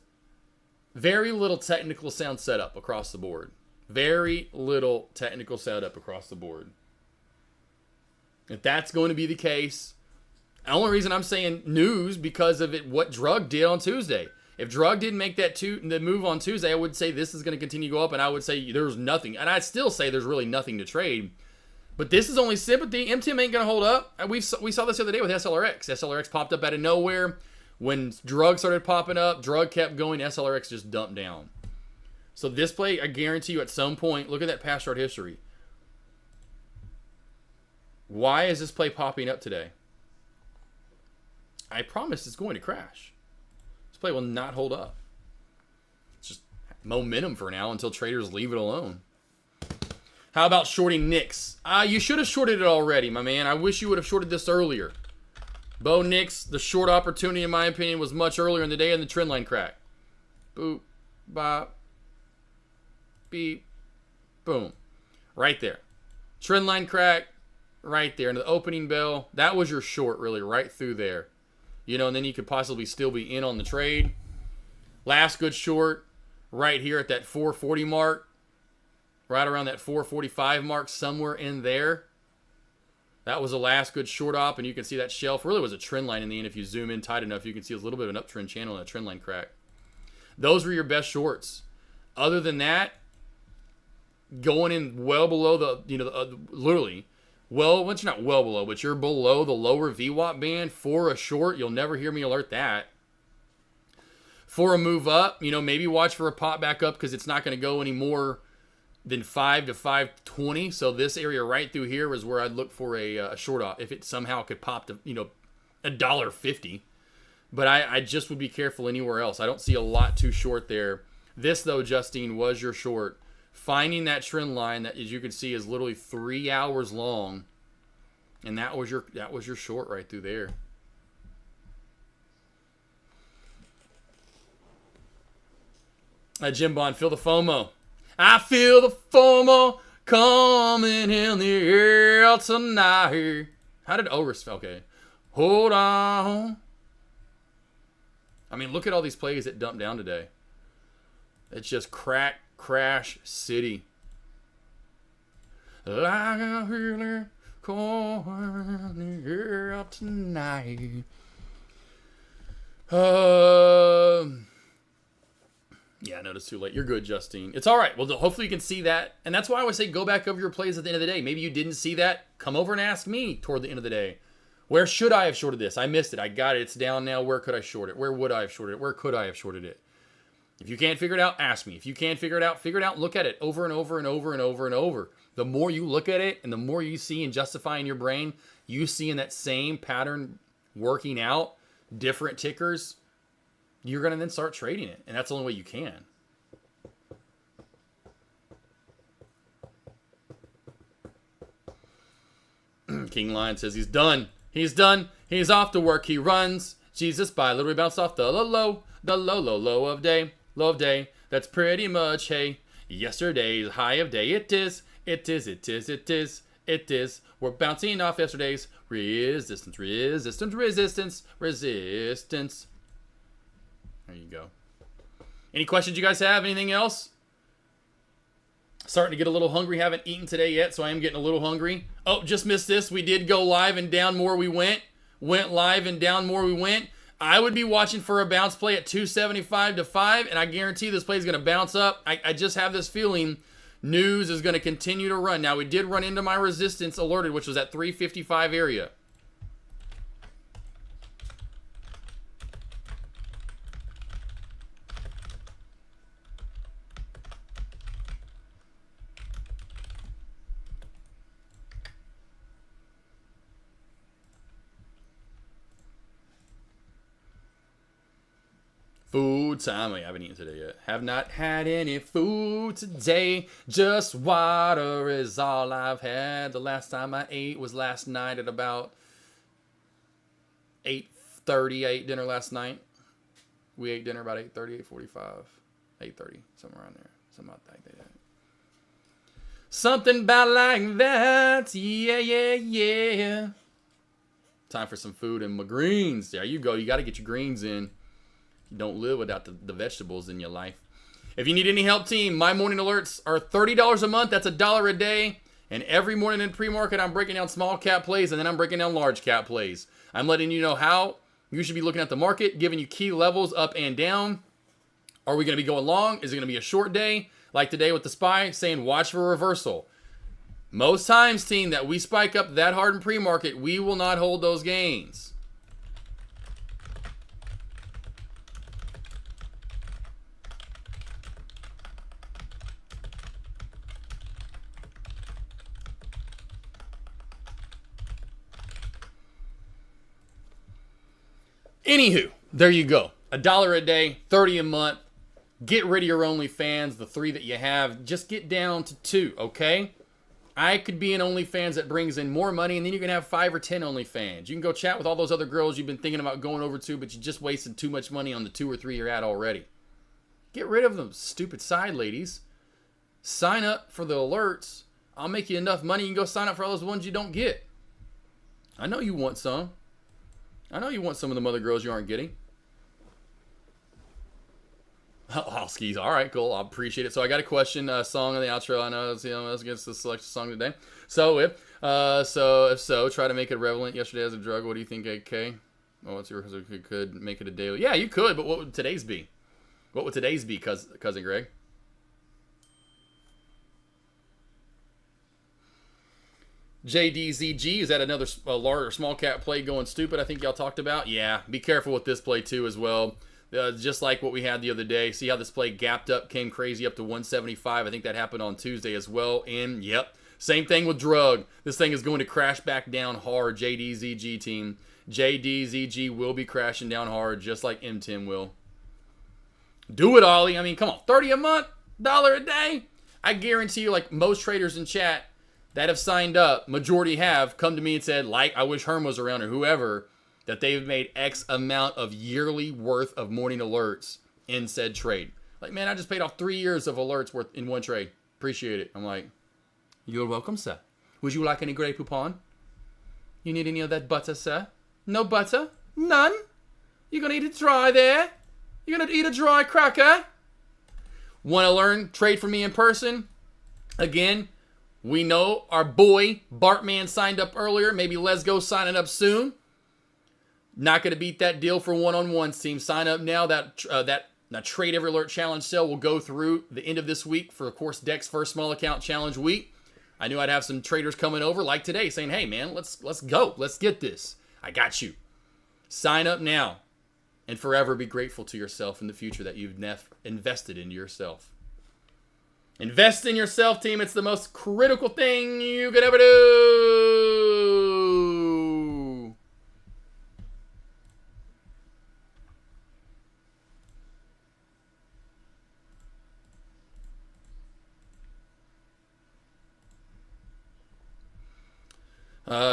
very little technical sound setup across the board. Very little technical setup across the board. If that's going to be the case, the only reason I'm saying news because of what Drug did on Tuesday. If Drug didn't make the move on Tuesday, I would say this is going to continue to go up, and I would say there's nothing. And I'd still say there's really nothing to trade. But this is only sympathy. MTM ain't going to hold up. We saw this the other day with SLRX. SLRX popped up out of nowhere. When Drug started popping up, Drug kept going, SLRX just dumped down. So this play, I guarantee you at some point, look at that past chart history. Why is this play popping up today? I promise it's going to crash. This play will not hold up. It's just momentum for now until traders leave it alone. How about shorting Knicks? You should have shorted it already, my man. I wish you would have shorted this earlier. Bo Nix, the short opportunity, in my opinion, was much earlier in the day, and the trend line crack. Boop, bop, beep, boom. Right there. Trend line crack, right there. Into the opening bell. That was your short, really, right through there. You know, and then you could possibly still be in on the trade. Last good short, right here at that 440 mark. Right around that 445 mark, somewhere in there. That was the last good short op, and you can see that shelf really was a trend line in the end. If you zoom in tight enough, you can see a little bit of an uptrend channel and a trend line crack. Those were your best shorts. Other than that, going in well below the, literally, well, once you're not well below, but you're below the lower VWAP band for a short, you'll never hear me alert that. For a move up, maybe watch for a pop back up because it's not going to go any more than 5 to 520. So this area right through here is where I'd look for a short off if it somehow could pop to $1.50. But I just would be careful anywhere else. I don't see a lot too short there. This though, Justine, was your short. Finding that trend line that, as you can see, is literally 3 hours long, and that was your short right through there. Jim Bond, feel the FOMO. I feel the FOMO coming in the air tonight. How did Oris? Okay. Hold on. I mean, look at all these plays that dumped down today. It's just crash city. Like a feeling coming in the air tonight. Yeah, I know it's too late. You're good, Justine. It's all right. Well, hopefully you can see that. And that's why I would say go back over your plays at the end of the day. Maybe you didn't see that. Come over and ask me toward the end of the day. Where should I have shorted this? I missed it. I got it. It's down now. Where could I short it? Where would I have shorted it? Where could I have shorted it? If you can't figure it out, ask me. If you can't figure it out, look at it over and over and over and over and over. The more you look at it and the more you see and justify in your brain, you see in that same pattern working out, different tickers, you're going to then start trading it. And that's the only way you can. King Lion says he's done. He's done. He's off to work. He runs. Jesus by literally bounced off the low of day. Low of day. That's pretty much, hey, yesterday's high of day. It is. We're bouncing off yesterday's resistance. There you go. Any questions you guys have? Anything else? Starting to get a little hungry. Haven't eaten today yet, so I am getting a little hungry. Oh, just missed this. We did go live and down more we went. Went live and down more we went. I would be watching for a bounce play at 275 to 5, and I guarantee this play is going to bounce up. I just have this feeling news is going to continue to run. Now, we did run into my resistance alerted, which was at 355 area. Food time. I haven't eaten today yet. Have not had any food today. Just water is all I've had. The last time I ate was last night at about 8:30. I ate dinner last night. We ate dinner about 8:30, 8:45. 8:30, somewhere around there. Something like that. Something about like that. Yeah. Time for some food and my greens. There you go. You got to get your greens in. You don't live without the vegetables in your life. If you need any help, team, my morning alerts are $30 a month. That's $1 a day. And every morning in pre-market, I'm breaking down small cap plays, and then I'm breaking down large cap plays. I'm letting you know how you should be looking at the market, giving you key levels up and down. Are we going to be going long? Is it going to be a short day? Like today with the SPY, saying watch for reversal. Most times, team, that we spike up that hard in pre-market, we will not hold those gains. Anywho, there you go. $1 a day, 30 a month. Get rid of your OnlyFans, the 3 that you have. Just get down to 2, okay? I could be an OnlyFans that brings in more money, and then you can have 5 or 10 OnlyFans. You can go chat with all those other girls you've been thinking about going over to, but you just wasted too much money on the 2 or 3 you're at already. Get rid of them, stupid side ladies. Sign up for the alerts. I'll make you enough money, you can go sign up for all those ones you don't get. I know you want some. I know you want some of them other girls you aren't getting. Oh, skis. All right, cool. I appreciate it. So I got a question, song on the outro. I know it's, I was against the selection song today. So if so, try to make it relevant. Yesterday as a drug. What do you think, AK? Oh, what's your could make it a daily? Yeah, you could. But what would today's be? What would today's be, cousin Greg? JDZG, is that another large or small cap play going stupid? I think y'all talked about. Yeah, be careful with this play too as well. Just like what we had the other day. See how this play gapped up, came crazy up to 175. I think that happened on Tuesday as well. And, yep, same thing with drug. This thing is going to crash back down hard, JDZG team. JDZG will be crashing down hard, just like M10 will. Do it, Ollie. I mean, come on. 30 a month, $1 a day. I guarantee you, like most traders in chat that have signed up, majority have come to me and said, like, I wish Herm was around or whoever, that they've made X amount of yearly worth of morning alerts in said trade. Like, man, I just paid off 3 years of alerts worth in one trade. Appreciate it. I'm like, you're welcome, sir. Would you like any Grey Poupon? You need any of that butter, sir? No butter? None? You're going to eat it dry there? You're going to eat a dry cracker? Want to learn trade from me in person? Again, we know our boy Bartman signed up earlier. Maybe Let's Go signing up soon. Not going to beat that deal for one-on-one team. Sign up now. That Trade Every Alert Challenge sale will go through the end of this week for, of course, Deck's first small account challenge week. I knew I'd have some traders coming over like today saying, hey, man, let's go. Let's get this. I got you. Sign up now and forever be grateful to yourself in the future that you've invested into yourself. Invest in yourself, team. It's the most critical thing you could ever do.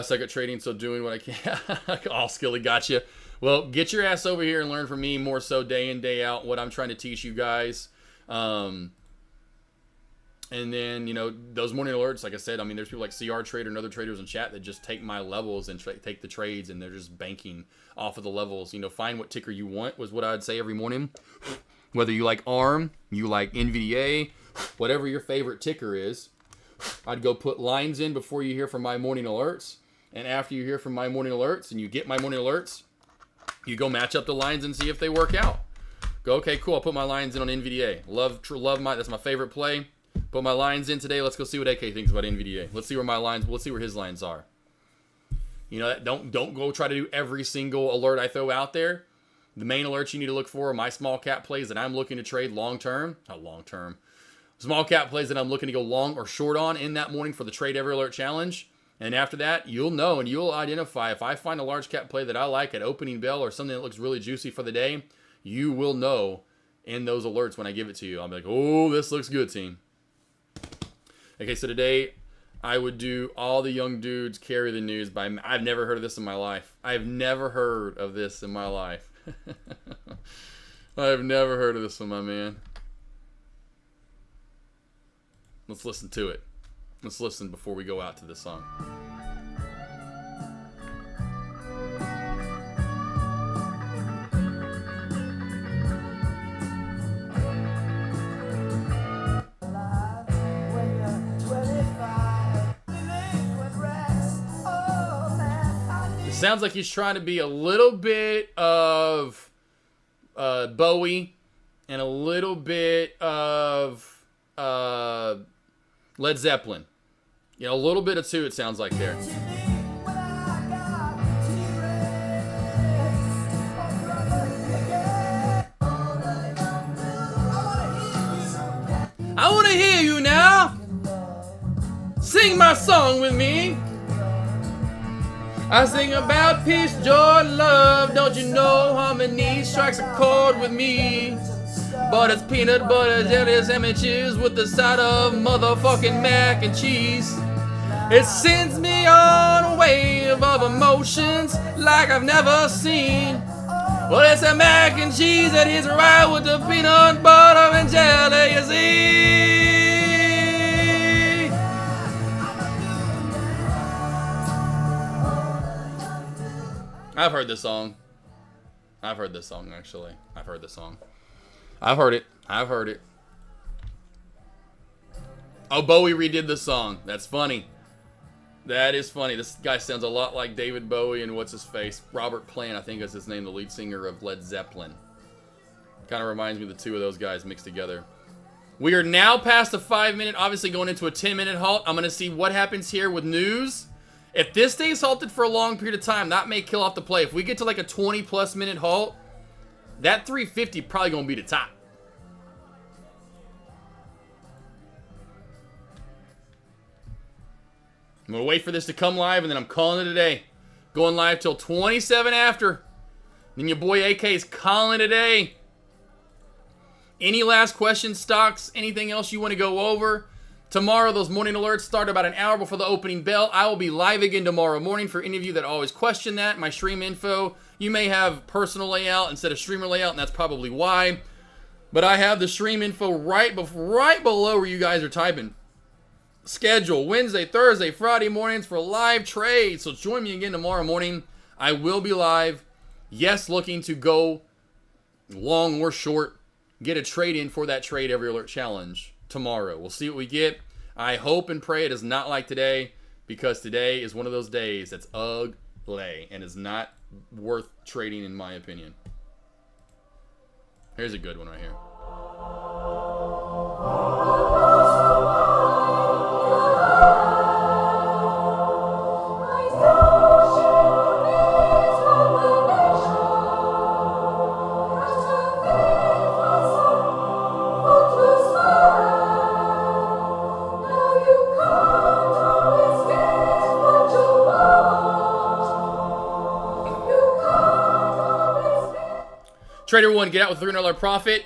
Second trading, so doing what I can. All skilly, gotcha. Well, get your ass over here and learn from me more so day in, day out, what I'm trying to teach you guys. And then, you know, those morning alerts, like I said, I mean, there's people like CR Trader and other traders in chat that just take my levels and take the trades, and they're just banking off of the levels. You know, find what ticker you want was what I'd say every morning. Whether you like ARM, you like NVDA, whatever your favorite ticker is, I'd go put lines in before you hear from my morning alerts. And after you hear from my morning alerts and you get my morning alerts, you go match up the lines and see if they work out. Go, okay, cool, I'll put my lines in on NVDA. Love that's my favorite play. Put my lines in today. Let's go see what AK thinks about NVDA. Let's see where his lines are. You know, don't go try to do every single alert I throw out there. The main alerts you need to look for are my small cap plays that I'm looking to trade small cap plays that I'm looking to go long or short on in that morning for the Trade Every Alert Challenge. And after that, you'll know and you'll identify. If I find a large cap play that I like at opening bell or something that looks really juicy for the day, you will know in those alerts when I give it to you. I'll be like, oh, this looks good, team. Okay, so today I would do all the young dudes carry the news by. I've never heard of this in my life. I've never heard of this in my life. I've never heard of this one, my man. Let's listen to it. Let's listen before we go out to this song. It sounds like he's trying to be a little bit of Bowie and a little bit of Led Zeppelin. You know, a little bit of two, it sounds like there. I want to hear you now. Sing my song with me. I sing about peace, joy, love. Don't you know harmony strikes a chord with me? But it's peanut butter, jelly sandwiches with the side of motherfucking mac and cheese. It sends me on a wave of emotions like I've never seen. Well, it's a mac and cheese that hits right with the peanut butter and jelly, you see. I've heard this song. I've heard this song, actually. I've heard this song. I've heard it. I've heard it. Oh, Bowie redid the song. That's funny. That is funny. This guy sounds a lot like David Bowie and what's his face? Robert Plant, I think is his name, the lead singer of Led Zeppelin. Kind of reminds me of the two of those guys mixed together. We are now past the 5-minute, obviously going into a 10-minute halt. I'm going to see what happens here with news. If this stays halted for a long period of time, that may kill off the play. If we get to like a 20-plus minute halt, that 350 probably going to be the top. I'm going to wait for this to come live, and then I'm calling it a day. Going live till 27 after. Then your boy AK is calling it a day. Any last questions, stocks, anything else you want to go over? Tomorrow, those morning alerts start about an hour before the opening bell. I will be live again tomorrow morning for any of you that always question that. My stream info, you may have personal layout instead of streamer layout, and that's probably why. But I have the stream info right below where you guys are typing. Schedule Wednesday, Thursday, Friday mornings for live trades. So join me again tomorrow morning. I will be live. Yes, looking to go long or short. Get a trade in for that trade every alert challenge tomorrow. We'll see what we get. I hope and pray it is not like today, because today is one of those days that's ugly and is not worth trading in my opinion. Here's a good one right here. Trader 1, get out with $300 profit.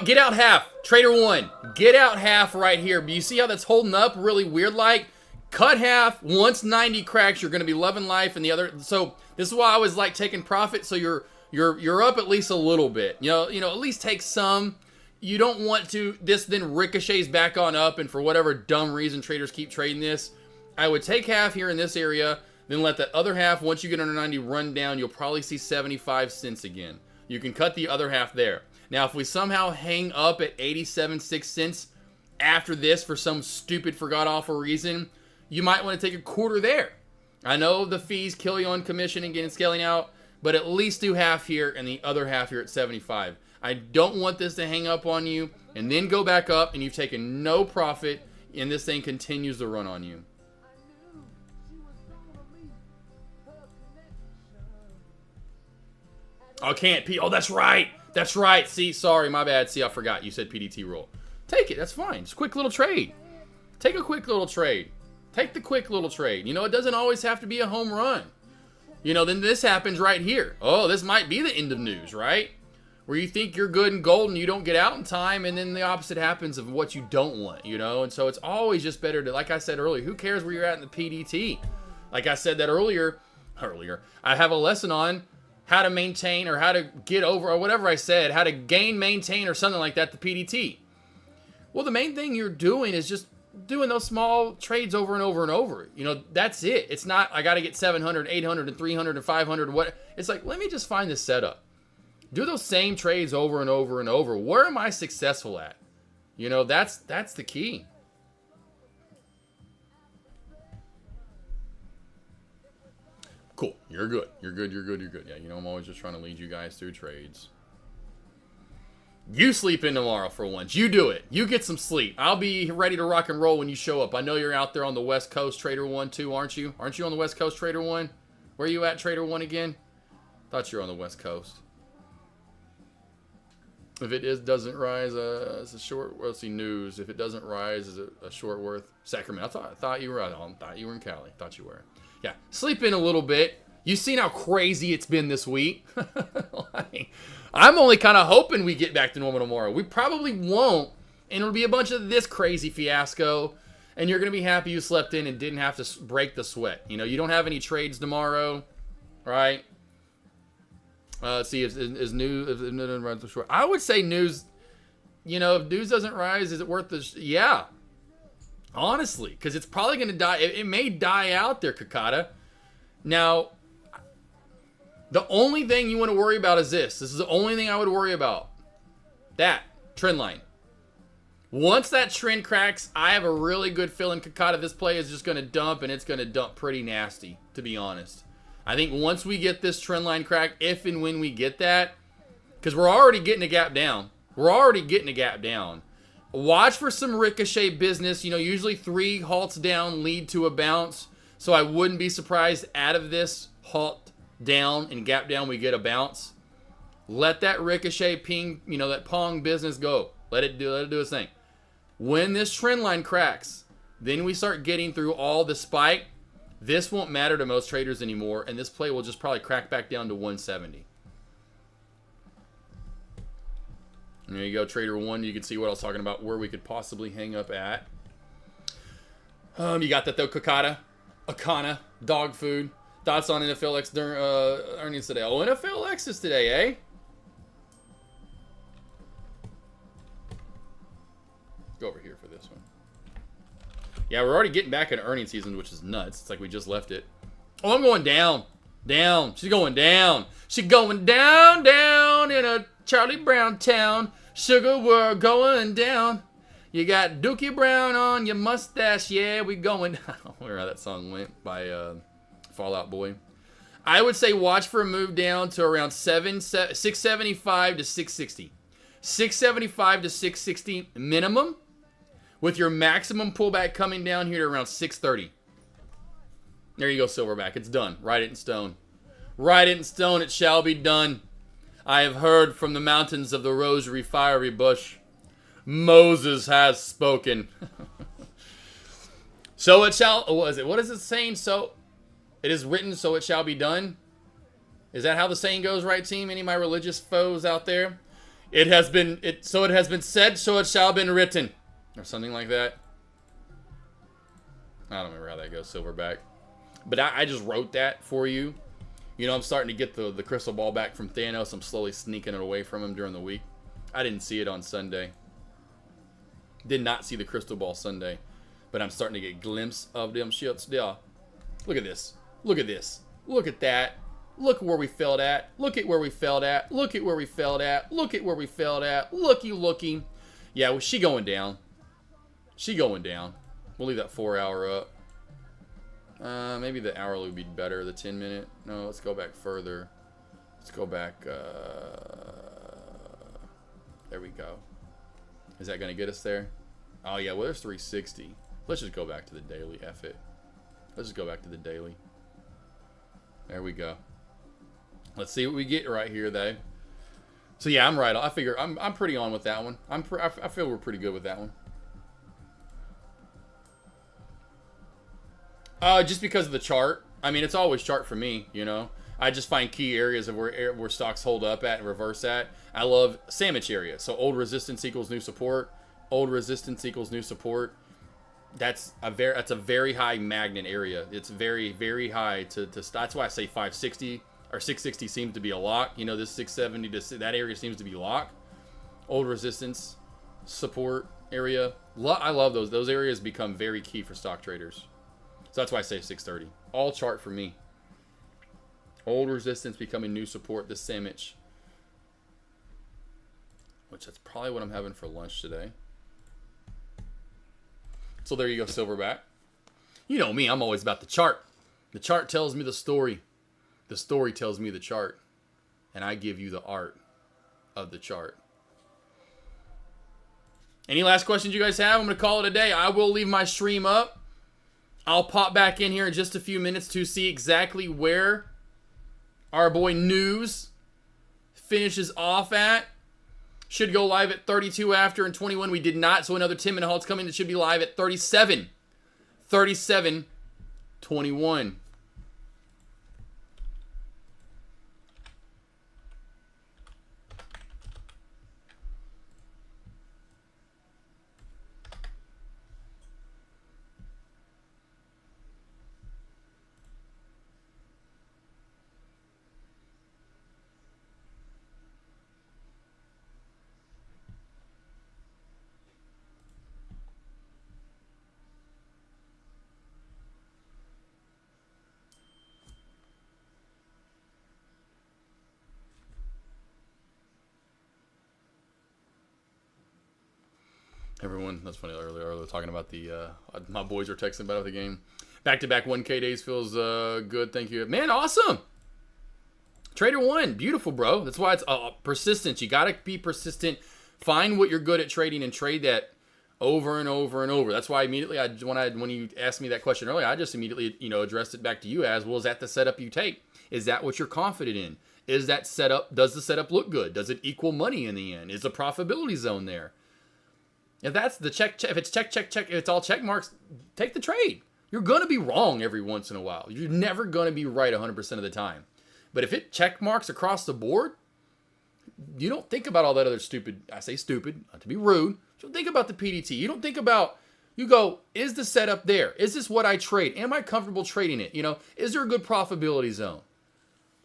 Get out half. Trader 1, get out half right here. But you see how that's holding up really weird like? Cut half. Once 90 cracks, you're going to be loving life. And the other, so this is why I always like taking profit. So you're up at least a little bit. You know, at least take some. You don't want to, this then ricochets back on up. And for whatever dumb reason traders keep trading this, I would take half here in this area. Then let that other half, once you get under 90, run down. You'll probably see 75 cents again. You can cut the other half there. Now, if we somehow hang up at 87.6 cents after this for some stupid forgot awful reason, you might want to take a quarter there. I know the fees kill you on commission and getting scaling out, but at least do half here and the other half here at 75. I don't want this to hang up on you and then go back up and you've taken no profit and this thing continues to run on you. Oh, can't P. Oh, that's right. That's right. See, sorry, my bad. See, I forgot. You said PDT rule. Take it. That's fine. Just a quick little trade. Take a quick little trade. Take the quick little trade. You know, it doesn't always have to be a home run. You know, then this happens right here. Oh, this might be the end of news, right? Where you think you're good and golden, you don't get out in time, and then the opposite happens of what you don't want, you know? And so it's always just better to, like I said earlier, who cares where you're at in the PDT? Like I said that earlier, I have a lesson on how to maintain or how to get over or whatever I said, how to gain, maintain or something like that, the PDT. Well, the main thing you're doing is just doing those small trades over and over and over. You know, that's it. It's not, I got to get 700, 800, and 300, and 500. What? It's like, let me just find this setup. Do those same trades over and over and over. Where am I successful at? You know, that's the key. Cool. You're good. You're good. You're good. You're good. Yeah, you know, I'm always just trying to lead you guys through trades. You sleep in tomorrow for once. You do it. You get some sleep. I'll be ready to rock and roll when you show up. I know you're out there on the West Coast, Trader 1 too, aren't you? Aren't you on the West Coast, Trader 1? Where are you at, Trader 1 again? Thought you were on the West Coast. If it doesn't rise, it's a short. Let's see, news. If it doesn't rise, is it a short worth? Sacramento. I thought you were. I thought you were in Cali. Thought you were. Yeah, sleep in a little bit. You seen how crazy it's been this week. I'm only kind of hoping we get back to normal tomorrow. We probably won't, and it'll be a bunch of this crazy fiasco. And you're gonna be happy you slept in and didn't have to break the sweat. You know, you don't have any trades tomorrow, right? Let's see, is news? I would say news. You know, if news doesn't rise, is it worth the? Yeah, honestly, because it's probably going to die. It may die out there, Kakata. Now, the only thing you want to worry about is this. This is the only thing I would worry about. That trend line. Once that trend cracks, I have a really good feeling, Kakata, this play is just going to dump, and it's going to dump pretty nasty, to be honest. I think once we get this trend line crack, if and when we get that, because we're already getting a gap down. We're already getting a gap down. Watch for some ricochet business. You know, usually 3 halts down lead to a bounce. So I wouldn't be surprised out of this halt down and gap down, we get a bounce. Let that ricochet ping, you know, that pong business go. Let it do its thing. When this trend line cracks, then we start getting through all the spike. This won't matter to most traders anymore, and this play will just probably crack back down to 170. And there you go, Trader 1. You can see what I was talking about, where we could possibly hang up at. You got that, though, Kakata, Akana, dog food. Thoughts on NFLX during earnings today? Oh, NFLX is today, eh? Go over here for this one. Yeah, we're already getting back into earnings season, which is nuts. It's like we just left it. Oh, I'm going down. Down. She's going down. She's going down, down in a Charlie Brown town. Sugar, we're going down. You got Dookie Brown on your mustache. Yeah, we going down. I don't know how that song went by Fall Out Boy. I would say watch for a move down to around 675 to 660. 675 to 660 minimum, with your maximum pullback coming down here to around 630. There you go, Silverback. It's done. Write it in stone. Write it in stone. It shall be done. I have heard from the mountains of the rosary fiery bush. Moses has spoken. So it shall... What is it saying? So it is written, so it shall be done. Is that how the saying goes, right, team? Any of my religious foes out there? It has been... So it has been said, so it shall been written. Or something like that. I don't remember how that goes, Silverback. But I just wrote that for you. You know, I'm starting to get the crystal ball back from Thanos. I'm slowly sneaking it away from him during the week. I didn't see it on Sunday. Did not see the crystal ball Sunday. But I'm starting to get a glimpse of them shits. Yeah. Look at this. Look at this. Look at that. Look where we fell at. Look at where we fell at. Look at where we fell at. Look at where we fell at. Looky. Yeah, well, she going down. She going down. We'll leave that 4 hour up. Maybe the hourly would be better. The 10 minute. No, let's go back further. Let's go back. There we go. Is that going to get us there? Oh, yeah. Well, there's 360. Let's just go back to the daily. F it. Let's just go back to the daily. There we go. Let's see what we get right here, though. So, yeah, I'm right. I figure I'm pretty on with that one. I feel we're pretty good with that one. Just because of the chart. I mean, it's always chart for me, you know. I just find key areas of where stocks hold up at and reverse at. I love sandwich area. So old resistance equals new support. Old resistance equals new support. That's a very high magnet area. It's very, very high to that's why I say 560 or 660 seems to be a lock. You know, this 670 to that area seems to be locked. Old resistance support area. I love those. Those areas become very key for stock traders. So that's why I say 630. All chart for me. Old resistance becoming new support. The sandwich. Which that's probably what I'm having for lunch today. So there you go, silverback. You know me, I'm always about the chart. The chart tells me the story. The story tells me the chart. And I give you the art of the chart. Any last questions you guys have? I'm going to call it a day. I will leave my stream up. I'll pop back in here in just a few minutes to see exactly where our boy News finishes off at. Should go live at 32 after and 21. We did not, so another 10-minute halt's coming. It should be live at 37. 37, 21. Everyone, that's funny. Earlier talking about the my boys were texting about the game. Back-to-back 1K days feels good. Thank you, man. Awesome. Trader 1, beautiful, bro. That's why it's persistence. You gotta be persistent. Find what you're good at trading and trade that over and over and over. That's why immediately when you asked me that question earlier, I just immediately addressed it back to you as well. Is that the setup you take? Is that what you're confident in? Is that setup? Does the setup look good? Does it equal money in the end? Is the profitability zone there? If that's the check, if it's check, if it's all check marks, take the trade. You're going to be wrong every once in a while. You're never going to be right 100% of the time. But if it check marks across the board, you don't think about all that other stupid, I say stupid, not to be rude. You don't think about the PDT. You don't think about, you go, is the setup there? Is this what I trade? Am I comfortable trading it? Is there a good profitability zone?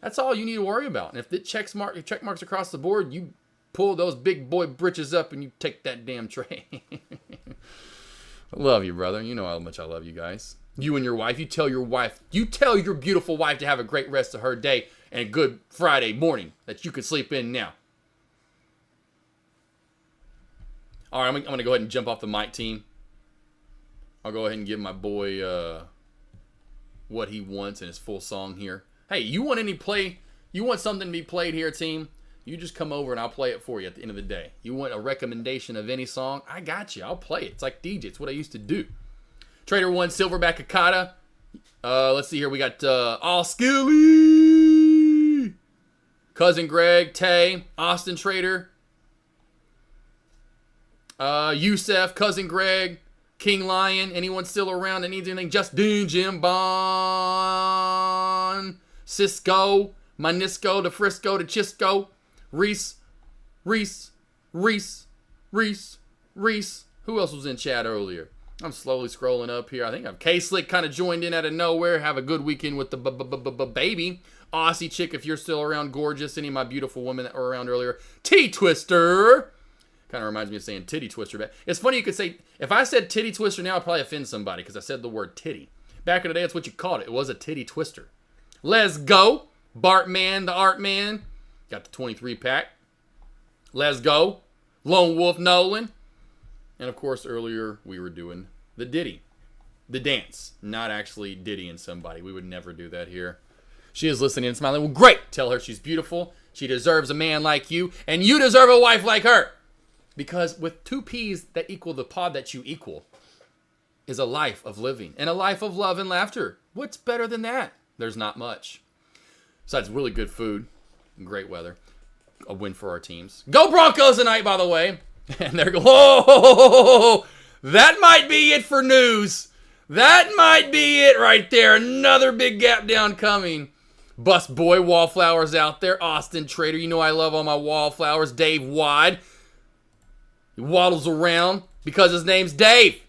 That's all you need to worry about. And if it check marks across the board, you pull those big boy britches up and you take that damn trade. I love you, brother. You know how much I love you guys. You and your wife, you tell your beautiful wife to have a great rest of her day and a good Friday morning that you can sleep in now. All right, I'm going to go ahead and jump off the mic, team. I'll go ahead and give my boy what he wants in his full song here. Hey, you want something to be played here, team? You just come over and I'll play it for you at the end of the day. You want a recommendation of any song? I got you. I'll play it. It's like DJ. It's what I used to do. Trader 1, Silverback Akata. Let's see here. We got All Skilly, Cousin Greg, Tay, Austin Trader, Yusef, Cousin Greg, King Lion. Anyone still around that needs anything? Justin, Jim Bond, Cisco, Manisco, the Frisco, the Chisco. Reese. Who else was in chat earlier? I'm slowly scrolling up here. I think I've K-Slick kind of joined in out of nowhere. Have a good weekend with the baby. Aussie chick, if you're still around, gorgeous. Any of my beautiful women that were around earlier. T-Twister. Kind of reminds me of saying titty twister. But it's funny you could say, if I said titty twister now, I'd probably offend somebody because I said the word titty. Back in the day, that's what you called it. It was a titty twister. Let's go. Bartman, the art man. Got the 23 pack. Let's go. Lone Wolf Nolan. And of course, earlier we were doing the ditty. The dance. Not actually dittying somebody. We would never do that here. She is listening and smiling. Well, great. Tell her she's beautiful. She deserves a man like you. And you deserve a wife like her. Because with 2 P's that equal the pod that you equal is a life of living. And a life of love and laughter. What's better than that? There's not much. Besides really good food. Great weather. A win for our teams. Go Broncos tonight, by the way. And they're going, whoa, that might be it for News. That might be it right there. Another big gap down coming. Bus Boy, Wallflowers out there. Austin Trader, you know I love all my Wallflowers. Dave Wide. He waddles around because his name's Dave.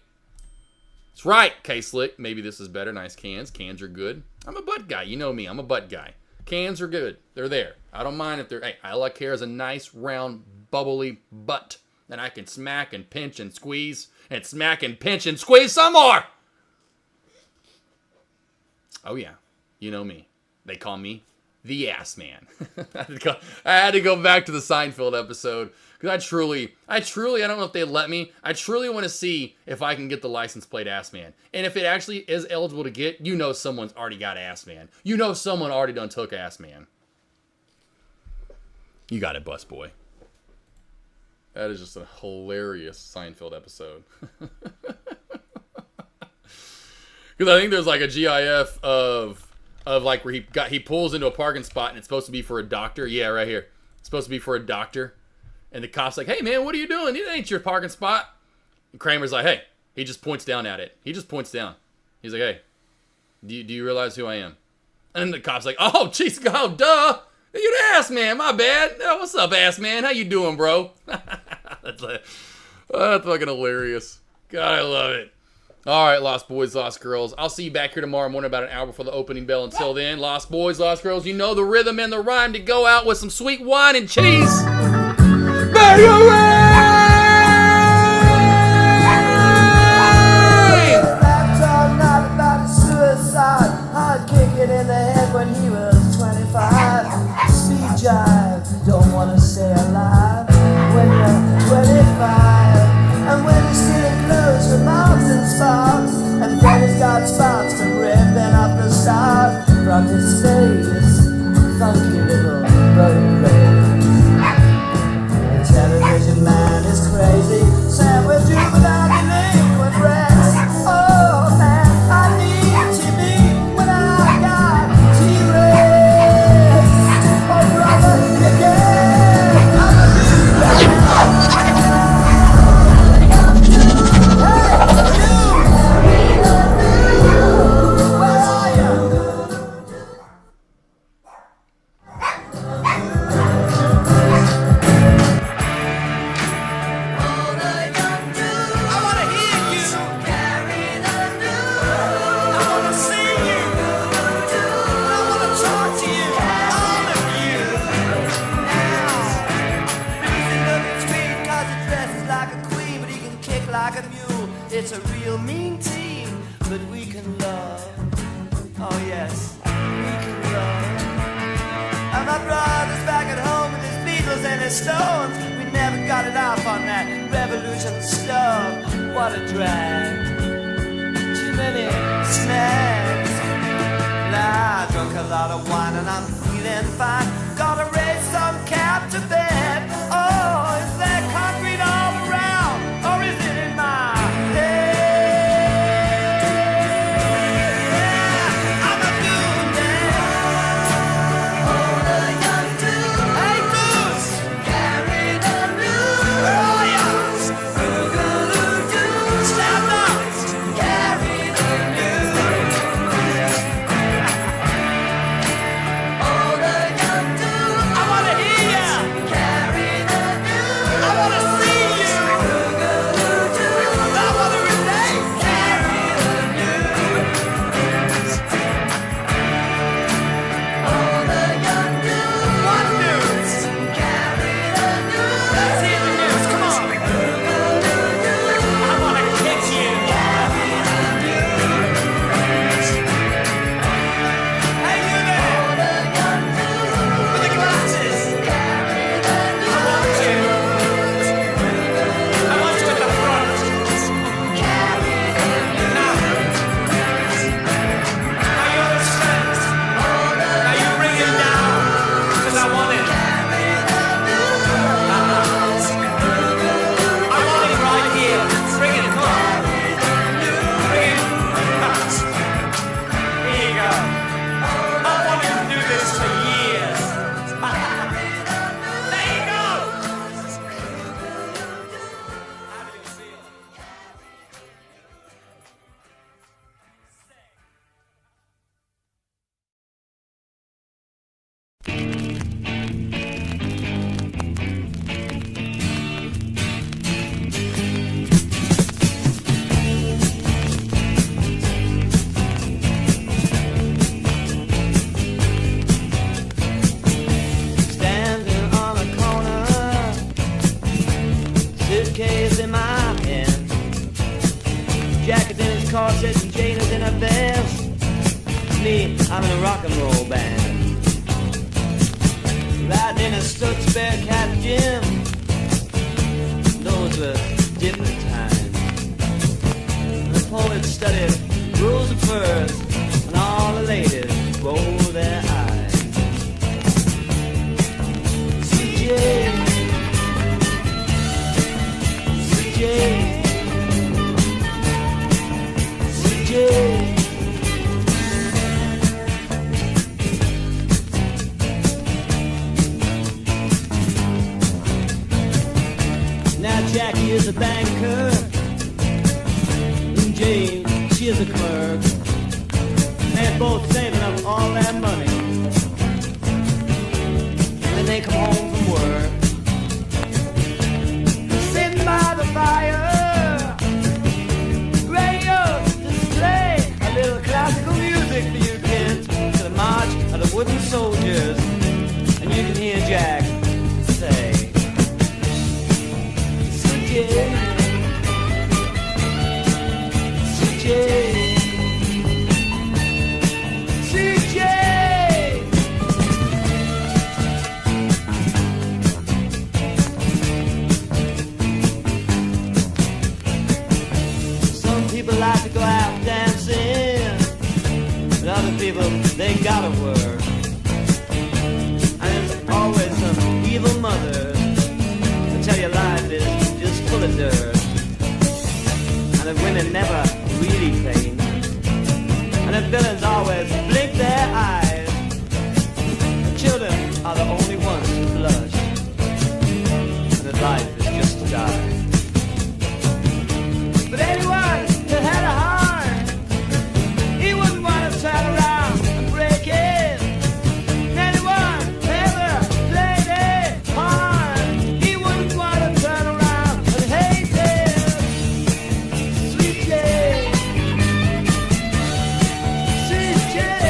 That's right, K-Slick. Maybe this is better. Nice cans. Cans are good. I'm a butt guy. You know me. I'm a butt guy. Cans are good. They're there. I don't mind if they're... Hey, all I care is a nice, round, bubbly butt. then I can smack and pinch and squeeze and smack and pinch and squeeze some more. Oh yeah, you know me. They call me the ass man. I had to go back to the Seinfeld episode because I truly, I don't know if they let me. I truly want to see if I can get the license plate ass man. And if it actually is eligible to get, you know someone's already got ass man. You know someone already done took ass man. You got it, bus boy. That is just a hilarious Seinfeld episode. Because I think there's like a GIF of like where he pulls into a parking spot and it's supposed to be for a doctor. Yeah, right here. It's supposed to be for a doctor. And the cop's like, hey man, what are you doing? It ain't your parking spot. And Kramer's like, hey. He just points down at it. He just points down. He's like, hey, do you realize who I am? And the cop's like, oh, jeez, oh, duh. You the ass man, my bad. Oh, what's up, ass man? How you doing, bro? That's fucking hilarious. God, I love it. All right, Lost Boys, Lost Girls. I'll see you back here tomorrow morning about an hour before the opening bell. Until then, Lost Boys, Lost Girls, you know the rhythm and the rhyme to go out with some sweet wine and cheese. Baby, Laptop night about his suicide. Hard kick it in the head when he was 25. Speed jive, don't wanna stay alive when you're 25. And when he's stealing clothes from mouths and sparks, and then he's got spots from ripping up the stars from his face. Funky little road rage. The television man is crazy. Sam with juvenile delinquent rest. Oh man, I need TV when I got T-Rex. Oh brother, again, I'm a It's a real mean team, but we can love. Oh yes, we can love. And my brother's back at home with his Beatles and his Stones. We never got it off on that revolution stuff. What a drag. Too many snacks. Nah, I drunk a lot of wine and I'm feeling fine. Gotta raise some cap to bed. Oh, is there concrete all around? Or is it in my carry I'm in a rock and roll band. Riding in a Stutz Bearcat gym. Those were different times. The poets studied rules of first, and all the ladies rolled their eyes. CJ, CJ, CJ. Now Jackie is a banker, and Jane, she is a clerk. They're both saving up all that money. When they come home from work, sitting by the fire, radio display a little classical music for you kids to the march of the wooden soldiers, and you can hear Jack say, CJ, CJ. People like to go out dancing, but other people, they gotta work. And there's always some evil mother to tell you life is just full of dirt, and the women never really think, and the villains always blink their eyes. The children are the only ones who blush, and that life is just to die. But anyone that had a heart, he wouldn't want to turn around and break it. Anyone ever played it hard, he wouldn't want to turn around and hate it. Sweet Jane, Sweet Jane.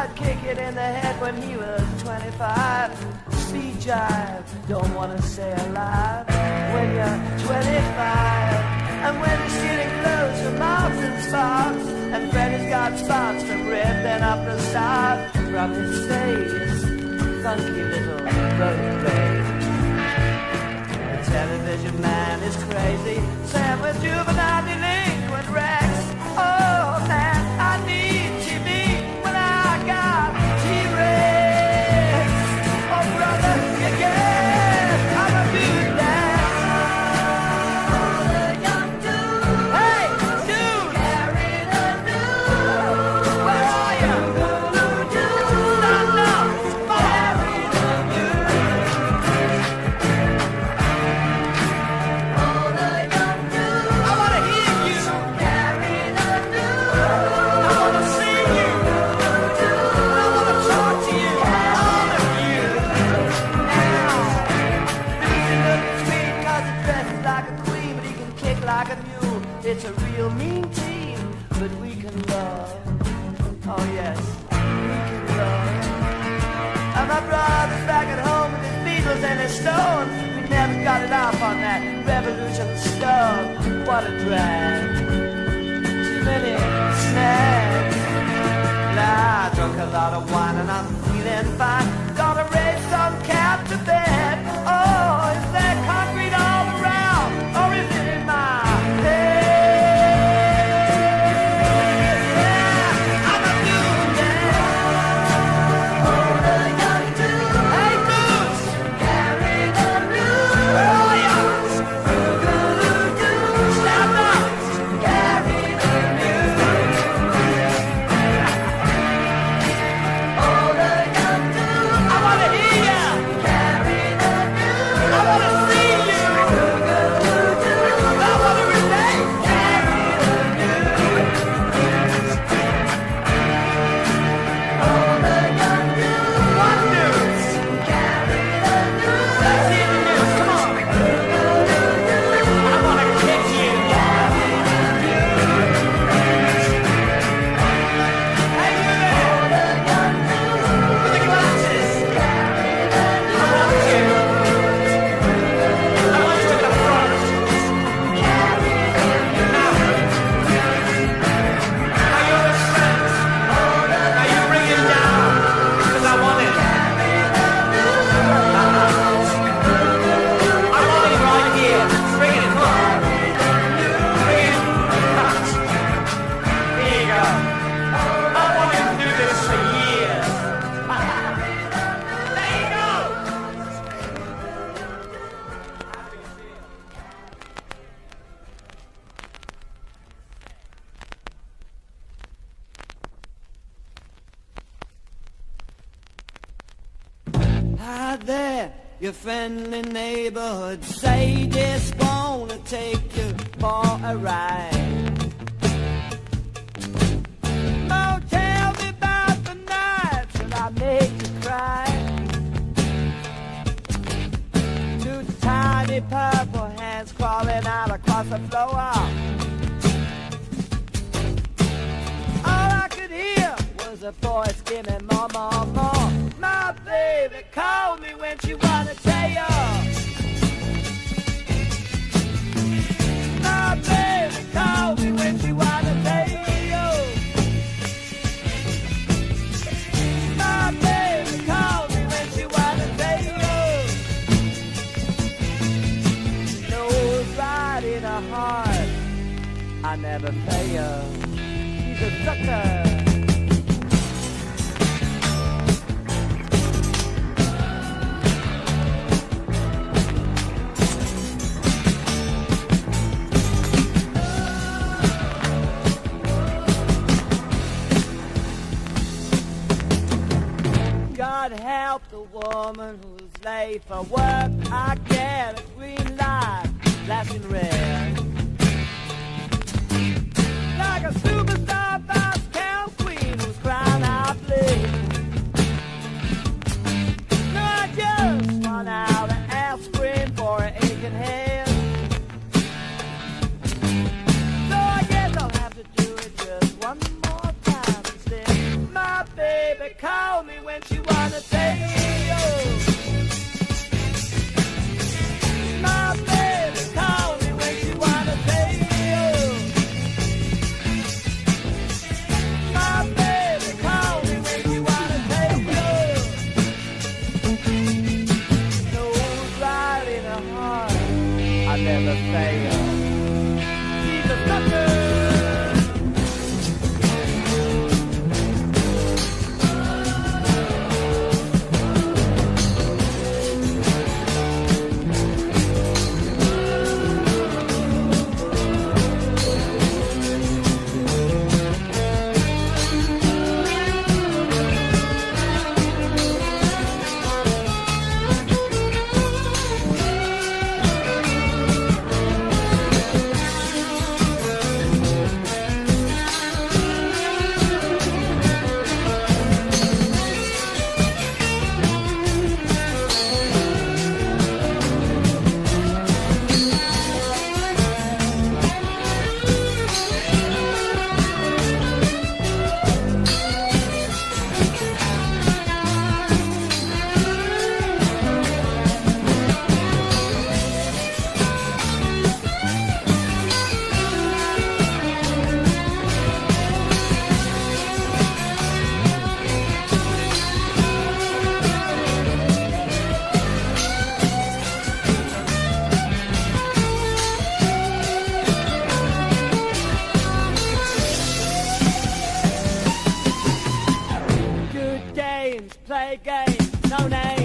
started kicking in the head when he was 25. Speed jive, don't wanna stay alive when you're 25. And when you're stealing clothes from Marks and Sparks, and Freddy's got spots from ripping up the stars from his face, funky little road rage. The television man is crazy, Sam with juvenile delinquent Rex. Oh man, I need TV when I got T-Rex. Oh brother, you get, I'm a dude now. Hey, dude, where are you? Stand up, I wanna hear you. I wanna see you. I wanna talk to you. All of you. Now, Lucy looks sweet 'cause he dresses like a queen, but he can kick like a mule. It's a real mean team, but we can love. Oh yes, we can love. And my brother's back at home with his Beatles and his Stones. We never got it off on that revolution stuff. What a drag. Too many snags. Nah, I drunk a lot of wine and I'm feeling fine. Gonna raise some cat to bed. Oh, is there concrete all around? Or is it in my head? Yeah, I'm a dude now. Hey, Bruce! Where are you? Stand up! I wanna hear ya. I wanna see you. I wanna relate. One news. Let's hear the news. Come on. I wanna kick you. Hey, you there. With the glasses. I want you. I want you to come front. Now you're the strength. Now you bring it down. 'Cause I want it. I want it right here. Bring it. Come on. Bring it. Here you go. I wanted to do this for years. There you go. Hi there, your friendly neighborhood sadist wanna take you for a ride. Oh, tell me about the nights that I made you cry. Two tiny purple hands crawling out across the floor. All I could hear was a voice screaming more, more, more. My baby called me when she wanna tell you. My baby called me when she wanna tell you. My baby called me when she wanna tell you. She knows right in her heart I never fail. She's a sucker. God help the woman who's late for work. I get a green light, flashing red. Like a superstar boss count queen who's crying out bleed. No, I just want out an aspirin for an aching head. So I guess I'll have to do it just one more time instead. My baby baby call me when she wanna take you. My baby call me when she wanna take you. My baby call me when she wanna take you. Knows right in her heart I never fail. She's a sucker. Play games, no name.